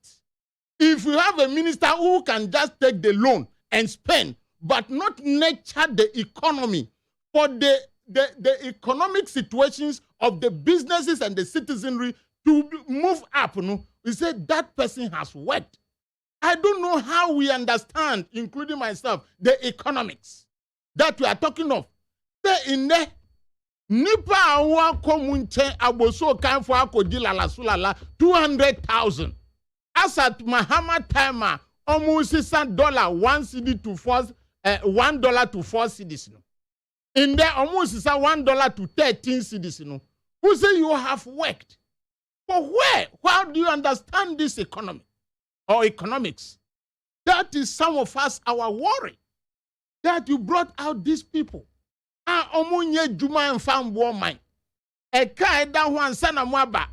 if you have a minister who can just take the loan and spend, but not nurture the economy for the economic situations of the businesses and the citizenry to move up, we say that person has worked. I don't know how we understand, including myself, the economics that we are talking of. In there, nipa awa komunche aboso kan for akodi lala sulala 200,000. As at Muhammad timer, almost $1 cedi to $1 to 4 cedis. In there, almost $1 to 13 cedis. Who say you have worked? For where? How do you understand this economy or economics? That is some of us, our worry. That you brought out these people. Omunye Juma and Farm Woman. Eka one sana mwaba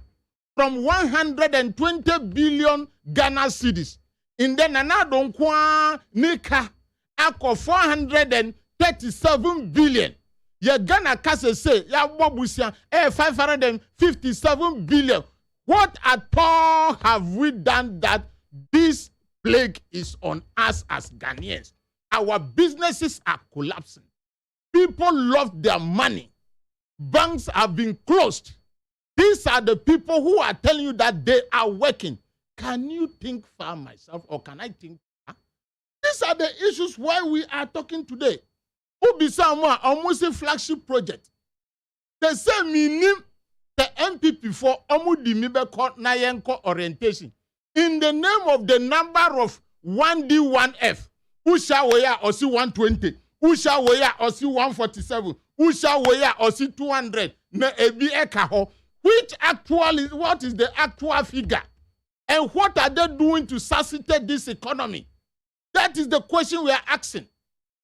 from 120 billion Ghana cedis. In the Nanado Nkwa Nika ako 437 billion. Ye Ghana kase say ya bobusia 557 billion. What at all have we done that this plague is on us as Ghanaians? Our businesses are collapsing. People lost their money. Banks have been closed. These are the people who are telling you that they are working. Can you think far myself, or can I think far? These are the issues why we are talking today. Who be someone almost a flagship project? They say minim the MPP for Omudi Mibeko Nayenko orientation. In the name of the number of 1D1F, Usha Weya Osi 120, Usha Weya Osi 147, Usha Weya Osi 200, Ne Ebi Ekaho, which actually, what is the actual figure? And what are they doing to suscitate this economy? That is the question we are asking.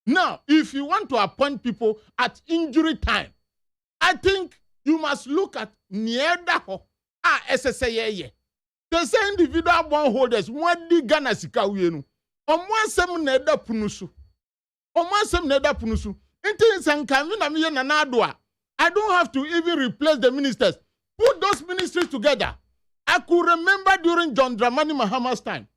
Now, if you want to appoint people at injury time, I think you must look at Niedaho. SSA. The same individual bondholders, one di Ghana sika wienu. Omwasem neda punusu. Inti sankamina miye nanadwa. I don't have to even replace the ministers. Put those ministries together. I could remember during John Dramani Mahama's time.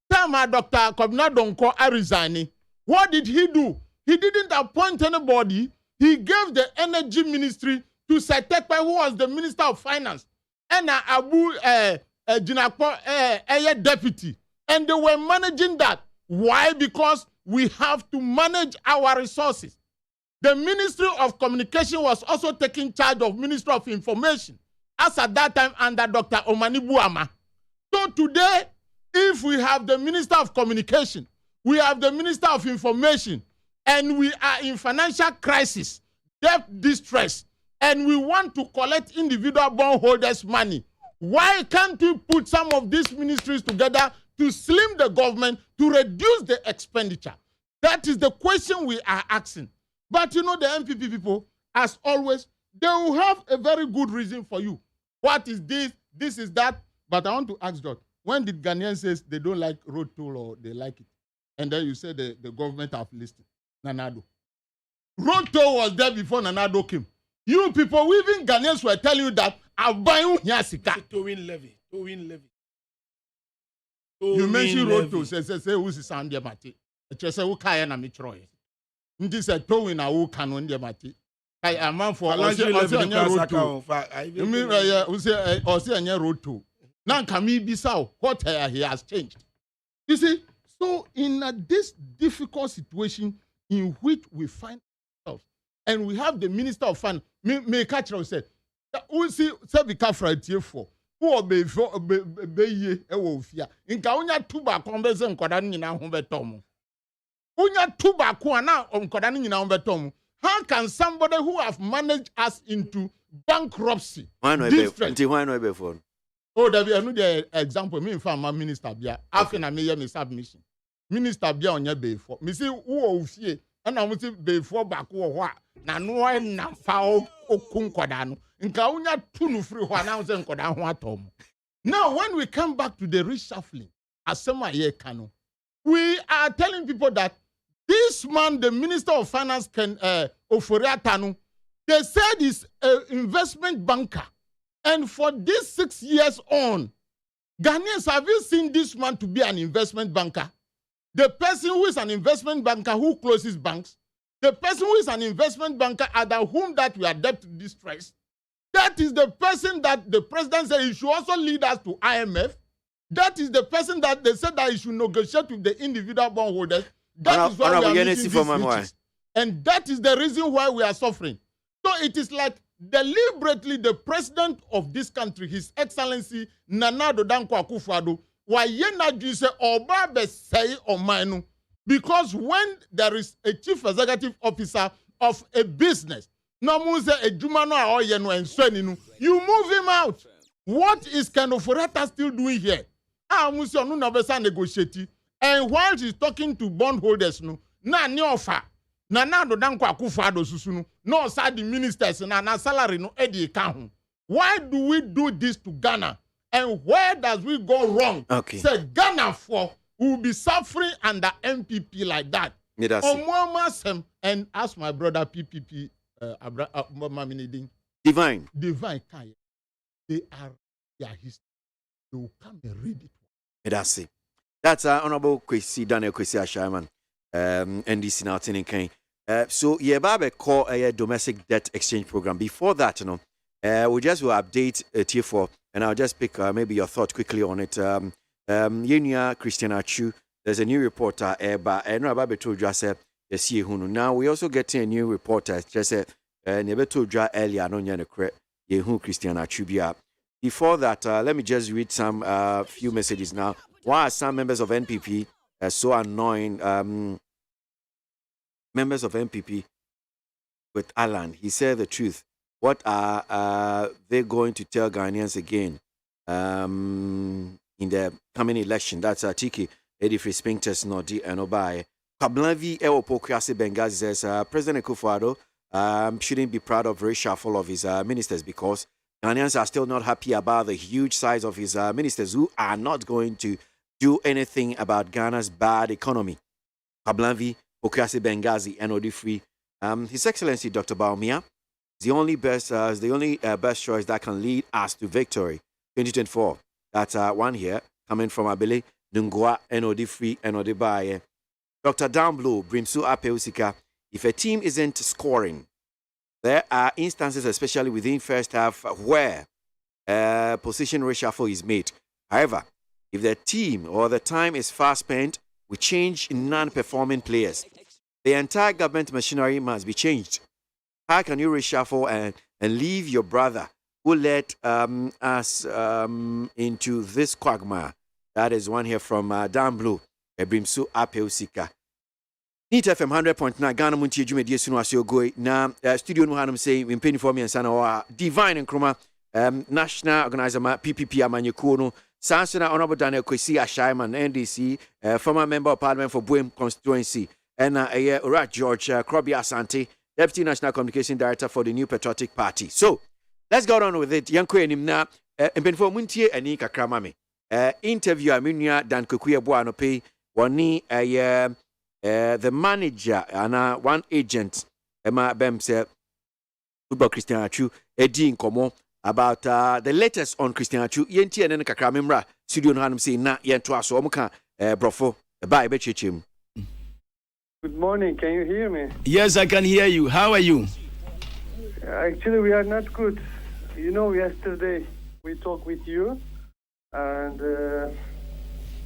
Dr. Kobna Donko resigning. What did he do? He didn't appoint anybody. He gave the energy ministry to Setekpe, who was the minister of finance, and Abu Jinakpo, deputy. And they were managing that. Why? Because we have to manage our resources. The Ministry of Communication was also taking charge of Ministry of Information, as at that time under Dr. Omani Buama. So today, if we have the Minister of Communication, we have the Minister of Information, and we are in financial crisis, debt distress, and we want to collect individual bondholders' money, why can't we put some of these ministries together to slim the government, to reduce the expenditure? That is the question we are asking. But you know, the MPP people, as always, they will have a very good reason for you. What is this? This is that. But I want to ask George, when did Ghanaians say they don't like road toll or they like it? And then you say the government have listed Nanado. Road toll was there before Nanado came. You people, even Ghanaians were telling you that Abayu Yasika. Towing levy. You mentioned road toll. Say who's Sandia Mati. Just say who kaya na mitroye. Ndi say towing a who canon dia Mati. Kay a man for road toll. You mean road toll. Now Kami Bissau, what he has changed. You see, so in this difficult situation in which we find ourselves, and we have the Minister of Finance, may catch us said, we see Sebika Friday for who be ye ewofia. Inka unya tuba kombeze nkoda nyina ho betomo. Unya tuba ko na nkoda nyina ho betomo. How can somebody who have managed us into bankruptcy? Why no be for? Oh, there be another example. Me inform my minister bia. After na me hear me submission. Minister bia onye be for. Me see who ofie. And I say be for back wo na no na fa okun koda no. Nka unya tunu free ho na say nkoda ho atom. Now when we come back to the reshuffling, asema ye kano. We are telling people that this man, the Minister of Finance, can Oforiatanu, they said he's an investment banker. And for these 6 years on, Ghanaians, have you seen this man to be an investment banker? The person who is an investment banker who closes banks, the person who is an investment banker under whom that we are debt distress, that is the person that the president said he should also lead us to IMF. That is the person that they said that he should negotiate with the individual bondholders. That is why we are making these speeches. And that is the reason why we are suffering. So it is like deliberately the president of this country, His Excellency Nana Addo Dankwa Akufo-Addo, because when there is a chief executive officer of a business, you move him out. What is Kenoforeta still doing here? And while she's talking to bondholders, no offer. Nana Addo Dankwa Akufo-Addo susunu no sa the ministers na salary no edi account. Why do we do this to Ghana? And where does we go wrong? Okay. Say Ghana for will be suffering under MPP like that. And ask my brother PPP Divine Kaya. They are their history. They will come and read it. That's it. That's Honorable Kwesi Daniel Kwesi Ashaman. NDC now in Kane. So Babe call a domestic debt exchange program. Before that, we just will update tier 4, and I'll just pick maybe your thought quickly on it. Yenya Christian Achu, there's a new reporter, but Babe told you said now we also getting a new reporter. Just never told you earlier no Yehu Christian Achu. Before that, let me just read some few messages now. Why are some members of NPP so annoying? Members of NPP with Alan, he said the truth. What are they going to tell Ghanaians again in the coming election? That's Tiki, Edifri Spinkters, Nodi, and Obai. Kablavi Ewopo Kwasi Bengazi says President Akufo-Addo shouldn't be proud of reshuffle of his ministers, because Ghanaians are still not happy about the huge size of his ministers who are not going to do anything about Ghana's bad economy. Kablanvi, Okasi Benghazi, and Odifri. His Excellency Dr. Baumia is the only best choice that can lead us to victory 2024. That's one here coming from Abele, Dungwa, and Odifri, and Odebaye. Dr. Downblow, Brimsu Apeusika. If a team isn't scoring, there are instances, especially within first half, where position reshuffle is made. However, if the team or the time is fast spent, we change non-performing players. The entire government machinery must be changed. How can you reshuffle and leave your brother who led us into this quagmire? That is one here from Dan Blue, Ebrimsu Apeusika. Neat FM 100.9 Ghana Montie Jumedi Sunu Asiogoi na studio no hanum say impeni for me and sana Divine Nkrumah national organizer PPP amanyekuo no Sansana Honorable Daniel Kwesi Ashaiman NDC former member of parliament for Buem constituency and Rat George Krobi Asante Deputy National Communication Director for the New Patriotic Party. So let's go on with it. Yanko enim na impeni for muntie ani kakra mame interview aminua Dan Kokuye Boa no pay woni the manager and one agent Emma Bem said football Christian Achu Edi Nkomo about the latest on Christian Achu yenti ene kakra memra studio no hanum say na yento aso omuka brofo ba ebe chechim. Good morning, can you hear me? Yes, I can hear you. How are you? Actually, we are not good. You know, yesterday we talked with you and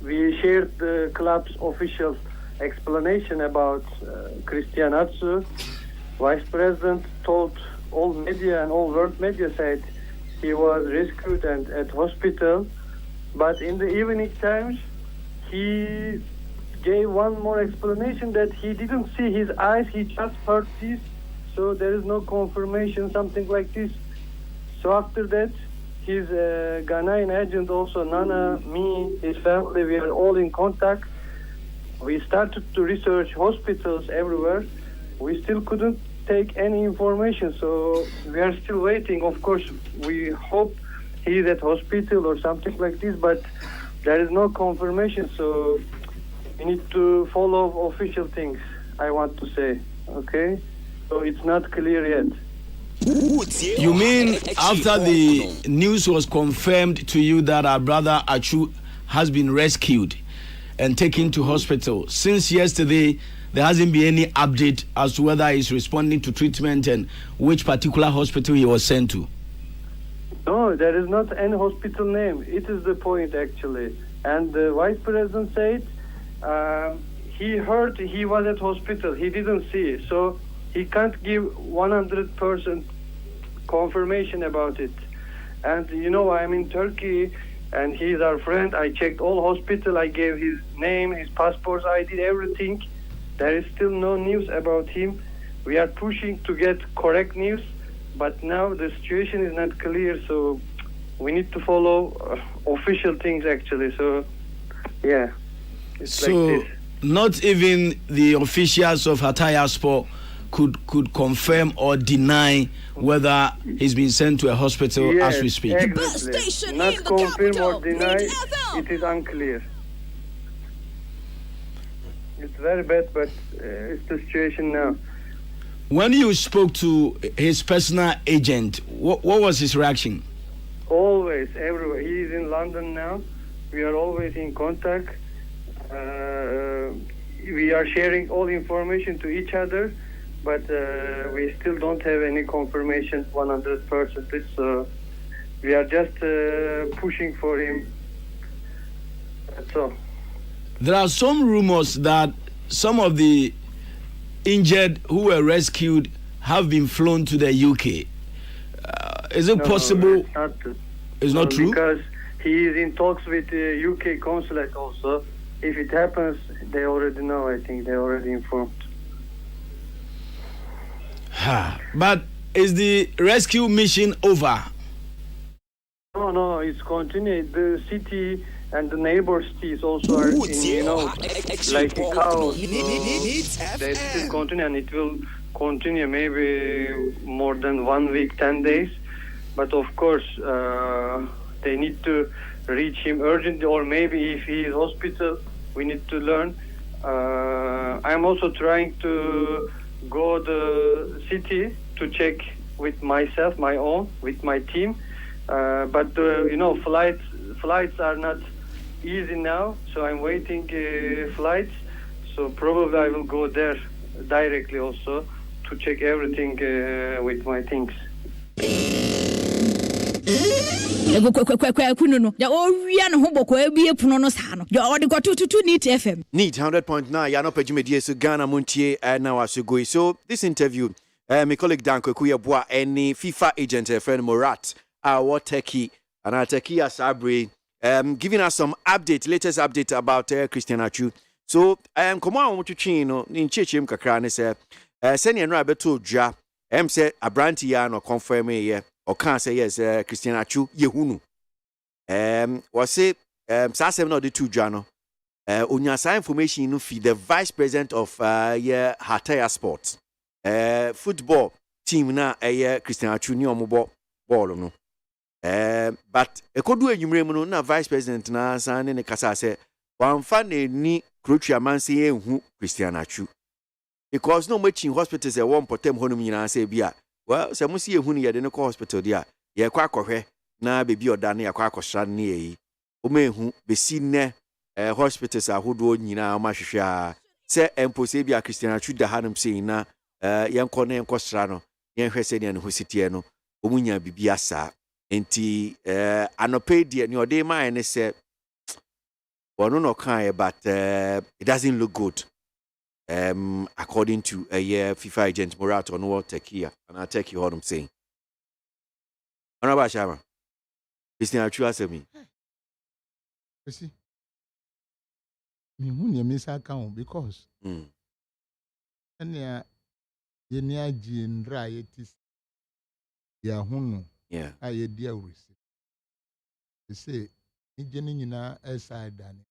we shared the club's official explanation about Christian Atsu. Vice President told all media and all world media said he was rescued and at hospital, but in the evening times he gave one more explanation that he didn't see his eyes, he just heard this, so there is no confirmation, something like this. So after that, his Ghanaian agent also, Nana, me, his family, we are all in contact. We started to research hospitals everywhere. We still couldn't take any information, so we are still waiting. Of course, we hope he's at hospital or something like this, but there is no confirmation, so we need to follow official things, I want to say, okay? So it's not clear yet. You mean after the news was confirmed to you that our brother Achu has been rescued and taken to hospital, since yesterday there hasn't been any update as to whether he's responding to treatment and which particular hospital he was sent to? No, there is not any hospital name. It is the point, actually. And the Vice President said he heard he was at hospital. He didn't see, so he can't give 100% confirmation about it. And you know, I'm in Turkey and he's our friend. I checked all hospital. I gave his name, his passport. I did everything. There is still no news about him. We are pushing to get correct news, but now the situation is not clear, so we need to follow official things, actually. So, yeah, it's so like this. Not even the officials of Hataya Sport could confirm or deny whether he's been sent to a hospital as we speak. Exactly. Not confirm or deny, it is unclear. It's very bad, but it's the situation now. When you spoke to his personal agent, what was his reaction? Always, everywhere. He is in London now. We are always in contact. We are sharing all information to each other, but we still don't have any confirmation 100%. So we are just pushing for him. That's all. There are some rumors that some of the injured who were rescued have been flown to the UK. Is it possible? It's not true? Because he is in talks with the UK consulate also. If it happens, they already know, I think. They already informed. But is the rescue mission over? No, it's continued. The city and the neighbor cities also are in, like a chaos. So they still continue, and it will continue maybe more than 1 week, 10 days. But of course, they need to reach him urgently, or maybe if he is hospital, we need to learn. I'm also trying to go the city to check with myself, with my team. But flights are not easy now, so I'm waiting flights. So probably I will go there directly also to check everything with my things. Need 100.9 ya no pejumedie so Ghana Montie na wasugoi. So this interview my colleague Dan Kwekuya Boa any FIFA agent friend Morat our Turkey and our Turkey Asabre giving us some latest update about Christian Achu. So come on what you chin no in chechim kakra ne say send you no abeto dwa say abranti ya no confirm ye or can say yes Christian Achu yehunu was say sasem no the two dwa no unyasa information no feed the vice president of Hataya Sports football team na Christian Achu ni omo ball no but ekodu enyumre mu no na vice president na san ne kasa say wamfa na ni Kroatia man say ehu Christian Achu because no much in hospitals e won potem honum nyina say bia well say musi ehu ni ye de ne ko hospital dia ye kwa akohwe na bebi oda na ye kwa akosra ne yi o ma ehu besi ne hospitals ahodo nyina ma hwehwe a say empo say bia Christian Achu da hanum say na ye nko na enko sra no ye hwe say ne ho sitie no omunya bibia sa enti anope die ni ode ma ne say no kind, but it doesn't look good. According to a FIFA agent Murat on what Turkey and I take you what I'm saying. Honorable Shama, Christian Achu asked me. You see, me who miss account because and you near Jin Riotis Yahunu, I dear receipt. They say, Engineering na aside than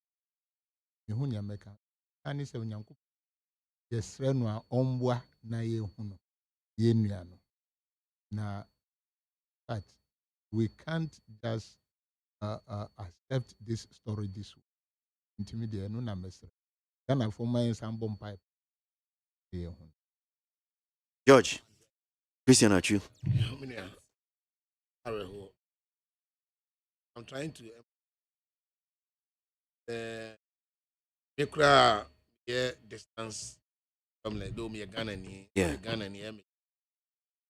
Yehunya Meka. And it's a Yanku. Yes, Renwa Ombwa na Yehuno. Yenuano. Na, but we can't just accept this story this way. Intimidate no na mesra. Ghana for my sambon pipe. George, Christian Achu. I'm trying to Mikra distance from like do me Ghana ni Ghana ni me.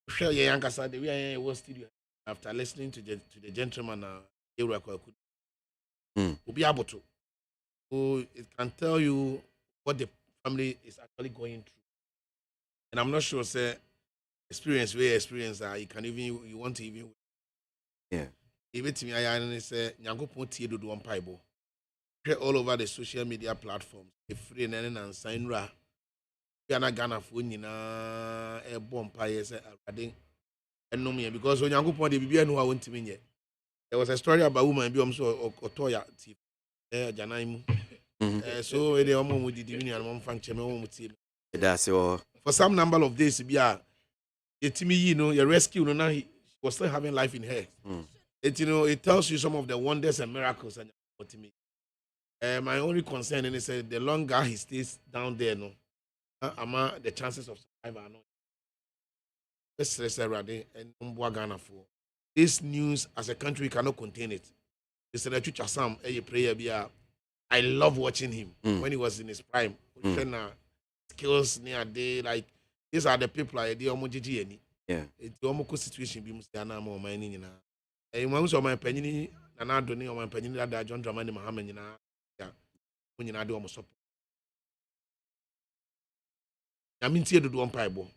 Sure ye yankasa the way I was studio after listening to the gentleman be able to. So it can tell you what the family is actually going through. And I'm not sure say experience that you want to even even to me I say Nyankopon tie do one paibo. All over the social media platforms. If free and sign ra. We are not Ghana for nyina a bomb pie say already. And no me because when Nyankopon dey bibia no want to me. There was a story about woman be so Otoya tip. Janaimu. So they omo with the divine and mom fan cheme omo tip. That's all. For some number of days bia your rescue no now he was still having life in her. It tells you some of the wonders and miracles and what me. My only concern is the longer he stays down there, the chances of survival are not. Let's and for this news as a country cannot contain it. It's a church Sam prayer. I love watching him when he was in his prime. Skills near day like these are the people I did almost GG. It's almost situation be Mustiana more mining in a month of my penny and I don't know my penny that John Dramani Mohammed when you do almost support. I mean, see, do one piebo,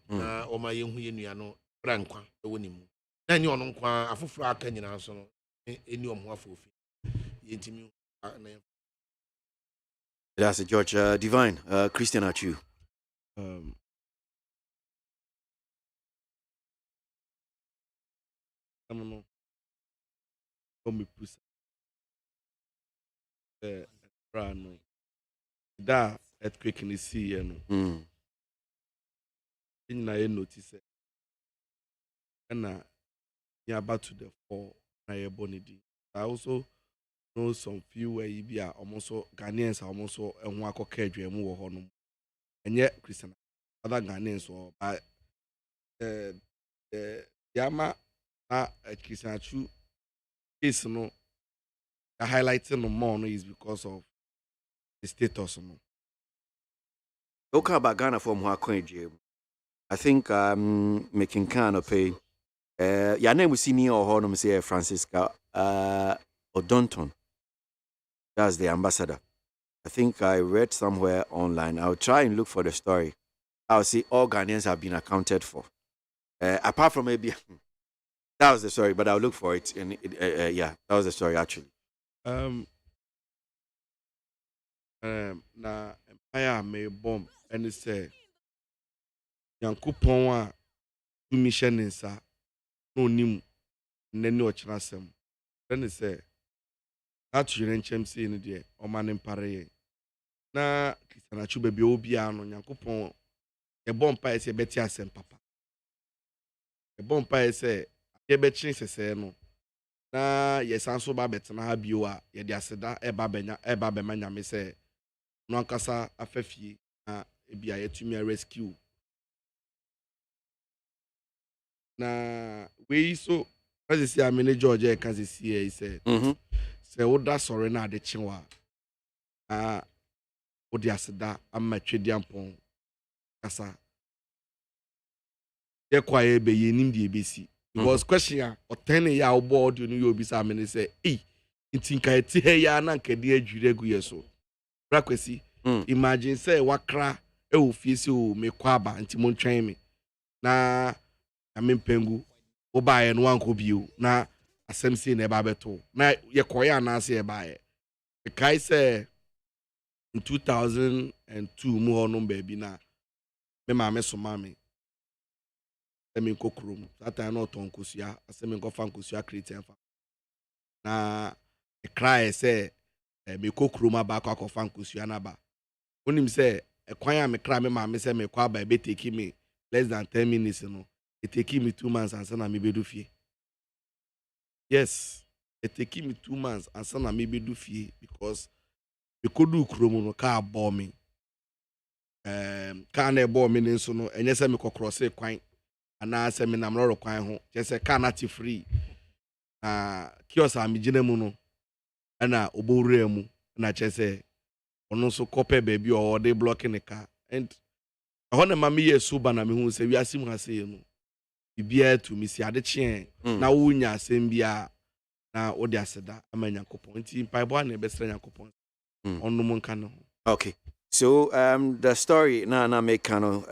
or my young Huyano, Brankwa, the winning. Then you are non qua, a full Kenyan answer, any of Waffle. That's a George Divine, Christian Achu. I don't know. Come me pussy. That earthquake in the sea, na ye notice na ya back to the fore na ye bonidi. I also know some few where you be almost Ghanaians are almost and one cockadre and move on. And yet, Christian, other Ghanaians or by Yama Christian true case no highlighting no more no is because of the status no. Okay, about Ghana from Wakoje. I think making kind of pay. Your name was senior or honor say Francisca Odonton. That's the ambassador. I think I read somewhere online. I'll try and look for the story. I'll see all Ghanaians have been accounted for. Apart from maybe that was the story, but I'll look for it. And yeah, that was the story actually. Na empire may bomb and say Yankupon wa tu mission insa no nim nani ochrasem. Then say that you say in the o man pare na Christian Achu baby obi ano Yankupon e bomb pa say beti asem papa. E bomb pa say ye betchin sese no na yesanso ba betena ha bio a ye de aseda e ba bema nyame say no ankasa afafie na ebia yetumi rescue na we so as see amene George e kan see he said say woda sore na ade chenwa wodi aseda amma twedi ampon kasa ye kwaye be yenim de ebesi because question ya otene ya obo audio no you bisa amene say ntinka eti he ya na nkade adwire gu yeso Brakwesi, imagine say wakra e ofisi o me kwaba nti mo ntwen me na amempengu obaye no wanko bio na asem sei na eba beto na ye koya na ase eba ye kai say in 2002 mu hono baby na me ma me so ma me asem kokrom that time no ton kosua asem ko fan kosua create fa na e cry say me kokroma ba kwa fan kosua na ba onim say ekwan a me kra me ma me say me kwa ba be take me less than 10 minutes no it take me 2 months and na me bedu fie. Yes, it take me 2 months and na me bedu fie because me kodu kromo no ka abo me ka na ebo me nso no enye say me kokross kwan ana say me nam ro kwan ho je say ka na ti free kiosk am gine mu no ana obowura mu na chese ono so kope baby or they blocking the car and honne mama yesu ba na me hu se wiase mu ase no bibia to mi si ade chien na wonya asem bia na odi aseda amanya kopon nti paibo na be sra nyakopon onu mu nka no. Okay, so the story na make kano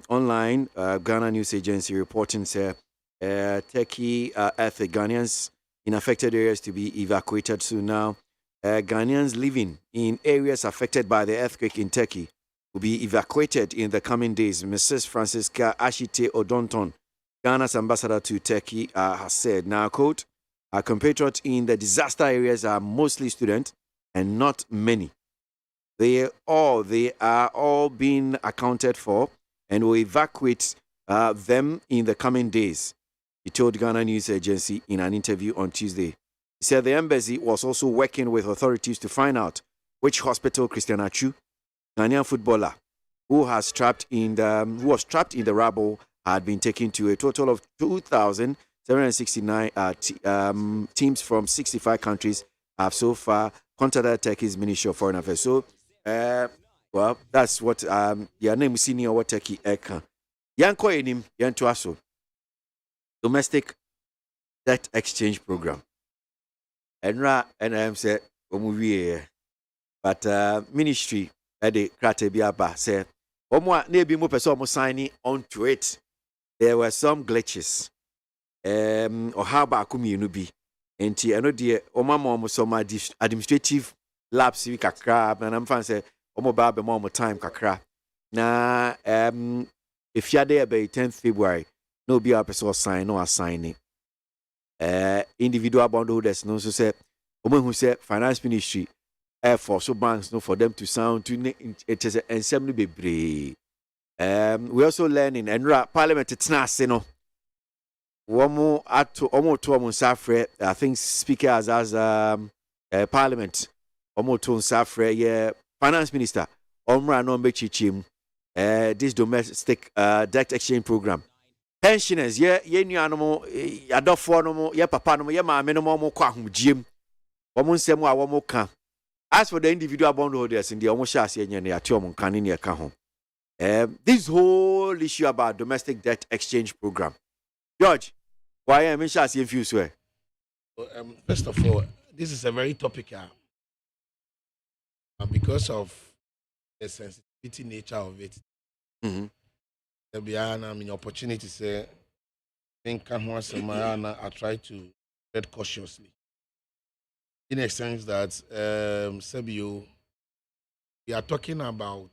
online Ghana News Agency reporting say Turkey ethnic Ghanaians in affected areas to be evacuated soon now. Ghanaians living in areas affected by the earthquake in Turkey will be evacuated in the coming days. Mrs. Francisca Ashite Odonton, Ghana's ambassador to Turkey, has said, now quote, our compatriots in the disaster areas are mostly students and not many. They are all being accounted for and will evacuate them in the coming days, he told Ghana News Agency in an interview on Tuesday. He said the embassy was also working with authorities to find out which hospital Christian Achu, Ghanaian footballer, who was trapped in the rubble, had been taken to. A total of 2,769 teams from 65 countries have so far contacted Turkey's Ministry of Foreign Affairs. So, well, that's what your name is senior what Turkey eka. Yanko enim yanto aso. Domestic debt exchange program. And I'm said but ministry at the Kratebiaba said maybe more person signing on to it. There were some glitches. Or how about be and I know the Omama some administrative lapse we kakra and I'm fan say Omo more time kakra. Na if you're there by 10th February, no be a person sign no assigning. Individual bondholders no so say who say finance ministry for so banks no for them to sound to it is and assembly be brave We also learning and Parliament it's not no. Womo ato omo to omo safre. I think Speaker as Parliament omo to safre ye Finance Minister omra no bechichim this domestic debt exchange program. Pensioners ye nuanomo adofo no mo ye papa no mo ye maame no mo kwa ahomgiem. Womo nsem a womo ka. As for the individual bondholders in the omo sha ase enye ne ate omo kan ne ka ho. This whole issue about domestic debt exchange program. George, why am I saying you swear? First of all, this is a very topical because of the sensitivity nature of it. There'll be an opportunity to say, I try to tread cautiously. In a sense that, Sebio, we are talking about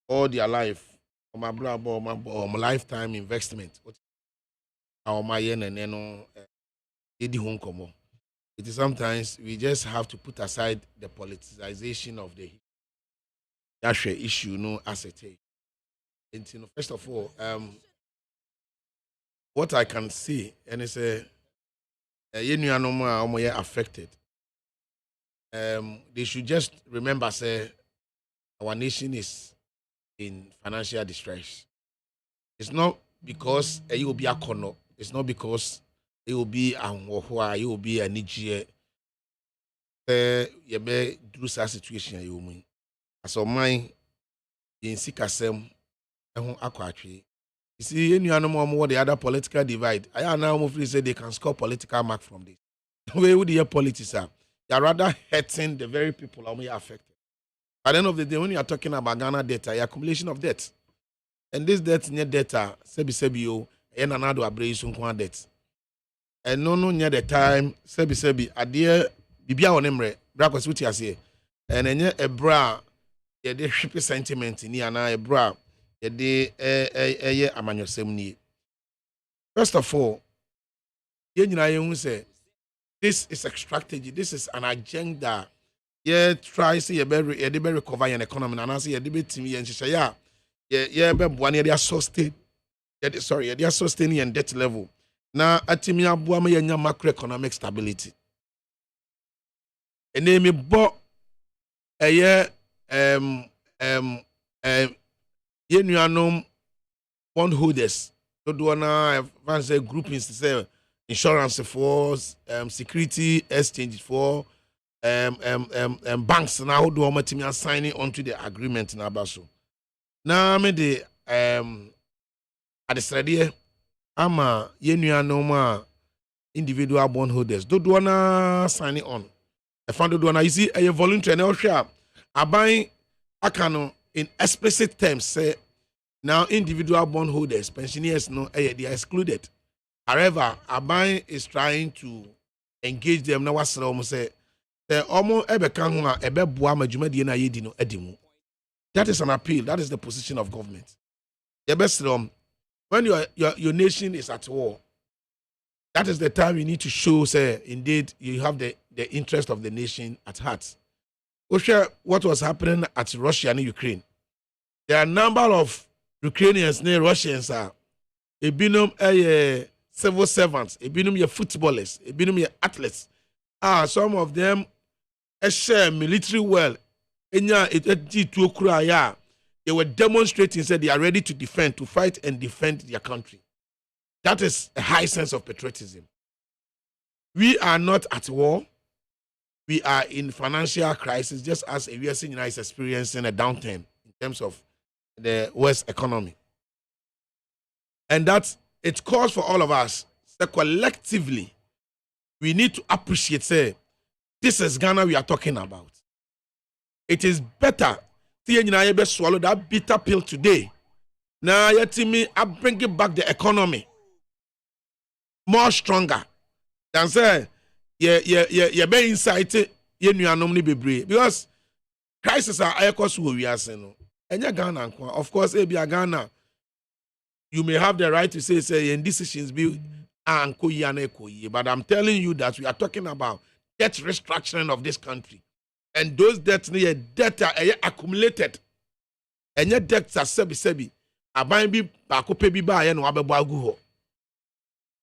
all their life. My lifetime investment. It is sometimes we just have to put aside the politicization of the issue, no asset. And first of all, what I can see, and it's affected. They should just remember, say, our nation is in financial distress. It's not because you will be a corner. It's not because you will be a wahua, you will be a Niger. You may do such situation. You mean as of mine in Sikasem, you see, any animal more the other political divide. I now say they can score political mark from this. Where would the politics are? They are rather hurting the very people who are affected. At the end of the day, when you are talking about Ghana data, accumulation of debt. And this debt near data, sebi and another abrasion debt. And no near the time, sebi, adia bibia onemre, brakos which say. And then a bra, ye de shippy sentiment in yana a bra, ye de a amanyo semni. First of all, you say this is a strategy, this is an agenda. Try see a very recover an economy and I see a debate to me and she say, one area sustain. Sorry, they are sustaining and debt level. Now, atimia buama yanya macroeconomic stability. And then me bought a year, bondholders. So do na advance groupings to say insurance for security exchange for. Banks now do all signing onto the agreement na baso. Now me the at the study ama yenuanoma individual bondholders do na signing on. I found do na you see a voluntary na share aban akano in explicit terms say now individual bondholders pensioners no they are excluded. However, aban is trying to engage them now was say that is an appeal. That is the position of government. When your nation is at war, that is the time you need to show, say, indeed, you have the interest of the nation at heart. What was happening at Russia and Ukraine? There are a number of Ukrainians, Russians are a binum civil servants, a binum footballers, a binum athletes. Some of them share military well. They were demonstrating, said they are ready to defend, to fight and defend their country. That is a high sense of patriotism. We are not at war. We are in financial crisis, just as a US is experiencing a downturn in terms of the West economy. And that it calls for all of us, so collectively, we need to appreciate, say, this is Ghana we are talking about. It is better to swallow that bitter pill today. Now, I bring it back the economy more stronger than say, be inside because crisis are we are saying. And Ghana, of course, Ghana, you may have the right to say, and decisions be. But I'm telling you that we are talking about debt restructuring of this country. And those debts near debt are accumulated. And your debts are sebi. Aban bi bako pe bi ba ye no abebo agu ho.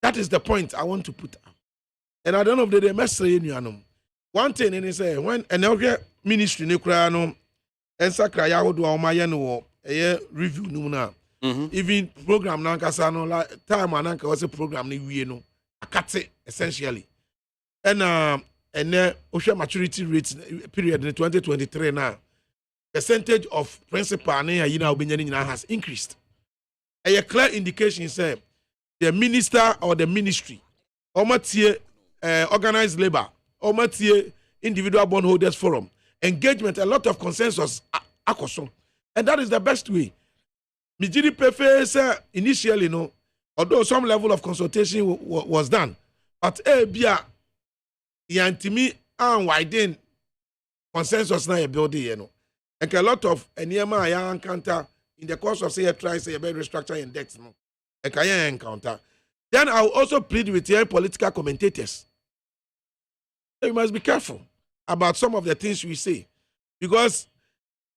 That is the point I want to put up. And I don't know if they message you. One thing and say when an ministry ne kura no ensakra ya hodo a ma ye no review no na. Even program na nkasa no time ananka was a program ni wie no akate essentially. And Osha maturity rate period in 2023 now, percentage of principal has increased. A clear indication say the minister or the ministry, organized labor, individual bondholders forum, engagement, a lot of consensus, and that is the best way. Mijiri Pefe initially, although some level of consultation was done, but yantimi and widen consensus na building and a lot of enema ya encounter in the course of say a try say a better restructure and debts no encounter. Then I will also plead with your political commentators. You must be careful about some of the things we say because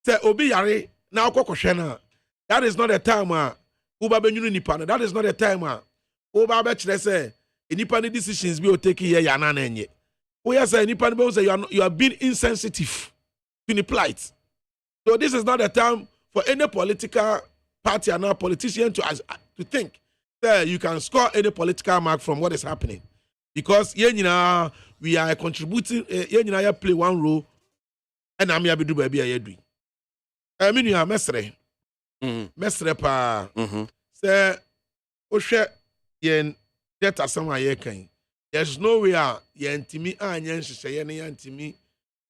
say obi yare na okokohwe that is not a time uba benyunu nipa that is not a time uba be kire say nipa ni decisions be o take here ya na enye. We are saying you are being insensitive to the plight. So this is not a time for any political party and a politician to think that you can score any political mark from what is happening. Because we are contributing, play one role, and I'm here to do baby doing. I mean, you are mesre pa. Say, Oshe yen data somewhere ye can. There's no way yantimi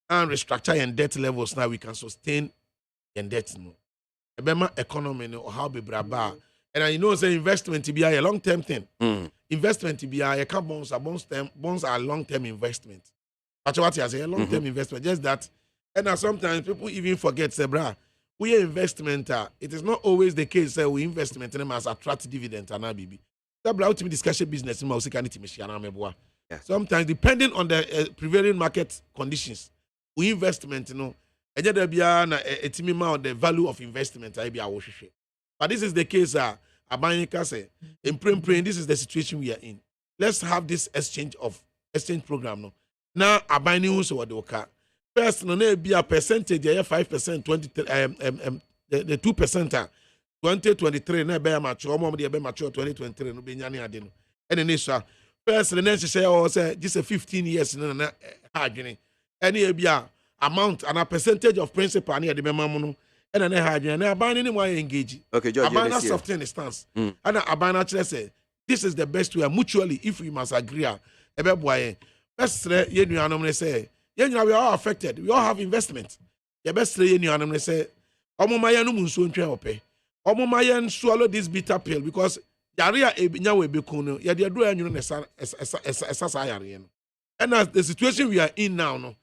and restructure and debt levels now we can sustain and debt no. Ebema economy no how be braba. And say investment to be a long-term thing. Investment to be a bonds are long-term investment. That's what I say, a long-term investment. Just that. And sometimes people even forget, say, we are investment. It is not always the case we investment in them as attract dividend and BB. That discussion business sometimes depending on the prevailing market conditions, we investment, and there be the value of investment. But this is the case. Abanyika say, in praying, this is the situation we are in. Let's have this exchange program. No, now abani also what the first no be a percentage 5%, the 2%. 2023 na be mature omo de be mature 2023 no be nyane ade no ene ne so first the next say this 15 years na hadwene ene e bia amount and a percentage of principal na de be mamu no ene ne hadwene na aban ne mo engage okay George aban soften the stance and aban actually say this is the best way mutually if we must agree e be boy best ye nuanom ne say ye nyina we are all affected we all have investment ye best ye nuanom ne say omo ma ye no munso ntwe ope Omomayen swallow this bitter pill because Yaria Nyawe Bekuno, Yadia and as the situation we are in now, no,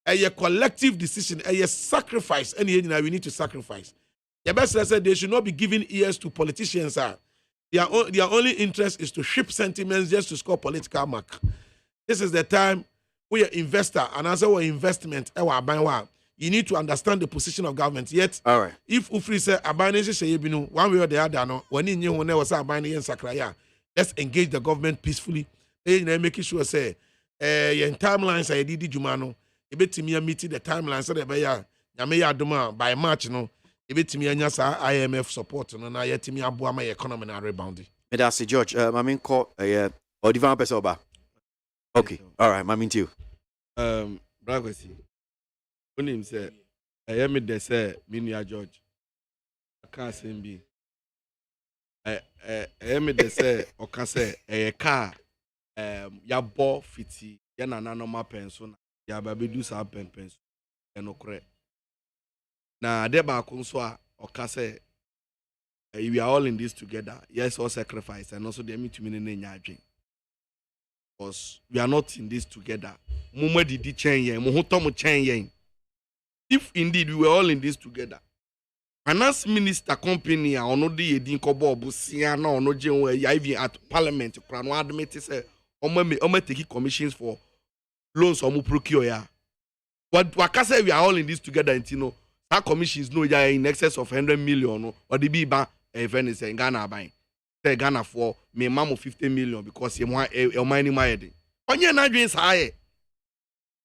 a collective decision, a sacrifice, and we need to sacrifice. The best said they should not be giving ears to politicians. Their only interest is to ship sentiments just to score political mark. This is the time we are investor and as our investment, you need to understand the position of government. Yet, all right. If Ufri say Abanese say one way or the other, no, when you was Abanese and Sakraya, let's engage the government peacefully. Making sure say, your timelines are Didi Jumano. A bit to me meeting the timelines so that Yameya by March, no. A bit to me IMF support, no. Na yet me abua my economy na rebounding. Medasi George, I mean call or Divan Pesoba. Okay, all right, I mean to you. Bragasi. When him say, I am it. They say, Minia George. I can't say be. I am it. They say, or can say, a car. Ya bo fiti. Ya na normal pension. Ya baby do some pension. Ya no correct. Na deba konswa or can say, we are all in this together. Yes, all sacrifice and also they meet to me in the because we are not in this together. Mumu didi chen yen. Muhutomu chen yen. If indeed we were all in this together, finance minister company or no de edin kobo busia na ono jenwe ya even at parliament kra no admit say omo take commissions for loans omo procure ya What say we are all in this together, and you know, our commissions know you are in excess of 100 million, or the B-Ban, if in Ghana buying. Say Ghana for me, mom 50 million because you want a mining my head. On your Nigerians high.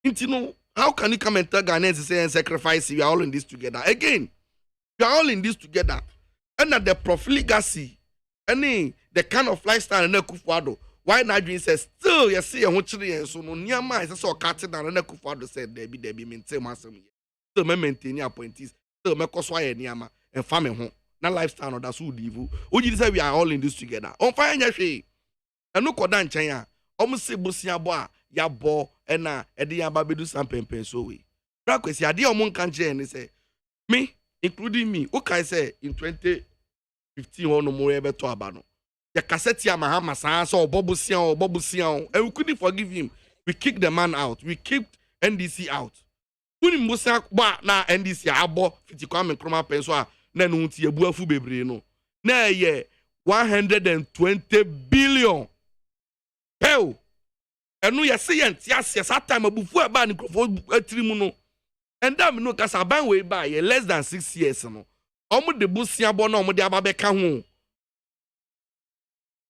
You know, how can you come and tell Ghanaians to say and sacrifice? We are all in this together. Again, we are all in this together. And at the profligacy, any the kind of lifestyle and Kufuado. Why Nigerians says still you see a hunchry and so no near my so cutting down and Kufuado said Debbie maintain myself. Still maintain your appointees, still make us why Niama and family home. Na lifestyle no that's who divu. Oji say we are all in this together. On fire nya hwe. Eno koda nchen ya. Omo se bosia bo a ya bo e na e de ya ba bedu sampempen so we. Bra kwesi ade omo nka nche ni say me including me. O kai say in 2015 ono mo e beto aba no. Ya cassette ya mahama sa so obobusia. And we couldn't forgive him. We kicked the man out. We kicked NDC out. Kuni mbosia ba na NDC abo fitikwame kroma penso a na no nti ebuafu bebre no na ye 120 billion pew enu ye se ye ntia se sa time abufu aba ni krofo atiri mu no enda me no kasa ban we ba ye less than 6 years no omo de busia bo na omo de aba be ka ho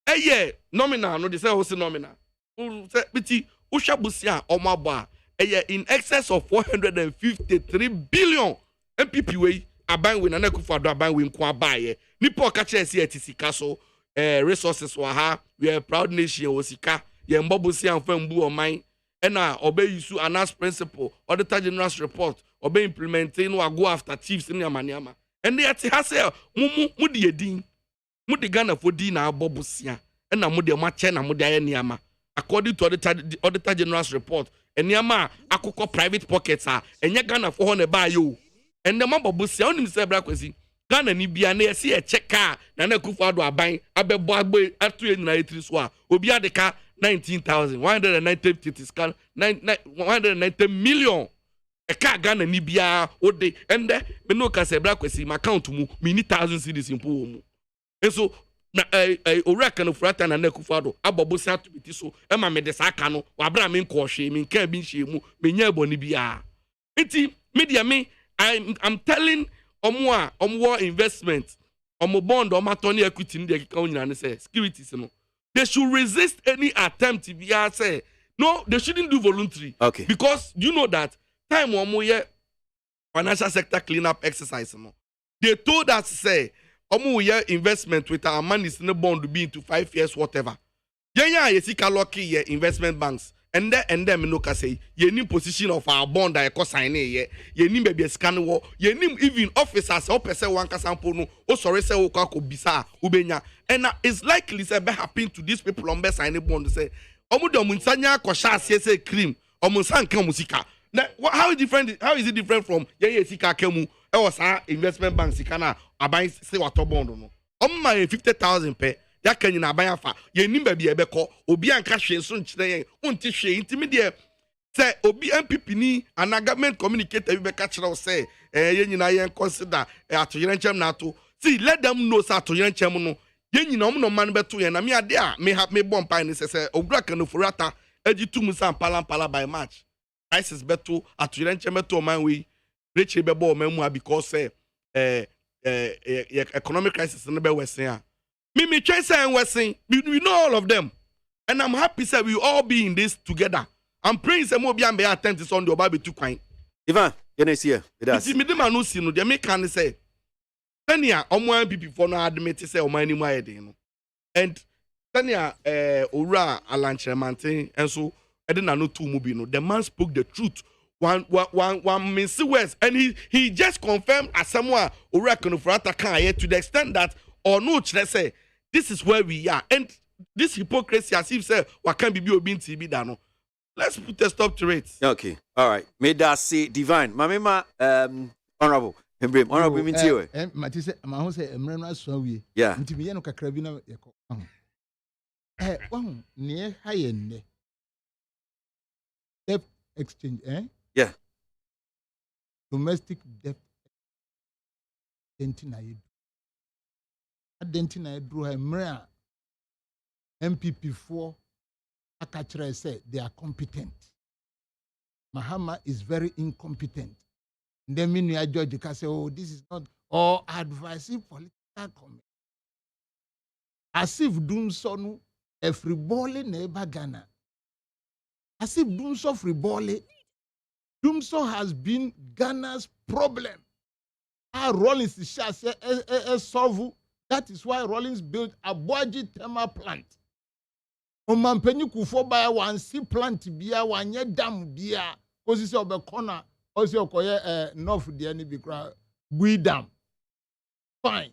eye nominal no de say ho se nominal se biti usha busia omo aba eye in excess of 453 billion MPP we aban we na Kufuado aban we nko abaye nipa okache esi etisika so resources wa ha we are proud nation osika ye mbobosi anfa mbu oman na obe use anas principle auditor general's report obe implementing no go after chiefs in amaniama and yet ha say mu de edin mu de Ghana for din na abobosia na mu de mache na mu de aye niama according to auditor general's report eniama akoko private pockets a enye Ghana for ho na ba yo. And the mamba busia onim se bra kwesi Ghana ni bia na yesi e cheka na Kufuado aban abebo agbe atu enina etri so a obi adeka 19,190 190 million e ka Ghana ni bia ode ende me no ka se bra kwesi my account mu me ni 1,000 cedis mpo mu enso na oreka no frata na Kufuado abobosia to biti so e ma me de saka no wa bra me nko hwe me nka bi nhwe mu me nya eboni bia enti media me I'm telling omo investment omo bond omo attorney equity in the account say securities no they should resist any attempt to say no they shouldn't do voluntary because you know that time omo ye financial sector cleanup exercise no they told us say omo ye investment with our money in the bond to be into 5 years whatever yenya yesika lucky ye investment banks and then me no ka say ye nim position of our bond that e sign ye nim baby scan wo ye nim even officers o pese wan kasampo no o sorry say o kwa ko bisa ubenya and it's likely say be happen to these people on be sign bond say omo de omunsanya ko sha say cream omunsan kan musika how is it different from ye sika kemu e was our investment bank sika na aban say wato bond no omma 50,000 per ya kanyi na aban afa ye nim ba bia ebekọ obi anka hwe so nkyere yen unti hwe intimi de say obi MPP ni an government communicator bi beka kire say ye nyina yen consider atoyerenchem na ato see let them know say atoyerenchem no ye nyina om no man beto ye na me ade a me bomb pie ni say ogura kan forata agitum san pala by March crisis beto atoyerenchem beto man we reach bebo man mu because say economic crisis no be wesen me Chase and Westing, we know all of them. And I'm happy that we all be in this together. I'm praying that more be attentive on the Bible too kind. Ivan, you see here. It's me the man who see no, they make can say. Tanya, omo people for no admit say o many more no. And Tanya ora alanchemante and so I didn't know two movie no. The man spoke the truth. One Mr. West and he just confirmed as someone ora kanofrata kan to the extent that or no say this is where we are and this hypocrisy as if say what can be obi TB da no let's put a stop to it. Okay, all right, may that say divine mamema honorable honorable mintiwe mati say ma ho say emre no aso awie nti me ye no kakra bi na yeko wahu ne ha ye ne debt exchange yeah domestic debt entity Adentina drew a mirror MPP4 Akachre said they are competent. Mahama is very incompetent. Then me I judge can say, oh, this is not, or advising political comment. As if doing so no, a free ball neighbor Ghana. As if doing so free ball, doing so has been Ghana's problem. Our Rollins is solve. That is why Rollins built ABOAGYE thermal plant. Omampeni kufo baya wansi plant biya wanye dam biya. Kosi se obe kona osi okoye north diani bikra bui dam. Fine.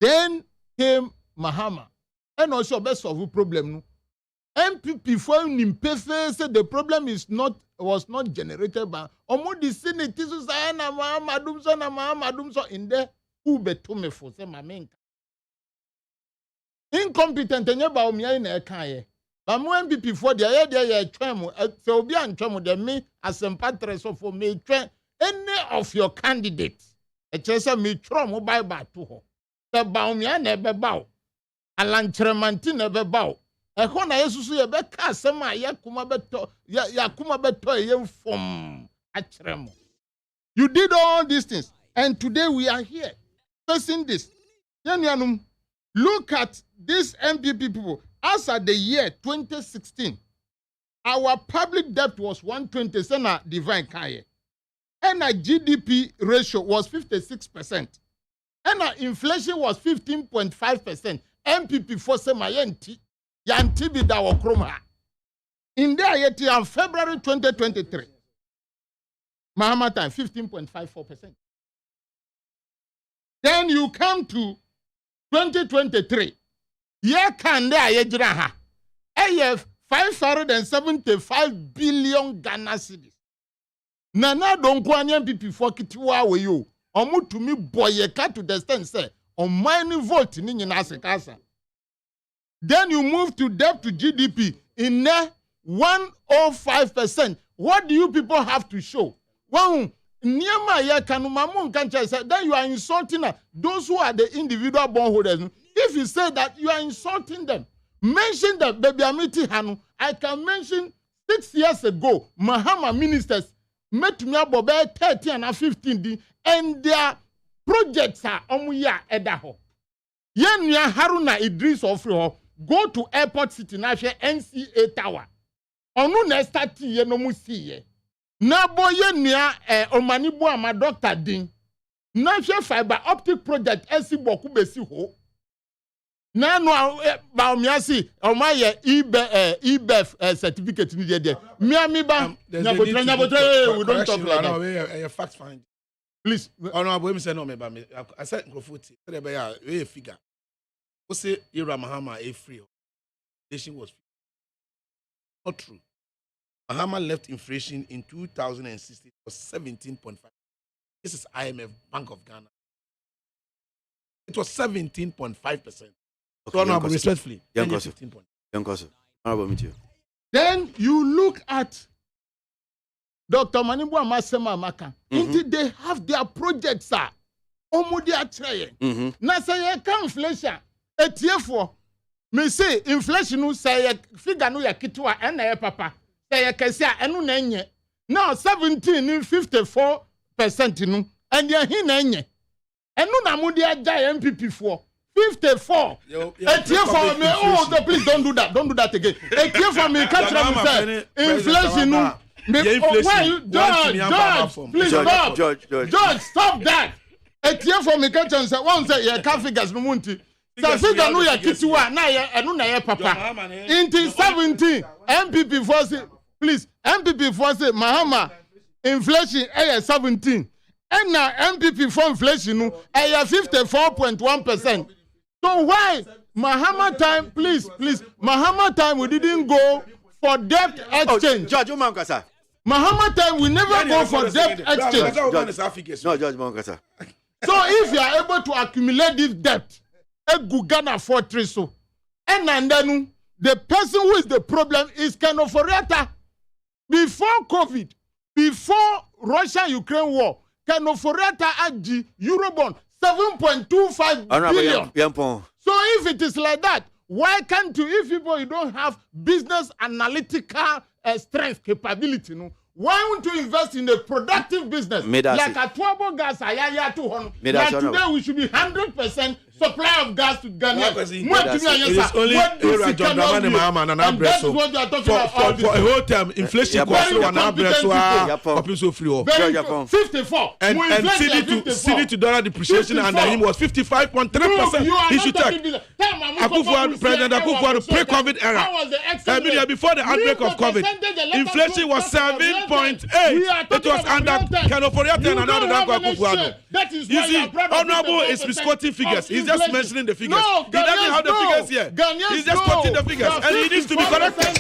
Then came Mahama. And also obe solve problem no. MPP for nimpefe say the problem was not generated by omo the Senate so say na Mahama dumso in there who betume for say mamenka. Incompetent enye ba omia na eka ye. Ba mo MPP for there ye twem se obi antwem de me asempa so for me twen any of your candidates. E chese me tro mo Bible to ho. Se ba omia na ebe ba o. Alanchremanti na ebe ba o. Ehon na Yesusu ye be ka asem a yakuma beto ye fom akremo. You did all these things and today we are here facing this. Yanyanum, look at these MPP people. As at the year 2016, our public debt was 120 cents divine kaye. And our GDP ratio was 56%. And our inflation was 15.5%. MPP for Semayenti. Yanti bi da wokroma. In there yeti on February 2023. Mahama time 15.54%. Then you come to 2023. Ye kan there yejira ha. AF 575 billion Ghana cedis. Nana don't go any MPP for kitiwa we yo. Omu to me boy ka to the extent say on many vote ni nyina sekasa. Then you move to debt to GDP in 105%. What do you people have to show? Well, then you are insulting those who are the individual bondholders. If you say that, you are insulting them. Mention that baby Amiti Hanu. I can mention 6 years ago, Mahama ministers met me about 30 and 15 and their projects are omuya edaho. Yenya Haruna Idris Ofriho. Go to Airport City na hwe NCA Tower. Onu na start ye no mu siye. Na boye nua omanibu ama Dr. Din. Na hwe fiber optic project esi boku besi ho. Na no ba omiasi omaye EBF certificate ni de. Mi ba nyabotre we don't talk like that. No, fact find. Please. Oh no, boy me say no me ba me. I said microphone. Say be ya we figure. Who say Ira Mahama a free? Inflation was free. Not true. Mahama left inflation in 2016 for 17.5. This is IMF Bank of Ghana. It was 17.5%. So now, respectfully, Young Kosu. How about you? Then you look at Dr. Manibu Amasema Maka. Indeed, they have their projects, sir. Omudia trying. Now say inflation. Etiefo me say inflation no say figure no ya kitwa na ya papa say kese a enu na enye now 17.54% no and ya hin na enye enu na mudi aja MPP for 54 etiefo me please don't do that again etiefo me catch am say inflation no George stop that etiefo me catch am say one say ya can figures no munti. Safika no ya kitiwa na ya enu na ya papa. Into 17 MPP for say please MPP for say Mahama inflation 17 and now MPP for inflation no 54.1%. So why Mahama time please Mahama time we didn't go for debt exchange. George Mankasa. Mahama time we never go for debt exchange. No George Mankasa. So if you are able to accumulate this debt Ghana fortress so. And then the person who is the problem is Kenoforiata. Before COVID, before Russia-Ukraine war, Kenoforiata had Eurobond 7.25 billion. So if it is like that, why can't you, if you don't have business analytical strength, capability, no? Why to invest in a productive business like a turbo gas? Like today, we should be 100% supply of gas to Ghana. It is only area John Dramani Mahama and an address for a whole time. Inflation costs one address so free. 54 and CD to dollar depreciation under him was 55.3%. He should take President Akufo-Addo pre-COVID era. Before the outbreak of COVID, inflation was 7.8. It was under Kenoforiate and another Akufo-Addo. You see, Honorable is misquoting figures. He's just mentioning the figures. He doesn't have the figures here. He's just quoting the figures, and he needs to be corrected.